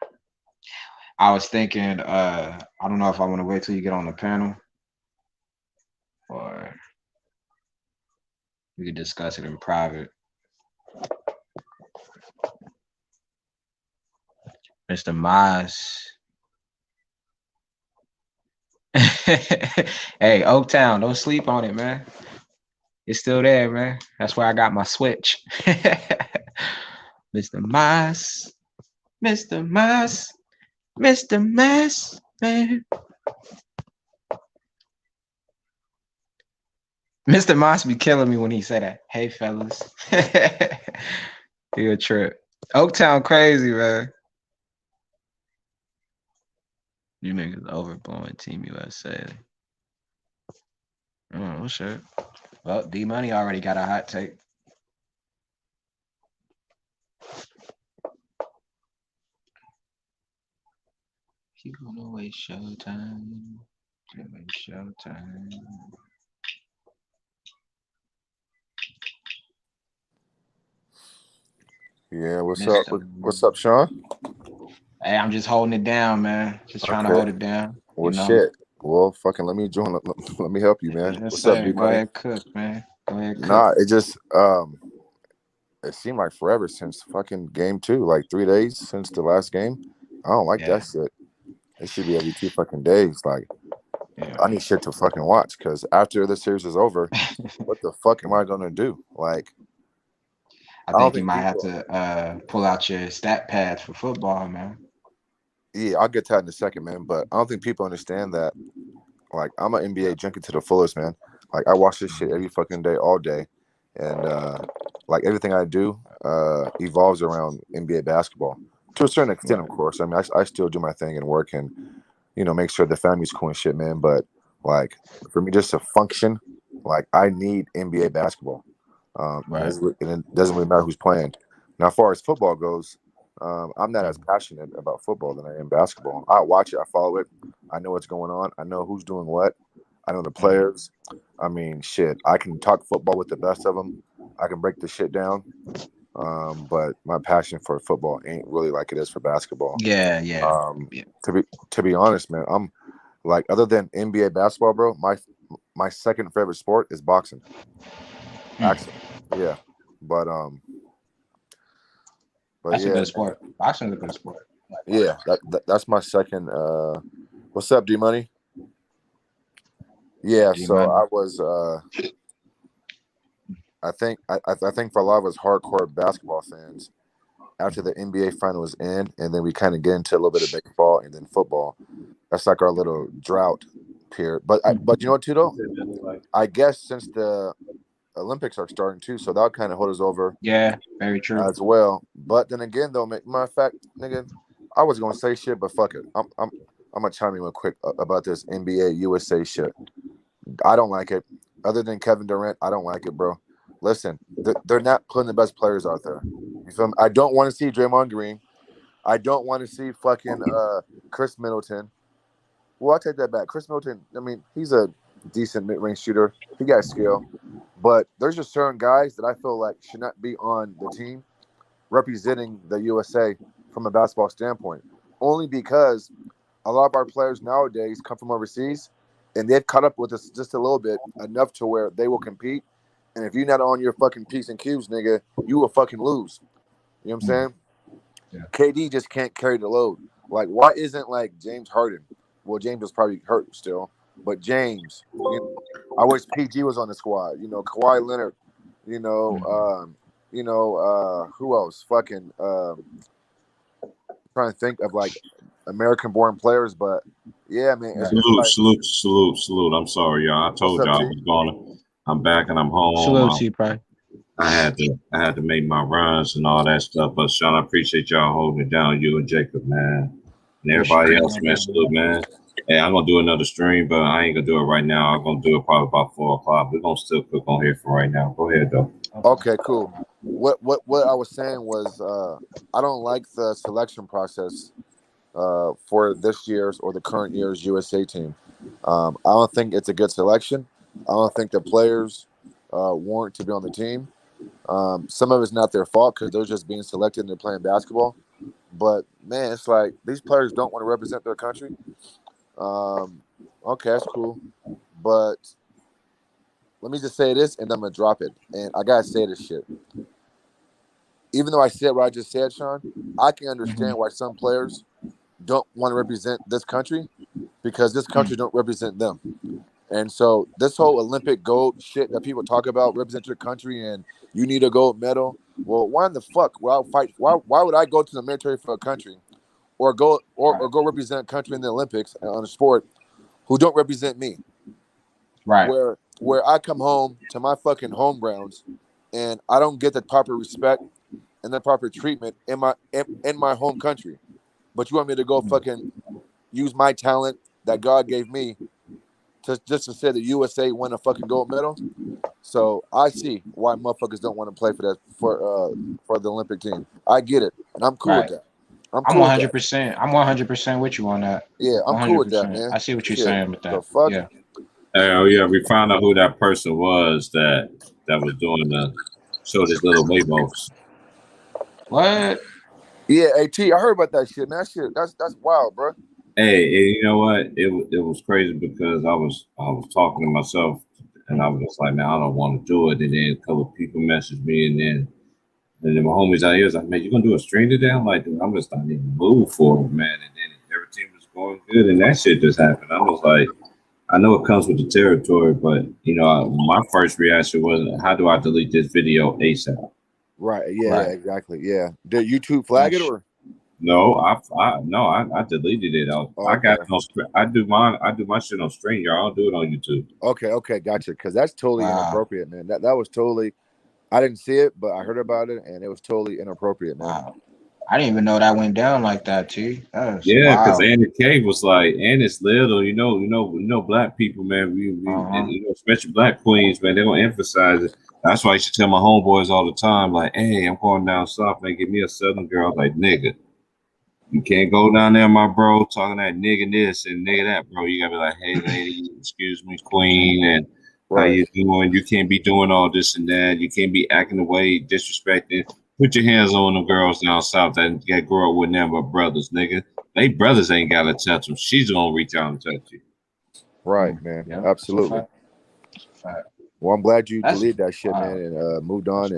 I was thinking, I don't know if I want to wait till you get on the panel or we could discuss it in private. Mr. Mize. Hey, Oaktown, don't sleep on it, man. It's still there, man. That's where I got my switch. Mr. Mize. Mr. Mize. Mr. Mize, man. Mr. Mize be killing me when he say that. Hey, fellas. He a trip. Oaktown crazy, man. You niggas overblowing Team USA. Oh, shit. Well, D-Money already got a hot take. You gonna waste showtime. Waste showtime. Yeah, what's up? What's up, Sean? Hey, I'm just holding it down, man. Just trying to hold it down. Well, shit. Well, fucking let me join. Let me help you, man. Yes, What's up, sir. D-Money? Go ahead, cook, man. Go ahead, cook. Nah, it just it seemed like forever since fucking game 2, like 3 days since the last game. I don't like that shit. It should be every 2 fucking days. Like, I need shit to fucking watch because after the series is over, what the fuck am I gonna do? Like, I think you might have to pull out your stat pads for football, man. Yeah, I'll get to that in a second, man. But I don't think people understand that. Like, I'm an NBA junkie to the fullest, man. Like, I watch this shit every fucking day, all day, and like everything I do evolves around NBA basketball to a certain extent, of course. I mean, I still do my thing and work and make sure the family's cool and shit, man. But like, for me, just to function, like, I need NBA basketball. And it doesn't really matter who's playing. Now, as far as football goes, I'm not as passionate about football than I am basketball. I watch it, I follow it, I know what's going on, I know who's doing what, I know the players. I mean, shit, I can talk football with the best of them. I can break the shit down. But my passion for football ain't really like it is for basketball. Yeah. To be honest, man, I'm like, other than NBA basketball, bro, my second favorite sport is boxing. Actually, yeah, but that's yeah, a good sport. Boxing's a good sport. Yeah, that's my second. What's up, D Money? Yeah, so I was. I think for a lot of us hardcore basketball fans, after the NBA finals end, and then we kind of get into a little bit of baseball and then football. That's like our little drought period. But you know what, too, though? I guess since the Olympics are starting too, so that'll kind of hold us over. Yeah, very true. As well. But then again, though, matter of fact, nigga, I was gonna say shit, but fuck it. I'm gonna chime in real quick about this NBA USA shit. I don't like it. Other than Kevin Durant, I don't like it, bro. Listen, they're not putting the best players out there. You feel me? I don't want to see Draymond Green. I don't want to see fucking Chris Middleton. Well, I take that back. Chris Middleton, I mean, he's a decent mid-range shooter. He got skill. But there's just certain guys that I feel like should not be on the team representing the USA from a basketball standpoint. Only because a lot of our players nowadays come from overseas, and they've caught up with us just a little bit, enough to where they will compete And if you're not on your fucking P's and Q's, nigga, you will fucking lose. You know what I'm saying? Yeah. KD just can't carry the load. Like, why isn't like James Harden? Well, James was probably hurt still, but James, you know, I wish PG was on the squad. You know, Kawhi Leonard. You know, who else? Fucking trying to think of like American-born players, but yeah, man. It's like, Salute. I'm sorry, y'all. I told y'all I was going. I'm back and I'm home. Salute to you, Pride. I had to make my runs and all that stuff. But Sean, I appreciate y'all holding it down, you and Jacob, man, and everybody else, man. Salute, man. Hey, I'm gonna do another stream, but I ain't gonna do it right now. I'm gonna do it probably about 4 o'clock. We're gonna still cook on here for right now. Go ahead, though. Okay, cool. What I was saying was I don't like the selection process for this year's or the current year's USA team. I don't think it's a good selection. I don't think the players warrant to be on the team. Some of it's not their fault because they're just being selected and they're playing basketball. But man, it's like these players don't want to represent their country. Okay, that's cool. But let me just say this and I'm gonna drop it. And I gotta say this shit. Even though I said what I just said, Sean, I can understand why some players don't want to represent this country because this country don't represent them. And so this whole Olympic gold shit that people talk about, represent your country and you need a gold medal. Well, why in the fuck would I fight? Why would I go to the military for a country or go represent a country in the Olympics on a sport who don't represent me? Right. Where I come home to my fucking home grounds and I don't get the proper respect and the proper treatment in my home country. But you want me to go fucking use my talent that God gave me just to say the USA won a fucking gold medal? So I see why motherfuckers don't want to play for the Olympic team. I get it, and I'm cool with that. I'm 100%. I'm 100% with you on that. Yeah, I'm cool with that, 100%. man. I see what you're Shit. saying with that. The fuck? Yeah. Oh yeah, we found out who that person was that was doing the show this little Wavos. What? Yeah, AT, I heard about that shit, man. That shit, that's wild, bro. Hey, you know what? It was crazy because I was talking to myself and I was just like, man, I don't want to do it. And then a couple of people messaged me, and then my homies out here was like, man, you gonna do a stream today? I'm like, dude, I'm just not even move for it, man. And then everything was going good, and that shit just happened. I was like, I know it comes with the territory, but you know, my first reaction was, how do I delete this video ASAP? Right. Yeah. Right. Exactly. Yeah. Did YouTube flag it or? No, I deleted it. I got no. I do my shit on stream, y'all. I don't do it on YouTube. Okay, gotcha. Because that's totally inappropriate, man. That was totally. I didn't see it, but I heard about it, and it was totally inappropriate, man. Wow. I didn't even know that went down like that, T. Yeah, because Andy K was like, and it's little, you know, black people, man. We and, you know, especially black queens, man. They're gonna emphasize it. That's why I used to tell my homeboys all the time, like, hey, I'm going down south, man. Give me a southern girl. Like, nigga, you can't go down there, my bro, talking that nigga this and nigga that, bro. You gotta be like, hey, lady, excuse me, queen, and how you doing? You can't be doing all this and that. You can't be acting the way, disrespecting. Put your hands on them girls down south that grow up with them but brothers, nigga. They brothers ain't gotta touch them. She's gonna reach out and touch you. Right, man. Yeah, absolutely. Well, I'm glad you deleted that shit, man, and moved on.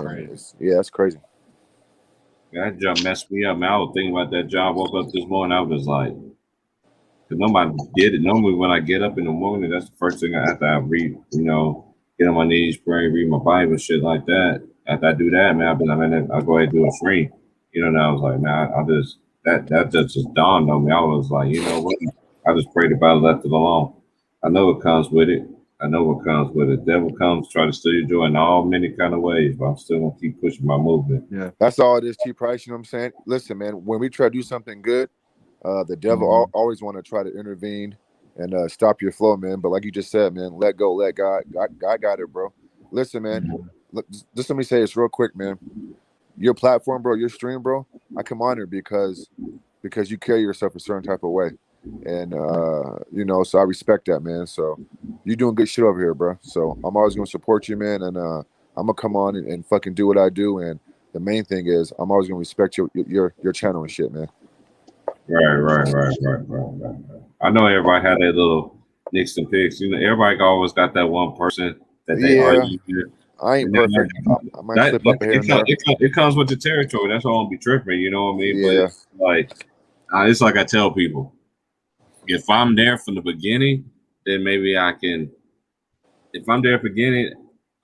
That's crazy. That job messed me up, man. I was thinking about that job. Woke up this morning, I was like, because nobody did it. Normally, when I get up in the morning, that's the first thing after I read, you know, get on my knees, pray, read my Bible, shit like that. After I do that, man, I'll be like, man, I'll go ahead and do a stream. You know, and I was like, man, I just that just dawned on me. I was like, you know what? I just prayed about it, left it alone. I know it comes with it. I know what comes with it. Devil comes, try to steal your joy in all many kind of ways, but I'm still gonna keep pushing my movement. Yeah, that's all it is, T. Price. You know what I'm saying? Listen, man, when we try to do something good, the devil always want to try to intervene and stop your flow, man. But like you just said, man, let go, let God. God got it, bro. Listen, man. Look, just let me say this real quick, man. Your platform, bro, your stream, bro. I come on here because you carry yourself a certain type of way. And you know, so I respect that, man. So you doing good shit over here, bro. So I'm always gonna support you, man, and I'm gonna come on and fucking do what I do. And the main thing is I'm always gonna respect your channel and shit, man. Right. I know everybody had their little nicks and picks. You know, everybody always got that one person that they argue with. I ain't perfect. I might slip up here and there. It comes with the territory. That's all. I'll be tripping. You know what I mean? Yeah. But it's like I tell people, if I'm there from the beginning, then maybe I can. If I'm there from the beginning,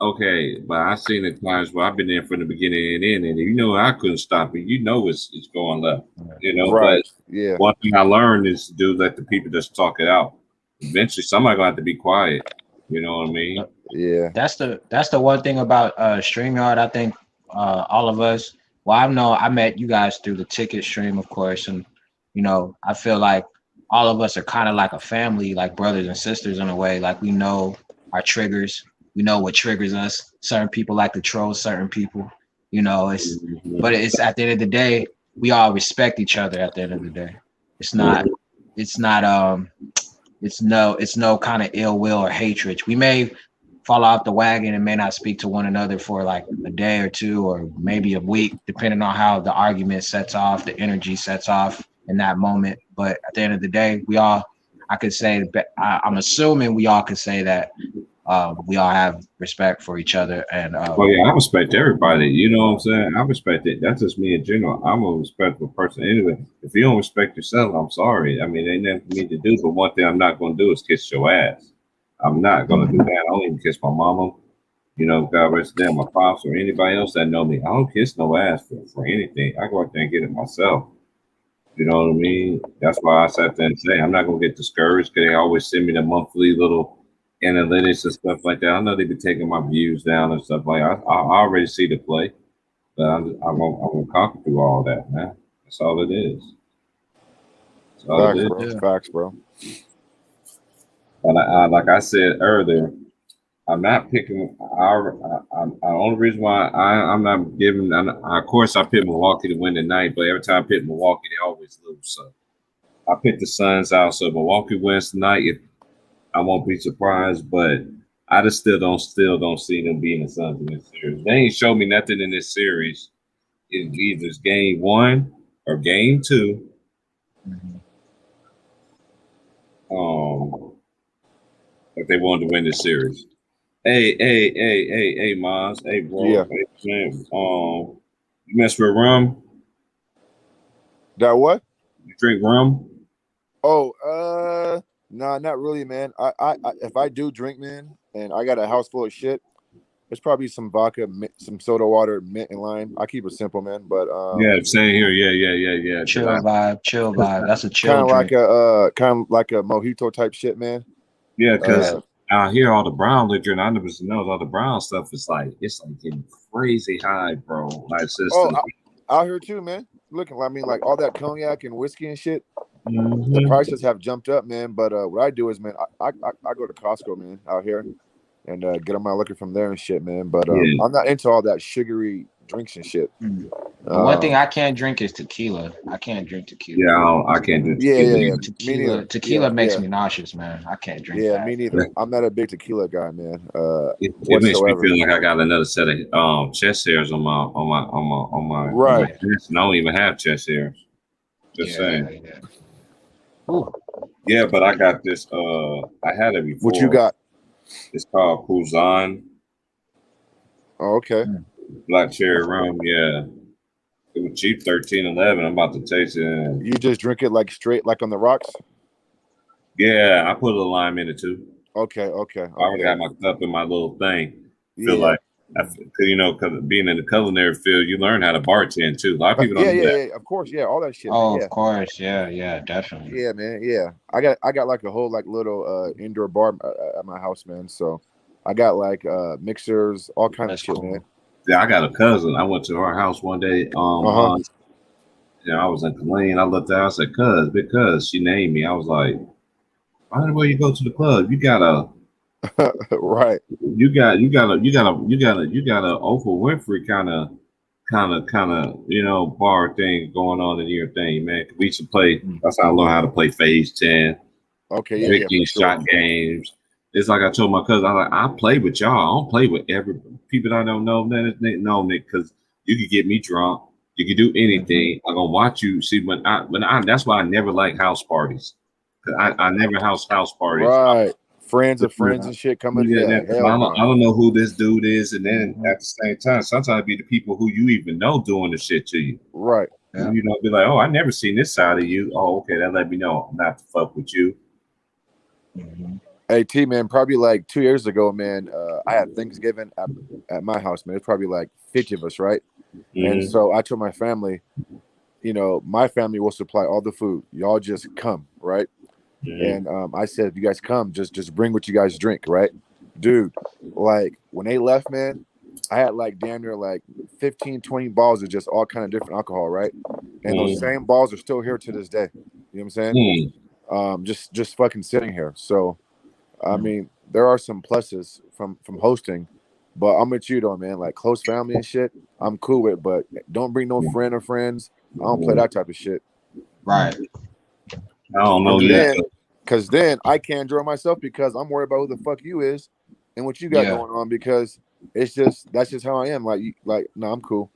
okay. But I've seen the times where I've been there from the beginning and end, and you know I couldn't stop it. You know it's going left. You know, Right. but Yeah. one thing I learned is to do let the people just talk it out. Eventually, somebody gonna have to be quiet. You know what I mean? Yeah. That's the one thing about StreamYard. I think all of us. Well, I met you guys through the ticket stream, of course, and I feel like all of us are kind of like a family, like brothers and sisters in a way. Like we know our triggers, we know what triggers us. Certain people like to troll certain people. But it's at the end of the day, we all respect each other. At the end of the day, it's no kind of ill will or hatred. We may fall off the wagon and may not speak to one another for like a day or two or maybe a week, depending on how the argument sets off, the energy sets off in that moment. But at the end of the day, I'm assuming we all could say that we all have respect for each other. And well, yeah, I respect everybody. You know what I'm saying? I respect it. That's just me in general. I'm a respectful person anyway. If you don't respect yourself, I'm sorry. I mean, ain't nothing for me to do. But one thing I'm not going to do is kiss your ass. I'm not going to do that. I don't even kiss my mama. God rest them, my pops, or anybody else that know me. I don't kiss no ass for anything. I go out there and get it myself. You know what I mean? That's why I sat there and say I'm not going to get discouraged because they always send me the monthly little analytics and stuff like that. I know they be taking my views down and stuff like that. I already see the play, but I'm gonna conquer through all that, man. That's all it is. That's all Facts, it is. bro. Yeah. Facts, bro. But like I said earlier, I'm not picking. The only reason why I'm not giving. Of course, I picked Milwaukee to win tonight, but every time I pick Milwaukee, they always lose. So I picked the Suns out. So Milwaukee wins tonight. If I won't be surprised, but I just still don't see them being the Suns in this series. They ain't show me nothing in this series. It's either game 1 or game 2. If they wanted to win this series. Hey, Mons. Hey, bro. Yeah. Hey, man. You mess with rum? That what? You drink rum? Oh, nah, not really, man. I if I do drink, man, and I got a house full of shit, there's probably some vodka, some soda water, mint and lime. I keep it simple, man. But yeah, same here. Yeah. Chill vibe. That's a chill kind of drink. like a mojito type shit, man. Yeah, because I hear all the brown liquor, and I never know all the brown stuff is like getting crazy high, bro. Like out here too, man. Looking, I mean, like all that cognac and whiskey and shit. Mm-hmm. The prices have jumped up, man. But what I do is, man, I go to Costco, man, out here, and get on my liquor from there and shit, man. But I'm not into all that sugary drinks and shit. One thing I can't drink is tequila. I can't drink tequila. Yeah, I can't do tequila. Yeah. Tequila makes me nauseous, man. I can't drink that. Yeah, me neither. I'm not a big tequila guy, man. It makes me feel like I got another set of chest hairs on my right. chest, and I don't even have chest hairs. Just saying. Yeah, but I got this. I had it before. What you got? It's called Puzan. Oh, okay. Black cherry rum. Yeah, it was cheap, $13.11. I'm about to taste it. You just drink it like straight, like on the rocks? Yeah, I put a little lime in it too. Okay. I already got my cup in my little thing. Feel like, because being in the culinary field, you learn how to bartend too. A lot of people don't do that. Yeah, of course, yeah, all that shit. Oh, man, of course, yeah, definitely. Yeah, man, yeah. I got like a whole like little indoor bar at my house, man. So I got like mixers, all kinds of shit, man. Yeah, I got a cousin. I went to her house one day. I was in Killeen. I looked at her. I said, because she named me. I was like, why the way you go to the club? You gotta right. You got a Oprah Winfrey kind of bar thing going on in your thing, man. We used to play. That's how I learned how to play Phase 10. Okay, drinking shot games. It's like I told my cousin, I play with y'all. I don't play with every people I don't know. Man, no, Nick, because you could get me drunk. You can do anything. I'm gonna watch you. See, when I that's why I never like house parties. Cause I never house parties. Right. friends of friends and shit coming. Yeah, hell I no. don't know who this dude is, and then at the same time, sometimes it be the people who you even know doing the shit to you. Right. You know, be like, oh, I never seen this side of you. Oh, okay, that let me know not to fuck with you. Hey T man, probably like 2 years ago, man. I had Thanksgiving at my house, man. It's probably like 50 of us, right? And so I told my family, you know, my family will supply all the food. Y'all just come, right? And I said, you guys come, just bring what you guys drink, right? Dude, like when they left, man, I had like damn near like 15, 20 balls of just all kind of different alcohol, right? And those same balls are still here to this day. You know what I'm saying? Just fucking sitting here. So I mean, there are some pluses from hosting, but I'm with you though, man. Like close family and shit, I'm cool with, but don't bring no friend or friends. I don't play that type of shit. Right. I don't know yet. Because then I can't enjoy myself because I'm worried about who the fuck you is and what you got going on, because that's just how I am. Like no, I'm cool.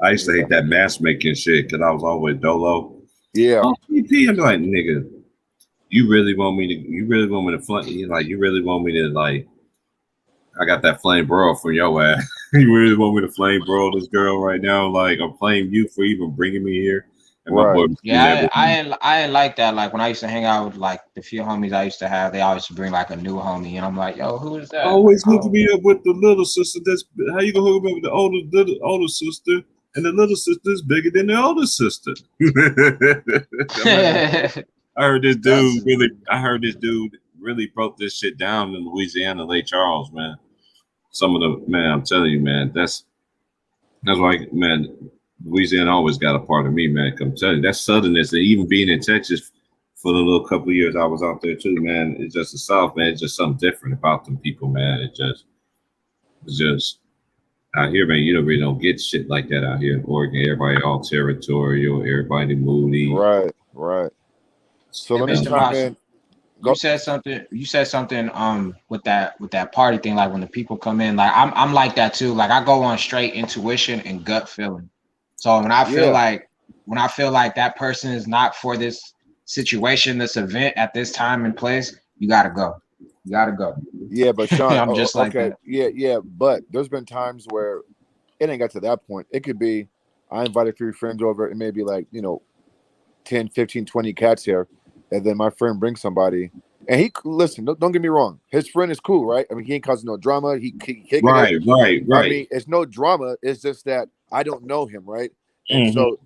I used to hate that mask making shit because I was always dolo. Yeah. Oh, PP, I'm like, nigga, you really want me to flame? You really want me to like? I got that flame bro from your ass. You really want me to flame bro this girl right now? Like I'm playing you for even bringing me here. And my boy, yeah, I ain't like that. Like when I used to hang out with like the few homies I used to have, they always bring like a new homie, and I'm like, yo, who is that? Always hooking me up with the little sister. That's how you gonna hook me up with the older sister, and the little sister is bigger than the older sister. I heard this dude really broke this shit down in Louisiana, Lake Charles, man. Some of the man, I'm telling you, man, that's why, man, Louisiana always got a part of me, man. I'm telling you, that southernness, and even being in Texas for the little couple of years I was out there too, man. It's just the South, man. It's just something different about them people, man. It's just out here, man. You really don't get shit like that out here in Oregon. Everybody all territorial, everybody moody. Right. So let me Mr. chime Moss, in. you said something with that party thing, like when the people come in, like I'm like that too. Like I go on straight intuition and gut feeling. So when I feel like that person is not for this situation, this event at this time and place, you gotta go. Yeah, but Sean, I'm just like okay, that. yeah, but there's been times where it ain't got to that point. It could be I invited 3 friends over, it may be like, 10, 15, 20 cats here, and then my friend brings somebody, and he listen. Don't get me wrong, his friend is cool, right? I mean, he ain't causing no drama. He kicking Right. I mean, it's no drama. It's just that I don't know him, right? And so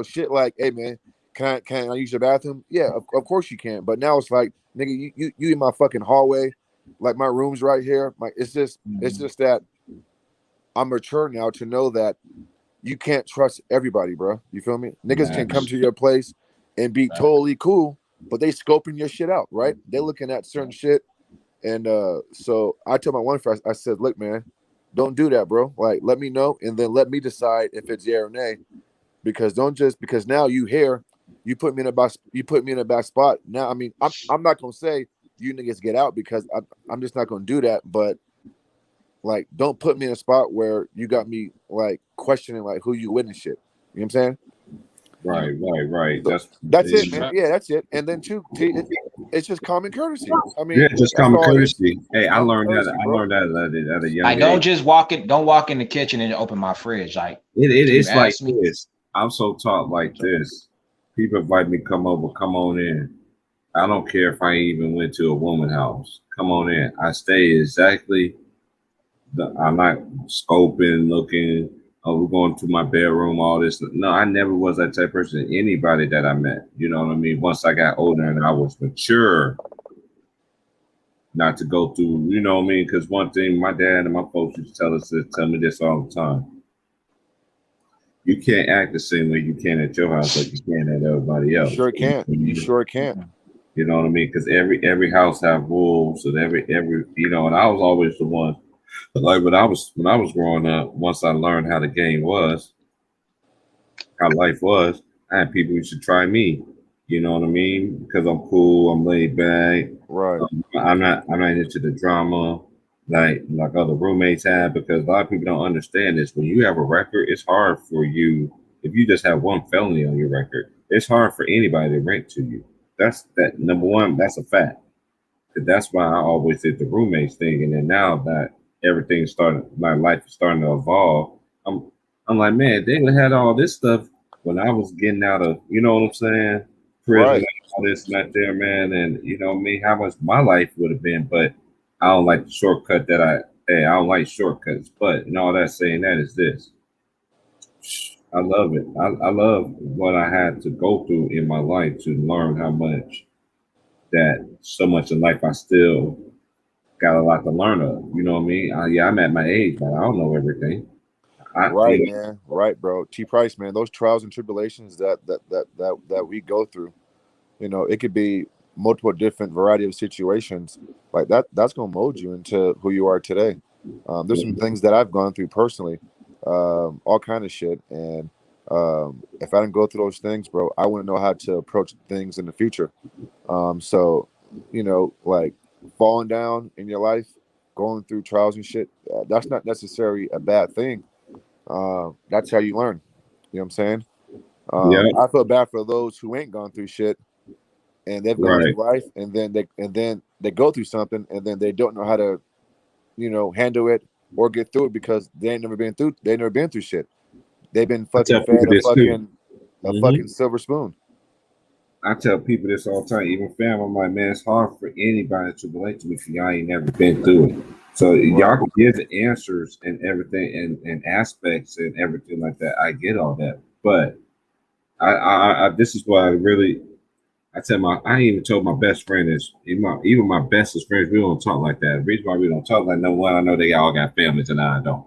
shit like, hey man, can I use your bathroom? Yeah, of course you can. But now it's like, nigga, you in my fucking hallway, like my room's right here. It's just that I'm mature now to know that you can't trust everybody, bro. You feel me? Niggas can come to your place and be totally cool, but they scoping your shit out, right? They looking at certain shit. And so I told my one friend, I said, look, man, don't do that, bro. Like, let me know, and then let me decide if it's yeah or nay. Because because now you here, you put me in a bad spot. Now, I mean, I'm not gonna say you niggas get out, because I'm just not gonna do that. But like, don't put me in a spot where you got me like questioning like who you with and shit. You know what I'm saying? Right. So that's it, man. Yeah, that's it. And then it's just common courtesy. I mean, just that's common all it is. courtesy. Hey, I Common learned courtesy, that. I bro. learned that at a young Like, age. don't walk in the kitchen and open my fridge. Like, It's like me? this. I'm so taught like this. People invite me, come over, come on in. I don't care if I even went to a woman's house. Come on in. I stay exactly. I'm not scoping, looking. Oh, we're going to my bedroom. All this. No, I never was that type of person. Anybody that I met, you know what I mean. Once I got older and I was mature, not to go through, you know what I mean. Because one thing, my dad and my folks used to tell me this all the time. You can't act the same way you can at your house like you can at everybody else. You sure can't. You sure can't. You know what I mean? Because every house have rules, and every and I was always the one. Like when I was growing up, once I learned how the game was, how life was, I had people who should try me. You know what I mean? Because I'm cool, I'm laid back. Right. I'm not into the drama like other roommates have, because a lot of people don't understand this. When you have a record, it's hard for you. If you just have one felony on your record, it's hard for anybody to rent to you. That's number one. That's a fact. That's why I always did the roommates thing. And then now that everything's starting, my life is starting to evolve. I'm, I'm like, man, they had all this stuff when I was getting out of, you know what I'm saying, prison, Right. and all this and that there, man. And you know me, how much my life would have been. But I don't like the shortcut that hey, I don't like shortcuts. But and all that saying that is this. I love it. I love what I had to go through in my life to learn how much that so much in life I still got a lot to learn of. You know what I mean? Yeah, I'm at my age, but I don't know everything. Right, You know, man. Right, bro. T Price, man. Those trials and tribulations that we go through, you know, it could be multiple different variety of situations like that. That's gonna mold you into who you are today. There's some things that I've gone through personally, all kind of shit, and if I didn't go through those things, bro, I wouldn't know how to approach things in the future. So, you know, like falling down in your life, going through trials and shit, that's not necessarily a bad thing. That's how you learn. You know what I'm saying? yeah, I feel bad for those who ain't gone through shit and they've gone right. through life and then they go through something and then they don't know how to, you know, handle it or get through it because they never been through shit. They've been I fucking tell people fed a this too. fucking silver spoon. I tell people this all the time, even family. I'm like, man, it's hard for anybody to relate to me if y'all ain't never been through it. So y'all Right. can give the answers and everything and aspects and everything like that. I get all that, but I this is why I really I tell I ain't even told my best friend this. Even my bestest friends, we don't talk like that. The reason why we don't talk like number one, I know they all got families and I don't.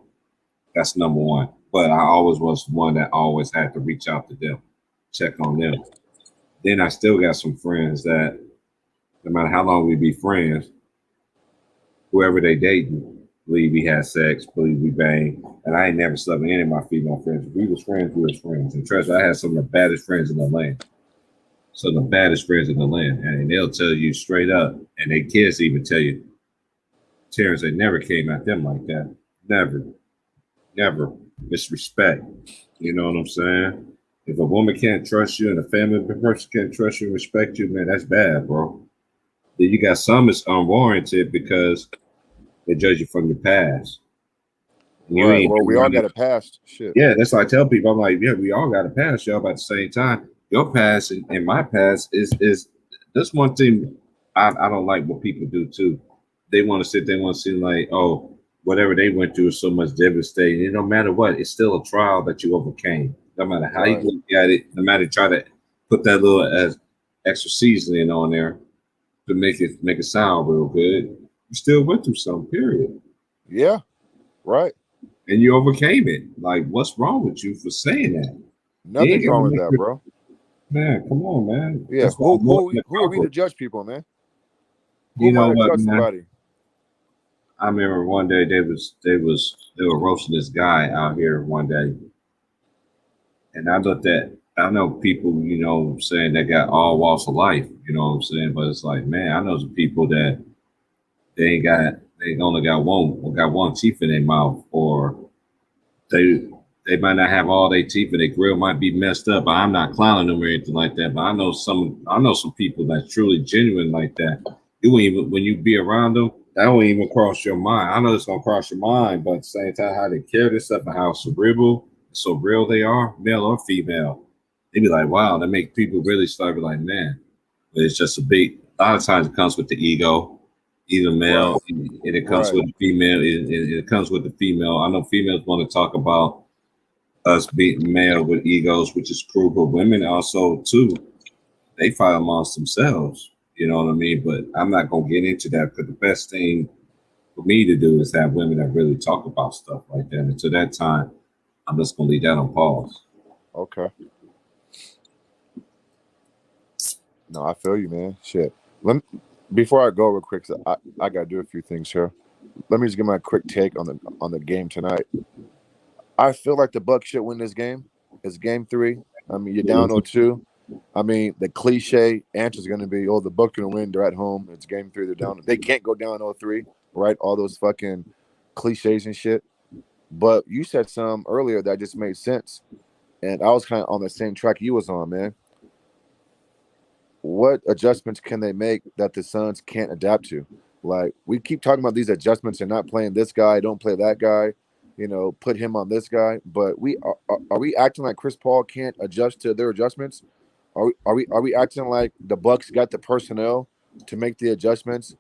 That's number one. But I always was one that always had to reach out to them, check on them. Then I still got some friends that no matter how long we be friends, whoever they dating, believe we had sex, believe we bang. And I ain't never slept with any of my female friends. We was friends, we was friends. And trust me, I had some of the baddest friends in the land. Some of the baddest friends in the land. And they'll tell you straight up, and their kids even tell you, Terrence, they never came at them like that. Never. Never. Disrespect. You know what I'm saying? If a woman can't trust you and a family person can't trust you and respect you, man, that's bad, bro. Then you got some that's unwarranted because they judge you from your past. You Right. ain't Well, been we all around got it. a past. Shit. Yeah, that's why I tell people. I'm like, yeah, we all got a past, y'all. But at the same time, your past and my past is that's one thing I don't like what people do too. They want to sit there and want to seem like, oh, whatever they went through is so much devastating. And no matter what, it's still a trial that you overcame. No matter how you Right. look at it, no matter try to put that little as extra seasoning on there to make it sound real good, you still went through something, period. Yeah. Right. And you overcame it. Like, what's wrong with you for saying that? You ain't Nothing's gonna wrong with make that, it, bro. man. Come on, man. Yeah. That's why I'm more than a Who are we to couple. judge people, man? Who You am I know to what, judge man? somebody? I remember one day they were roasting this guy out here one day, and I looked at I know people, you know, saying they got all walks of life, you know what I'm saying? But it's like, man, I know some people that they only got one teeth in their mouth, or they they might not have all their teeth and their grill might be messed up. I'm not clowning them or anything like that, but I know some people that's truly genuine like that. You won't even when you be around them, that won't even cross your mind. I know it's gonna cross your mind, but at the same time, how they carry this stuff and how cerebral, so real they are, male or female, they be like, wow, that make people really start be like, man, but it's just a lot of times it comes with the ego, either Right. male, and it comes Right. with the female. It comes with the female. I know females want to talk about us being male with egos, which is true, but women also too, they fight amongst themselves. You know what I mean? But I'm not gonna get into that because the best thing for me to do is have women that really talk about stuff like that. And until that time, I'm just gonna leave that on pause. Okay. No, I feel you, man. Shit. Let me, before I go real quick, 'cause I gotta do a few things here. Let me just give my quick take on the game tonight. I feel like the Bucks should win this game. It's game 3. I mean, you're down 0-2. I mean, the cliche answer is going to be, "Oh, the Bucks going to win. They're at home. It's game 3. They're down. They can't go down 0-3, right? All those fucking cliches and shit." But you said some earlier that just made sense, and I was kind of on the same track you was on, man. what adjustments can they make that the Suns can't adapt to? Like, we keep talking about these adjustments and not playing this guy, don't play that guy, put him on this guy. But are we acting like Chris Paul can't adjust to their adjustments? Are we acting like the Bucks got the personnel to make the adjustments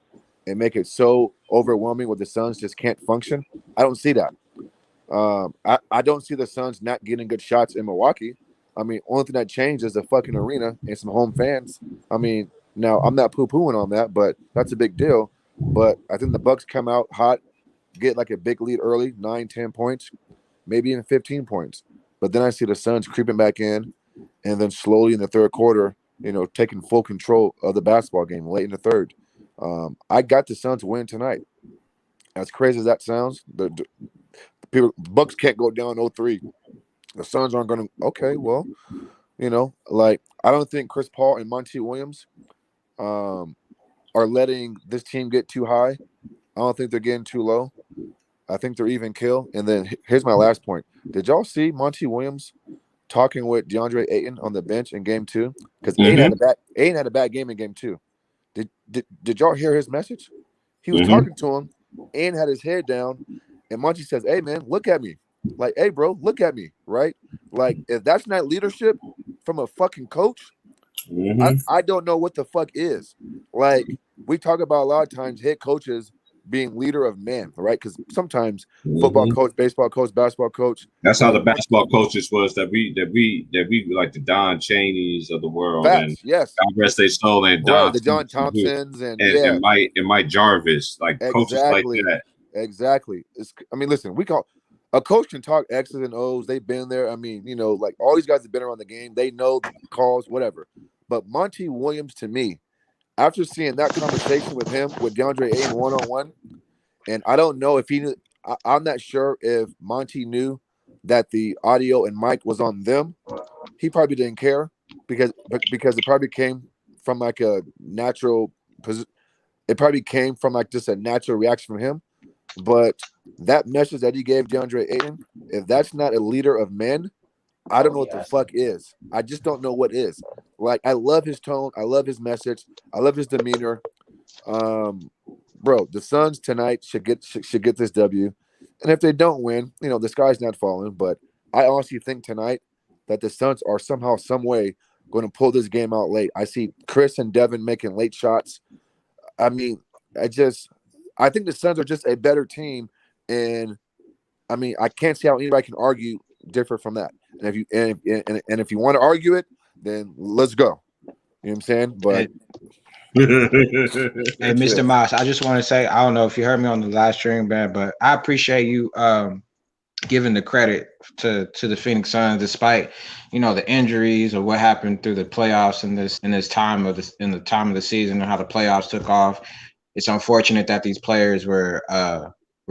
and make it so overwhelming where the Suns just can't function? I don't see that. I don't see the Suns not getting good shots in Milwaukee. I mean, only thing that changed is the fucking arena and some home fans. I mean, now I'm not poo-pooing on that, but that's a big deal. But I think the Bucks come out hot, get like a big lead early, 9, 10 points, maybe even 15 points. But then I see the Suns creeping back in, and then slowly in the third quarter, taking full control of the basketball game late in the third. I got the Suns win tonight. As crazy as that sounds, the Bucks can't go down 0-3. The Suns aren't going to. Okay, well, I don't think Chris Paul and Monty Williams are letting this team get too high. I don't think they're getting too low. I think they're even kill. And then here's my last point. Did y'all see Monty Williams talking with DeAndre Ayton on the bench in game 2? Because Ayton had a bad game in game 2. Did y'all hear his message? He was talking to him. Ayton had his head down, and Monty says, "Hey man, look at me." Like, "Hey bro, look at me." Right? Like, if that's not leadership from a fucking coach, I don't know what the fuck is. Like, we talk about a lot of times head coaches being leader of men, right? Because sometimes football coach, baseball coach, basketball coach. That's how the basketball coaches was that we like the Don Cheneys of the world. Facts, and yes. God rest they soul, and Right, the John Thompsons and Mike Jarvis, like coaches like that. Exactly. Listen, a coach can talk X's and O's. They've been there. I mean, like all these guys have been around the game. They know calls, whatever. But Monty Williams, to me, after seeing that conversation with him, with DeAndre Ayton one-on-one, and I don't know if he knew, I'm not sure if Monty knew that the audio and mic was on them. He probably didn't care because it probably came from like a natural, it probably came from like just a natural reaction from him. But that message that he gave DeAndre Ayton, if that's not a leader of men, I don't know what the fuck is. I just don't know what is. Like, I love his tone. I love his message. I love his demeanor. Bro, the Suns tonight should get this W. And if they don't win, the sky's not falling. But I honestly think tonight that the Suns are somehow, some way going to pull this game out late. I see Chris and Devin making late shots. I mean, I think the Suns are just a better team. And I mean, I can't see how anybody can argue different from that. And if you want to argue it, then let's go. You know what I'm saying? But hey, Mr. Moss, I just want to say, I don't know if you heard me on the live stream, man, but I appreciate you giving the credit to the Phoenix Suns, despite the injuries or what happened through the playoffs in the time of the season and how the playoffs took off. It's unfortunate that these players were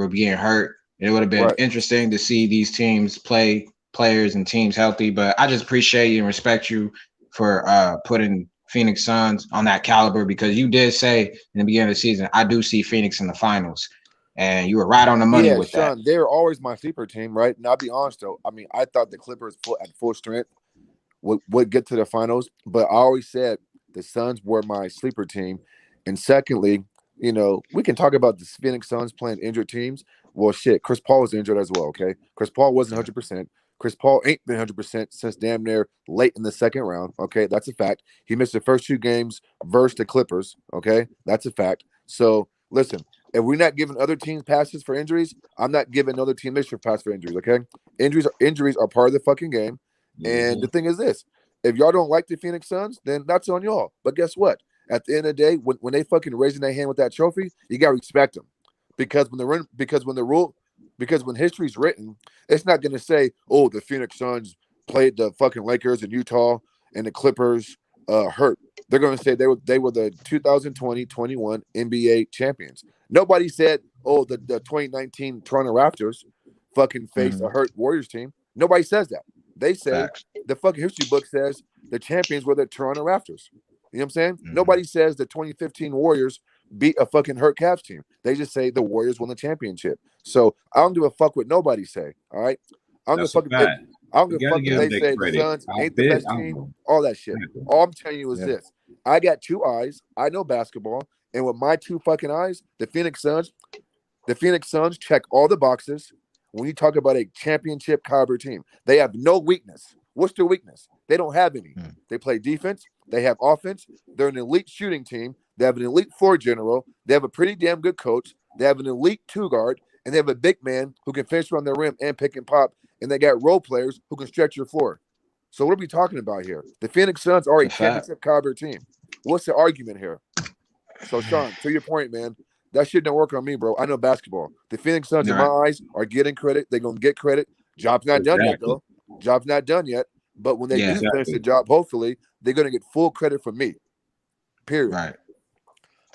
being hurt. It would have been interesting to see these teams play players and teams healthy, but I just appreciate you and respect you for putting Phoenix Suns on that caliber, because you did say in the beginning of the season, I do see Phoenix in the finals, and you were right on the money with Sean, that. They're always my sleeper team, right? And I'll be honest though, I mean, I thought the Clippers at full strength would get to the finals, but I always said the Suns were my sleeper team. And secondly, we can talk about the Phoenix Suns playing injured teams. Well, shit, Chris Paul was injured as well, okay? Chris Paul wasn't 100%. Chris Paul ain't been 100% since damn near late in the second round, okay? That's a fact. He missed the first 2 games versus the Clippers, okay? That's a fact. So, listen, if we're not giving other teams passes for injuries, I'm not giving another team this pass for injuries, okay? Injuries are part of the fucking game. And the thing is this, if y'all don't like the Phoenix Suns, then that's on y'all. But guess what? At the end of the day, when they fucking raising their hand with that trophy, you gotta respect them, because when history's written, it's not gonna say, "Oh, the Phoenix Suns played the fucking Lakers in Utah and the Clippers hurt." They're gonna say they were the 2020-21 NBA champions. Nobody said, "Oh, the 2019 Toronto Raptors fucking faced a hurt Warriors team." Nobody says that. They say the fucking history book says the champions were the Toronto Raptors. You know what I'm saying? Nobody says the 2015 Warriors beat a fucking hurt Cavs team. They just say the Warriors won the championship. So I don't give a fuck what nobody say. All right, I don't give a fuck if they say the Suns ain't the best team. All that shit. All I'm telling you is this: I got two eyes. I know basketball, and with my two fucking eyes, the Phoenix Suns check all the boxes. When you talk about a championship caliber team, they have no weakness. What's their weakness? They don't have any. They play defense. They have offense. They're an elite shooting team. They have an elite floor general. They have a pretty damn good coach. They have an elite two guard, and they have a big man who can finish around the rim and pick and pop. And they got role players who can stretch your floor. So what are we talking about here? The Phoenix Suns are a championship caliber team. What's the argument here? So Sean, to your point, man, that shit don't work on me, bro. I know basketball. The Phoenix Suns, in my eyes, are getting credit. They're gonna get credit. Job's not done yet, though. Job's not done yet. But when they do finish the job, hopefully, they're gonna get full credit from me. Period. Right.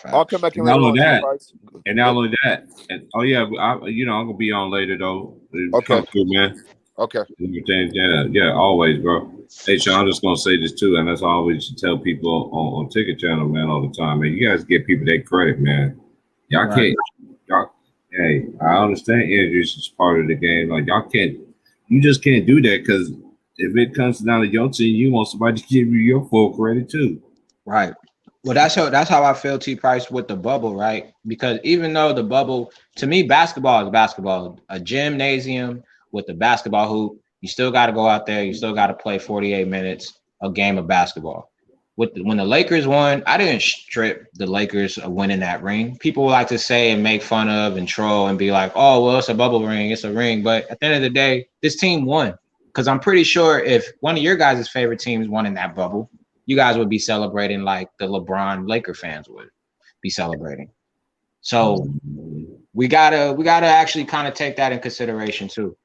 I'll come back in Not later only on. that, and not only that, and I'm gonna be on later though. Okay. Come through, man. Okay. Yeah, always, bro. Hey, Sean, I'm just gonna say this too, and that's always tell people on Ticket Channel, man, all the time, man. You guys give people their credit, man. Y'all can't. Y'all, hey, I understand injuries is part of the game. Like y'all can't. You just can't do that because if it comes down to your team, you want somebody to give you your full credit too. Right. Well, that's how I feel, T Price, with the bubble, right? Because even though the bubble, to me, basketball is basketball. A gymnasium with the basketball hoop, you still got to go out there. You still got to play 48 minutes a game of basketball. When the Lakers won, I didn't strip the Lakers of winning that ring. People like to say and make fun of and troll and be like, oh, well, it's a bubble ring. It's a ring. But at the end of the day, this team won. Because I'm pretty sure if one of your guys' favorite teams won in that bubble, you guys would be celebrating like the LeBron Laker fans would be celebrating. So we gotta actually kind of take that in consideration too.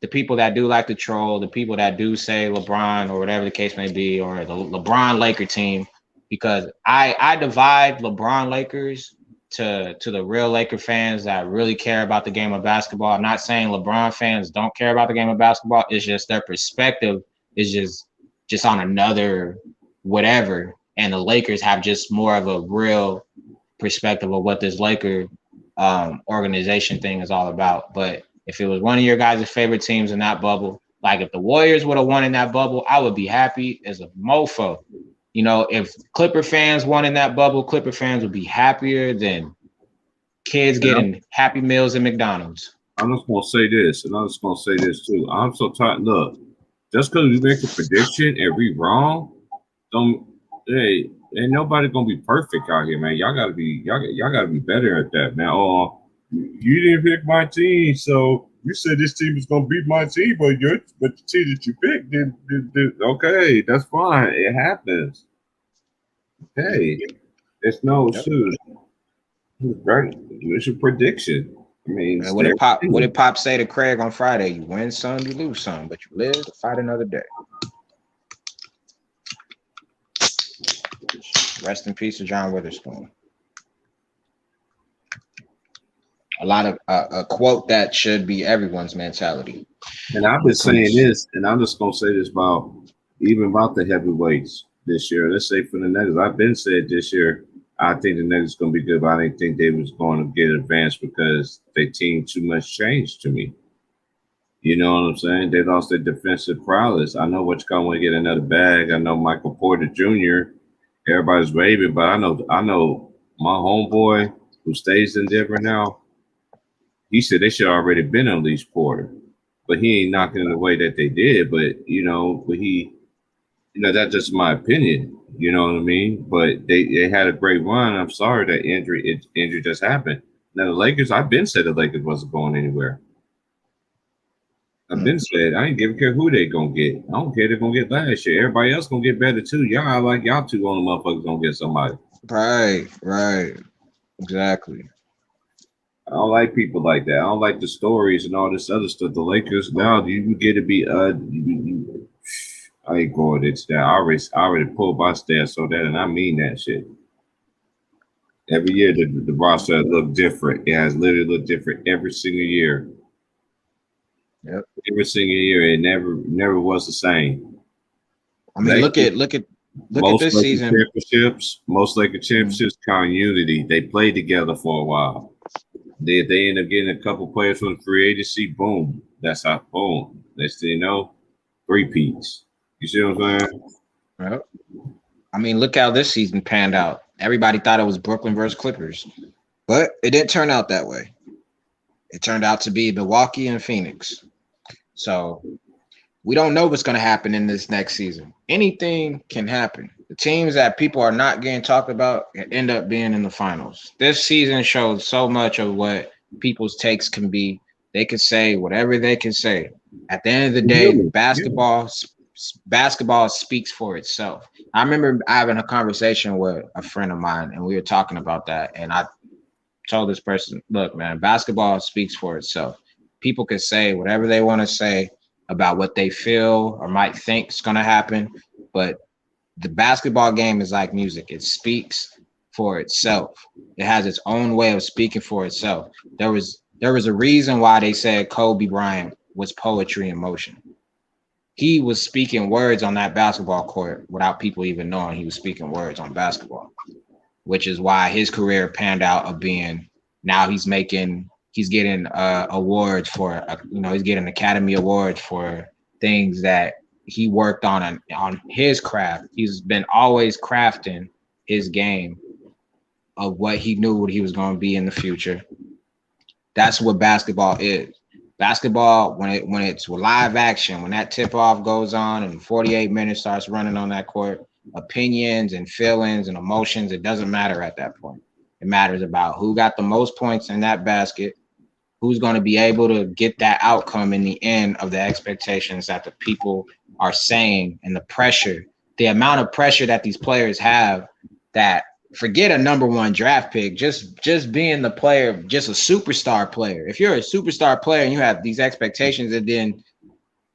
The people that do like to troll, the people that do say LeBron or whatever the case may be, or the LeBron Laker team, because I divide LeBron Lakers to the real Laker fans that really care about the game of basketball. I'm not saying LeBron fans don't care about the game of basketball. It's just their perspective is just on another whatever, and the Lakers have just more of a real perspective of what this Laker organization thing is all about. But if it was one of your guys' favorite teams in that bubble, like if the Warriors would have won in that bubble, I would be happy as a mofo. You know, if Clipper fans won in that bubble, Clipper fans would be happier than kids getting Happy Meals at McDonald's. I'm just gonna say this, and I'm just gonna say this too. I'm so tired. Look, just because we make a prediction and we wrong, don't hey, ain't nobody gonna be perfect out here, man. Y'all gotta be better at that, man. Oh, you didn't pick my team, so you said this team is gonna beat my team, but the team that you picked did okay, that's fine. It happens. Okay. It's no shoot. Right. It's a prediction. I mean, and what did Pop say to Craig on Friday? You win some, you lose some, but you live to fight another day. Rest in peace to John Witherspoon. A lot of a quote that should be everyone's mentality. And I've been saying this, and I'm just gonna say this about the heavyweights this year. Let's say for the Nuggets, I've been said this year, I think the Nuggets gonna be good, but I didn't think they was going to get advanced because they team too much changed to me. You know what I'm saying? They lost their defensive prowess. I know what you're going to get another bag. I know Michael Porter Jr. Everybody's raving, but I know my homeboy who stays in Denver now. He said they should already been unleashed Porter, but he ain't knocking it the way that they did. But that's just my opinion. You know what I mean? But they had a great run. I'm sorry that injury just happened. Now the Lakers, I've been said the Lakers wasn't going anywhere. I've been said I ain't give a care who they gonna get. I don't care they're gonna get last year. Everybody else gonna get better too. Y'all like y'all two on the motherfuckers gonna get somebody. Right. Exactly. I don't like people like that. I don't like the stories and all this other stuff. The Lakers now you get to be I ain't going into that. I already pulled my stance on that, and I mean that shit. Every year the roster look different. It has literally looked different every single year. Yep. Every single year, it never was the same. I mean, look at this season. Most Lakers championships count unity. They played together for a while. They end up getting a couple players from the free agency. Boom. That's how. Boom. Next thing you know, 3 peats. You see what I'm saying? Yep. I mean, look how this season panned out. Everybody thought it was Brooklyn versus Clippers, but it didn't turn out that way. It turned out to be Milwaukee and Phoenix. So we don't know what's going to happen in this next season. Anything can happen. The teams that people are not getting talked about end up being in the finals. This season showed so much of what people's takes can be. They can say whatever they can say. At the end of the day, basketball speaks for itself. I remember having a conversation with a friend of mine, and we were talking about that. And I told this person, look, man, basketball speaks for itself. People can say whatever they want to say about what they feel or might think is going to happen, but the basketball game is like music. It speaks for itself. It has its own way of speaking for itself. There was a reason why they said Kobe Bryant was poetry in motion. He was speaking words on that basketball court without people even knowing he was speaking words on basketball, which is why his career panned out of being, now he's getting awards for, he's getting Academy Awards for things that he worked on his craft. He's been always crafting his game of what he knew what he was going to be in the future. That's what basketball is. Basketball, when it's live action, when that tip-off goes on and 48 minutes starts running on that court, opinions and feelings and emotions, it doesn't matter at that point. It matters about who got the most points in that basket, who's going to be able to get that outcome in the end of the expectations that the people are saying, and the pressure, the amount of pressure that these players have, that forget a number one draft pick, just being the player, just a superstar player. If you're a superstar player and you have these expectations, and then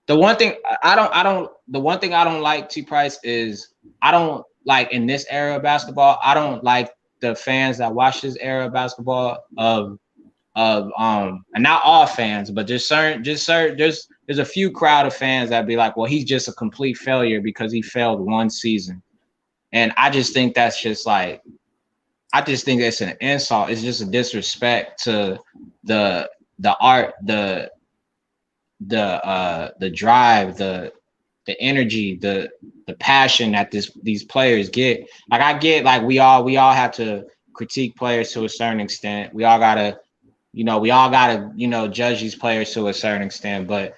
the one thing I don't like, T Price, is I don't like, in this era of basketball, I don't like the fans that watch this era of basketball and not all fans, but there's a few crowd of fans that be like, well, he's just a complete failure because he failed one season. And I just think that's just like, I just think it's an insult. It's just a disrespect to the art, the drive, the energy, the passion that these players get. Like, I get, like, we all have to critique players to a certain extent. We all gotta judge these players to a certain extent, but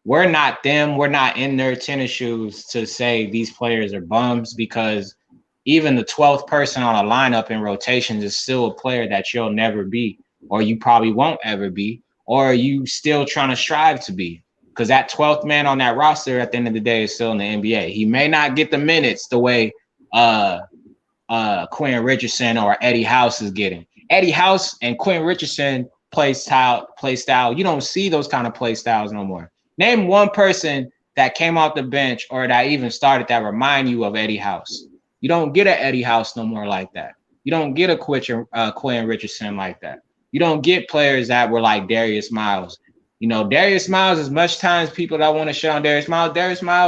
we're not them. We're not in their tennis shoes to say these players are bums, because even the 12th person on a lineup in rotations is still a player that you'll never be, or you probably won't ever be, or you still trying to strive to be, because that 12th man on that roster at the end of the day is still in the NBA. He may not get the minutes the way Quinn Richardson or Eddie House is getting. Eddie House and Quinn Richardson play style. You don't see those kind of play styles no more. Name one person that came off the bench or that even started that remind you of Eddie House. You don't get an Eddie House no more like that. You don't get a Quinn Richardson like that. You don't get players that were like Darius Miles. Darius Miles, as much times people that want to shit on Darius Miles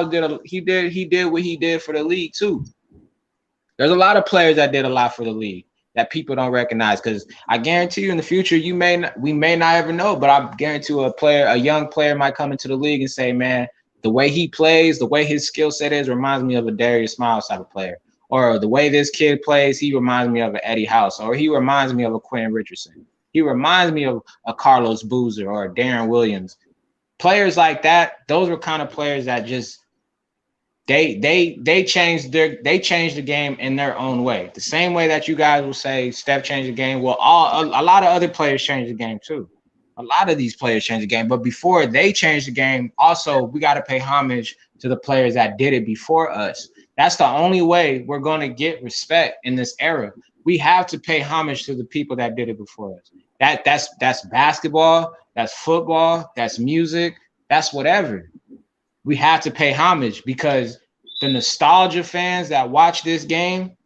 did what he did for the league too. There's a lot of players that did a lot for the league that people don't recognize, because I guarantee you in the future, we may not ever know, but I guarantee a young player might come into the league and say, man, the way he plays, the way his skill set is, reminds me of a Darius Miles type of player. Or the way this kid plays, he reminds me of an Eddie House, or he reminds me of a Quinn Richardson. He reminds me of a Carlos Boozer or a Darren Williams. Players like that, those were kind of players that just they changed the game in their own way. The same way that you guys will say Steph changed the game. Well, a lot of other players changed the game too. A lot of these players changed the game. But before they changed the game, also, we got to pay homage to the players that did it before us. That's the only way we're going to get respect in this era. We have to pay homage to the people that did it before us. That's basketball, that's football, that's music, that's whatever. We have to pay homage, because the nostalgia fans that watch this game,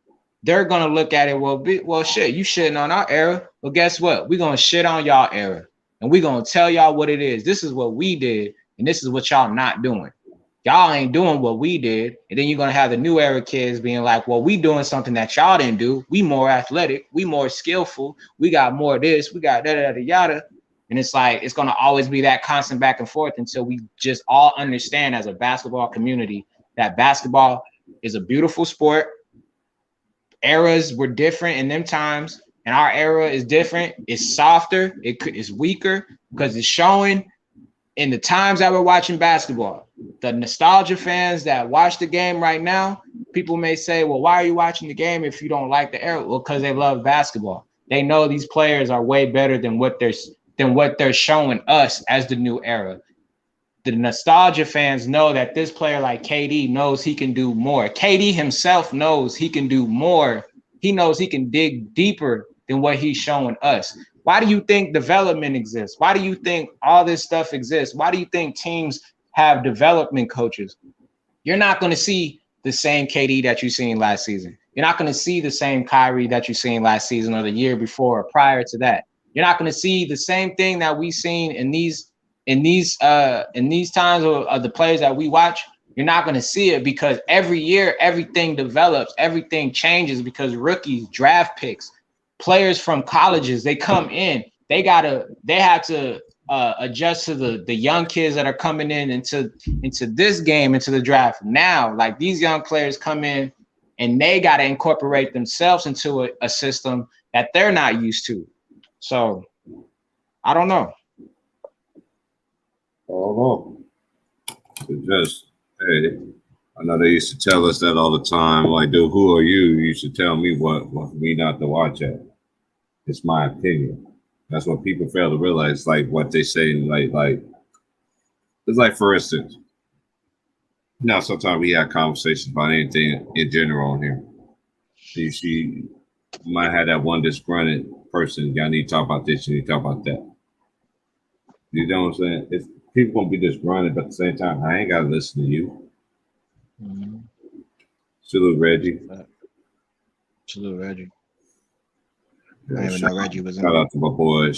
they're going to look at it, well, shit, you shitting on our era. Well, guess what? We're going to shit on y'all era, and we're going to tell y'all what it is. This is what we did, and this is what y'all not doing. Y'all ain't doing what we did. And then you're going to have the new era kids being like, well, we doing something that y'all didn't do. We more athletic. We more skillful. We got more of this. We got yada. And it's like, it's going to always be that constant back and forth until we just all understand as a basketball community that basketball is a beautiful sport. eras were different in them times, and our era is different. It's softer. It's weaker because it's showing in the times that we're watching basketball. The nostalgia fans that watch the game right now, people may say, well, why are you watching the game if you don't like the era? Well, because they love basketball. They know these players are way better than what they're showing us as the new era. The nostalgia fans know that this player like KD knows he can do more. KD himself knows he can do more. He knows he can dig deeper than what he's showing us. Why do you think development exists? Why do you think all this stuff exists? Why do you think teams have development coaches? You're not going to see the same KD that you seen last season. You're not going to see the same Kyrie that you seen last season or the year before or prior to that. You're not going to see the same thing that we seen in these times of the players that we watch. You're not going to see it because every year everything develops, everything changes because rookies, draft picks, players from colleges, they come in, they have to adjust to the young kids that are coming into this game, into the draft now. Like these young players come in and they got to incorporate themselves into a system that they're not used to. So I don't know. It just, hey, I know they used to tell us that all the time. Like, dude, who are you? You should tell me what for me not to watch it. It's my opinion. That's what people fail to realize. Like what they say, like it's like, for instance, sometimes we have conversations about anything in general on here. You might have that one disgruntled person. Y'all need to talk about this. You need to talk about that. You know what I'm saying? It's people gonna be disgruntled, but at the same time, I ain't gotta listen to you. Mm-hmm. Salute Reggie. Salute Reggie. Yeah, I didn't even know Reggie was in. Shout out to my boy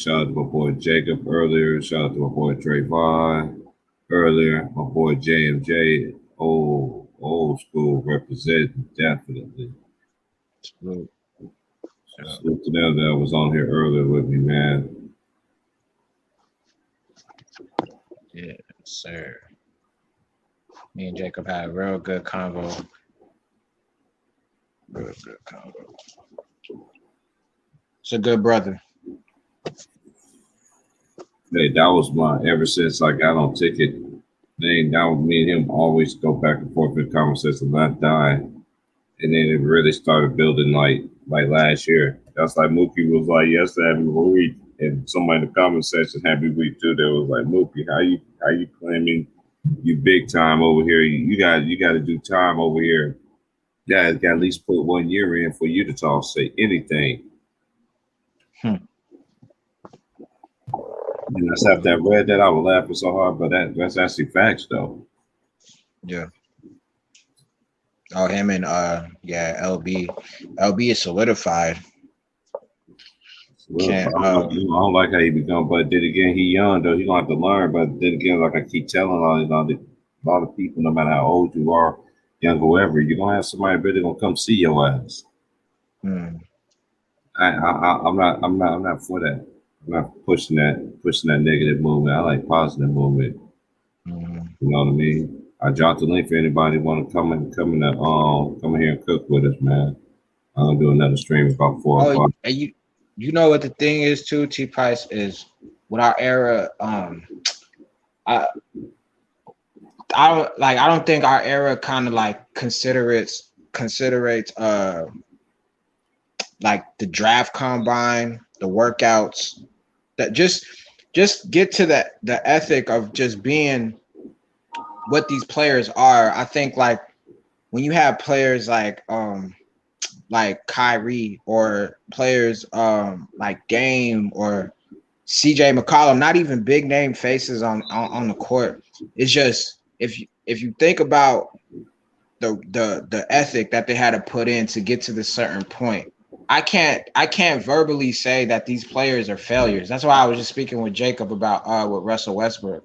Jacob earlier. Shout out to my boy Trayvon earlier. My boy JMJ, old school representing, definitely. Salute. Salute to them that was on here earlier with me, man. Yes, sir. Me and Jacob had a real good convo. Real good convo. It's a good brother. Hey, that was ever since I got on ticket, that was me and him always go back and forth in conversations, not die. And then it really started building like last year. That's like Mookie was like, yesterday, happy week. And somebody in the comment section, happy week too. They was like, Mookie, how you claiming you big time over here? You got to do time over here. Guys got at least put 1 year in for you to say anything. And that's after I read that, I was laughing so hard, but that's actually facts though. Yeah. Oh, him and LB. LB is solidified. I don't like how he become, but then again, he young though. He gonna have to learn. But then again, like I keep telling all the people, no matter how old you are, young or whoever, you're gonna have somebody really gonna come see your ass. I'm not for that. I'm not pushing that negative movement. I like positive movement. You know what I mean? I dropped the link for anybody want to come in here and cook with us, man. I'm gonna do another stream about 4 o'clock. You know what the thing is too, T Price, is with our era, I don't think our era kind of like considerates like the draft combine, the workouts, that just get to the ethic of just being what these players are. I think like when you have players like Kyrie or players like Game or CJ McCollum, not even big name faces on the court. It's just if you think about the ethic that they had to put in to get to this certain point. I can't verbally say that these players are failures. That's why I was just speaking with Jacob about with Russell Westbrook.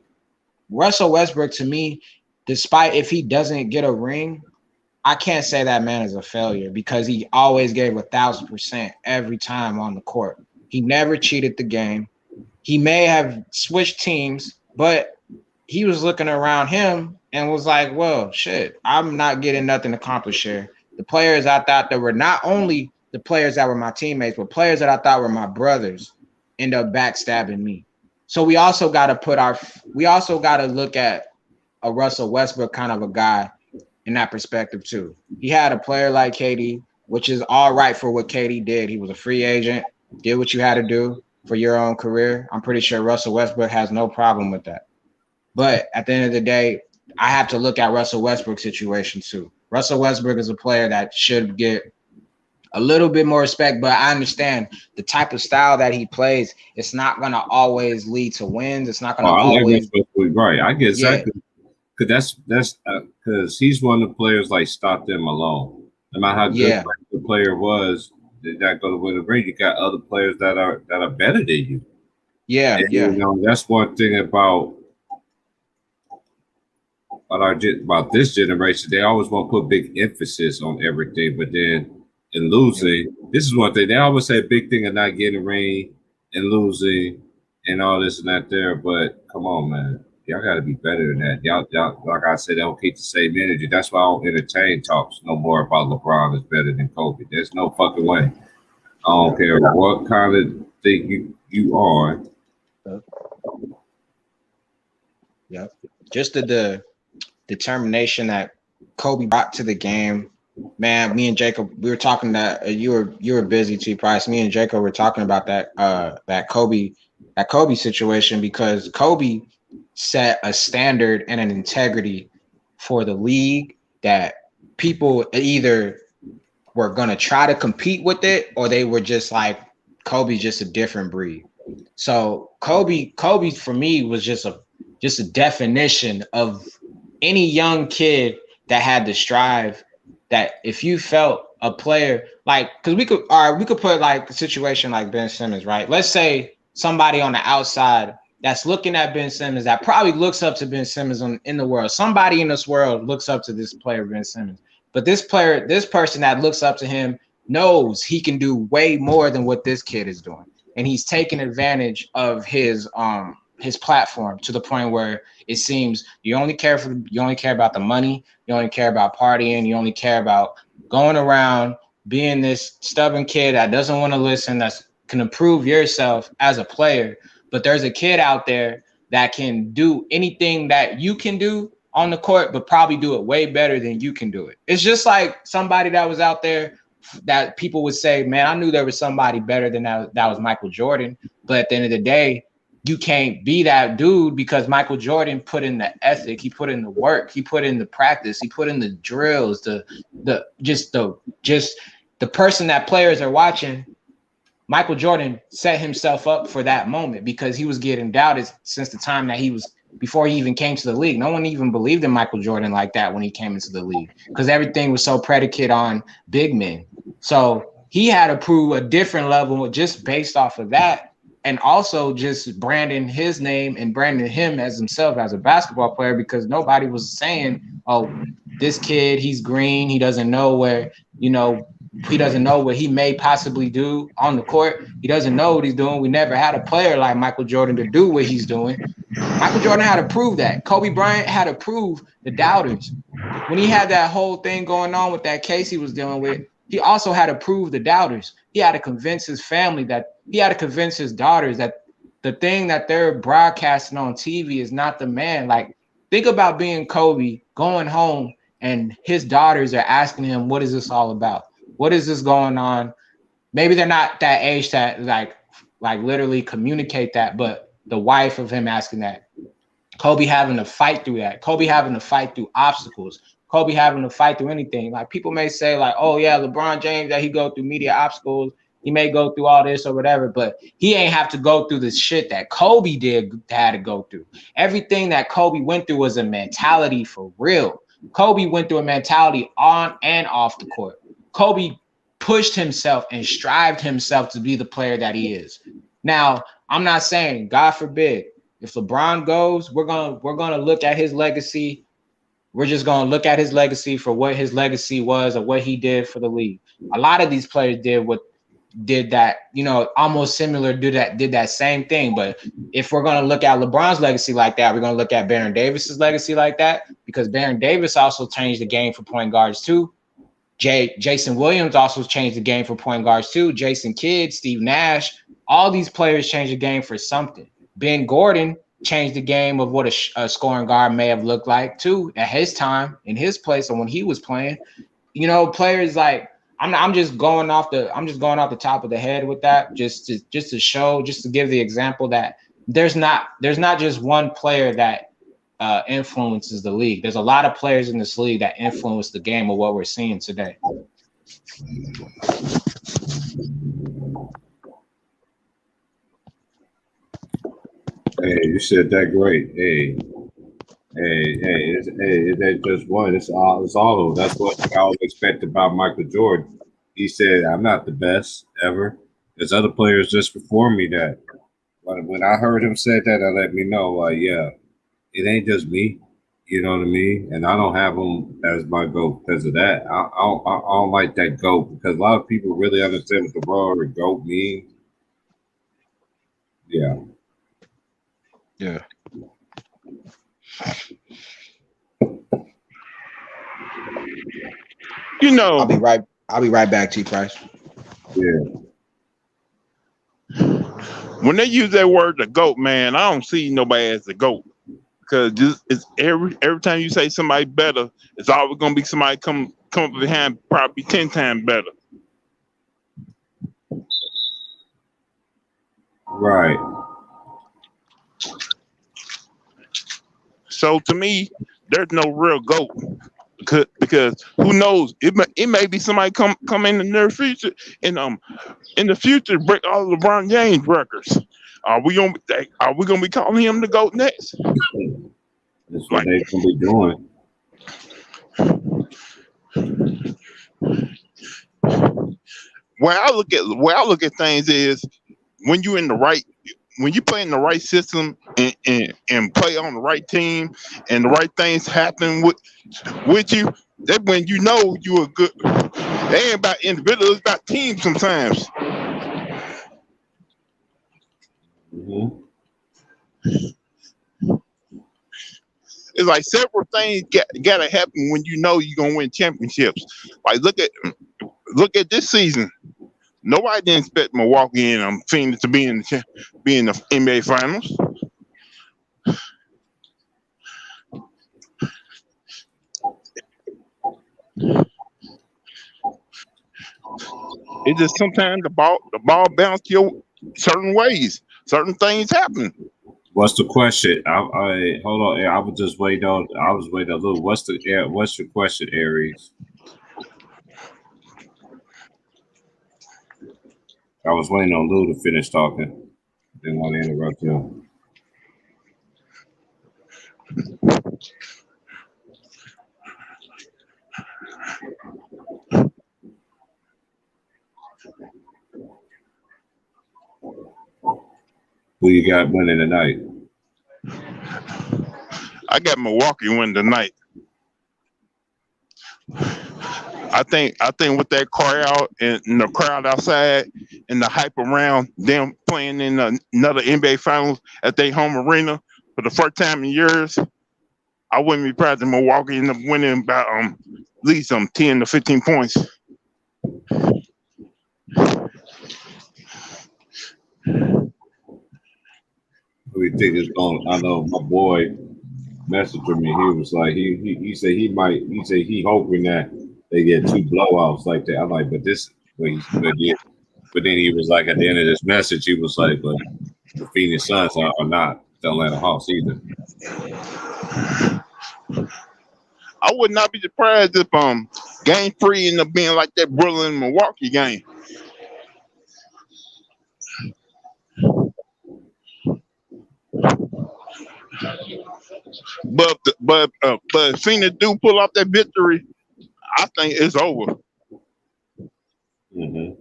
Russell Westbrook, to me, despite if he doesn't get a ring, I can't say that man is a failure because he always gave 1,000% every time on the court. He never cheated the game. He may have switched teams, but he was looking around him and was like, well, shit, I'm not getting nothing accomplished here. the players I thought that were not only the players that were my teammates, but players that I thought were my brothers end up backstabbing me. So we also got to look at a Russell Westbrook kind of a guy in that perspective too. He had a player like KD, which is all right for what KD did. He was a free agent, did what you had to do for your own career. I'm pretty sure Russell Westbrook has no problem with that. But at the end of the day, I have to look at Russell Westbrook's situation too. Russell Westbrook is a player that should get a little bit more respect, but I understand the type of style that he plays. It's not going to always lead to wins. It's not going to always. Right. I get exactly. Yeah. Because that's because he's one of the players like Stockton Malone. No matter how good the player was, did not go to win the ring. You got other players that are better than you. Yeah, and, you know, that's one thing about this generation. They always want to put big emphasis on everything, but then in losing, this is one thing. They always say a big thing of not getting a ring and losing and all this and that there. But come on, man. Y'all got to be better than that. Y'all, like I said, they don't keep the same energy. That's why I don't entertain talks no more about LeBron is better than Kobe. There's no fucking way. I don't care what kind of thing you are. Yeah, just the determination that Kobe brought to the game. Man, me and Jacob, we were talking that you were busy, T Price. Me and Jacob were talking about that Kobe situation, because Kobe set a standard and an integrity for the league that people either were going to try to compete with it, or they were just like, Kobe's just a different breed. So Kobe for me was just a definition of any young kid that had to strive, that if you felt a player, like, because we could put like a situation like Ben Simmons, right? Let's say somebody on the outside that's looking at Ben Simmons, that probably looks up to Ben Simmons in the world. Somebody in this world looks up to this player, Ben Simmons. But this person that looks up to him knows he can do way more than what this kid is doing. And he's taking advantage of his platform to the point where it seems you only care about the money, you only care about partying, you only care about going around being this stubborn kid that doesn't want to listen, that can improve yourself as a player. But there's a kid out there that can do anything that you can do on the court, but probably do it way better than you can do it. It's just like somebody that was out there that people would say, man, I knew there was somebody better than that was Michael Jordan. But at the end of the day, you can't be that dude, because Michael Jordan put in the ethic, he put in the work, he put in the practice, he put in the drills, the person that players are watching. Michael Jordan set himself up for that moment, because he was getting doubted since the time that before he even came to the league. No one even believed in Michael Jordan like that when he came into the league, because everything was so predicated on big men. So he had to prove a different level just based off of that, and also just branding his name and branding him as himself as a basketball player, because nobody was saying, oh, this kid, he's green, he doesn't know where, he doesn't know what he may possibly do on the court. He doesn't know what he's doing. We never had a player like Michael Jordan to do what he's doing. Michael Jordan had to prove that. Kobe Bryant had to prove the doubters. When he had that whole thing going on with that case he was dealing with, he also had to prove the doubters. He had to convince his family, he had to convince his daughters that the thing that they're broadcasting on TV is not the man. Like, think about being Kobe, going home, and his daughters are asking him, what is this all about? What is this going on? Maybe they're not that age that like literally communicate that, but the wife of him asking that. Kobe having to fight through that. Kobe having to fight through obstacles. Kobe having to fight through anything. Like, people may say like, oh yeah, LeBron James, that he go through media obstacles. He may go through all this or whatever, but he ain't have to go through the shit that Kobe had to go through. Everything that Kobe went through was a mentality for real. Kobe went through a mentality on and off the court. Kobe pushed himself and strived himself to be the player that he is. Now, I'm not saying, God forbid, if LeBron goes, we're gonna look at his legacy. We're just gonna look at his legacy for what his legacy was or what he did for the league. A lot of these players did that, almost similar, did that same thing. But if we're gonna look at LeBron's legacy like that, we're gonna look at Baron Davis's legacy like that, because Baron Davis also changed the game for point guards too. Jason Williams also changed the game for point guards too. Jason Kidd, Steve Nash, all these players changed the game for something. Ben Gordon changed the game of what a scoring guard may have looked like too at his time, in his place, and when he was playing. You know, players like I'm just going off the top of the head with that, just to show, just to give the example that there's not just one player that influences the league. There's a lot of players in this league that influence the game of what we're seeing today. Hey, you said that great. Hey, it ain't just one. It's all of them. That's what I always expect about Michael Jordan. He said, "I'm not the best ever." There's other players just before me that, when I heard him say that, that let me know, like, yeah, it ain't just me. You know what I mean? And I don't have him as my GOAT because of that. I don't like that GOAT because a lot of people really understand what the word GOAT means. Yeah. Yeah. You know, I'll be right back, T Price. Yeah. When they use that word the GOAT, man, I don't see nobody as the GOAT. Because it's every time you say somebody better, it's always gonna be somebody come up behind probably 10 times better. Right. So to me, there's no real GOAT. Because who knows? It may be somebody come in the near future and in the future break all LeBron James records. Are we gonna be calling him the GOAT next? That's what they're gonna be doing. Where I look at things is when you play in the right system and play on the right team and the right things happen with you, that when you know you are good. It ain't about individuals, it's about teams sometimes. Mm-hmm. It's like several things gotta happen when you know you're gonna win championships. Like look at this season. Nobody didn't expect Milwaukee and Phoenix to be in the NBA Finals. It's just sometimes the ball bounces your certain ways. Certain things happen. What's the question? I hold on. I was just waiting on. I was waiting a little. What's your question, Aries? I was waiting on Lou to finish talking. Didn't want to interrupt him. Who you got winning tonight? I got Milwaukee winning tonight. I think with that crowd and the crowd outside and the hype around them playing in another NBA Finals at their home arena for the first time in years, I wouldn't be proud that Milwaukee end up winning by at least 10 to 15 points. Who you think is going? I know my boy messaged me. He was like, he said he hoping that they get 2 blowouts like that. I'm like, but then he was like, at the end of this message, he was like, but the Phoenix Suns are not the Atlanta Hawks either. I would not be surprised if game 3 ended up being like that Brooklyn Milwaukee game. But if Phoenix do pull off that victory, I think it's over. Mm-hmm.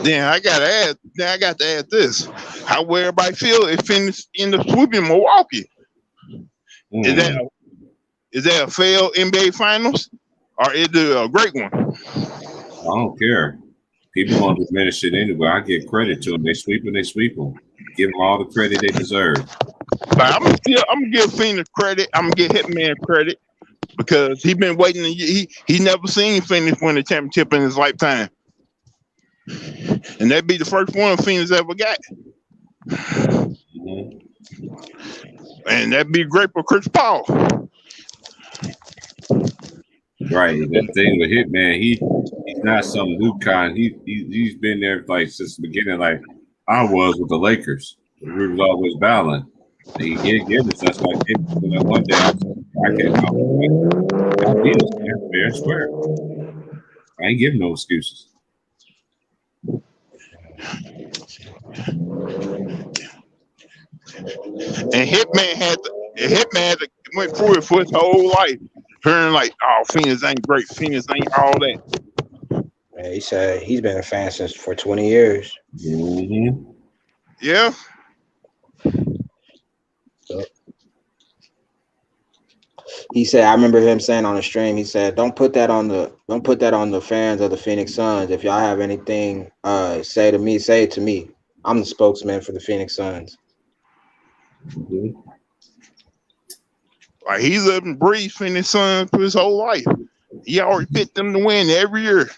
Then I got to add this: how will everybody feel if Phoenix end up sweeping Milwaukee? Mm-hmm. Is that a failed NBA Finals, or is it a great one? I don't care. People gonna diminish it anyway. I give credit to them. They sweep them. Give them all the credit they deserve. But I'm gonna give Phoenix credit. I'm gonna give Hitman credit because he been waiting. He never seen Phoenix win a championship in his lifetime, and that'd be the first one Phoenix ever got. And that'd be great for Chris Paul. Right. The thing with Hitman, he's not some new kind. He's been there like since the beginning, like I was with the Lakers. We was always battling. He gave us that's like that one day I came out like, I beat us, man, fair and square. I ain't giving no excuses. And Hitman went through it for his whole life, hearing like, "Oh, Phoenix ain't great. Phoenix ain't all that." Yeah, he said he's been a fan for 20 years. Mm-hmm. Yeah. He said, I remember him saying on the stream, he said, don't put that on the fans of the Phoenix Suns. If y'all have anything say it to me. I'm the spokesman for the Phoenix Suns. Mm-hmm. Like he lived and breathed Phoenix Suns for his whole life. He already picked them to win every year.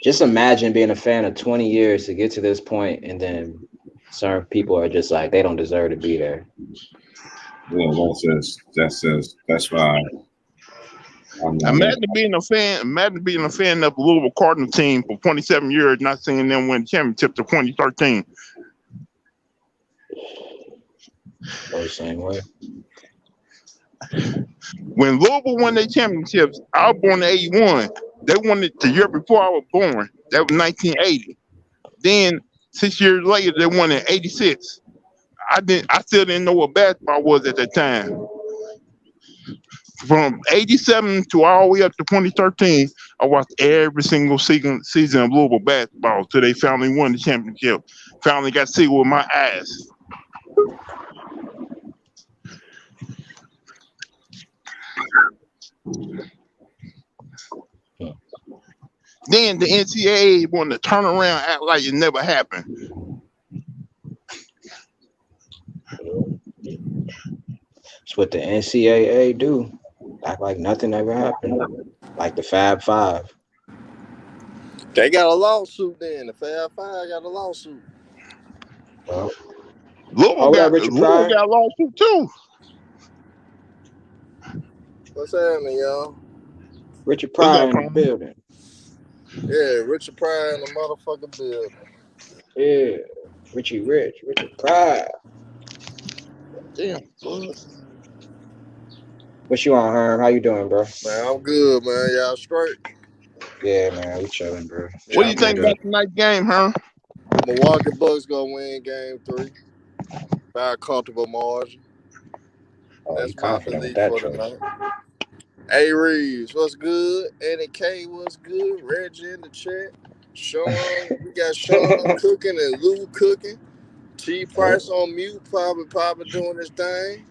Just imagine being a fan of 20 years to get to this point, and then certain people are just like, they don't deserve to be there. Well, that's why. Imagine being a fan of the Louisville Cardinals team for 27 years, not seeing them win the championship to 2013. Oh, the same way. When Louisville won their championships, I was born in 81. They won it the year before I was born. That was 1980. Then 6 years later, they won in 86. I still didn't know what basketball was at that time. From 87 to all the way up to 2013, I watched every single season of Louisville basketball till they finally won the championship. Finally got to see it with my eyes. Then the NCAA wanted to turn around, act like it never happened. It's what the NCAA do. Act like nothing ever happened. Like the Fab Five. They got a lawsuit then. The Fab Five got a lawsuit. Well, Louisville got a lawsuit too. What's happening, y'all? Richard Pryor in the building. Yeah, Richard Pryor in the motherfucking building. Yeah, Richard Pryor. Damn, fuck. What you on, Herm? How you doing, bro? Man, I'm good, man. Y'all straight? Yeah, man, we chilling, bro. What do you think about tonight's game, huh? Milwaukee Bucks gonna win Game 3 by a comfortable margin. That's my belief for tonight. Hey Reeves, what's good? Eddie K, what's good? Reggie in the chat. Sean, we got Sean cooking and Lou cooking. T Price on mute, probably doing his thing.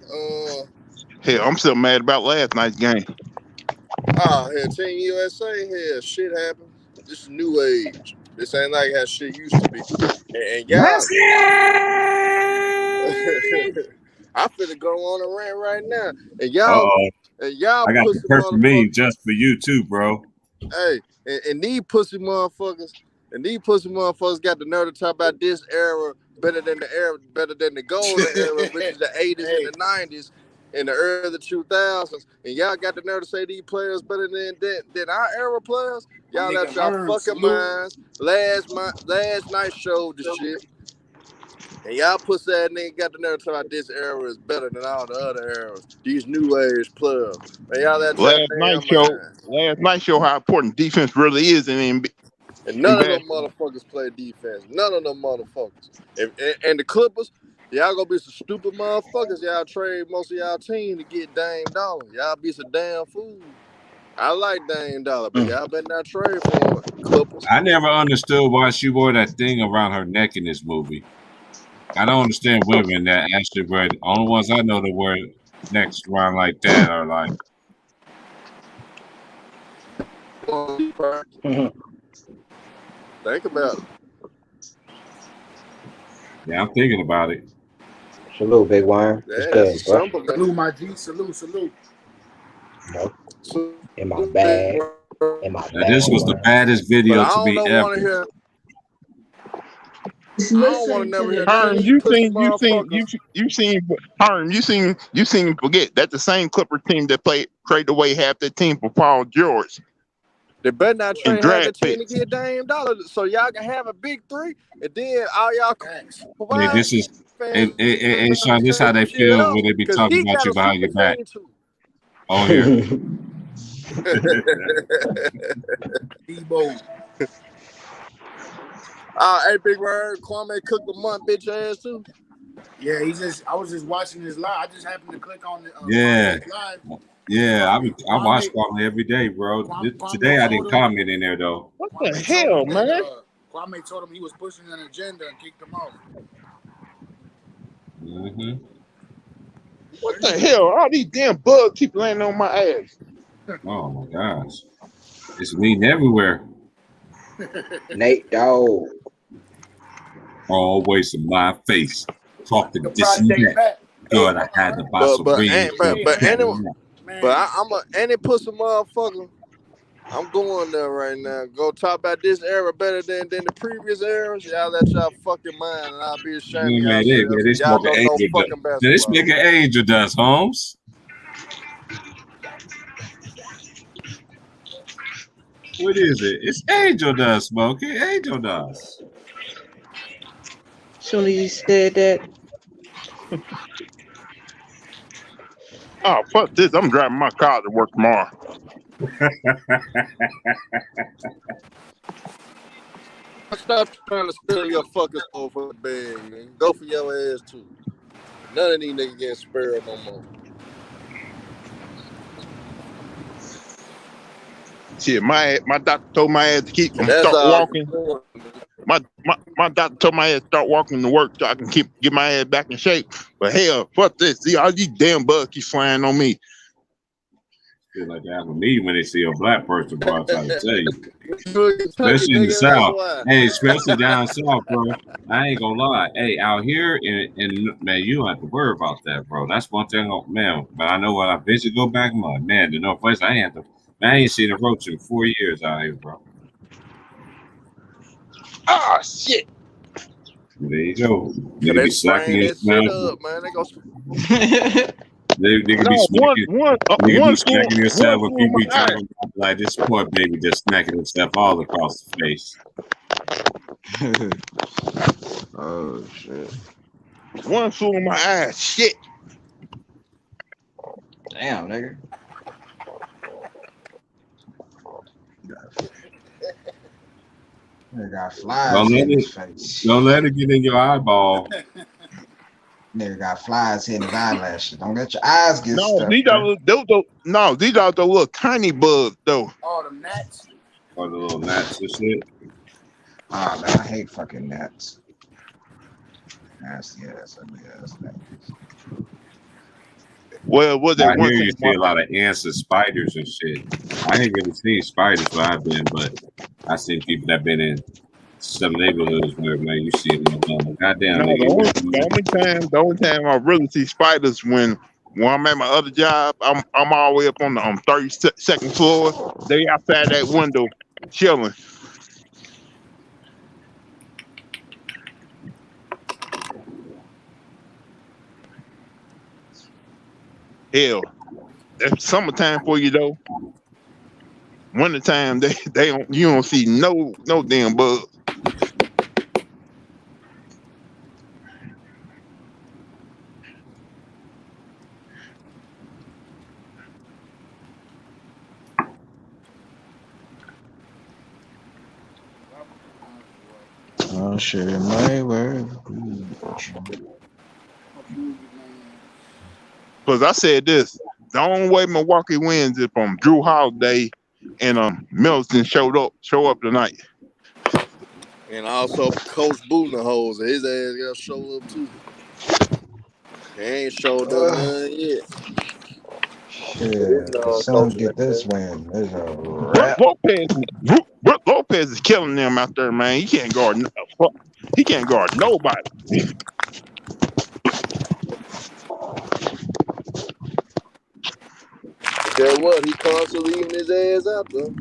Hell, I'm still mad about last night's game. Hell, Team USA, hell, shit happens. This is new age. This ain't like how shit used to be. And y'all, I finna go on a rant right now. And y'all, I got the perfect meme just for you too, bro. Hey, and these pussy motherfuckers got the nerve to talk about this era better than the golden era, which is the 80s and the 90s and the early 2000s. And y'all got the nerve to say these players better than our era players. Y'all out y'all fucking minds. Last night showed the shit. And y'all pussy ass nigga got the nerve to talk about this era is better than all the other eras. These new age players. Man, y'all that Last night show how important defense really is in NBA. And none of them motherfuckers play defense. None of them motherfuckers. And the Clippers, y'all gonna be some stupid motherfuckers. Y'all trade most of y'all team to get Dame Dollar. Y'all be some damn fools. I like Dame Dollar, but y'all better not trade for Clippers. I never understood why she wore that thing around her neck in this movie. I don't understand women that actually wear. The only ones I know that wear necks around like that are like. Think about it. Yeah, I'm thinking about it. Salute, Big Wine. Yeah, What's that's a good, bro? simple man. Salute, my G. Salute. No, in my Salute, big bag, word. in my Now, this bag, was the wine. baddest But video I to don't me know want to ever. hear. Just I don't want to listen to never hear the none of Herm, these tape. pussy motherfuckers. Herm, you seen forget that's the same Clipper team that traded away half their team for Paul George They better not and trade half the draft team to picks. get Dame Dollar so y'all can have a big three, and then all y'all Thanks. Hey, provide this is fans hey, Sean, this how they shit feel up when they be because talking he about got you a behind super your back. team too. Oh, here. Debo. Hey, big word, Kwame cooked a month bitch ass too. Yeah, I was just watching his live. I just happened to click on Yeah. Kwame's live. Yeah, I watch Kwame, Kwame every day, bro. Today Kwame I told didn't him. comment in there though. What the Kwame told hell, him that man? Kwame told him he was pushing an agenda and kicked him off. Mm-hmm. What the hell? All these damn bugs keep landing on my ass. Oh my gosh, it's meeting everywhere. Nate, dog. Always in my face, talking The this and Project that. Pat. God, I had to buy some rings. I'm any pussy motherfucker. I'm going there right now. Go talk about this era better than the previous eras. Y'all let y'all fucking mind, and I'll be ashamed of Man, yourselves. they Y'all smoking don't know angel dust. fucking They basketball. smoking angel dust, Holmes. What is it? It's angel dust, smoking angel dust. Soon as you said that, Oh, fuck this. I'm driving my car to work tomorrow. Stop trying to steal your fucking soul for the bag, man. Go for your ass too. None of these niggas getting spared no more. Shit, my doctor told my ass to That's start all you walking. doing. My doctor told my ass to start walking to work so I can get my ass back in shape. But hell, fuck this. See, all these damn bugs keep flying on me. Feel like they have a meeting when they see a black person, bro. I'm trying to tell you. Kentucky, Especially in the nigga, that's South. why. Hey, especially down south, bro. I ain't gonna lie. Hey, out here, and man, you don't have to worry about that, bro. That's one thing, man. But I know when I eventually go back, man, the Northwest, I ain't seen a roach in 4 years out here, bro. Ah, shit. There you go. Cause Nigga they be slacking spraying that shit yourself. up, man. They go. Nigga be No, smacking. Nigga be smacking yourself when one people my be talking about like this poor baby just smacking himself all across the face. Oh shit. One flew in my ass. Shit. Damn, nigga. Nigga got flies in his face. Don't let it get in your eyeball. Nigga got flies hitting his eyelashes. Don't let your eyes get No, stuffed. these are the little tiny bugs though. Oh, them gnats. Or the little gnats and shit. Ah, man, I hate fucking gnats. Nasty ass, ugly ass things. Well, was I that one hear thing? you see a lot of ants and spiders and shit. I ain't really seen spiders where I've been, but I seen people that been in some neighborhoods where, man, you see them. Goddamn, No, nigga. the only time I really see spiders when I'm at my other job. I'm all the way up on the 32nd floor. They outside that window chilling. Hell, that's summertime for you though. Wintertime, you don't see no damn bugs. Oh shit, my word. Cause I said this, the only way Milwaukee wins is if Drew Holiday and Middleton show up tonight. And also Coach Booner hoes, his ass gotta show up too. He ain't showed up none yet. Shit, the Suns get this win. There's a Brooke wrap. Lopez is killing them out there, man. You can't guard. Fuck. He can't guard nobody. Guess what? He constantly leaving his ass out though.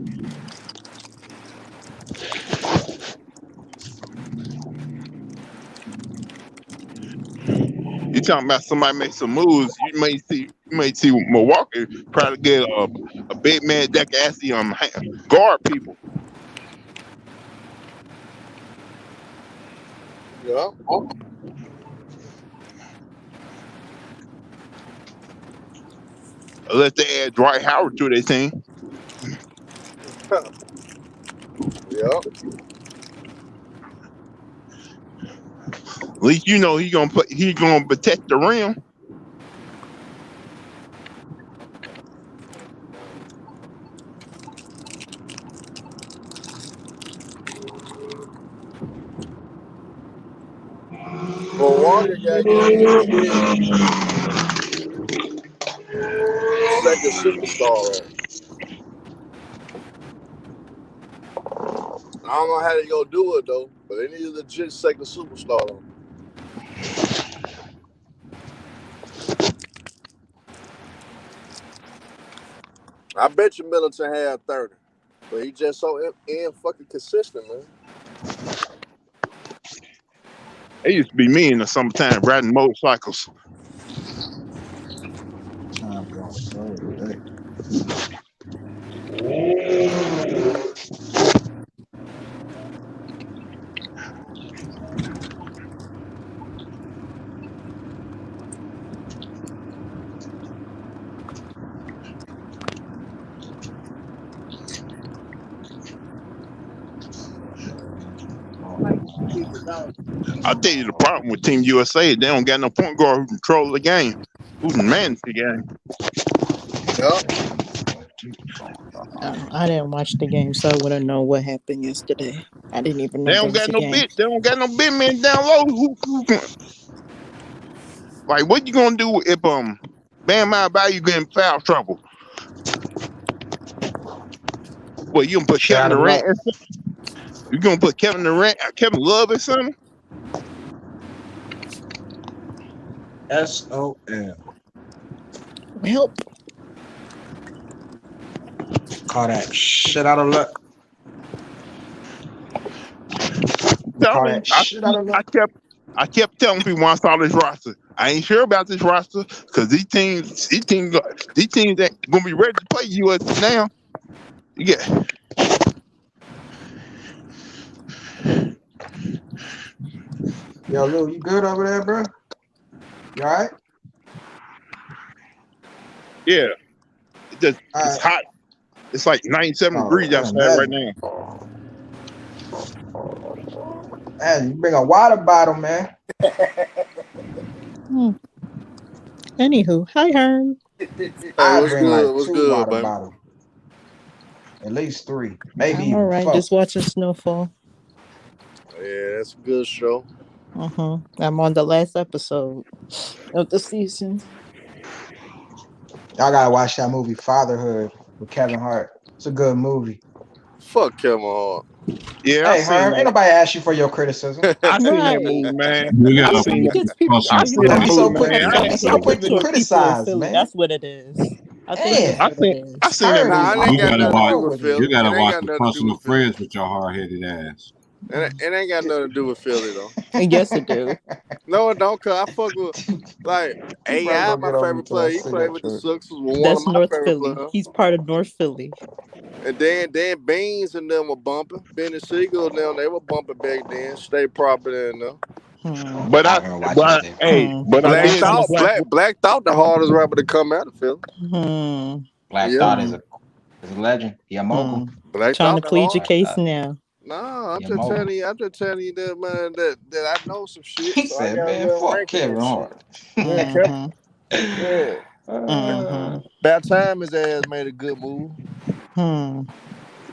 You talking about somebody make some moves? You may see Milwaukee probably get a big man that can actually guard people. Yeah. Unless they add Dwight Howard to their team. Yeah. At least you know he's gonna protect the rim. Milwaukee got this legit second superstar on. I don't know how they gonna do it though, but they need a legit second superstar on. I bet you Middleton had 30, but he just so fucking consistent, man. It used to be me in the summertime riding motorcycles. Time going slow today. I'll tell you the problem with Team USA, they don't got no point guard who control the game, who can manage the game. I didn't watch the game, so I wouldn't know what happened yesterday. I didn't even know They there don't was got a no game. big. They don't got no big men down low. Who can, like, what you gonna do if Bam Adebayo get in foul trouble? Well, you gonna put Kevin Durant? You gonna put Kevin Durant, Kevin Love, or something? SOL. Help. Call that shit out of luck. I kept telling people when I saw this roster, I ain't sure about this roster because these teams that gonna be ready to play US now. Yeah. Yo, Lou, you good over there, bro? You all right? Yeah. It's hot. It's like 97 degrees outside right now. Man, you bring a water bottle, man. Anywho, hi Herm. I bring like What's 2 good, water baby? bottles. At least 3. Maybe I'm even all right. 4. Just watching snowfall. Yeah, that's a good show. I'm on the last episode of the season. Y'all gotta watch that movie Fatherhood with Kevin Hart. It's a good movie. Fuck Kevin Hart. Yeah, Hey, Herm, ain't nobody asked you for your criticism. I seen that movie, man. You I gotta seen watch that. People, I seen that Don't be movie, so quick. man. Don't be so quick to criticize, man. That's what it is. I think that's what it is. I seen that Nah, movie. it ain't got nothing to do watch. with Philly. You gotta It ain't watch got the nothing to do Personal with Philly. Friends with your hard-headed ass. It ain't got nothing to do with Philly though. Yes, it do. No, it don't. Cause I fuck with like AI, my favorite player. He played with the Sixers. Was one That's of my North favorite Philly. players. He's part of North Philly. And then Beans and them were bumping. Benny Siegel and them, they were bumping back then. State property and them. But I Black did see Thought. Black Thought the hardest rapper to come out of Philly. Black Yeah. Thought is a legend. He a mogul. Black Trying Thought to the plead your hardest. case now. Nah, I'm Yeah, just Mo. telling you. I'm just telling you that, man. That I know some shit. He So I said, got a man, little fuck ranking Kevin and Hart. shit. Yeah. About time his ass made a good move.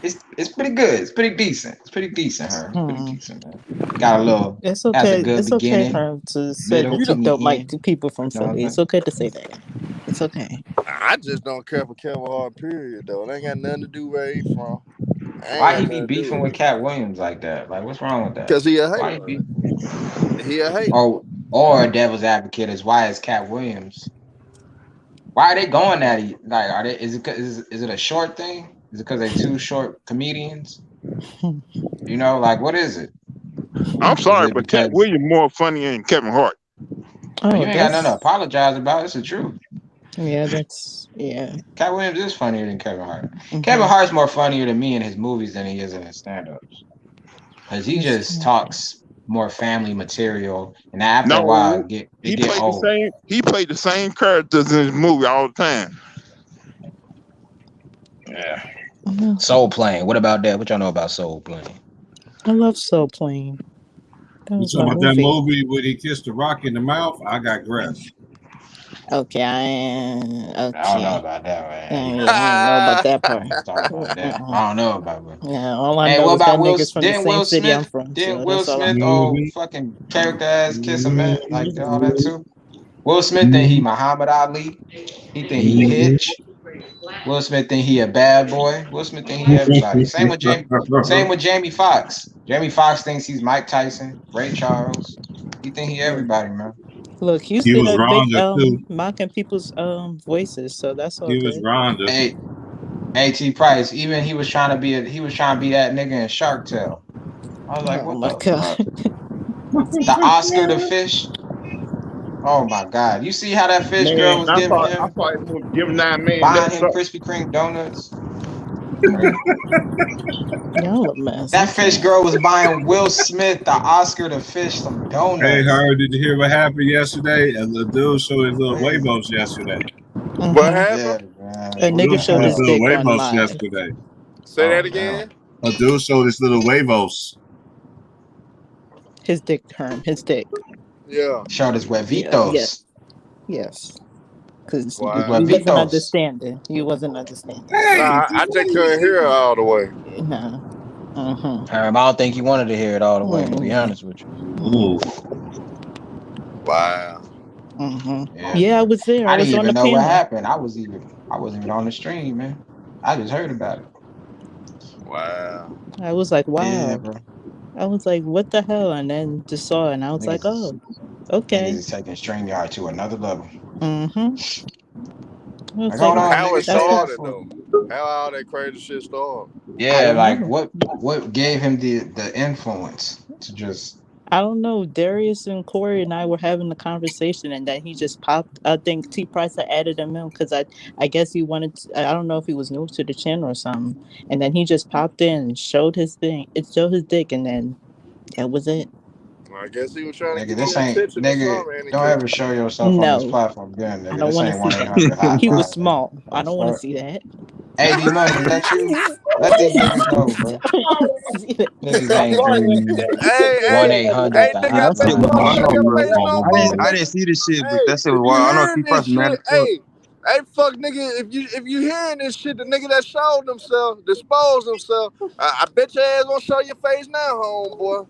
It's pretty good. It's pretty decent. It's pretty decent, Herm. It's pretty decent, man. Got a little. It's Has a okay. good It's okay, beginning. Herm, to say Middle that you and don't the like end. the people from You know what Philly. I'm It's okay to say that. It's okay. I just don't care for Kevin Hart, period, though. It ain't got nothing to do where he from. Why he be beefing with Cat Williams like that? Like, what's wrong with that? Because he a Why hater. he be? He a hater. Or devil's advocate is why is Cat Williams? Why are they going at it? Like, are they? Is it a short thing? Is it because they're two short comedians? You know, like what is it? I'm sorry, it but Cat because- Williams more funny than Kevin Hart. you ain't got nothing to apologize about. It's the truth. Yeah, that's Cat Williams is funnier than Kevin Hart. Mhm. Kevin Hart's more funnier to me in his movies than he is in his stand-ups. Because he just talks more family material, and after a while, He it played get old. He played the same characters in his movie all the time. Yeah. Soul Plane. What about that? What y'all know about Soul Plane? I love Soul Plane. That You was talking my about that movie. movie where he kissed the rock in the mouth? I got grass. Okay, I don't know about that one. Yeah, I don't know about that part. Talk about that. I don't know about it. Yeah, all I Hey, know what is that about Will? nigga's from the Didn't same Will city I'm Smith? from. Didn't So Will that's all I Smith know. fucking character ass kiss a man like all that too? Will Smith think he Muhammad Ali. He think he Hitch. Will Smith think he a bad boy. Will Smith think he everybody. Same with Jamie Foxx. Jamie Foxx thinks he's Mike Tyson, Ray Charles. He think he everybody, man. Look, he's He still was a big Rhonda too. mocking people's voices, so that's all He was good. Rhonda. Hey, T Price. Even he was trying to be that nigga in Shark Tale. I was like, Oh what my the god. fuck? The Oscar the fish. Oh my god! You see how that fish girl Man, was I giving thought him, it was giving that man buying that him suck. Krispy Kreme donuts. Y'all a mess. That fish girl was buying Will Smith, the Oscar the fish, some donuts. Hey, Herb, did you hear what happened yesterday? And the dude showed his little Crazy. Wavos yesterday. What happened? A nigga showed His his little dick on Wavos live. yesterday. Say that again. A dude showed his little Wavos. His dick, Herm. His dick. Yeah. Showed his huevitos. Yes. Because Wow. you wasn't Huevitos. understanding. You wasn't understanding. Nah, I just couldn't hear it all the way. Nah. I don't think he wanted to hear it all the way, to be honest with you. Wow. Yeah, I was there. I didn't was on even the know what panel. happened. I wasn't even on the stream, man. I just heard about it. Wow. I was like, wow. Yeah, bro. I was like, what the hell? And then just saw it, and I was like, oh, okay. Niggas is taking StreamYard to another level. Like, hold on, How it niggas, stay there started for though? How all that crazy shit started? Yeah, like what gave him the influence to just I don't know. Darius and Corey and I were having the conversation, and then he just popped. I think T Price had added him in because I guess he wanted. I don't know if he was new to the channel or something. And then he just popped in, and showed his thing. It showed his dick, and then that was it. I guess he was trying to nigga, get this your ain't attention or something. nigga. Don't ever show yourself on this platform again, nigga. I don't This want to ain't see 1-800 that. hotline. He was Nigga. small. I don't want to see that. Hey, D Money, is that you? Let these niggas know, bro. Niggas ain't doing Hey, 1-800 hey, the nigga, I bet you won't show your face no more. I didn't see this shit, but that shit was You wild. I know hearing T this Price mad shit? as fuck. Hey, fuck, nigga. If you hearing this shit, the nigga that showed himself, disposed himself, I bet your ass won't show your face now, homeboy.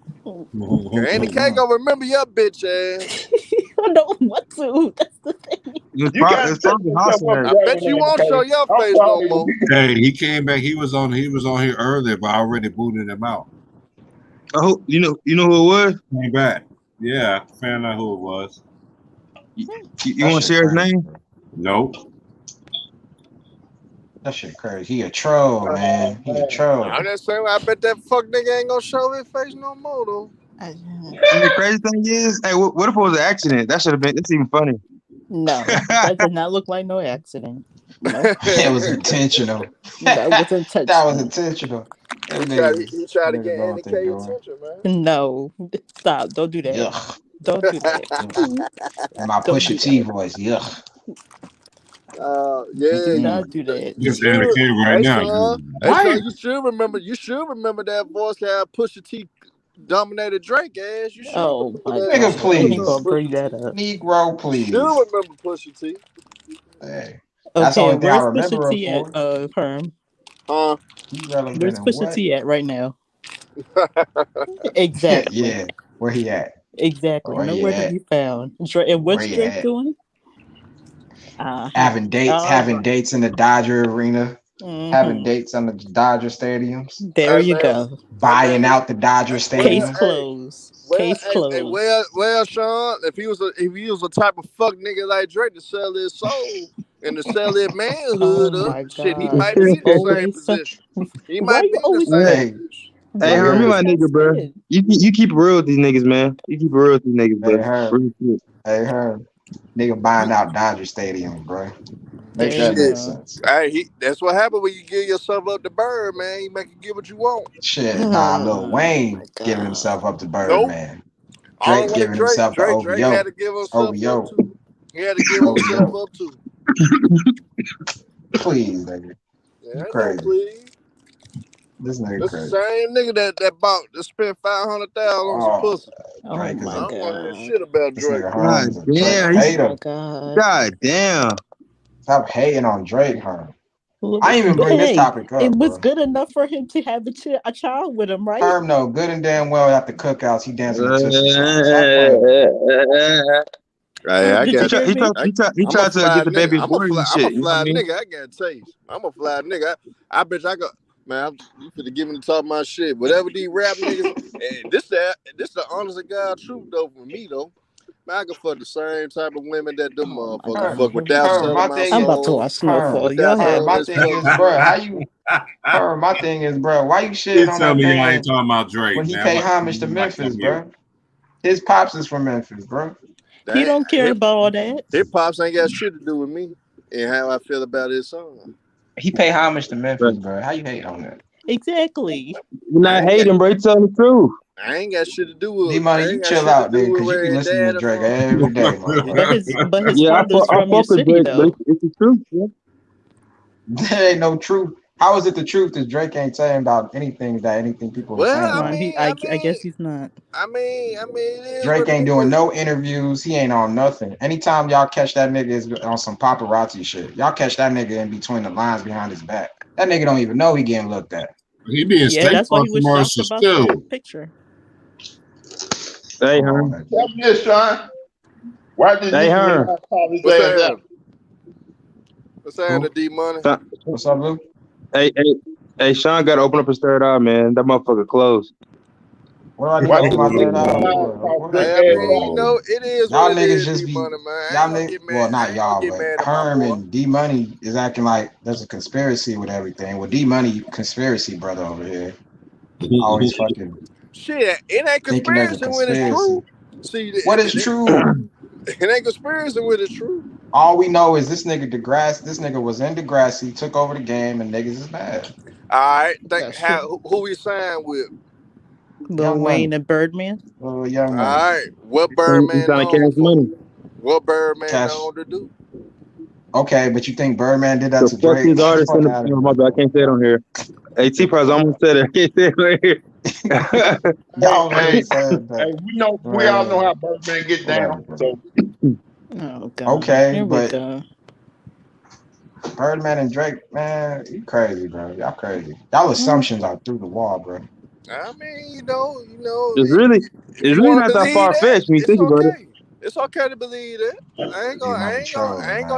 Andy K gonna remember your bitch ass. I don't want to. That's the thing. It's probably hostile. I bet you won't show your face no more. Hey, he came back. He was on here earlier, but I already booted him out. Oh, you know who it was? Came back. Yeah, I found out who it was. You want to share his name? Nope. That shit crazy. He a troll, man. He a troll. I'm just saying, I bet that fuck nigga ain't gonna show his face no more though. And the crazy thing is, hey, what if it was an accident? That should have been. It's even funny. No, that did not look like no accident. No, it was intentional. That was intentional. That was intentional. He tried to get Andy K attention, man. No, stop! Don't do that. Yuck. Don't do that. And my Pusha T voice, yuck. Yeah, Do not do that. It's Andy K right now. You should remember. You should remember that voice had Pusha T dominated Drake ass. You should. Oh my remember God! Nigga, please. He gonna bring that up. Negro, please. You should remember Pusha T. Hey. That's the Okay, only thing I where's remember Pusha T him at, for. Herm? Huh? He's relevant Where's in Pusha what? T at right now? Exactly. Yeah. Where he at? Exactly. Where he Nowhere to at? be found. And what's Where he Drake at? doing? Having dates in the Dodger Arena, having dates on the Dodger stadiums. There you go. Buying out the Dodger stadiums. Case closed. Case closed. Well, Sean, if he was a type of fuck nigga like Drake to sell his soul and to sell his manhood up, shit, he might be in the same position. He Why might you be in the always same Hey, position. hey, Herm, you my nigga, bro. You keep it real with these niggas, man. You keep it real with these niggas, bro. Hey, Herm. Real shit. Hey, Herm. Nigga buying out Dodger Stadium, bro. Make that make sense. Hey, that's what happened when you give yourself up to Bird, man. You make it get what you want. Shit, nah, Lil Wayne giving himself up to Nope. Birdman. Only Drake way giving himself to Drake had OVO. to give himself OVO. up to. He had to give himself up to. Please, nigga. Yeah, You ain't crazy. no please. This nigga That's the crazy. same nigga that spent $500,000 on some pussy. Drake is I don't want to hear shit about this Drake. nigga Herm is a Drake damn, hater. God damn. Stop hating on Drake, Herm. Look, I didn't even bring this hey, topic up, it was bro. good enough for him to have a child with him, right? Herm know good and damn well at the cookouts he dancing to Tootsie Slide. Stop Hey, I Did you got hear me? He tried to get the baby I'm a aborted and fly shit. You know what I mean? nigga. I got taste. I'm a fly nigga. I bet you I got man. You finna give me the top of my shit. Whatever these rap niggas. And this the honest to God truth though for me though. Man, I can fuck the same type of women that them motherfuckers fuck without selling my soul. I'm about to watch Snowfall. Y'all have my thing is, bro, how you? My thing is, bro, why you shitting on Tell that me y'all man ain't talking about Drake, when he man. pay homage to Memphis, bro? His pops is from Memphis, bro. He don't care about all that. Hip pops ain't got shit to do with me and how I feel about his song. He pay homage to Memphis, bro. How you hate on that? Exactly. You're not hating, bro. You telling the truth. I ain't got shit to do with. D-Money, you chill out, nigga, because you be listening to Drake every day, motherfucker. But his Yeah, father's I from your fuck with city, Drake, though. but it's the truth, yeah. There ain't no truth. How is it the truth that Drake ain't saying about anything people are saying about him? I guess he's not. I mean, it is Drake what it ain't doing is. no interviews. He ain't on nothing. Anytime y'all catch that nigga is on some paparazzi shit, y'all catch that nigga in between the lines behind his back. That nigga don't even know he getting looked at. He being that's why he was shocked about that picture. Hey, Herm. Tell me this, Sean. Why did Hey, nigga Herm. not call his What's ass out? What's happening, D-Money? What's up, Luke? Hey, Sean got to open up his third eye, man. That motherfucker closed. What do I need to open my third eye for? Hey, I mean, you know, it is Y'all what it niggas is, just be D-Money, man. y'all niggas. Well, not y'all, get but mad at my Herm boy. and D Money is acting like there's a conspiracy with everything. Well, D Money conspiracy brother over here, always fucking Shit, it ain't thinking there's a conspiracy when it's conspiracy. true. See, What is true? It ain't conspiracy when it's true. All we know is this nigga Degrassi. This nigga was in Degrassi, took over the game, and niggas is mad. All right, who we signed with? Lil Wayne and Birdman. Oh, Young All Money. right, what He's Birdman trying to known cash for? money. What Birdman Cash. known to do? Okay, but you think Birdman did that So to fuck Drake? these artists Fuck in out of the here. my bad, I can't say it on here. Hey, T-Price, I almost said it. I can't say it right here. Y'all Hey, said that. hey, we all know how Birdman get down. So Oh God. Okay, Here we but go. Birdman and Drake, man, you crazy, bro. Y'all crazy. Y'all assumptions are through the wall, bro. I mean, you know. It's If you really want not to that believe far that, fetched when you it's think about it. okay. It's okay to believe that. I ain't gonna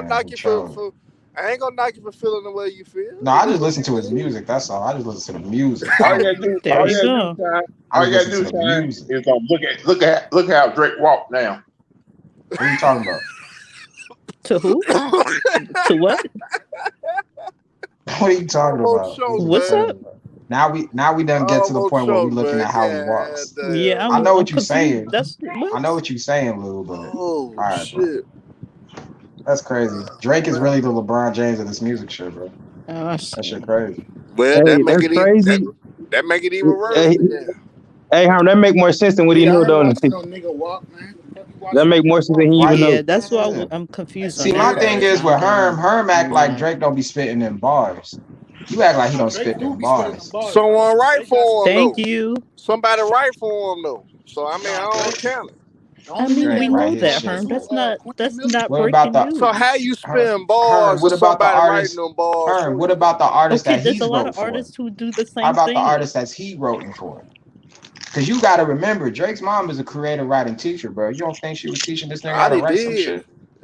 knock you trolling. I ain't gonna knock you for feeling the way you feel. No, I just listen to his music. That's all. I just listen to the music. all you gotta do, There all you you gotta go. do, Sean, I all you just gotta do, listen to the Sean, music. is look how Drake walked now. What are you talking about? To who? To what? What are you talking about? What's up? Now we done get to the point where we looking at how he walks. Yeah, I know I'm what you're saying. confused. That's I know what you're saying, Lou, but oh all right, shit. bro. That's crazy. Drake is really the LeBron James of this music shit, bro. That shit crazy. Well, Hey, that make that's it crazy. that make it even worse. Hey, Yeah. Herm, that make more sense than what he Yeah, I knew, ain't don't watching it? no nigga walk, man. Fuck you That watching make no more nigga sense than walk. he even Yeah, knows. that's why I'm confused on See, my that thing part. is with I'm Herm act moving like on. Drake don't be spitting in bars. You act like he No, don't Drake spit do in be spitting them bars. bars. Someone write Drake got some for him Thank though. you. Somebody write for him though. So I mean, I Nah, don't Drake. count it. The I only mean, nigga we Drake that write know wrote his for that, him is Herm. shit. who? Quentin That's Miller. not What about breaking the So how news. you spitting Herm, bars what if about the somebody writing artist? them bars Herm, for what you? about the artist Okay, that there's a he's lot of wrote for? artists who do the How same about the thing. artist that he wrote for? Because you got to remember, Drake's mom is a creative writing teacher, bro. You don't think she was teaching this nigga how to Already write some did. shit?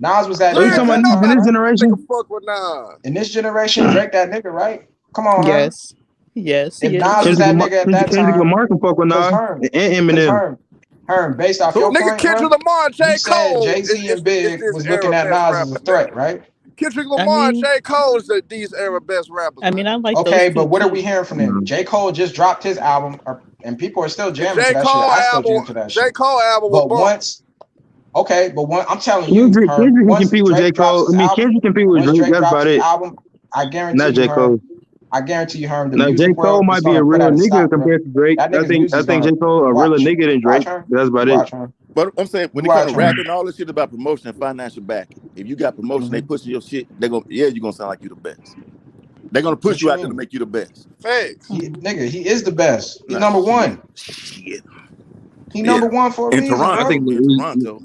Nas was that So you nigga talking at about that Nas in time, this right? generation? Nigga fuck with Nas. In this generation, Drake that nigga, right? Come on, Herm. Yes. Yes, If he Nas is. was that nigga at that Kendrick time, Lamar can fuck with because Nas Herm, and because Eminem. Herm, based off So your nigga point, Kendrick Herm, Lamar and you J. said Cole Jay-Z and is Big this was looking era at best Nas as a rappers then. threat, right? Kendrick I Lamar and mean, J. Cole is these era best rappers, I man. mean, I like those Okay, two but what are too. we hearing from them? J. Cole just dropped his album, and people are still The jamming to that shit. I still jam to that J. shit. Cole album was But bump. Okay, but I'm telling you, Kendrick can once compete with J. Drake drops Cole. his I mean, album, Kendrick can compete with once Drake. Drake That's drops about his it. album, I guarantee Not you, J. Cole. the Now, J. music Cole world is might be gonna a put real at a nigga stop, bro. compared to Drake. That I nigga's think music's J. gonna Cole a realer watch. nigga than Drake. Watch her. That's about You it. watch her. But I'm saying when You it comes watch to her. rapping, all this shit about promotion and financial backing. If you got promotion, they pushing your shit. You're gonna sound like you the best. They're gonna push What you you out there to mean? make you the best. Facts. Nigga, he is the best. He Nah, number shit. one. Shit. He Yeah. number one for a In reason, Toronto, bro. in Toronto.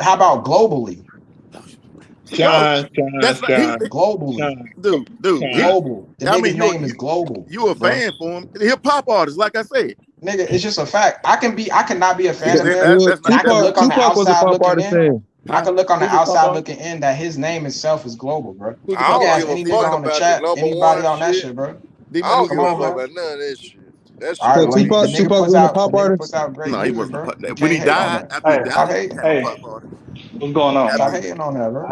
How about globally? Shine. That's not he, Globally. dude. Global. The I mean, nigga's name is global. you a bro. fan for him. Hip hop artist, like I said. Nigga, it's just a fact. I cannot be a fan of him. That's And I can look on the Tupac was a outside pop looking artist in. fan. I can look on the Who's the pop outside artist? looking in that his name itself is global, bro. Who's the I pop You don't ask give a any artist? nigga fuck on the about the chat, number anybody one on that shit. shit, bro. I don't Come give a on, fuck bro. about none of that shit. That All shit right, well, weak. the nigga Tupac puts wasn't a out pop artist. great No, he music, wasn't a bro. pop. You When he can't hate on died, that. after he Hey, died, Stop he hating. became a pop artist. what's going on, Stop man? hating on that, bro.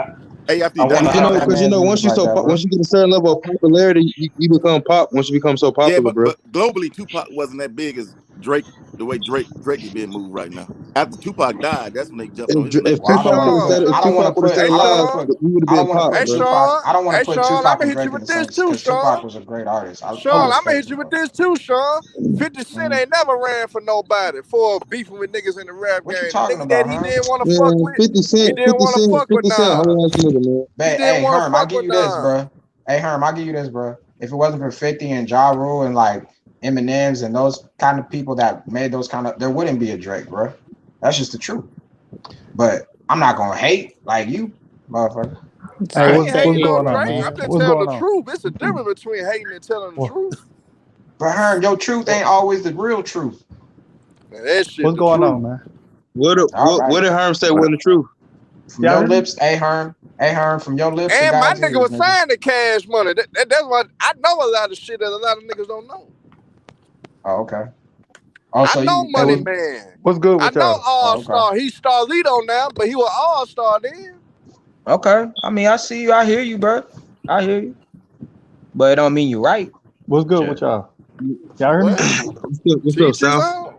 Hey, after I he want died, to Hating on holler. that man's music once you like that, bro. once you get a certain level of popularity, you become pop. Once you become so yeah, popular, bro. but globally, Tupac wasn't that big as Drake. The way Drake is being moved right now. After Tupac died, that's when they jumped on his If level. Well, I don't want to Tupac put. I don't want to put. stayed Hey, I don't want to alive, Sean. put. you would have I don't been want to pop, Hey, put bro. Tupac. Sean. I don't want Hey, to put Sean. I'm Tupac gonna and hit you Drake in with the this same too, because Sean. Tupac was a great artist. I Sean, I'm gonna respect hit you with Tupac. this too, Sean. 50 Cent ain't never ran for nobody for beefing with niggas in the rap What you game. The talking nigga that about, he huh? didn't want to fuck Man, with, 50 he Cent, didn't 50 want to Cent, fuck with 50 Cent, Nas. whole ass nigga, man. He didn't Hey, want to Herm, I fuck give with you this, Nas. bro. Hey, Herm, I give you this, bro. If it wasn't for 50 and Ja Rule and like Eminem's and those kind of people that made those kind of, there wouldn't be a Drake, bro. That's just the truth. But I'm not gonna hate like you, motherfucker. Hey, I what's ain't hating on going on, Drake. man? I'm just What's telling going the on? truth. It's a difference between hating and telling the What, truth. But Herm, your truth ain't always the real truth. Man, that shit what's the going truth. on, man? What All right. did Herm say wasn't the truth? From Y'all your hear me? lips, hey Herm, from your lips to And my God's nigga ears, was nigga. signed to Cash Money. That's why I know a lot of shit that a lot of niggas don't know. Oh, okay. Also, I know you Hey, Money you Man. what's good I with know y'all? oh, All okay. Star. He's Starlito now, but he was All Star then. Okay. I mean, I see you. I hear you, bro. I hear you. But it don't mean you're right. What's good with y'all? Y'all hear me? What? What's up, Teach his South? own.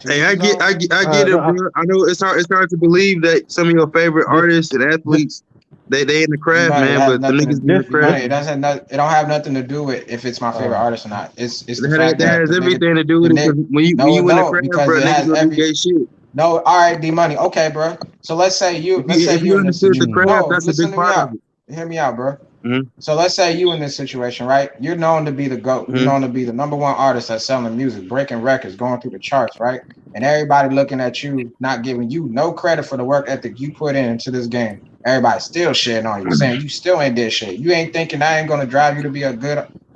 Hey, I get it, No, bro. I know it's hard to believe that some of your favorite artists and athletes they in the craft, D-Money, it man. has But the nothing to niggas be in the D-Money, craft. it don't have nothing to do with if it's my favorite artist or not. It's the fact That that has the nigga, everything to do with the it. Because nigga, when you no, it in the don't, craft, because bro, it niggas has gonna do every gay shit. no, all right, D-Money. Okay, bro. So let's say you If you in this understood the situation. craft, No, that's a listen big to me part of out. it. Hear me out, bro. Mm-hmm. So let's say you in this situation, right? You're known to be the GOAT. You're known to be the number one artist that's selling music, breaking records, going through the charts, right? And everybody looking at you, not giving you no credit for the work ethic you put into this game. Everybody still shitting on you, saying you still ain't did shit. You ain't thinking I ain't gonna drive you to be a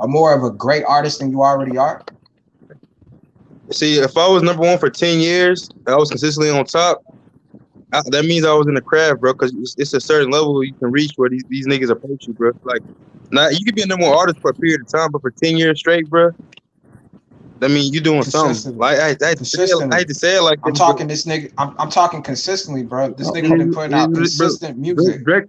more of a great artist than you already are. See, if I was number one for 10 years, I was consistently on top. That means I was in the craft, bro. Because it's a certain level you can reach where these niggas approach you, bro. Like, now you can be a number one artist for a period of time, but for 10 years straight, bro, I mean, you doing something. Like I hate to say it like I'm this, talking this nigga. I'm talking consistently, bro. This nigga been putting out consistent music. Drake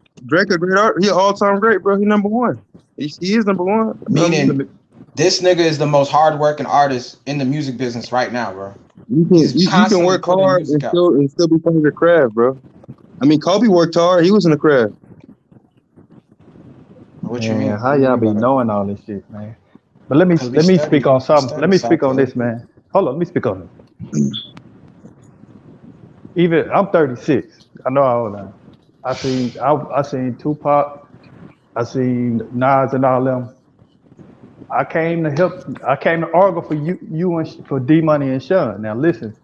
a great art. He an all-time great, bro. He number one. He is number one. Meaning, this nigga is the most hardworking artist in the music business right now, bro. You can work hard and still be part of the craft, bro. I mean, Kobe worked hard. He was in the craft. What man, you mean? how y'all be knowing all this shit, man? But let me speak on something. Let me speak on this, man. Hold on, let me speak on it. Even I'm 36. I know how old I am. I seen Tupac. I seen Nas and all them. I came to argue for you and for D Money and Sean. Now listen.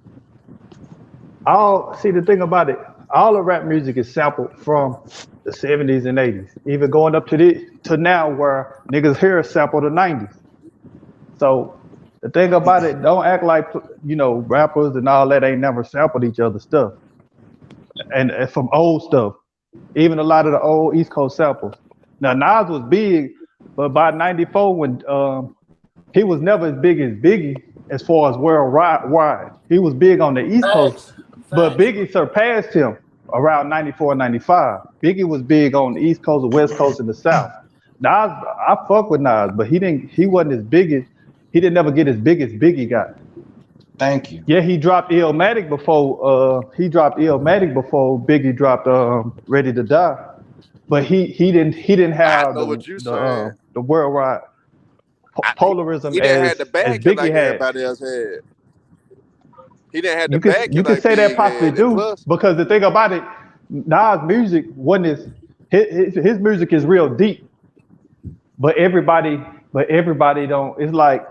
The thing about it, all the rap music is sampled from the 70s and 80s, even going up to now where niggas here sample the 90s. So the thing about it, don't act like rappers and all that ain't never sampled each other's stuff. And from old stuff. Even a lot of the old East Coast samples. Now Nas was big, but by '94 when he was never as big as Biggie as far as worldwide. He was big on the East Coast, but Biggie surpassed him around '94, '95. Biggie was big on the East Coast, the West Coast, and the South. Nas, I fuck with Nas, but he didn't. He wasn't as big as. He didn't ever get as big as Biggie got. Thank you. Yeah, he dropped Illmatic before Biggie dropped Ready to Die. But he didn't I have know what you're saying. the worldwide polarism He didn't have the as back Biggie like had. everybody else had. He didn't have the You could backing like say that Big possibly had, and do plus, because the thing about it, Nas' music wasn't his music is real deep, but everybody don't. It's like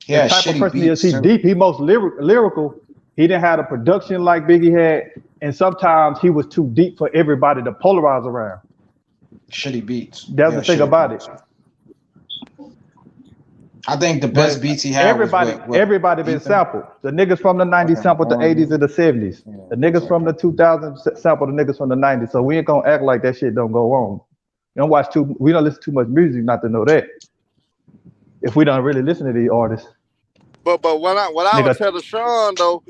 He the had type of shitty person he is. beats He too. deep. He most lyrical. He didn't have the production like Biggie had, and sometimes he was too deep for everybody to polarize around. Shitty beats. That's the thing about it. I think the best But beats he had was what everybody been Ether. sampled. The niggas from the 90s Okay, sampled the R&B. 80s and the 70s. The niggas from the 2000s sampled the niggas from the 90s. So we ain't gonna act like that shit don't go on. We don't listen too much music not to know that. If we don't really listen to these artists. but what I would tell Sean though,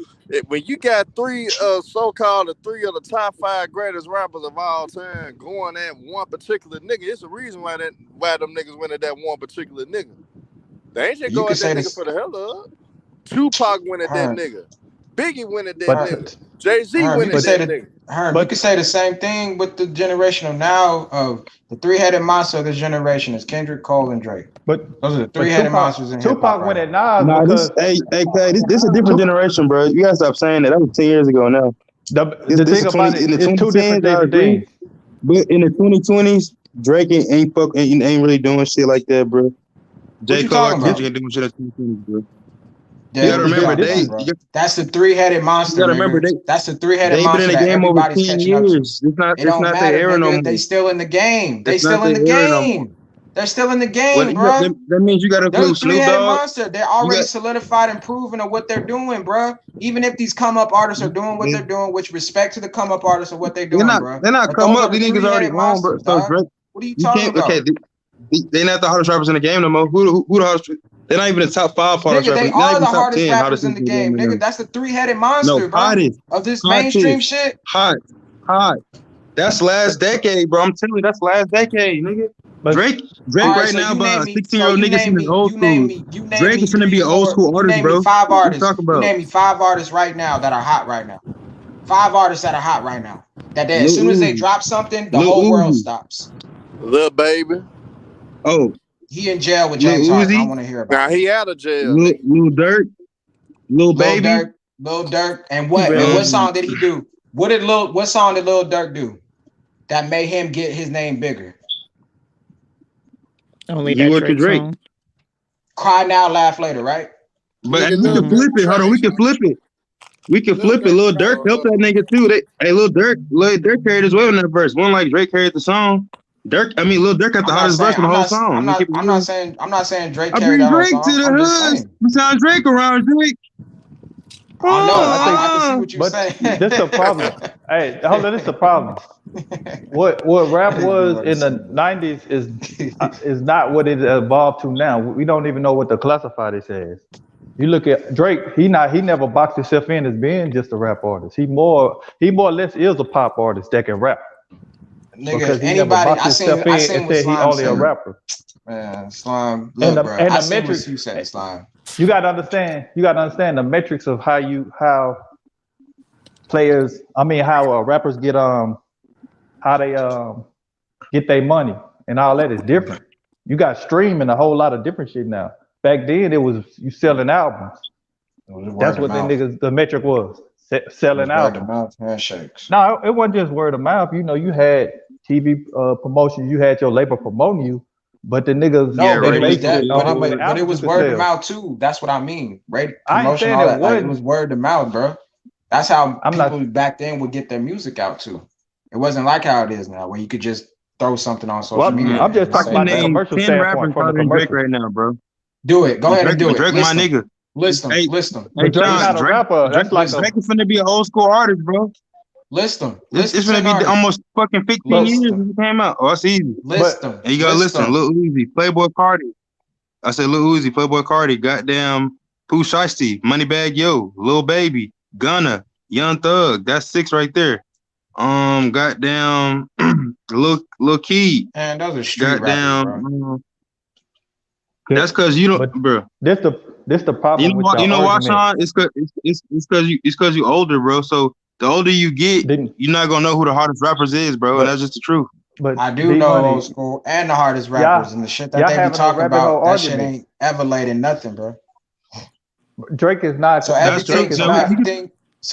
when you got three so-called the three of the top 5 greatest rappers of all time going at one particular nigga, it's a reason why them niggas went at that one particular nigga. They ain't just You go could at that say nigga this. for the hell of it. Tupac went at that Herm, nigga. Biggie went at that But nigga. Jay-Z Herm, you went could at say that that. nigga. Herm, you could say the same thing with the generation of now of the three-headed monster of this generation is Kendrick, Cole, and Drake. But those are the three-headed monsters in hip hop. Tupac went at Nas Nah, because this is a different generation, bro. You gotta stop saying that. That was 10 years ago now. the thing about it, in the it's two 2010s, I different agree. things. But in the 2020s, Drake ain't really doing shit like that, bro. J. you Cole, talking about? Kendrick ain't doing shit like 2020s, bro. Yeah, You gotta remember that's the three-headed monster. You gotta remember that's the three-headed they've been monster in the that game over everybody's 10 catching up to. years. It's It don't not matter, their era no nigga. more. They still in the game. They It's not still in their the era no more. game. They're still in the Well, game, bro. that means you gotta They're include the Snoop three-headed Dogg. monster. They're already solidified and proven of what they're doing, bro. Even if these come-up artists are doing what they're doing, which respect to the come-up artists of what they're doing, bro. They're not But come those up. are the These niggas already three-headed won, bro. monsters, So dog. Drake, What are you talking about? Okay, they're not the hardest rappers in the game no more. Who the hardest? They're not even the top 5 hardest Nigga, rappers. they They're not are even the top hardest 10 rappers in the game, right now. nigga. That's the three-headed monster, No, bro. hottest Of this mainstream shit. Hot. That's last decade, bro. I'm telling you, that's last decade, nigga. Drake All right, right so now, you about name me. 16-year-old niggas in his old school. You name Drake me is gonna be an old school artist, name bro. me 5 What you artists. talking You about? name me 5 artists right now that are hot right now. 5 artists that are hot right now. That as Lil soon as they Uzi. drop something, the Lil whole world Uzi. stops. Lil Baby. Oh, he in jail with Lil James Harden. I Uzi. want to hear about Now he out of jail. Lil Durk. Lil Baby. Lil Durk. And what? And what song did he do? What song did Lil Durk do that made him get his name bigger? Only that Drake song. Cry Now, Laugh Later, right? But we can flip it. Hold on, we can flip it. We can flip it. Lil Durk helped that nigga too. Lil Durk carried as well in that verse. One like Drake carried the song. Lil Durk got the hottest verse in the whole song. I'm not saying Drake I carried bring that whole Drake song. to the I'm just hood. saying. We sound Drake around Drake. I know. I can see what you're saying. This the problem. Hey, hold on, this the problem. What rap was in the 90s is not what it evolved to now. We don't even know what to classify this as. You look at Drake, he never boxed himself in as being just a rap artist. He more or less is a pop artist that can rap. Nigga, because he anybody never boxed himself in and said he only a rapper. Man, Slime, look, bro. I see what you said, Slime. You gotta understand the metrics of how players, how rappers get how they get their money and all that is different. You got streaming a whole lot of different shit now. Back then it was you selling albums. That's what the metric was. Selling albums. Word of mouth handshakes. No, it wasn't just word of mouth. You know, you had TV promotions, you had your label promoting you, but the niggas but it was word of mouth too. That's what I mean. Right? Promotion, all that. Like, it was word of mouth, bro. That's how people back then would get their music out too. It wasn't like how it is now, where you could just throw something on social media. I'm just talking about the commercial standpoint from the commercial. Drake right now, bro. Do it. Go ahead and do it. Drake, my nigga. List them. Hey, but Drake's not a rapper. That's like Drake is finna be an old school artist, bro. List them. It's finna be almost fucking 15 years since he came out. Oh, that's easy. List them. And you gotta listen. Lil Uzi, Playboy Cardi. I said Lil Uzi, Playboy Cardi, goddamn Pooh Shiesty, Moneybag Yo, Lil Baby, Gunna, Young Thug. That's 6 right there. Goddamn Lil Key. And those are street rappers, bro. That's because you don't, bro. This this the problem with your You know why, argument. Sean? It's because you older, bro. So the older you get, you're not gonna know who the hardest rappers is, bro, and that's just the truth. But I do know old school and the hardest rappers, and the shit that y'all they be having a talking rabbit hole about, that shit argument. ain't ever laid in nothing, bro. Drake is not. So everything,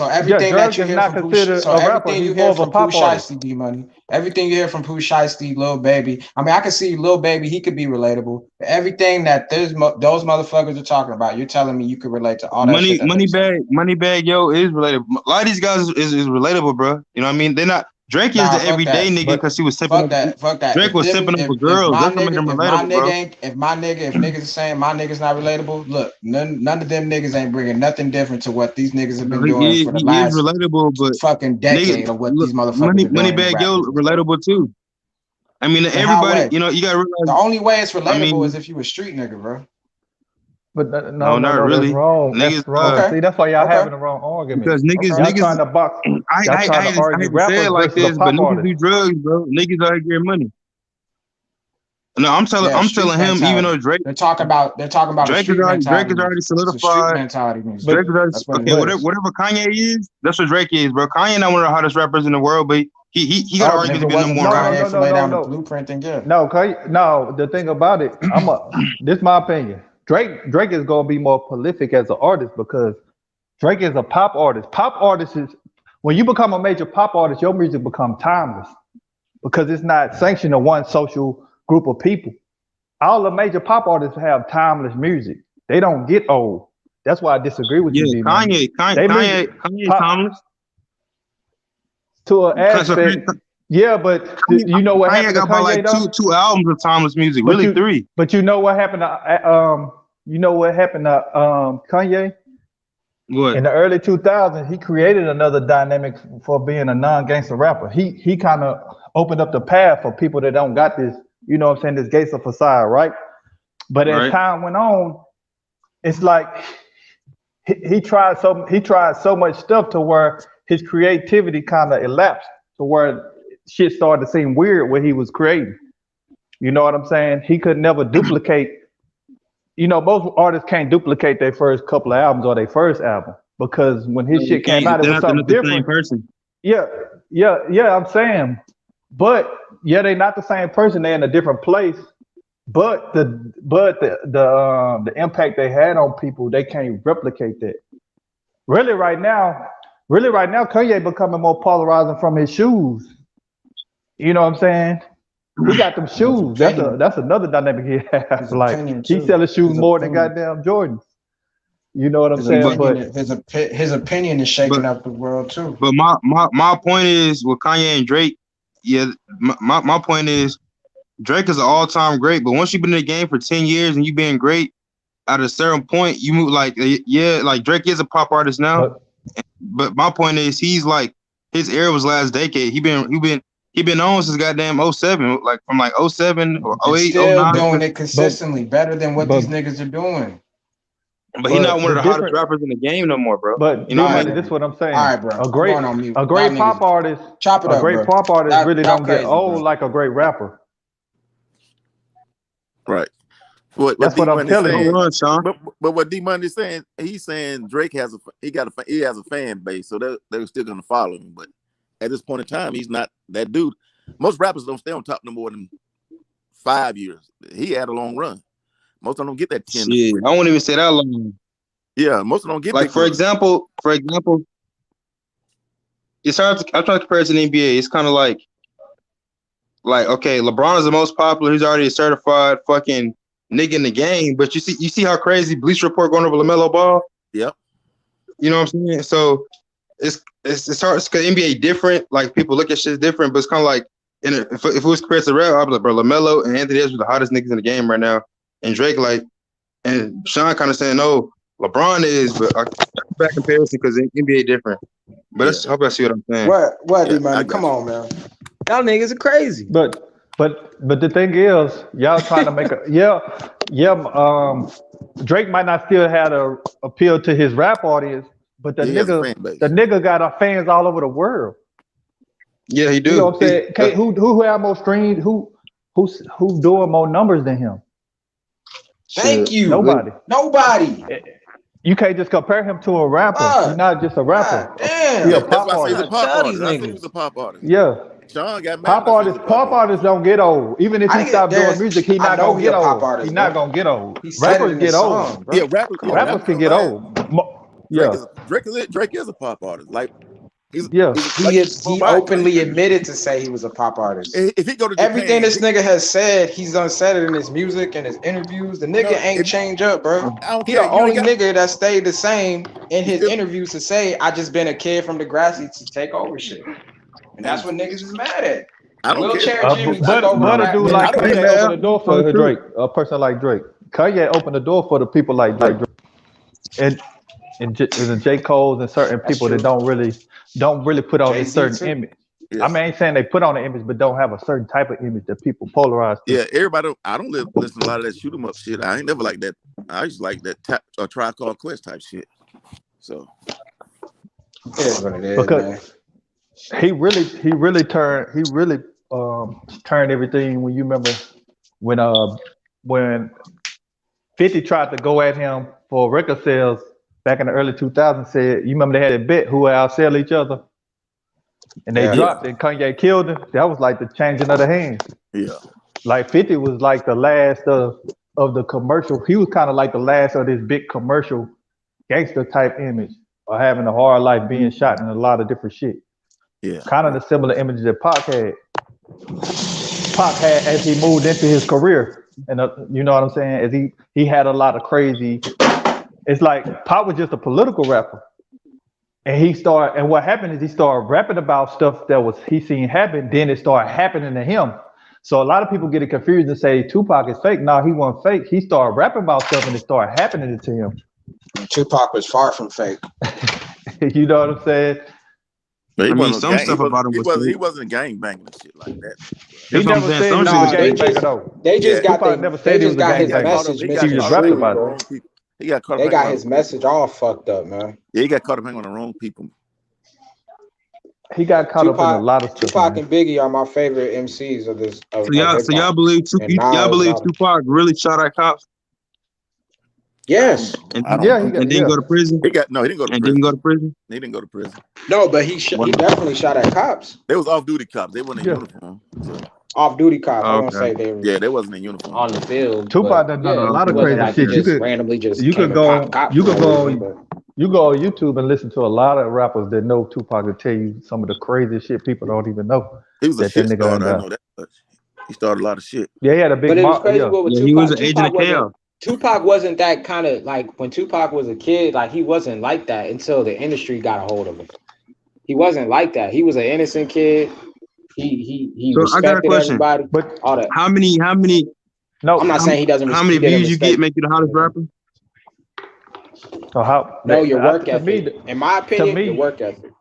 everything that Drake you is hear not from Pooh, considered so a rapper. everything you He's more hear of a from Pooh pop artist. Shiesty, D Money, everything you hear from Pooh Shiesty, Lil Baby. I mean, I can see Lil Baby, he could be relatable. But everything that those motherfuckers are talking about, you're telling me you could relate to all that shit. Moneybag, yo, is relatable. A lot of these guys is relatable, bro. You know what I mean? They're not. Drake is the everyday nigga because he was tipping. Fuck that. Drake was tipping over girls. That's what made him relatable, bro. If niggas are saying my niggas not relatable, look, none of them niggas ain't bringing nothing different to what these niggas have been doing for the last relatable, but fucking decade of what these motherfuckers are doing. Moneybag, yo, relatable too. I mean, everybody, you know, you gotta realize. The only way it's relatable is if you a street nigga, bro. But no, not really. That's wrong. Niggas, that's wrong. okay. See, that's why y'all having the wrong argument. Because y'all trying to box. Y'all trying to argue rappers say it like versus this, a but pop niggas artist. do drugs, bro. Niggas out here getting money. No, I'm telling him, even though Drake, they're talking about Drake Drake is already solidified. Mentality music. Drake is already whatever Kanye is, that's what Drake is, bro. Kanye not one of the hottest rappers in the world, but he got arguments to be number one rapper. No. Blueprint and good. No, the thing about it, this is my opinion. Drake is gonna be more prolific as an artist because Drake is a pop artist. Pop artists is when you become a major pop artist, your music becomes timeless because it's not sanctioned to one social group of people. All the major pop artists have timeless music. They don't get old. That's why I disagree with you. Kanye timeless to an aspect. Yeah, but you know what happened to Kanye? Kanye got like two albums of timeless music, really three. But you know what happened to Kanye? What? In the early 2000s, he created another dynamic for being a non-gangster rapper. He kind of opened up the path for people that don't got this, you know what I'm saying, this gangster facade, right? But as time went on, it's like he tried so much stuff to where his creativity kind of elapsed to where shit started to seem weird what he was creating. You know what I'm saying? He could never duplicate. You know, most artists can't duplicate their first couple of albums or their first album because when his shit came out, it was something different. Yeah, I'm saying, but they're not the same person. They're in a different place. But the impact they had on people, they can't replicate that. Really, right now, Kanye becoming more polarizing from his shoes. You know what I'm saying? He got them shoes. That's another dynamic he has. Like he's selling shoes more than goddamn Jordans. You know what I'm saying? But his opinion is shaking up the world too. But my point is with Kanye and Drake. Yeah, my point is Drake is an all-time great. But once you've been in the game for 10 years and you've been great, at a certain point you move like Drake is a pop artist now. But my point is he's like his era was last decade. He been on since goddamn 07, like from like 07 or 08, still 09. doing it consistently, better than what these niggas are doing. But he's not one of the hottest rappers in the game no more, bro. But you know what I mean? This is what I'm saying. All right, bro. A great pop artist. Chop it up, bro. Pop artist really don't crazy, get old bro. like a great rapper. Right. That's what I'm telling you. But what D Money's saying, he's saying Drake has a fan base, so they're still gonna follow him. But at this point in time, he's not that dude. Most rappers don't stay on top no more than 5 years. He had a long run. Most of them don't get that 10. Shit, I won't even say that long. Yeah, most of them don't get like for example, it's hard to. I'm trying to compare it to the NBA. It's kind of like okay, LeBron is the most popular. He's already a certified fucking nigga in the game. But you see how crazy Bleacher Report going over LaMelo Ball. Yep. You know what I'm saying? So it's hard because NBA different. Like people look at shit different, but it's kind of like if it was compared to rap, I'd be like, bro, LaMelo and Anthony Davis are the hottest niggas in the game right now. And Drake and Sean kind of saying, no, LeBron is, but back comparison because NBA different. But I hope I see what I'm saying. What, D-Money? Come on, man. Y'all niggas are crazy. But the thing is, y'all trying to make Drake might not still have to appeal to his rap audience, but the nigga got fans all over the world. Yeah, he do. You know what I'm saying? Who have more streams? Who's doing more numbers than him? Thank you. Nobody. Nobody. You can't just compare him to a rapper. He's not just a rapper. Damn. He a That's pop why I say he's a artist. pop Tell these artist. I said he was niggas. a pop artist. Yeah. Sean got mad Pop when I said he was artists, a pop pop artist. artists don't get old. Even if he I stop get doing there's. music, he I not know gonna he a get pop old. artist, He not bro. gonna get old. He said it Rappers in get his old. song, bro. Yeah, rappers Rappers can don't get last. old. Drake Yeah. is Drake is a pop artist. Like he's Yeah. like He openly admitted to say he was a pop artist. if he go to Everything Japan, this nigga has said, he's done said it in his music and his interviews. The nigga ain't changed up, bro. I don't He care. the You ain't only got nigga that stayed the same in his interviews to say, I just been a kid from Degrassi to take over shit. And that's what niggas is mad at. I don't Wheelchair care. Jimmy took over But a rap dude music. like Kanye opened the door for Drake. A person like Drake. Kanye opened the door for the people like Drake. And the J. Cole's and certain That's people that true. don't really put on a Jay-Z certain too. image. Yeah. I mean, I ain't saying they put on an image, but don't have a certain type of image that people polarize to. Yeah, everybody. I don't listen to a lot of that shoot 'em up shit. I ain't never like that. I used to like that Tribe Called Quest type shit. So It is what it is, Because man. he really turned everything. When you remember when 50 tried to go at him for record sales back in the early 2000s, said, you remember they had a bet who would outsell each other, and they Yeah. dropped it, and Kanye killed him. That was like the changing of the hands. yeah, Like 50 was like the last of the commercial. He was kind of like the last of this big commercial gangster type image of having a hard life, being shot in a lot of different shit. yeah. Kind of the similar image that Pac had. Pac had as he moved into his career, and you know what I'm saying. As he had a lot of crazy. It's like Pac was just a political rapper, and what happened is he started rapping about stuff that was he seen happen. Then it started happening to him. So a lot of people get it confused and say Tupac is fake. No, he wasn't fake. He started rapping about stuff and it started happening to him. Tupac was far from fake. You know what I'm saying? But I mean, some stuff about him he was wasn't. He fake. wasn't gang banging and shit like that. He That's what I'm never saying. said he Some was shit a was they gangbanger fake. just though. they just Yeah, got Tupac never they said he was just a got his he got caught gangbanger. up. message He got He just caught up rapped hanging misconstrued, on the about it. bro. wrong people. He got caught up They hanging got on. his message all fucked up, man. Yeah, he got caught up hanging on the wrong people. He got caught up in a lot of stuff, Tupac man. and Biggie are my favorite MCs of this So of y'all, hip so y'all hop. believe And y'all Nas, believe all Tupac really shot at cops yes. and I don't Yeah, know. he didn't yeah. go to prison He didn't go to and didn't go prison. to prison? He didn't go to prison. No, but he One, definitely shot at cops. they was off duty cops. They wasn't in Yeah. uniform. So Off duty cops. I Oh, won't okay. say they were yeah, they wasn't in uniform. on the field, Tupac but done done a yeah, Oh, lot it of okay. wasn't crazy like he shit. Okay. just randomly just You came could and popped go cops you for could no reason. go But you go on YouTube and listen to a lot of rappers that know Tupac to tell you some of the crazy shit people don't even know He was a that shit nigga done starter. I done. know that much. He started a lot of shit. Yeah, he had a big it was crazy yeah. with Yeah, he was Tupac. an agent of Tupac wasn't that kind of like when Tupac was a kid, like he wasn't like that until the industry got a hold of him. He wasn't like that. He was an innocent kid. He So I got a respected question. everybody. But All that. How many no I'm not saying he doesn't. how many He didn't views you get respect. make you the hottest rapper? so how No, your work to me ethic. In my to opinion, your me work ethic.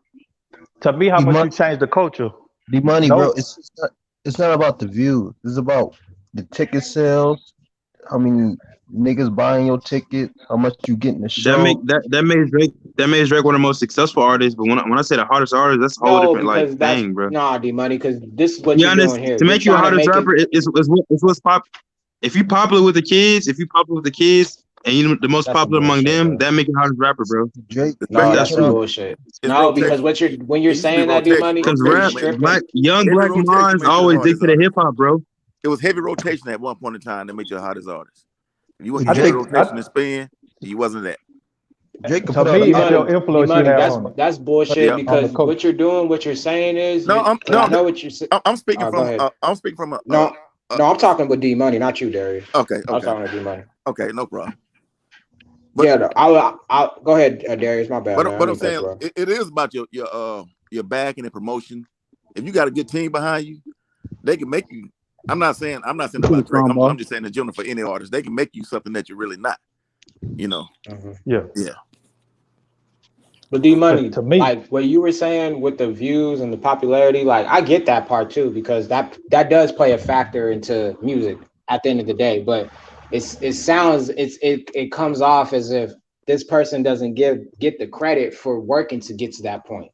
to me how much you change the culture. The money, bro. No, It's not about the views. It's about the ticket sales. How many niggas buying your ticket? How much you getting the show? That makes Drake one of the most successful artists. But when I say the hottest artist, that's a whole No, different like because that's thing, bro. nah, D Money. Because this is what Be you're honest, doing here. to You're make you the trying to hottest make rapper, it. it's what's pop. If you popular with the kids, and you the most That's some popular among bullshit, them, bro. that make you the hottest rapper, bro. Drake, No, That's that's some true. bullshit. It's No, because rotation. when you're It used to be saying that, D rotation. Money, Because you're rap, stripping. young Heavy black rotation minds makes you the always hardest dictate artist. hip hop, bro. It was heavy rotation at one point in time that made you the hottest artist. If you wasn't I getting heavy think rotation and spin, you wasn't that. Drake could to put out me an it's album. your influence you have on it, That's bullshit Yeah. on the because culture. what you're doing, what you're saying is, No, I'm and I know what you're saying. I'm speaking Go from ahead. I'm speaking from a No, I'm talking with D Money, not you, Darius. okay, I'm talking to D Money. okay, no problem. But Yeah, no, I'll go ahead, Darius. My bad, man. I but I'm didn't cut saying you off. it is about your backing and promotion. If you got a good team behind you, they can make you. I'm not saying about Drake. I'm just saying in general for any artist, they can make you something that you're really not. You know. Yeah. Yeah. But D Money, To me, like what you were saying with the views and the popularity, like I get that part too because that does play a factor into music at the end of the day. But it comes off as if this person doesn't get the credit for working to get to that point.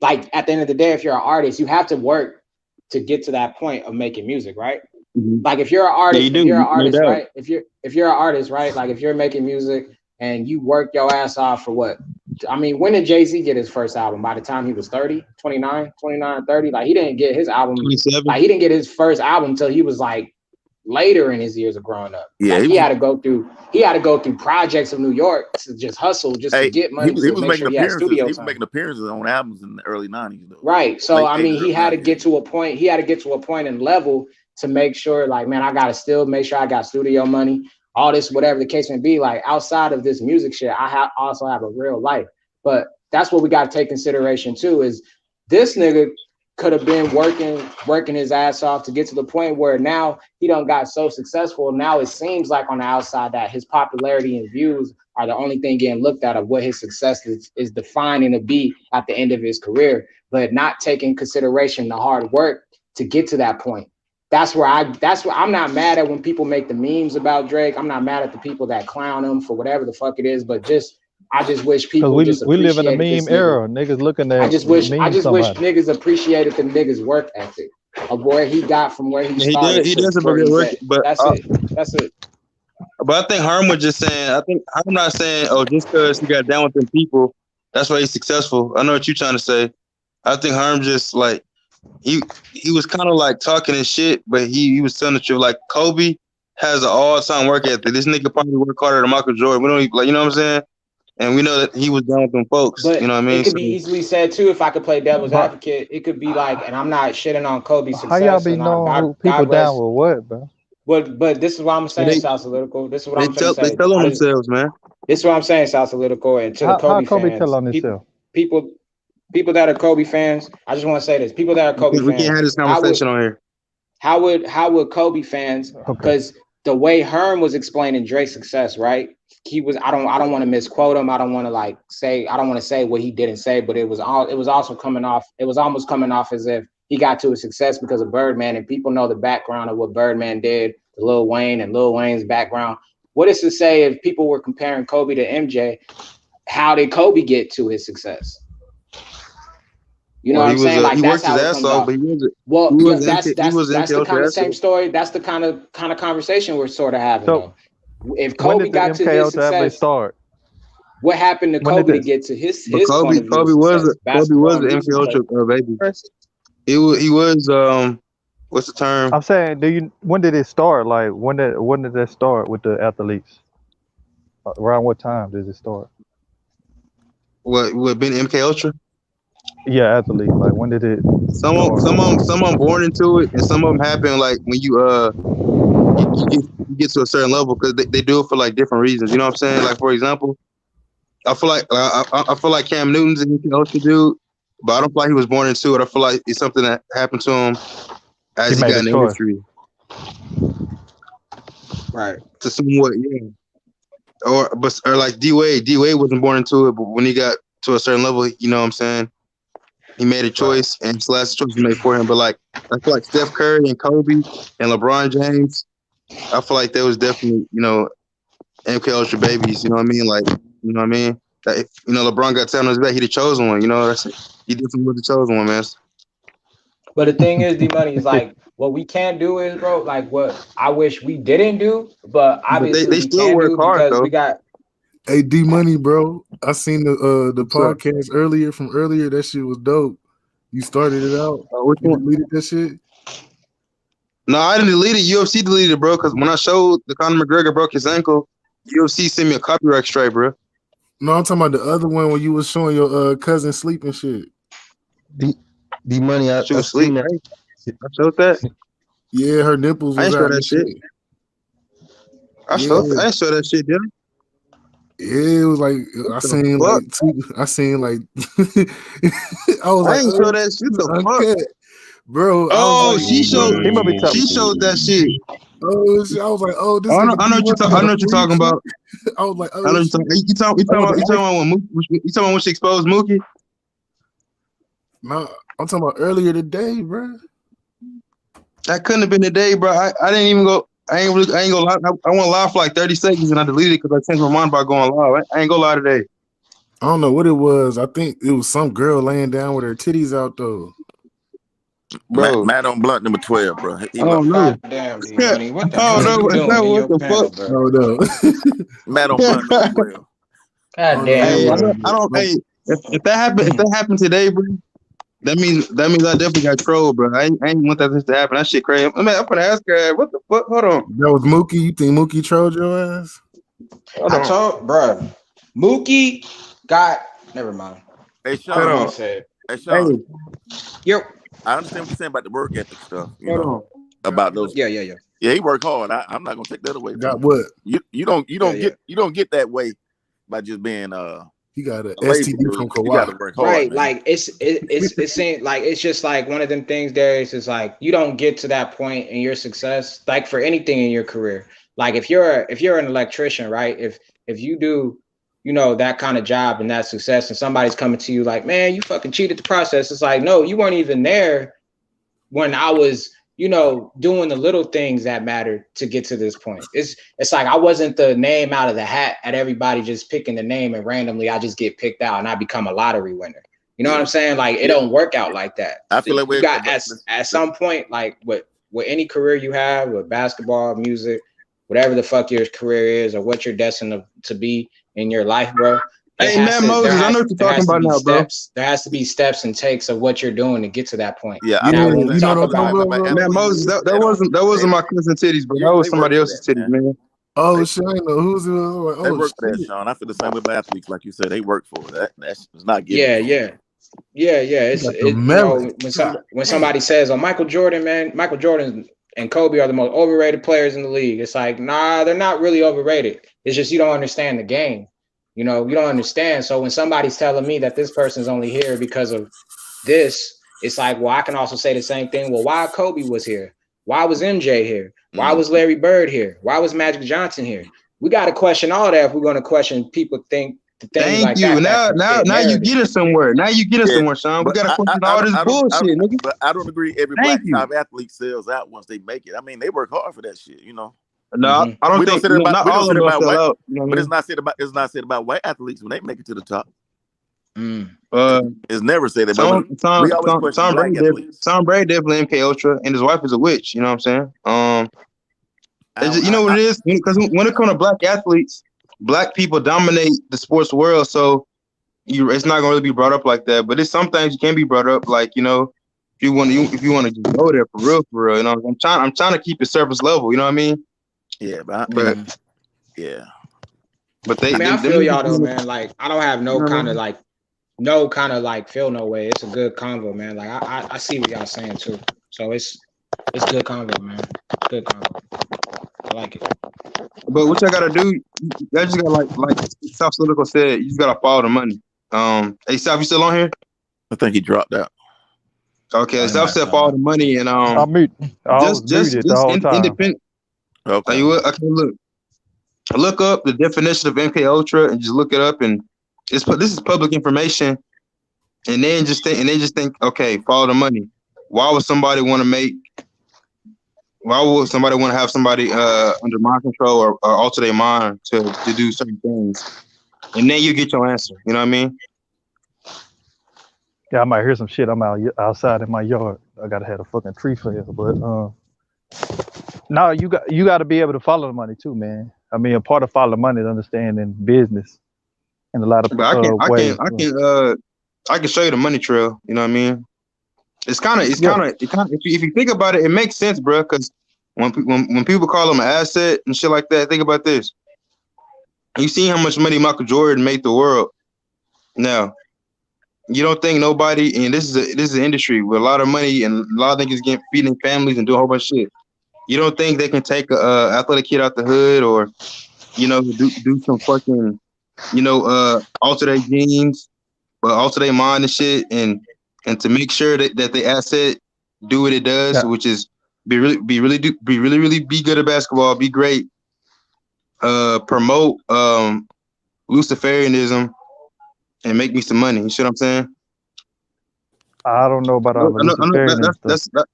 Like at the end of the day, if you're an artist, you have to work to get to that point of making music, right? Like if you're an artist, you do. if you're an No artist, doubt. right? If you're an artist, right? Like if you're making music and you work your ass off for what? I mean, when did Jay-Z get his first album? By the time he was 30, 29, 30? Like he didn't get his album, 27. like he didn't get his first album until he was like later in his years of growing up. Yeah, Like he had to go through projects of New York to just hustle, just to get money he to was make making sure he had appearances. studio He was time. making appearances on albums in the early 90s though. Right. So Late I mean, 80s, he had to 90s. get to a point. He had to get to a point and level to make sure, like, man, I gotta still make sure I got studio money, all this, whatever the case may be. Like outside of this music shit, I also have a real life. But that's what we got to take consideration too. Is this nigga could have been working his ass off to get to the point where now he done got so successful. Now it seems like on the outside that his popularity and views are the only thing getting looked at of what his success is defining to be at the end of his career, but not taking consideration the hard work to get to that point. That's where I'm not mad at when people make the memes about Drake. I'm not mad at the people that clown him for whatever the fuck it is, but I just wish people Because we live in a appreciated this meme nigga. era. Niggas looking I at just wish somebody. niggas appreciated the niggas work ethic of where he got from where he started He to does have a where good he's work, at. but That's it. But I think Herm was just saying. I'm not saying, oh, just because he got down with them people, that's why he's successful. I know what you're trying to say. I think Herm just like he was kind of like talking his shit, but he was telling the truth. Like Kobe has an all-time work ethic. This nigga probably work harder than Michael Jordan. We don't even, like, you know what I'm saying? And we know that he was down with them folks. But you know what I mean? it could be easily said too, if I could play devil's advocate, it could be like, and I'm not shitting on Kobe's How y'all success, be and knowing who people God down rest. with what, bro? But this is what I'm saying, South Political. This is what I'm trying to say. They tell on themselves, man. This is what I'm saying, South Political, and to the How Kobe Kobe fans, tell on himself? people that are Kobe fans. I just want to say this: people that are Kobe We fans. can't have this conversation on here. How would Kobe fans? Because the way Herm was explaining Drake's success, right? He was. I don't want to misquote him. I don't want to say. I don't want to say what he didn't say. But it was also coming off. It was almost coming off as if he got to his success because of Birdman, and people know the background of what Birdman did, to Lil Wayne and Lil Wayne's background. What is to say if people were comparing Kobe to MJ? How did Kobe get to his success? You know what I'm saying? Like he that's worked how his it ass comes off, off. but he was That's the kind of same story. That's the kind of conversation we're sort of having. So, if Kobe got to his success, what happened to Kobe to get to his point of view? Kobe was an MK Ultra baby. He was what's the term? I'm saying, when did it start? Like when did that start with the athletes? Around what time did it start? What been MK Ultra? Yeah, athlete. Like when did it? Some of them born into it, and some of them happen like when you get to a certain level because they do it for like different reasons. You know what I'm saying? Like for example, I feel like Cam Newton's an MK Ultra dude, but I don't feel like he was born into it. I feel like it's something that happened to him as he got in the industry. Right. To somewhat, yeah. Or like D Wade wasn't born into it, but when he got to a certain level, you know what I'm saying? He made a choice, and it's the last choice he made for him. But like, I feel like Steph Curry and Kobe and LeBron James, I feel like they was definitely, MK Ultra babies. You know what I mean? Like, you know what I mean? That, LeBron got time on his back. He the chosen one. He definitely was the chosen one, man. But the thing is, D-Money is like, what we can't do is, bro, like what I wish we didn't do, but obviously they we still can work do hard, because though. we got. Hey, D-Money, bro. I seen the podcast from earlier. That shit was dope. You started it out. You deleted that shit? No, I didn't delete it. UFC deleted it, bro, because when I showed the Conor McGregor broke his ankle, UFC sent me a copyright strike, bro. No, I'm talking about the other one when you was showing your cousin sleep and shit. D-Money, I seen that. I showed that. Yeah, her nipples was I ain't out. show that shit. I didn't show that shit, did I? Yeah, it was like I seen like I was like, I ain't show that shit. The fuck, bro. Oh, she showed that shit. Oh, I was like, oh, this. I know what you're talking about. I was like, oh, I know you talking about when she exposed Mookie. No, I'm talking about earlier today, bro. That couldn't have been today, bro. I didn't even go. I ain't gonna lie. I went live for like 30 seconds and I deleted it because I changed my mind by going live. I ain't gonna lie today. I don't know what it was. I think it was some girl laying down with her titties out though. bro. Matt on blunt number 12, bro. He I don't know. God damn, D Money. What the I hell don't are know. you Is that doing in what your the panel, fuck? bro? Oh no. Matt on blunt number 12. God damn, Hey, bro. I don't. Hey, if that happened today, bro, that means I definitely got trolled, bro. I ain't want that to happen. That shit crazy. I mean, I'm gonna ask her, what the fuck? Hold on. That was Mookie. You think Mookie trolled your ass? Hold I on. told, bro, Mookie got. Never mind. Hey, I Sean. don't want to say it. Hey, Sean. Yo. I understand what you're saying about the work ethic stuff. You Hold know, on. about those. Yeah. Yeah, he worked hard. I'm not gonna take that away from Got him. what? You don't get that way by just being He got an a lazy STD dude. from You got Kawhi. to work hard, Right, man. like it's saying like it's just like one of them things, Darius, is like you don't get to that point in your success, like for anything in your career. Like if you're an electrician, right? If you do, you know, that kind of job and that success, and somebody's coming to you like, man, you fucking cheated the process. It's like, no, you weren't even there when I was, you know, doing the little things that mattered to get to this point. It's like I wasn't the name out of the hat at everybody just picking the name and randomly I just get picked out and I become a lottery winner. You know what I'm saying? Like it don't work out like that. I feel like you got at some point, like with any career you have, with basketball, music, whatever the fuck your career is or what you're destined to be in your life, bro. Hey, Matt Moses, I know what you're talking about now, bro. There has to be steps and takes of what you're doing to get to that point. Yeah, Now, when you we know talk what I'm talking about, bro? Matt Moses, that wasn't my cousin titties, bro. That was somebody else's titties, man. Oh shit, I didn't know who's it. Like, They oh work for that, shit. Sean. I feel the same way about athletes, like you said. They work for it. That's not given. Yeah. It's Got the you melon. know when somebody says, "Oh, Michael Jordan and Kobe are the most overrated players in the league." It's like, nah, they're not really overrated. It's just you don't understand the game. You know, you don't understand. So when somebody's telling me that this person's only here because of this, it's like, well, I can also say the same thing. Well, why Kobe was here? Why was MJ here? Why was Larry Bird here? Why was Magic Johnson here? We got to question all that if we're going to question people think the things Thank like you. that. Now you get us somewhere. Now you get us somewhere, Sean. We But gotta question I all this bullshit, nigga. But I don't agree. Every Thank black you. top athlete sells out once they make it. I mean, they work hard for that shit. You know. No, I don't think not all of them about sell white, out. You know what but I it's not said about white athletes when they make it to the top. mean? It's never said that. We always question black athletes. Tom Brady definitely MK Ultra, and his wife is a witch. You know what I'm saying? You know what it is? Because when it comes to black athletes, black people dominate the sports world, so it's not gonna really be brought up like that. But it's some things you can be brought up, like if you want to just go there for real. You know, I'm trying to keep it surface level. You know what I mean? Yeah, yeah. But I feel y'all though, man. Like I don't have no kind of like feel no way. It's a good convo, man. Like I see what y'all saying too. So it's good convo, man. Good convo. I like it. But what y'all gotta do, you just gotta like South Political said, you just gotta follow the money. Hey South, you still on here? I think he dropped out. Okay, South said follow the money and I was muted the whole time. independent. Okay. Look up the definition of MK Ultra and just look it up, and this is public information. And then just think, okay, follow the money. Why would somebody want to have somebody under mind control or alter their mind to do certain things? And then you get your answer. You know what I mean? Yeah, I might hear some shit. I'm outside in my yard. I gotta have a fucking tree fell, but no, you got to be able to follow the money too, man. I mean, a part of follow the money is understanding business in a lot of ways. I can show you the money trail. You know what I mean? It's kind of if you think about it, it makes sense, bro. Because when people call them an asset and shit like that, think about this. You see how much money Michael Jordan made the world. Now, you don't think nobody, and this is an industry with a lot of money and a lot of niggas getting feeding families and doing a whole bunch of shit. You don't think they can take a athletic kid out the hood or, do some fucking, alter their genes, but alter their mind and shit, and to make sure that the asset do what it does, which is be really be good at basketball, be great, promote Luciferianism, and make me some money. You see what I'm saying? I don't know about all the Luciferianism stuff.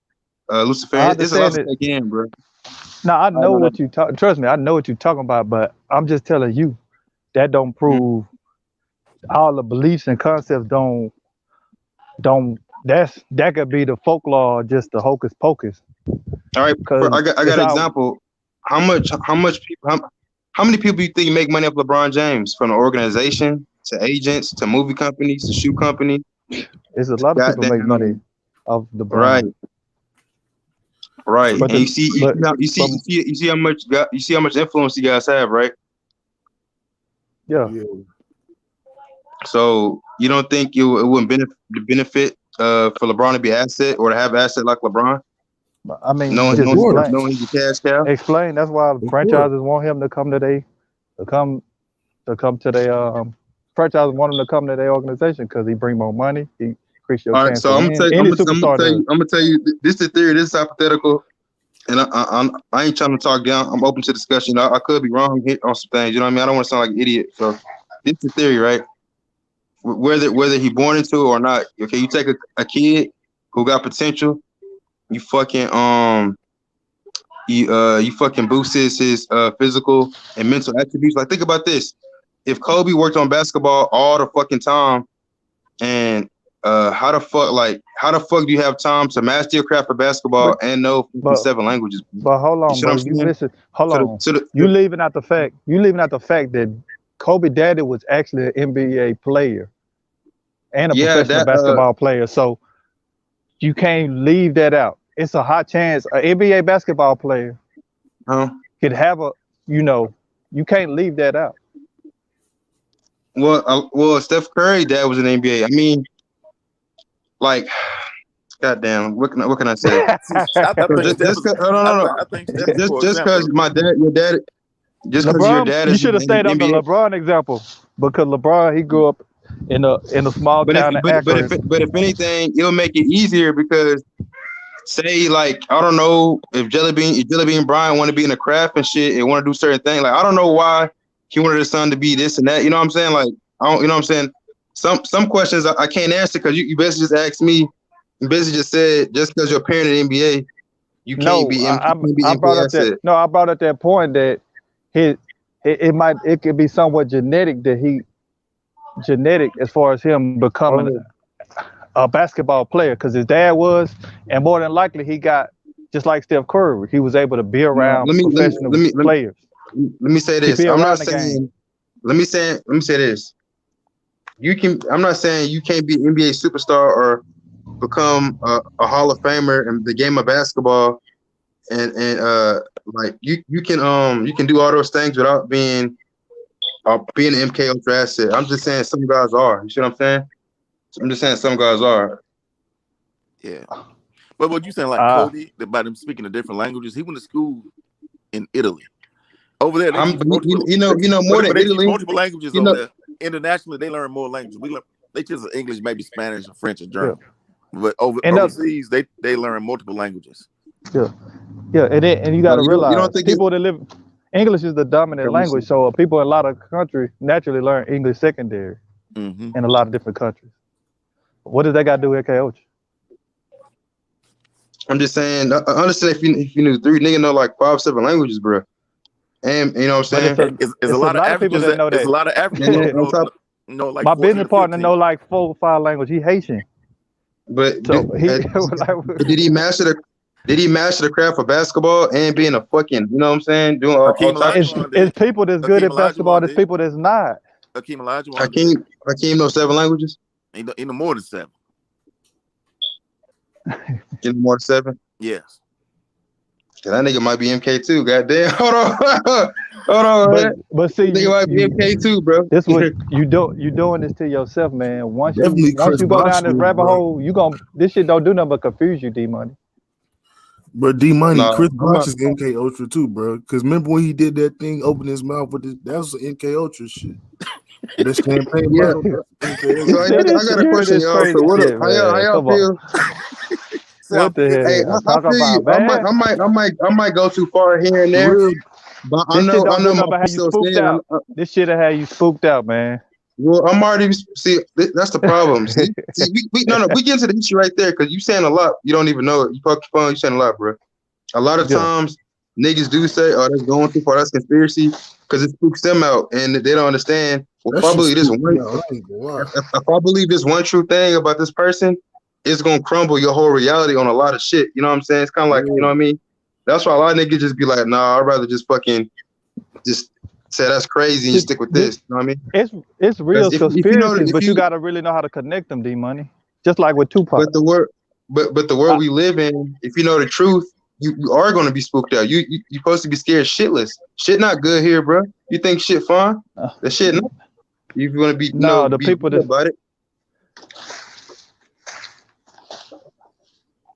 Luciferian. It's a lot to take in, bro. No, I know what you talk. Trust me, I know what you're talking about. But I'm just telling you, that don't prove all the beliefs and concepts don't that could be the folklore, just the hocus pocus. All right, Because I got it's an all example. How many people do you think make money off LeBron James, from the organization to agents to movie companies to shoe companies? it's a lot of people make money Goddamn, off the right, brand. right. But And you see, you see how much influence you guys have, right? yeah. So you don't think it wouldn't benefit for LeBron to be an asset or to have an asset like LeBron? I mean, Knowing just explain. knowing he's a cash cow? Explain. That's why franchises want him to come to franchises want him to come to their organization because he bring more money. He increase your All right, chance so to I'm win. gonna Any superstar does. tell you this is a theory, this is hypothetical, and I ain't trying to talk down. I'm open to discussion. I could be wrong here on some things. You know what I mean? I don't want to sound like an idiot. So this is a theory, right? Whether he born into it or not. Okay, you take a kid who got potential, you fucking you fucking boost his physical and mental attributes. Like, think about this: if Kobe worked on basketball all the fucking time, and how the fuck do you have time to master your craft of basketball and know 7 languages? But hold on, see what bro. I'm You saying? missing? Hold on. You leaving out the fact that Kobe daddy was actually an NBA player and a professional basketball player. So you can't leave that out. It's a hot chance an NBA basketball player could have you can't leave that out. Well, Steph Curry dad was in the NBA. I mean, like, goddamn, what can I say? Just because your dad, just because your LeBron, dad you is should have in the stayed on the NBA. LeBron example because LeBron he grew up in a small town in Akron. But if anything, it'll make it easier because, say, like, I don't know if Jelly Bean Bryant want to be in the craft and shit and want to do certain things. Like, I don't know why he wanted his son to be this and that. You know what I'm saying? Like, I don't, you know what I'm saying? Some questions I can't answer because you basically just asked me. You basically just said just because you're a parent in the NBA, you can't be I brought up asset. I brought up that point that it could be somewhat genetic as far as him becoming a basketball player because his dad was, and more than likely he got just like Steph Curry. He was able to be around professional players. Let me say this. I'm not saying. Let me say this. I'm not saying you can't be an NBA superstar or become a Hall of Famer in the game of basketball, and like you can do all those things without being an MK Ultra asset. I'm just saying some guys are. You see what I'm saying? I'm just saying some guys are. Yeah. But what you saying, like Kobe, about him speaking of different languages? He went to school in Italy. Over there, they teach more than Italy. Multiple languages over there. Internationally, they learn more languages. They teach English, maybe Spanish, or French, or German. Yeah. But overseas, they learn multiple languages. Yeah, and you got to realize people that live English is the dominant language. So people in a lot of countries naturally learn English secondary in a lot of different countries. What does that got to do with KOH? I'm just saying. Honestly, if you knew 3, nigga know like 5, 7 languages, bro. And you know what I'm saying? It's a lot of people that know that. There's a lot of Africans know like my business partner know like 4 or 5 languages. He Haitian. But did he master the craft of basketball and being a fucking, you know what I'm saying? Doing all types of shit. It's people that's good at basketball. There's people that's not. Hakeem knows 7 languages. He know more than 7. You know more than 7? Yes. That nigga might be MK too. Goddamn. Hold on. But see, nigga might be MK too, bro. This what you doing this to yourself, man. Once you go down this rabbit hole, this shit don't do nothing but confuse you, D Money. But D Money, Chris Bosh is MK Ultra too, bro. Because remember when he did that thing, open his mouth with this? That was MK Ultra shit. This campaign, bro. I got a question, y'all. So how y'all feel? What the hell? I might go too far here and there. But I know my this shit will have you spooked out, man. Well, I'm already that's the problem. We get into the issue right there because you saying a lot. You don't even know it. You fucking phone, you saying a lot, bro. A lot of times niggas do say, "Oh, that's going too far. That's conspiracy," because it spooks them out and they don't understand. Well, if I believe this one true thing about this person, it's gonna crumble your whole reality on a lot of shit. You know what I'm saying? It's kind of like, you know what I mean? That's why a lot of niggas just be like, nah, I'd rather just fucking just say that's crazy and just stick with this. You know what I mean? It's real If you know, conspiracies, if but you you, gotta really know how to connect them, D Money. Just like with Tupac. but the world, but the world we live in, if you know the truth, you are gonna be spooked out. You supposed to be scared shitless. Shit not good here, bro. You think shit fine? The shit not. You're gonna be No, the be people real that about it.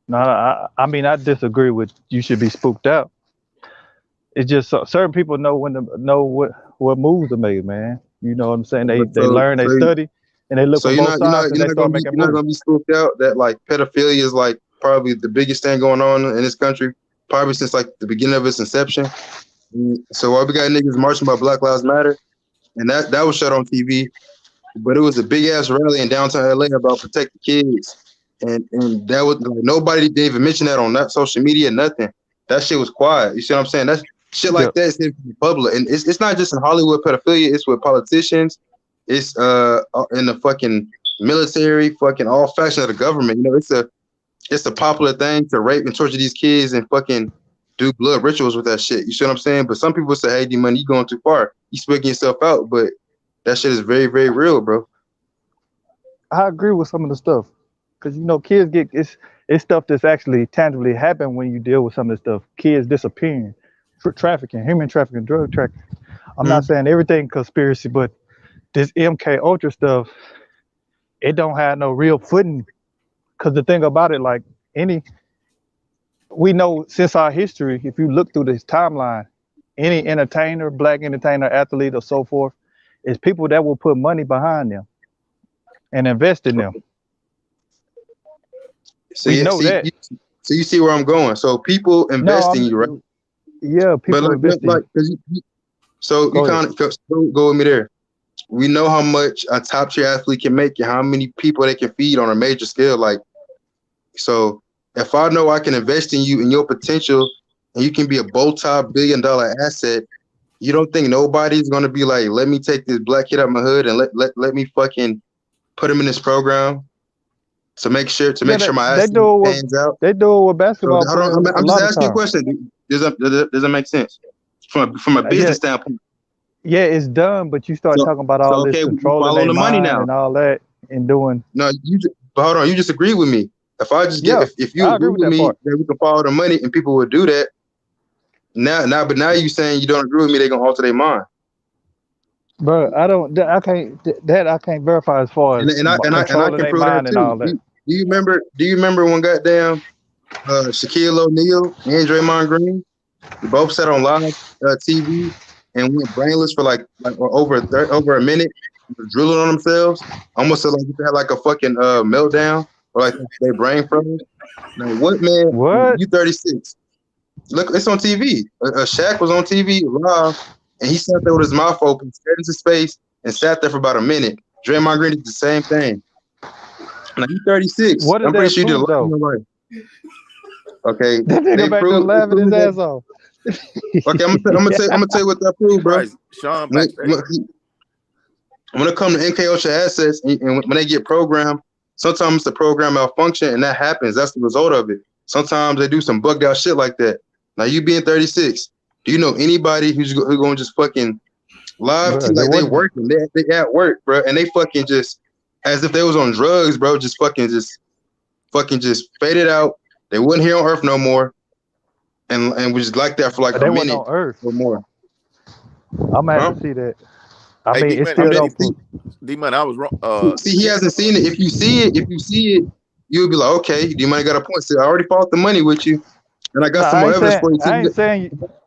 no, I mean I disagree with you should be spooked out. It's just certain people know when to know what moves to make, man. You know what I'm saying? They But they learn, they study, and they look so for you're both not you're sides, not and you're they not gonna start be making you're not moves. gonna be spooked out that like pedophilia is like probably the biggest thing going on in this country, probably since like the beginning of its inception. So while we got niggas marching by Black Lives Matter, and that was shut on TV, but it was a big ass rally in downtown LA about protect the kids, and that was like, nobody didn't even mention that on that social media, nothing. That shit was quiet. You see what I'm saying? That's shit like that is in public, and it's not just in Hollywood pedophilia. It's with politicians. It's in the fucking military, fucking all factions of the government. You know, it's a popular thing to rape and torture these kids and fucking do blood rituals with that shit. You see what I'm saying? But some people say, "Hey, D Money, you going too far. You speaking yourself out." But that shit is very, very real, bro. I agree with some of the stuff, because you know kids get it's stuff that's actually tangibly happen when you deal with some of the stuff. Kids disappearing, trafficking, human trafficking, drug trafficking. I'm not saying everything conspiracy, but this MK Ultra stuff, it don't have no real footing. Because the thing about it, like we know since our history, if you look through this timeline, any entertainer, black entertainer, athlete, or so forth, is people that will put money behind them and invest in them. So We know that. So you see where I'm going. So people invest in you, right? Yeah, people But invest in you. So Go you ahead. kind of go with me there. We know how much a top tier athlete can make and how many people they can feed on a major scale. Like, so if I know I can invest in you and your potential, and you can be a multi-billion-dollar asset, you don't think nobody's gonna be like, let me take this black kid out my hood and let me fucking put him in this program to make sure my they asset do it pans out. They do it with So basketball hold on, players a I'm just lot of asking you a times. question. Does that make sense from a business standpoint? Yeah, it's done, but you start talking about So all this okay, we controlling follow their the money mind now. and all that and doing. No, but hold on, you just agree with me. If I just Yeah, if you I agree agree with with that me part. that we can follow the money and people would do that, but now you saying you don't agree with me, they're gonna alter their mind. But I can't verify as far as And I controlling can their prove that mind and too. all that. Do you remember when goddamn Shaquille O'Neal and Draymond Green, they both sat on live TV and went brainless for like over a minute, was drooling on themselves, almost like they had like a fucking meltdown or like their brain froze. Now what, man? What? You 36. Look, it's on TV. Shaq was on TV live, and he sat there with his mouth open, stared into space, and sat there for about a minute. Draymond Green did the same thing. Now you 36. What did I'm they pretty sure you did a prove lot in though? your life. Okay, That nigga they back there proved. laughing his ass off. Okay, I'm gonna tell you what that proved, bro. Surprise, Sean When, backstage. when it comes to NK Ultra assets, and when they get programmed, sometimes the program malfunction, and that happens. That's the result of it. Sometimes they do some bugged out shit like that. Now you being 36, do you know anybody who's going to just fucking live to Bro, like they working, they at work, bro, and they fucking just as if they was on drugs, bro, just faded out. They wasn't here on Earth no more, and was just like that for like But a they wasn't minute on Earth. or more. I'm gonna have to see that. I Hey, mean, D it Man, still don't prove. D Man, I was wrong. See, he hasn't seen it. If you see it, you'll be like, okay, you might got a point. So I already fought the money with you, and I got No, some more evidence for you.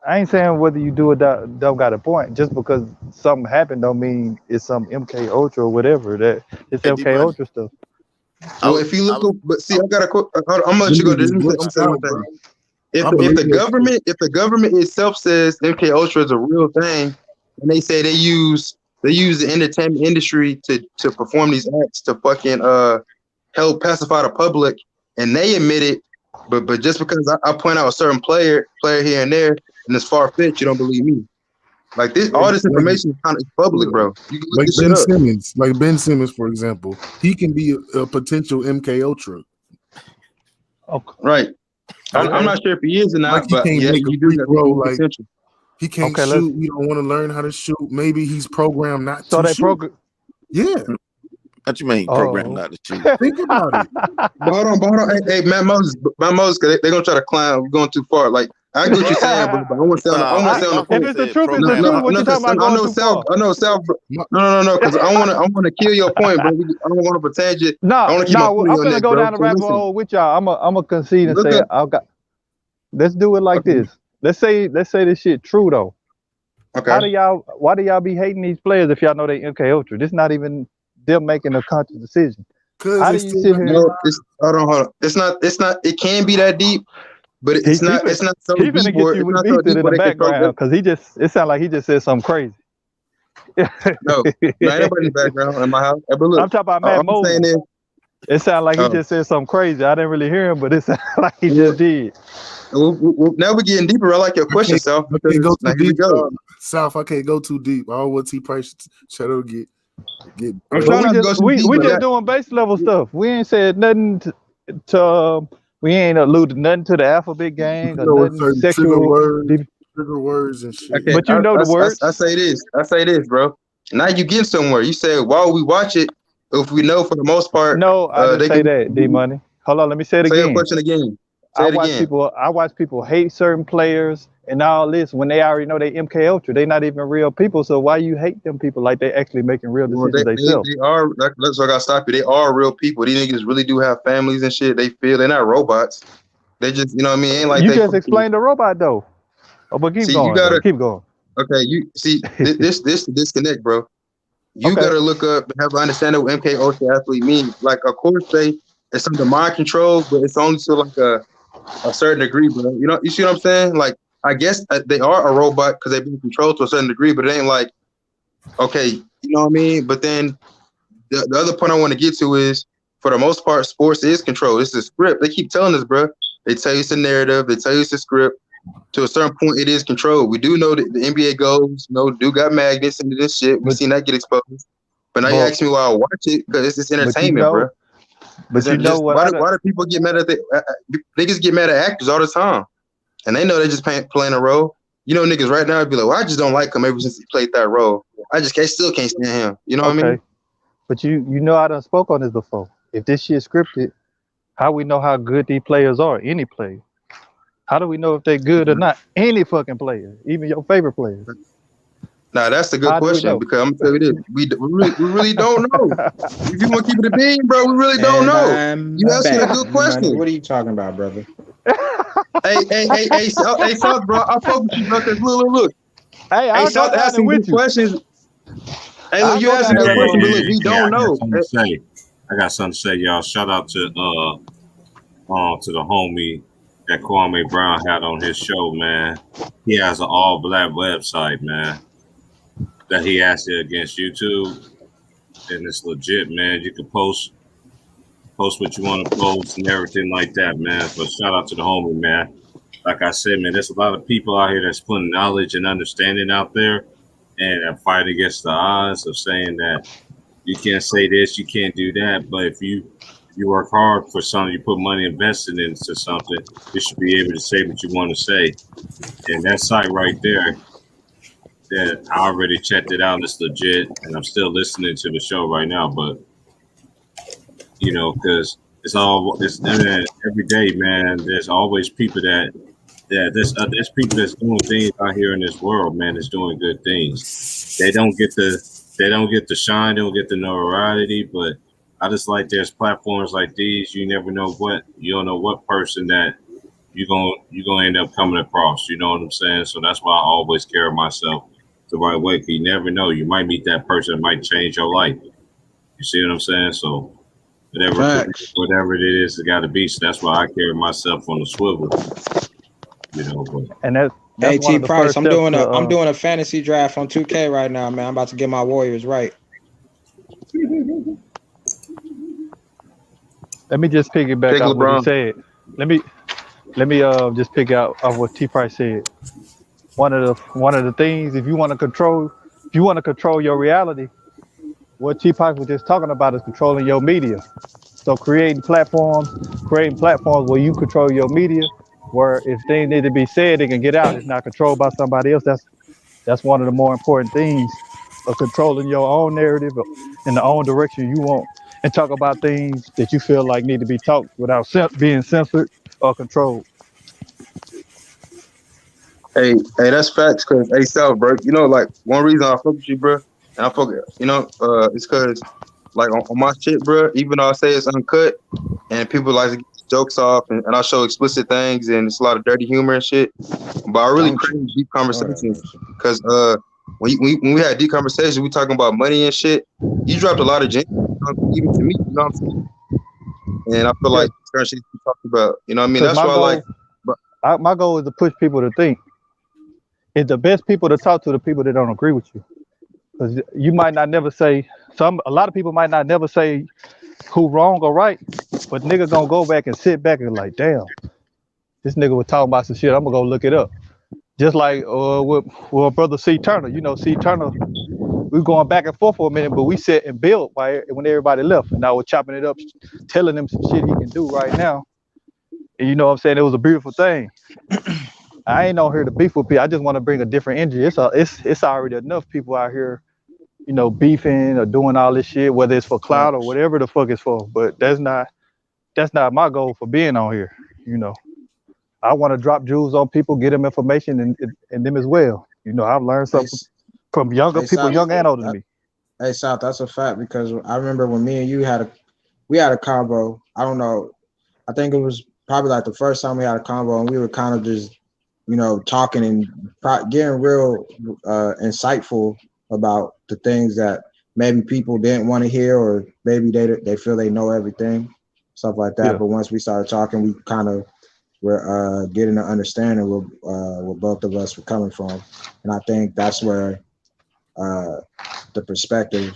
I ain't saying whether you do it don't got a point. Just because something happened don't mean it's some MK Ultra or whatever. That it's Hey, MK Ultra stuff. Well, if you look, but see, I got a quote. I'm gonna let you go. Let me say one thing. If the government itself says MK Ultra is a real thing, and they say they use the entertainment industry to perform these acts to fucking help pacify the public, and they admit it, but just because I point out a certain player here and there, and it's far fetched, you don't believe me. Like this, all this information is kind of public, bro. You can look Like this Ben shit up. Simmons, for example, he can be a potential MK Ultra. Okay. Right. I'm not sure if he is or Like not, he but can't yeah, make a you do free got throw. the Like potential. he can't Okay, let's. shoot. He don't want to learn how to shoot. Maybe he's programmed not So to they shoot. program. Yeah. What you mean program not to shoot? Think about it. But hold on. Hey, Matt Moses, they're gonna try to climb. We're going too far. Like I get what you're saying, bro, but I want to stay on the If point. it's the truth, it's the truth. What you talking about I going know too South. far? I know South. No, because I want to kill your point, bro. I don't want to pretend you. I want to keep my point I'm on finna this, go bro. down the So rabbit listen, hole with y'all. I'm a concede and look say up. let's do it like this. Let's say this shit true though. Okay. Why do y'all be hating these players if y'all know they MK Ultra? This not even them making a conscious decision. How do you sit here? No, hold on. It's not. It can be that deep, but it's not. It's not so He finna deep, get or you it's with not so beat deep in where the they control. background because it sounds like he just said something crazy. No, ain't nobody in the background in my house. Hey, but look, I'm talking about all Matt I'm saying Moses. is, It sounded like he just said something crazy. I didn't really hear him, but it sounded like he just did. Now we're getting deeper. I like your question, South. I can't go Now too here we deep. go. South, I can't go too deep. I don't want T Price Shadow get. I'm But trying not to go too deep. we but just that- doing base level stuff. We ain't said nothing to we ain't alluded nothing to the alphabet gang or You know what nothing certain sexual. trigger words and shit. Okay, But you know the words. I say this, bro. Now you get somewhere. You say while we watch it, if we know for the most part, No, I didn't they say can that, D Money. Hold on, let me say it say your again. question again. Say it again. I watch people hate certain players and all this when they already know they MK Ultra. They not even real people. So why you hate them people like they actually making real Well, decisions themselves? they are. So I gotta stop you. They are real people. These niggas really do have families and shit. They feel they're not robots. They just, you know what I mean? Ain't like You they just fucking. explained the robot though. Oh, but keep See, you going though. gotta. Keep going. Okay, you see this the disconnect, bro. You Okay. gotta look up and have an understanding what MK Ultra athlete means. Like, of course, it's under mind control, but it's only to like a certain degree, bro. You know, you see what I'm saying? Like, I guess they are a robot because they've been controlled to a certain degree, but it ain't like, okay, you know what I mean? But then the other point I want to get to is, for the most part, sports is controlled. It's a script. They keep telling us, bro. They tell you it's a narrative. They tell you it's a script. To a certain point, it is controlled. We do know that the NBA goes, do got magnets into this shit. We've seen that get exposed. But now you ask me why I watch it, because it's just entertainment, bro. But you know what? Why do people get mad at niggas get mad at actors all the time, and they know they just playing a role. You know, niggas right now be like, well, I just don't like him ever since he played that role. Still can't stand him. You know what I mean? But you know I done spoke on this before. If this shit scripted, how we know how good these players are? Any player. How do we know if they're good or not? Any fucking player, even your favorite players. Nah, that's a good How do we question know? because I'm gonna tell you this: we really don't know. If you want to keep it a bean, bro, we really don't know. You asking a good question. What are you talking about, brother? Hey, South, bro, I fuck with you, bro. Cause look. Hey, South asking good questions. Hey, look, you asking good questions, but look, we don't know. I got something to say, y'all. Shout out to the homie that Kwame Brown had on his show, man. He has an all black website, man, that he actually against YouTube, and it's legit, man. You can post what you want to post and everything like that, man. But shout out to the homie, man. Like I said, man, there's a lot of people out here that's putting knowledge and understanding out there and fight against the odds of saying that you can't say this, you can't do that. But if you work hard for something, you put money invested into something, you should be able to say what you want to say. And that site right there, that I already checked it out, it's legit, and I'm still listening to the show right now. But you know, because it's every day, man. There's always people there's people that's doing things out here in this world, man. That's doing good things. They don't get the shine, they don't get the notoriety, but I just like there's platforms like these. You don't know what person that you're gonna end up coming across. You know what I'm saying? So that's why I always carry myself the right way. 'Cause you never know. You might meet that person that might change your life. You see what I'm saying? So whatever it is, it got to be. So that's why I carry myself on the swivel. You know, but and that's Hey one T of the Price, first I'm steps doing a fantasy draft on 2K right now, man. I'm about to get my Warriors right. Let me just piggyback Take off what he LeBron. said. Let me just pick out off what T Price said. One of the things, if you want to control your reality, what T Price was just talking about is controlling your media. So creating platforms where you control your media, where if things need to be said, they can get out. It's not controlled by somebody else. That's one of the more important things of controlling your own narrative in the own direction you want, and talk about things that you feel like need to be talked without being censored or controlled. Hey, that's facts. Cause hey, Sal, bro, you know, like one reason I fuck with you, bro, and I fuck, it's cause like on my shit, bro. Even though I say it's uncut, and people like to get jokes off, and I show explicit things, and it's a lot of dirty humor and shit. But I really Don't crave you? deep Lord have conversations, mercy. cause when we had deep conversations, we talking about money and shit. You dropped a lot of gems, even to me. You know what I'm saying? And I feel Yeah, like certain shit you talked about. You know what I mean? because That's why I like. my goal is to push people to think. It's the best people to talk to the people that don't agree with you. Because you might not never say a lot of people might not never say who wrong or right, but nigga gonna go back and sit back and like, damn, this nigga was talking about some shit. I'm gonna go look it up. Just like with brother C Turner. You know, C Turner, we going back and forth for a minute, but we sat and built when everybody left, and I was chopping it up, telling him some shit he can do right now. And you know what I'm saying? It was a beautiful thing. I ain't on here to beef with people. I just want to bring a different energy. It's already enough people out here, you know, beefing or doing all this shit, whether it's for clout or whatever the fuck it's for. But that's not my goal for being on here. You know, I want to drop jewels on people, get them information, and them as well. You know, I've learned Hey, something from younger hey, people, South. young and older than me. Hey, South. That's a fact because I remember when me and you we had a combo. I don't know. I think it was probably like the first time we had a combo, and we were kind of just, you know, talking and getting real insightful about the things that maybe people didn't want to hear, or maybe they feel they know everything, stuff like that. Yeah. But once we started talking, we kind of were getting an understanding where both of us were coming from, and I think that's where the perspective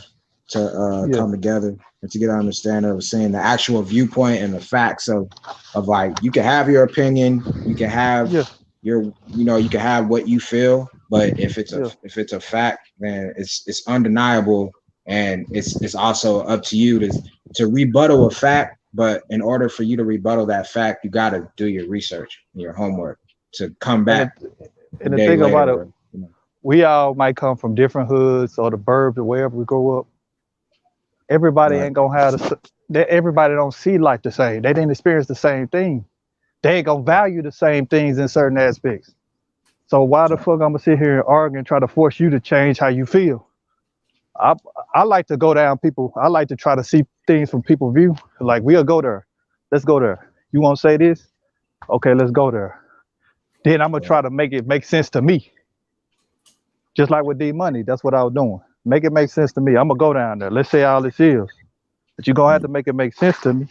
to Yeah. come together and to get an understanding of seeing the actual viewpoint and the facts of like, you can have your opinion, you can have you can have what you feel, but if it's a fact, then it's undeniable, and it's also up to you to rebuttal a fact. But in order for you to rebuttal that fact, you got to do your research and your homework to come back And a the day thing about later. it, we all might come from different hoods or the burbs or wherever we grow up. Everybody Right. ain't gonna have everybody don't see life the same. They didn't experience the same thing. They ain't gonna value the same things in certain aspects. So why the fuck I'm gonna sit here and argue and try to force you to change how you feel? I like to go down people. I like to try to see things from people's view. Like, we'll go there. Let's go there. You want to say this? Okay, let's go there. Then I'm gonna try to make it make sense to me. Just like with D Money, that's what I was doing. Make it make sense to me. I'm gonna go down there. Let's say all this is, but you're gonna have to make it make sense to me,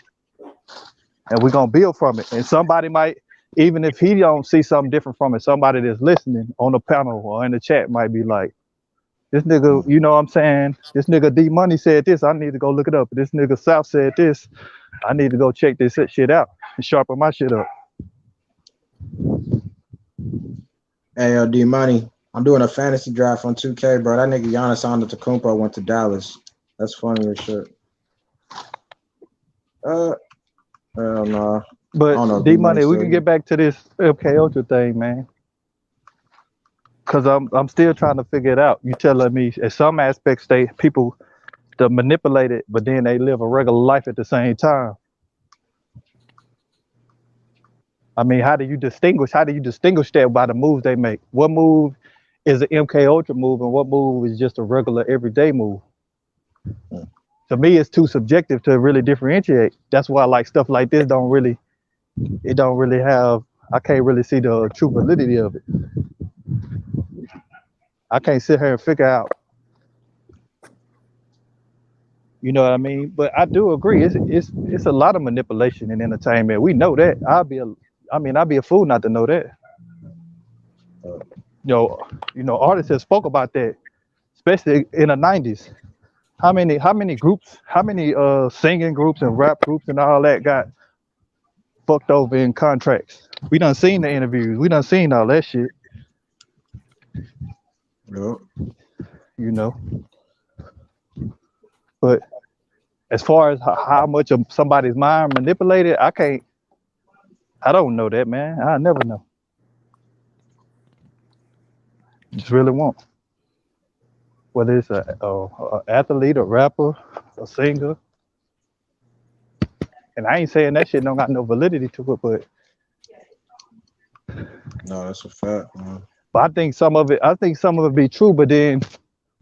and we're gonna build from it. And somebody might, even if he don't see something different from it, somebody that's listening on the panel or in the chat might be like, this nigga, you know what I'm saying? This nigga D Money said this. I need to go look it up. This nigga South said this. I need to go check this shit out and sharpen my shit up. Hey, D Money, I'm doing a fantasy draft on 2K, bro. That nigga Giannis Antetokounmpo went to Dallas. That's funny as shit. Hell no. But D Money, we can get back to this MK Ultra thing, man. Cause I'm still trying to figure it out. You telling me in some aspects people manipulate it, but then they live a regular life at the same time. I mean, how do you distinguish that by the moves they make? What move is an MK Ultra move and what move is just a regular everyday move? To me, it's too subjective to really differentiate. That's why like stuff like this don't really have, I can't really see the true validity of it. I can't sit here and figure out, you know what I mean? But I do agree. It's a lot of manipulation in entertainment. We know that. I'd be a fool not to know that. You know, artists have spoke about that, especially in the 90s. How many groups, singing groups and rap groups and all that got fucked over in contracts? We done seen the interviews. We done seen all that shit. Yep. You know. But as far as how much of somebody's mind manipulated, I don't know that, man. I never know. Just really won't. Whether it's a athlete, a rapper, a singer. And I ain't saying that shit don't got no validity to it, but No, that's a fact, man. I think some of it be true, but you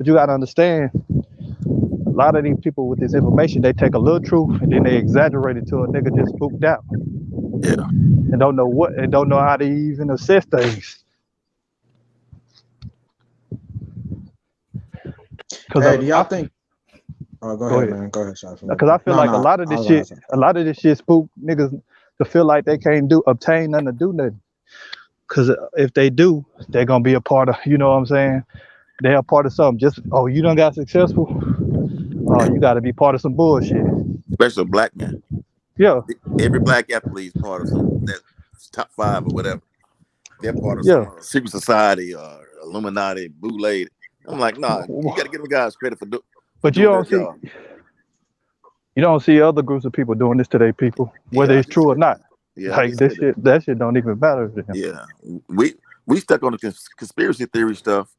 gotta understand, a lot of these people with this information, they take a little truth and then they exaggerate it to a nigga just spooked out. Yeah. And don't know how to even assess things. Hey, do y'all think? Oh, go ahead, man. Go ahead, sorry. Because I feel like a lot of this shit spook niggas to feel like they can't obtain nothing to do nothing. Because if they do, they're gonna be a part of, you know what I'm saying? They're a part of something. Just you done got successful. You got to be part of some bullshit. Especially a black man. Yeah. Every black athlete is part of some that top 5 or whatever. They're part of Yeah. some secret society or Illuminati, bootleg. I'm like, nah, you got to give them guys credit for But you doing don't their see job. you don't see other groups of people doing this to their people, whether it's true or not. Yeah, I Like just this said shit, that shit don't even matter to them. Yeah, we stuck on the conspiracy theory stuff,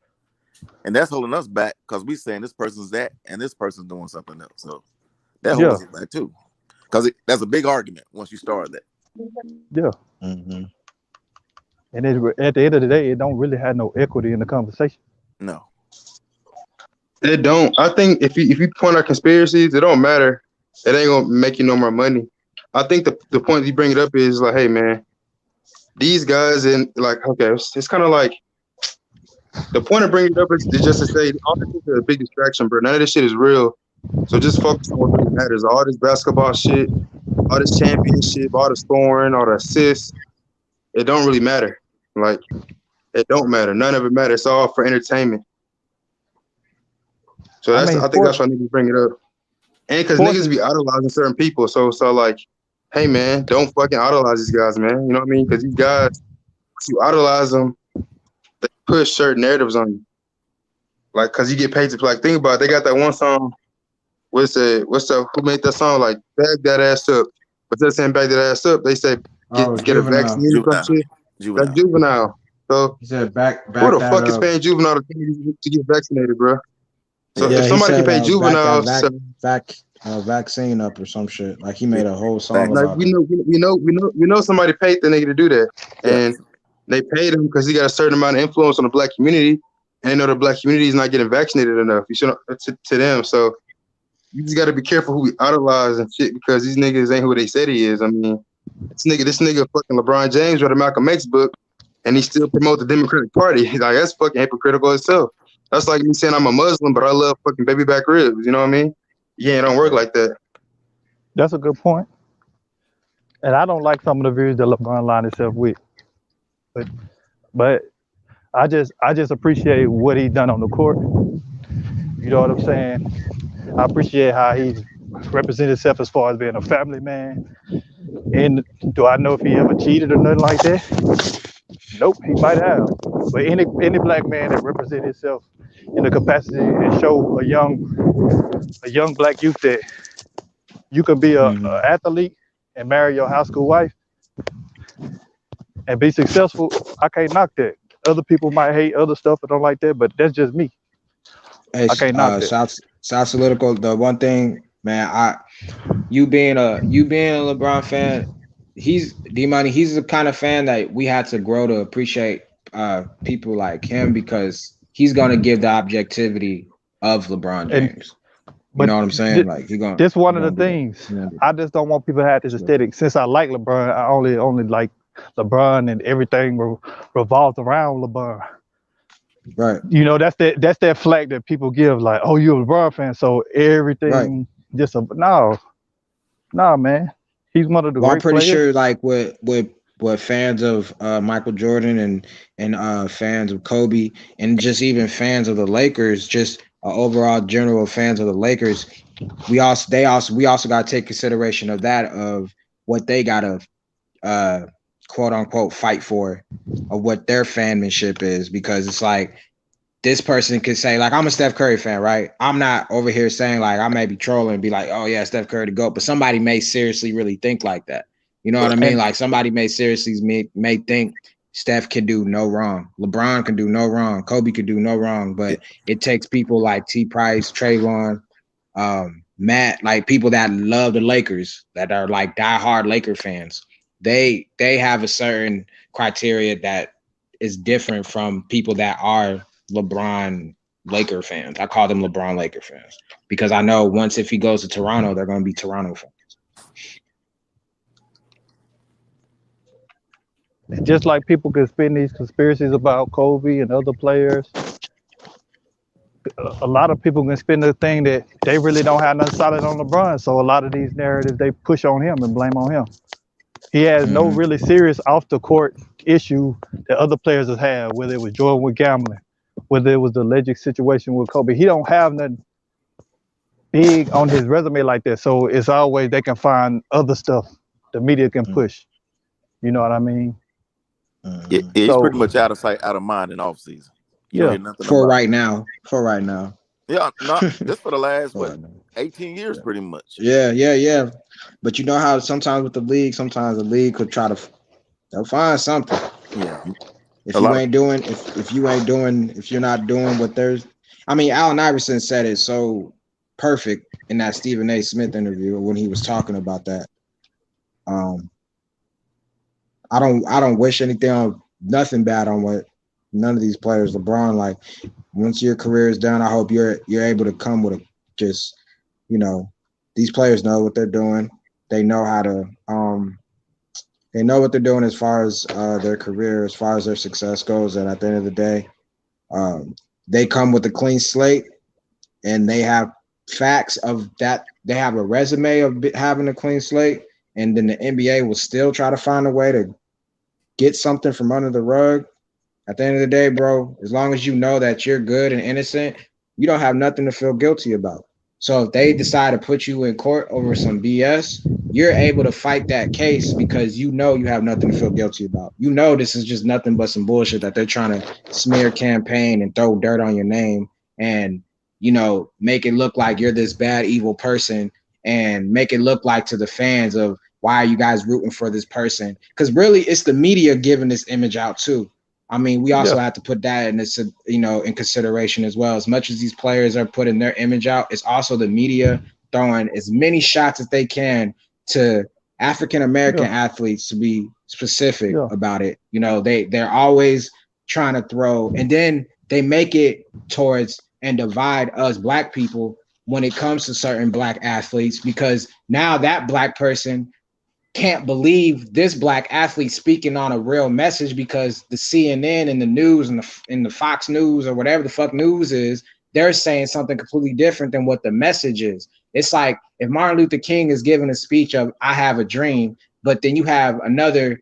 and that's holding us back because we saying this person's that and this person's doing something else. So that holds us back too, because that's a big argument once you start that. Yeah. Mm-hmm. And at the end of the day, it don't really have no equity in the conversation. No. It don't. I think if you point out conspiracies, it don't matter. It ain't gonna make you no more money. I think the point you bring it up is like, hey man, these guys and like, okay, it's kind of like the point of bringing it up is just to say all this is a big distraction, bro. None of this shit is real. So just focus on what really matters. All this basketball shit, all this championship, all the scoring, all the assists, it don't really matter. Like, it don't matter. None of it matters. It's all for entertainment. So I think that's why niggas bring it up. And because niggas be idolizing certain people. So like, hey man, don't fucking idolize these guys, man. You know what I mean? Because these guys, if you idolize them, they push certain narratives on you. Like, because you get paid to play. Like, think about it. They got that one song. Who made that song? Like, bag that ass up. But they're saying bag that ass up. They say get a vaccine or some shit. That's juvenile. So he said back who the fuck is paying juvenile to get vaccinated, bro? So yeah, if somebody can pay juvenile, vaccine up or some shit. Like he made a whole song like about we know somebody paid the nigga to do that, and they paid him because he got a certain amount of influence on the black community, and they know the black community is not getting vaccinated enough. You should to them. So you just got to be careful who we idolize and shit because these niggas ain't who they said he is. I mean, this nigga fucking LeBron James read a Malcolm X book, and he still promote the Democratic Party. Like that's fucking hypocritical itself. That's like me saying I'm a Muslim, but I love fucking baby back ribs. You know what I mean? Yeah, it don't work like that. That's a good point. And I don't like some of the views that LeBron lined himself with. But I just appreciate what he done on the court. You know what I'm saying? I appreciate how he represented himself as far as being a family man. And do I know if he ever cheated or nothing like that? Nope, he might have. But any black man that represents himself in the capacity and show a young black youth that you can be a athlete and marry your high school wife and be successful, I can't knock that. Other people might hate other stuff or don't like that, but that's just me. Hey, I can't knock that. South Political, the one thing, man, you being a LeBron fan, he's the kind of fan that we had to grow to appreciate people like him because he's gonna give the objectivity of LeBron James. You know what I'm saying? Like he gonna. This one of the things. I just don't want people to have this aesthetic. Since I like LeBron, I only like LeBron and everything revolves around LeBron. Right. You know, that's that flag that people give, like, oh, you're a LeBron fan, so everything just no, man. He's one of the great I'm pretty players. sure, like with fans of Michael Jordan and fans of Kobe and just even fans of the Lakers, just overall general fans of the Lakers, we also got to take consideration of that of what they got to quote unquote fight for, of what their fanmanship is, because it's like this person could say, like, I'm a Steph Curry fan, right? I'm not over here saying, like, I may be trolling and be like, oh yeah, Steph Curry to go, but somebody may seriously really think like that. You know what I mean? Like somebody may seriously may think Steph can do no wrong. LeBron can do no wrong. Kobe can do no wrong. But it takes people like T. Price, Trayvon, Matt, like people that love the Lakers, that are like diehard Laker fans. They have a certain criteria that is different from people that are LeBron Laker fans. I call them LeBron Laker fans because I know once if he goes to Toronto, they're going to be Toronto fans. Just like people can spin these conspiracies about Kobe and other players, a lot of people can spin the thing that they really don't have nothing solid on LeBron. So a lot of these narratives they push on him and blame on him. He has no really serious off the court issue that other players have had, whether it was Jordan with gambling, whether it was the alleged situation with Kobe. He don't have nothing big on his resume like that. So it's always they can find other stuff the media can push. You know what I mean? Yeah, he's pretty much out of sight, out of mind in off season. You don't hear nothing for about right now. For right now. Yeah, not just for the last 18 years, pretty much. Yeah. But you know how sometimes with the league, sometimes the league could try to they'll find something. Yeah. If you're not doing what there's, I mean, Allen Iverson said it so perfect in that Stephen A. Smith interview when he was talking about that. I don't wish nothing bad on what none of these players. LeBron, like once your career is done, I hope you're able to come with these players know what they're doing. They know how to they know what they're doing as far as their career, as far as their success goes. And at the end of the day, they come with a clean slate and they have facts of that. They have a resume of having a clean slate. And then the NBA will still try to find a way to get something from under the rug. At the end of the day, bro, as long as you know that you're good and innocent, you don't have nothing to feel guilty about. So if they decide to put you in court over some BS, you're able to fight that case because you know you have nothing to feel guilty about. You know this is just nothing but some bullshit that they're trying to smear campaign and throw dirt on your name and, make it look like you're this bad, evil person and make it look like to the fans of why are you guys rooting for this person? Because really it's the media giving this image out too. I mean, we also have to put that in this, in consideration as well. As much as these players are putting their image out, it's also the media throwing as many shots as they can to African-American athletes, to be specific about it. They're always trying to throw, and then they make it towards and divide us black people when it comes to certain black athletes, because now that black person can't believe this black athlete speaking on a real message because the CNN and the news and the Fox News or whatever the fuck news is, they're saying something completely different than what the message is. It's like if Martin Luther King is giving a speech of "I have a dream," but then you have another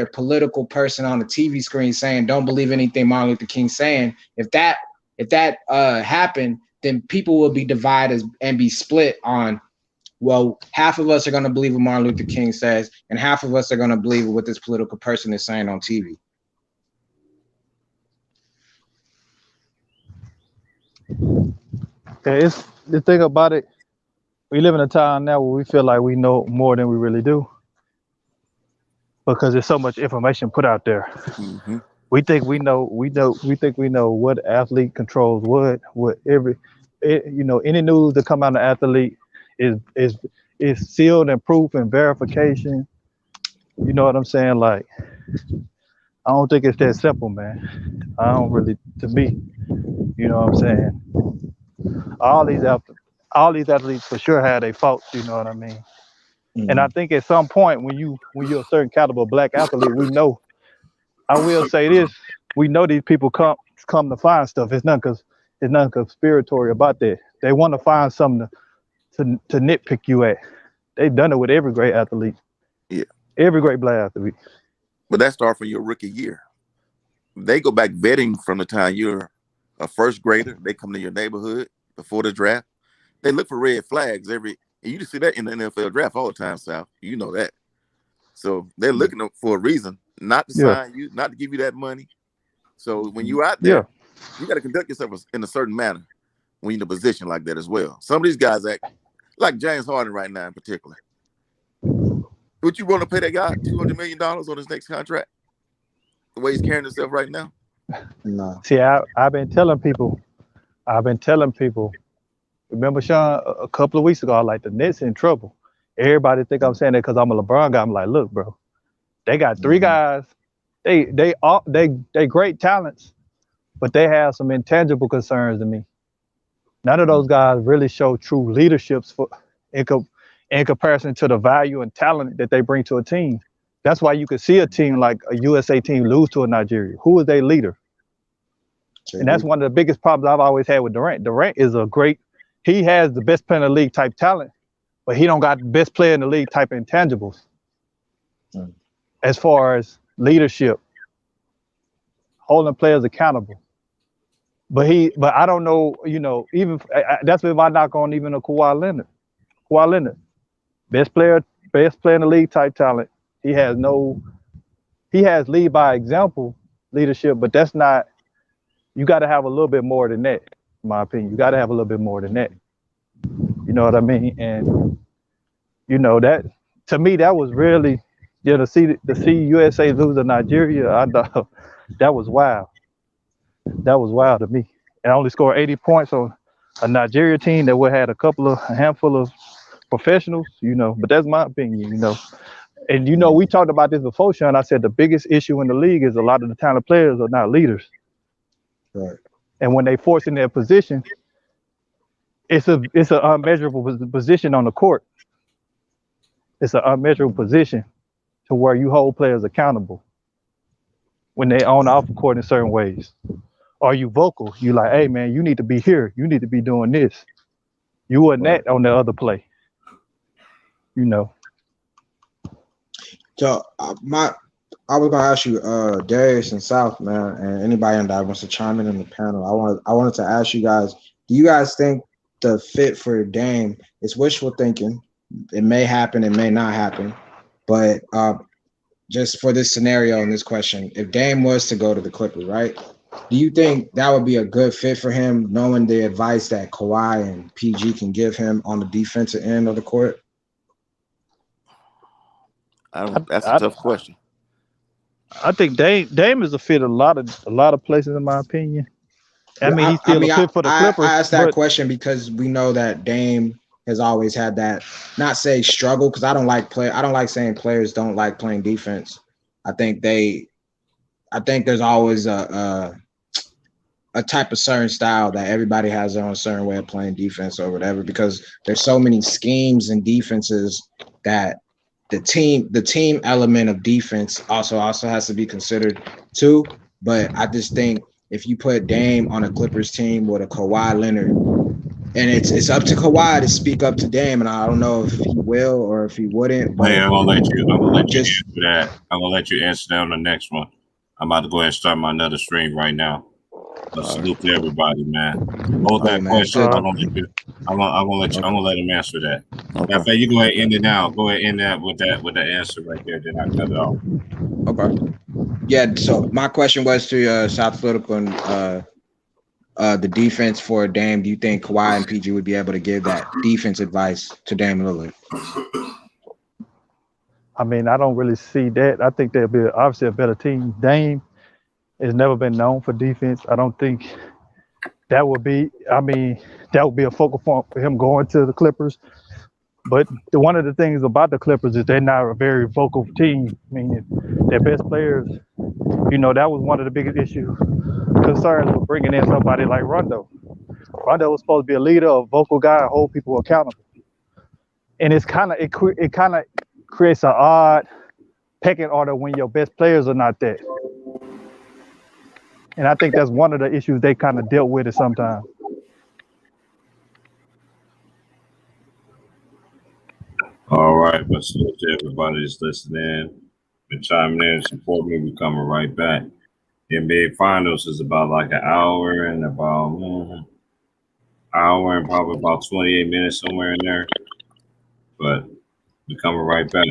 political person on the TV screen saying "Don't believe anything Martin Luther King's saying." If that happened, then people will be divided and be split on. Well, half of us are going to believe what Martin Luther King says, and half of us are going to believe what this political person is saying on TV. Yeah, it's the thing about it. We live in a time now where we feel like we know more than we really do because there's so much information put out there. Mm-hmm. We think we know what athlete controls what any news that come out of an athlete is sealed and proof and verification. You know what I'm saying? Like, I don't think it's that simple, man. I don't really, to me, you know what I'm saying? All these athletes for sure had their faults, you know what I mean? Mm-hmm. And I think at some point when you're a certain caliber black athlete, we know, I will say this, we know these people come to find stuff. It's nothing conspiratory about that. They want to find something to nitpick you at. They've done it with every great athlete. Yeah. Every great black athlete. But that starts from your rookie year. They go back vetting from the time you're a first grader. They come to your neighborhood before the draft. They look for red flags and you just see that in the NFL draft all the time, Sal. You know that. So they're looking for a reason not to sign you, not to give you that money. So when you're out there, You got to conduct yourself in a certain manner when you're in a position like that as well. Some of these guys act like James Harden right now in particular. Would you want to pay that guy $200 million on his next contract? The way he's carrying himself right now? No. See, I've been telling people. Remember, Sean, a couple of weeks ago, I was like, the Nets in trouble. Everybody think I'm saying that because I'm a LeBron guy. I'm like, look, bro, they got three guys. They great talents, but they have some intangible concerns to me. None of those guys really show true leaderships in comparison to the value and talent that they bring to a team. That's why you could see a team like a USA team lose to a Nigeria. Who is their leader? And that's one of the biggest problems I've always had with Durant. Durant is he has the best player in the league type talent, but he don't got the best player in the league type intangibles. As far as leadership, holding players accountable. But I don't know, even that's been my knock on even a Kawhi Leonard. Kawhi Leonard, best player in the league type talent. He has lead by example leadership, but that's not. You got to have a little bit more than that, in my opinion. You got to have a little bit more than that. You know what I mean? And that to me that was really, to see USA lose to Nigeria. I thought that was wild. That was wild to me. And only scored 80 points on a Nigeria team that would had a handful of professionals. But that's my opinion. And we talked about this before, Sean. I said the biggest issue in the league is a lot of the talented players are not leaders. Right. And when they force in their position, it's an unmeasurable position on the court. It's an unmeasurable position to where you hold players accountable when they on the off the court in certain ways. Are you vocal? You like, hey man, you need to be here. You need to be doing this. You wasn't that on the other play. So I was gonna ask you, Darius and South, man, and anybody in that wants to chime in the panel. I wanted to ask you guys, do you guys think the fit for Dame is wishful thinking? It may happen, it may not happen, but just for this scenario and this question, if Dame was to go to the Clippers, right? Do you think that would be a good fit for him, knowing the advice that Kawhi and PG can give him on the defensive end of the court? That's a tough question. I think Dame is a fit a lot of places, in my opinion. He's still a fit for the Clippers. I asked that question because we know that Dame has always had that, not say struggle, because I don't like saying players don't like playing defense. I think there's always a type of certain style that everybody has their own certain way of playing defense or whatever, because there's so many schemes and defenses that the team element of defense also has to be considered too. But I just think if you put Dame on a Clippers team with a Kawhi Leonard, and it's up to Kawhi to speak up to Dame, and I don't know if he will or if he wouldn't. But I'm gonna let you answer that. I'm gonna let you answer that on the next one. I'm about to go ahead and start my another stream right now. Salute to everybody, man. Hold that question. I'm gonna let him answer that. Okay. In fact, you go ahead and end it now. Go ahead and end that with that answer right there. Then I cut it off. Okay. Yeah. So my question was to South Political and the defense for Dame. Do you think Kawhi and PG would be able to give that defense advice to Dame Lillard? I mean, I don't really see that. I think they'll be obviously a better team. Dame has never been known for defense. I don't think that would be a focal point for him going to the Clippers. But one of the things about the Clippers is they're not a very vocal team. I mean, their best players, that was one of the biggest concerns with bringing in somebody like Rondo. Rondo was supposed to be a leader, a vocal guy, hold people accountable. And it kind of creates an odd pecking order when your best players are not there. And I think that's one of the issues they kind of dealt with it sometimes. All right, but salute to everybody that's listening. Been chiming in, support me. We're coming right back. NBA Finals is about like an hour and probably about 28 minutes somewhere in there. But we're coming right back.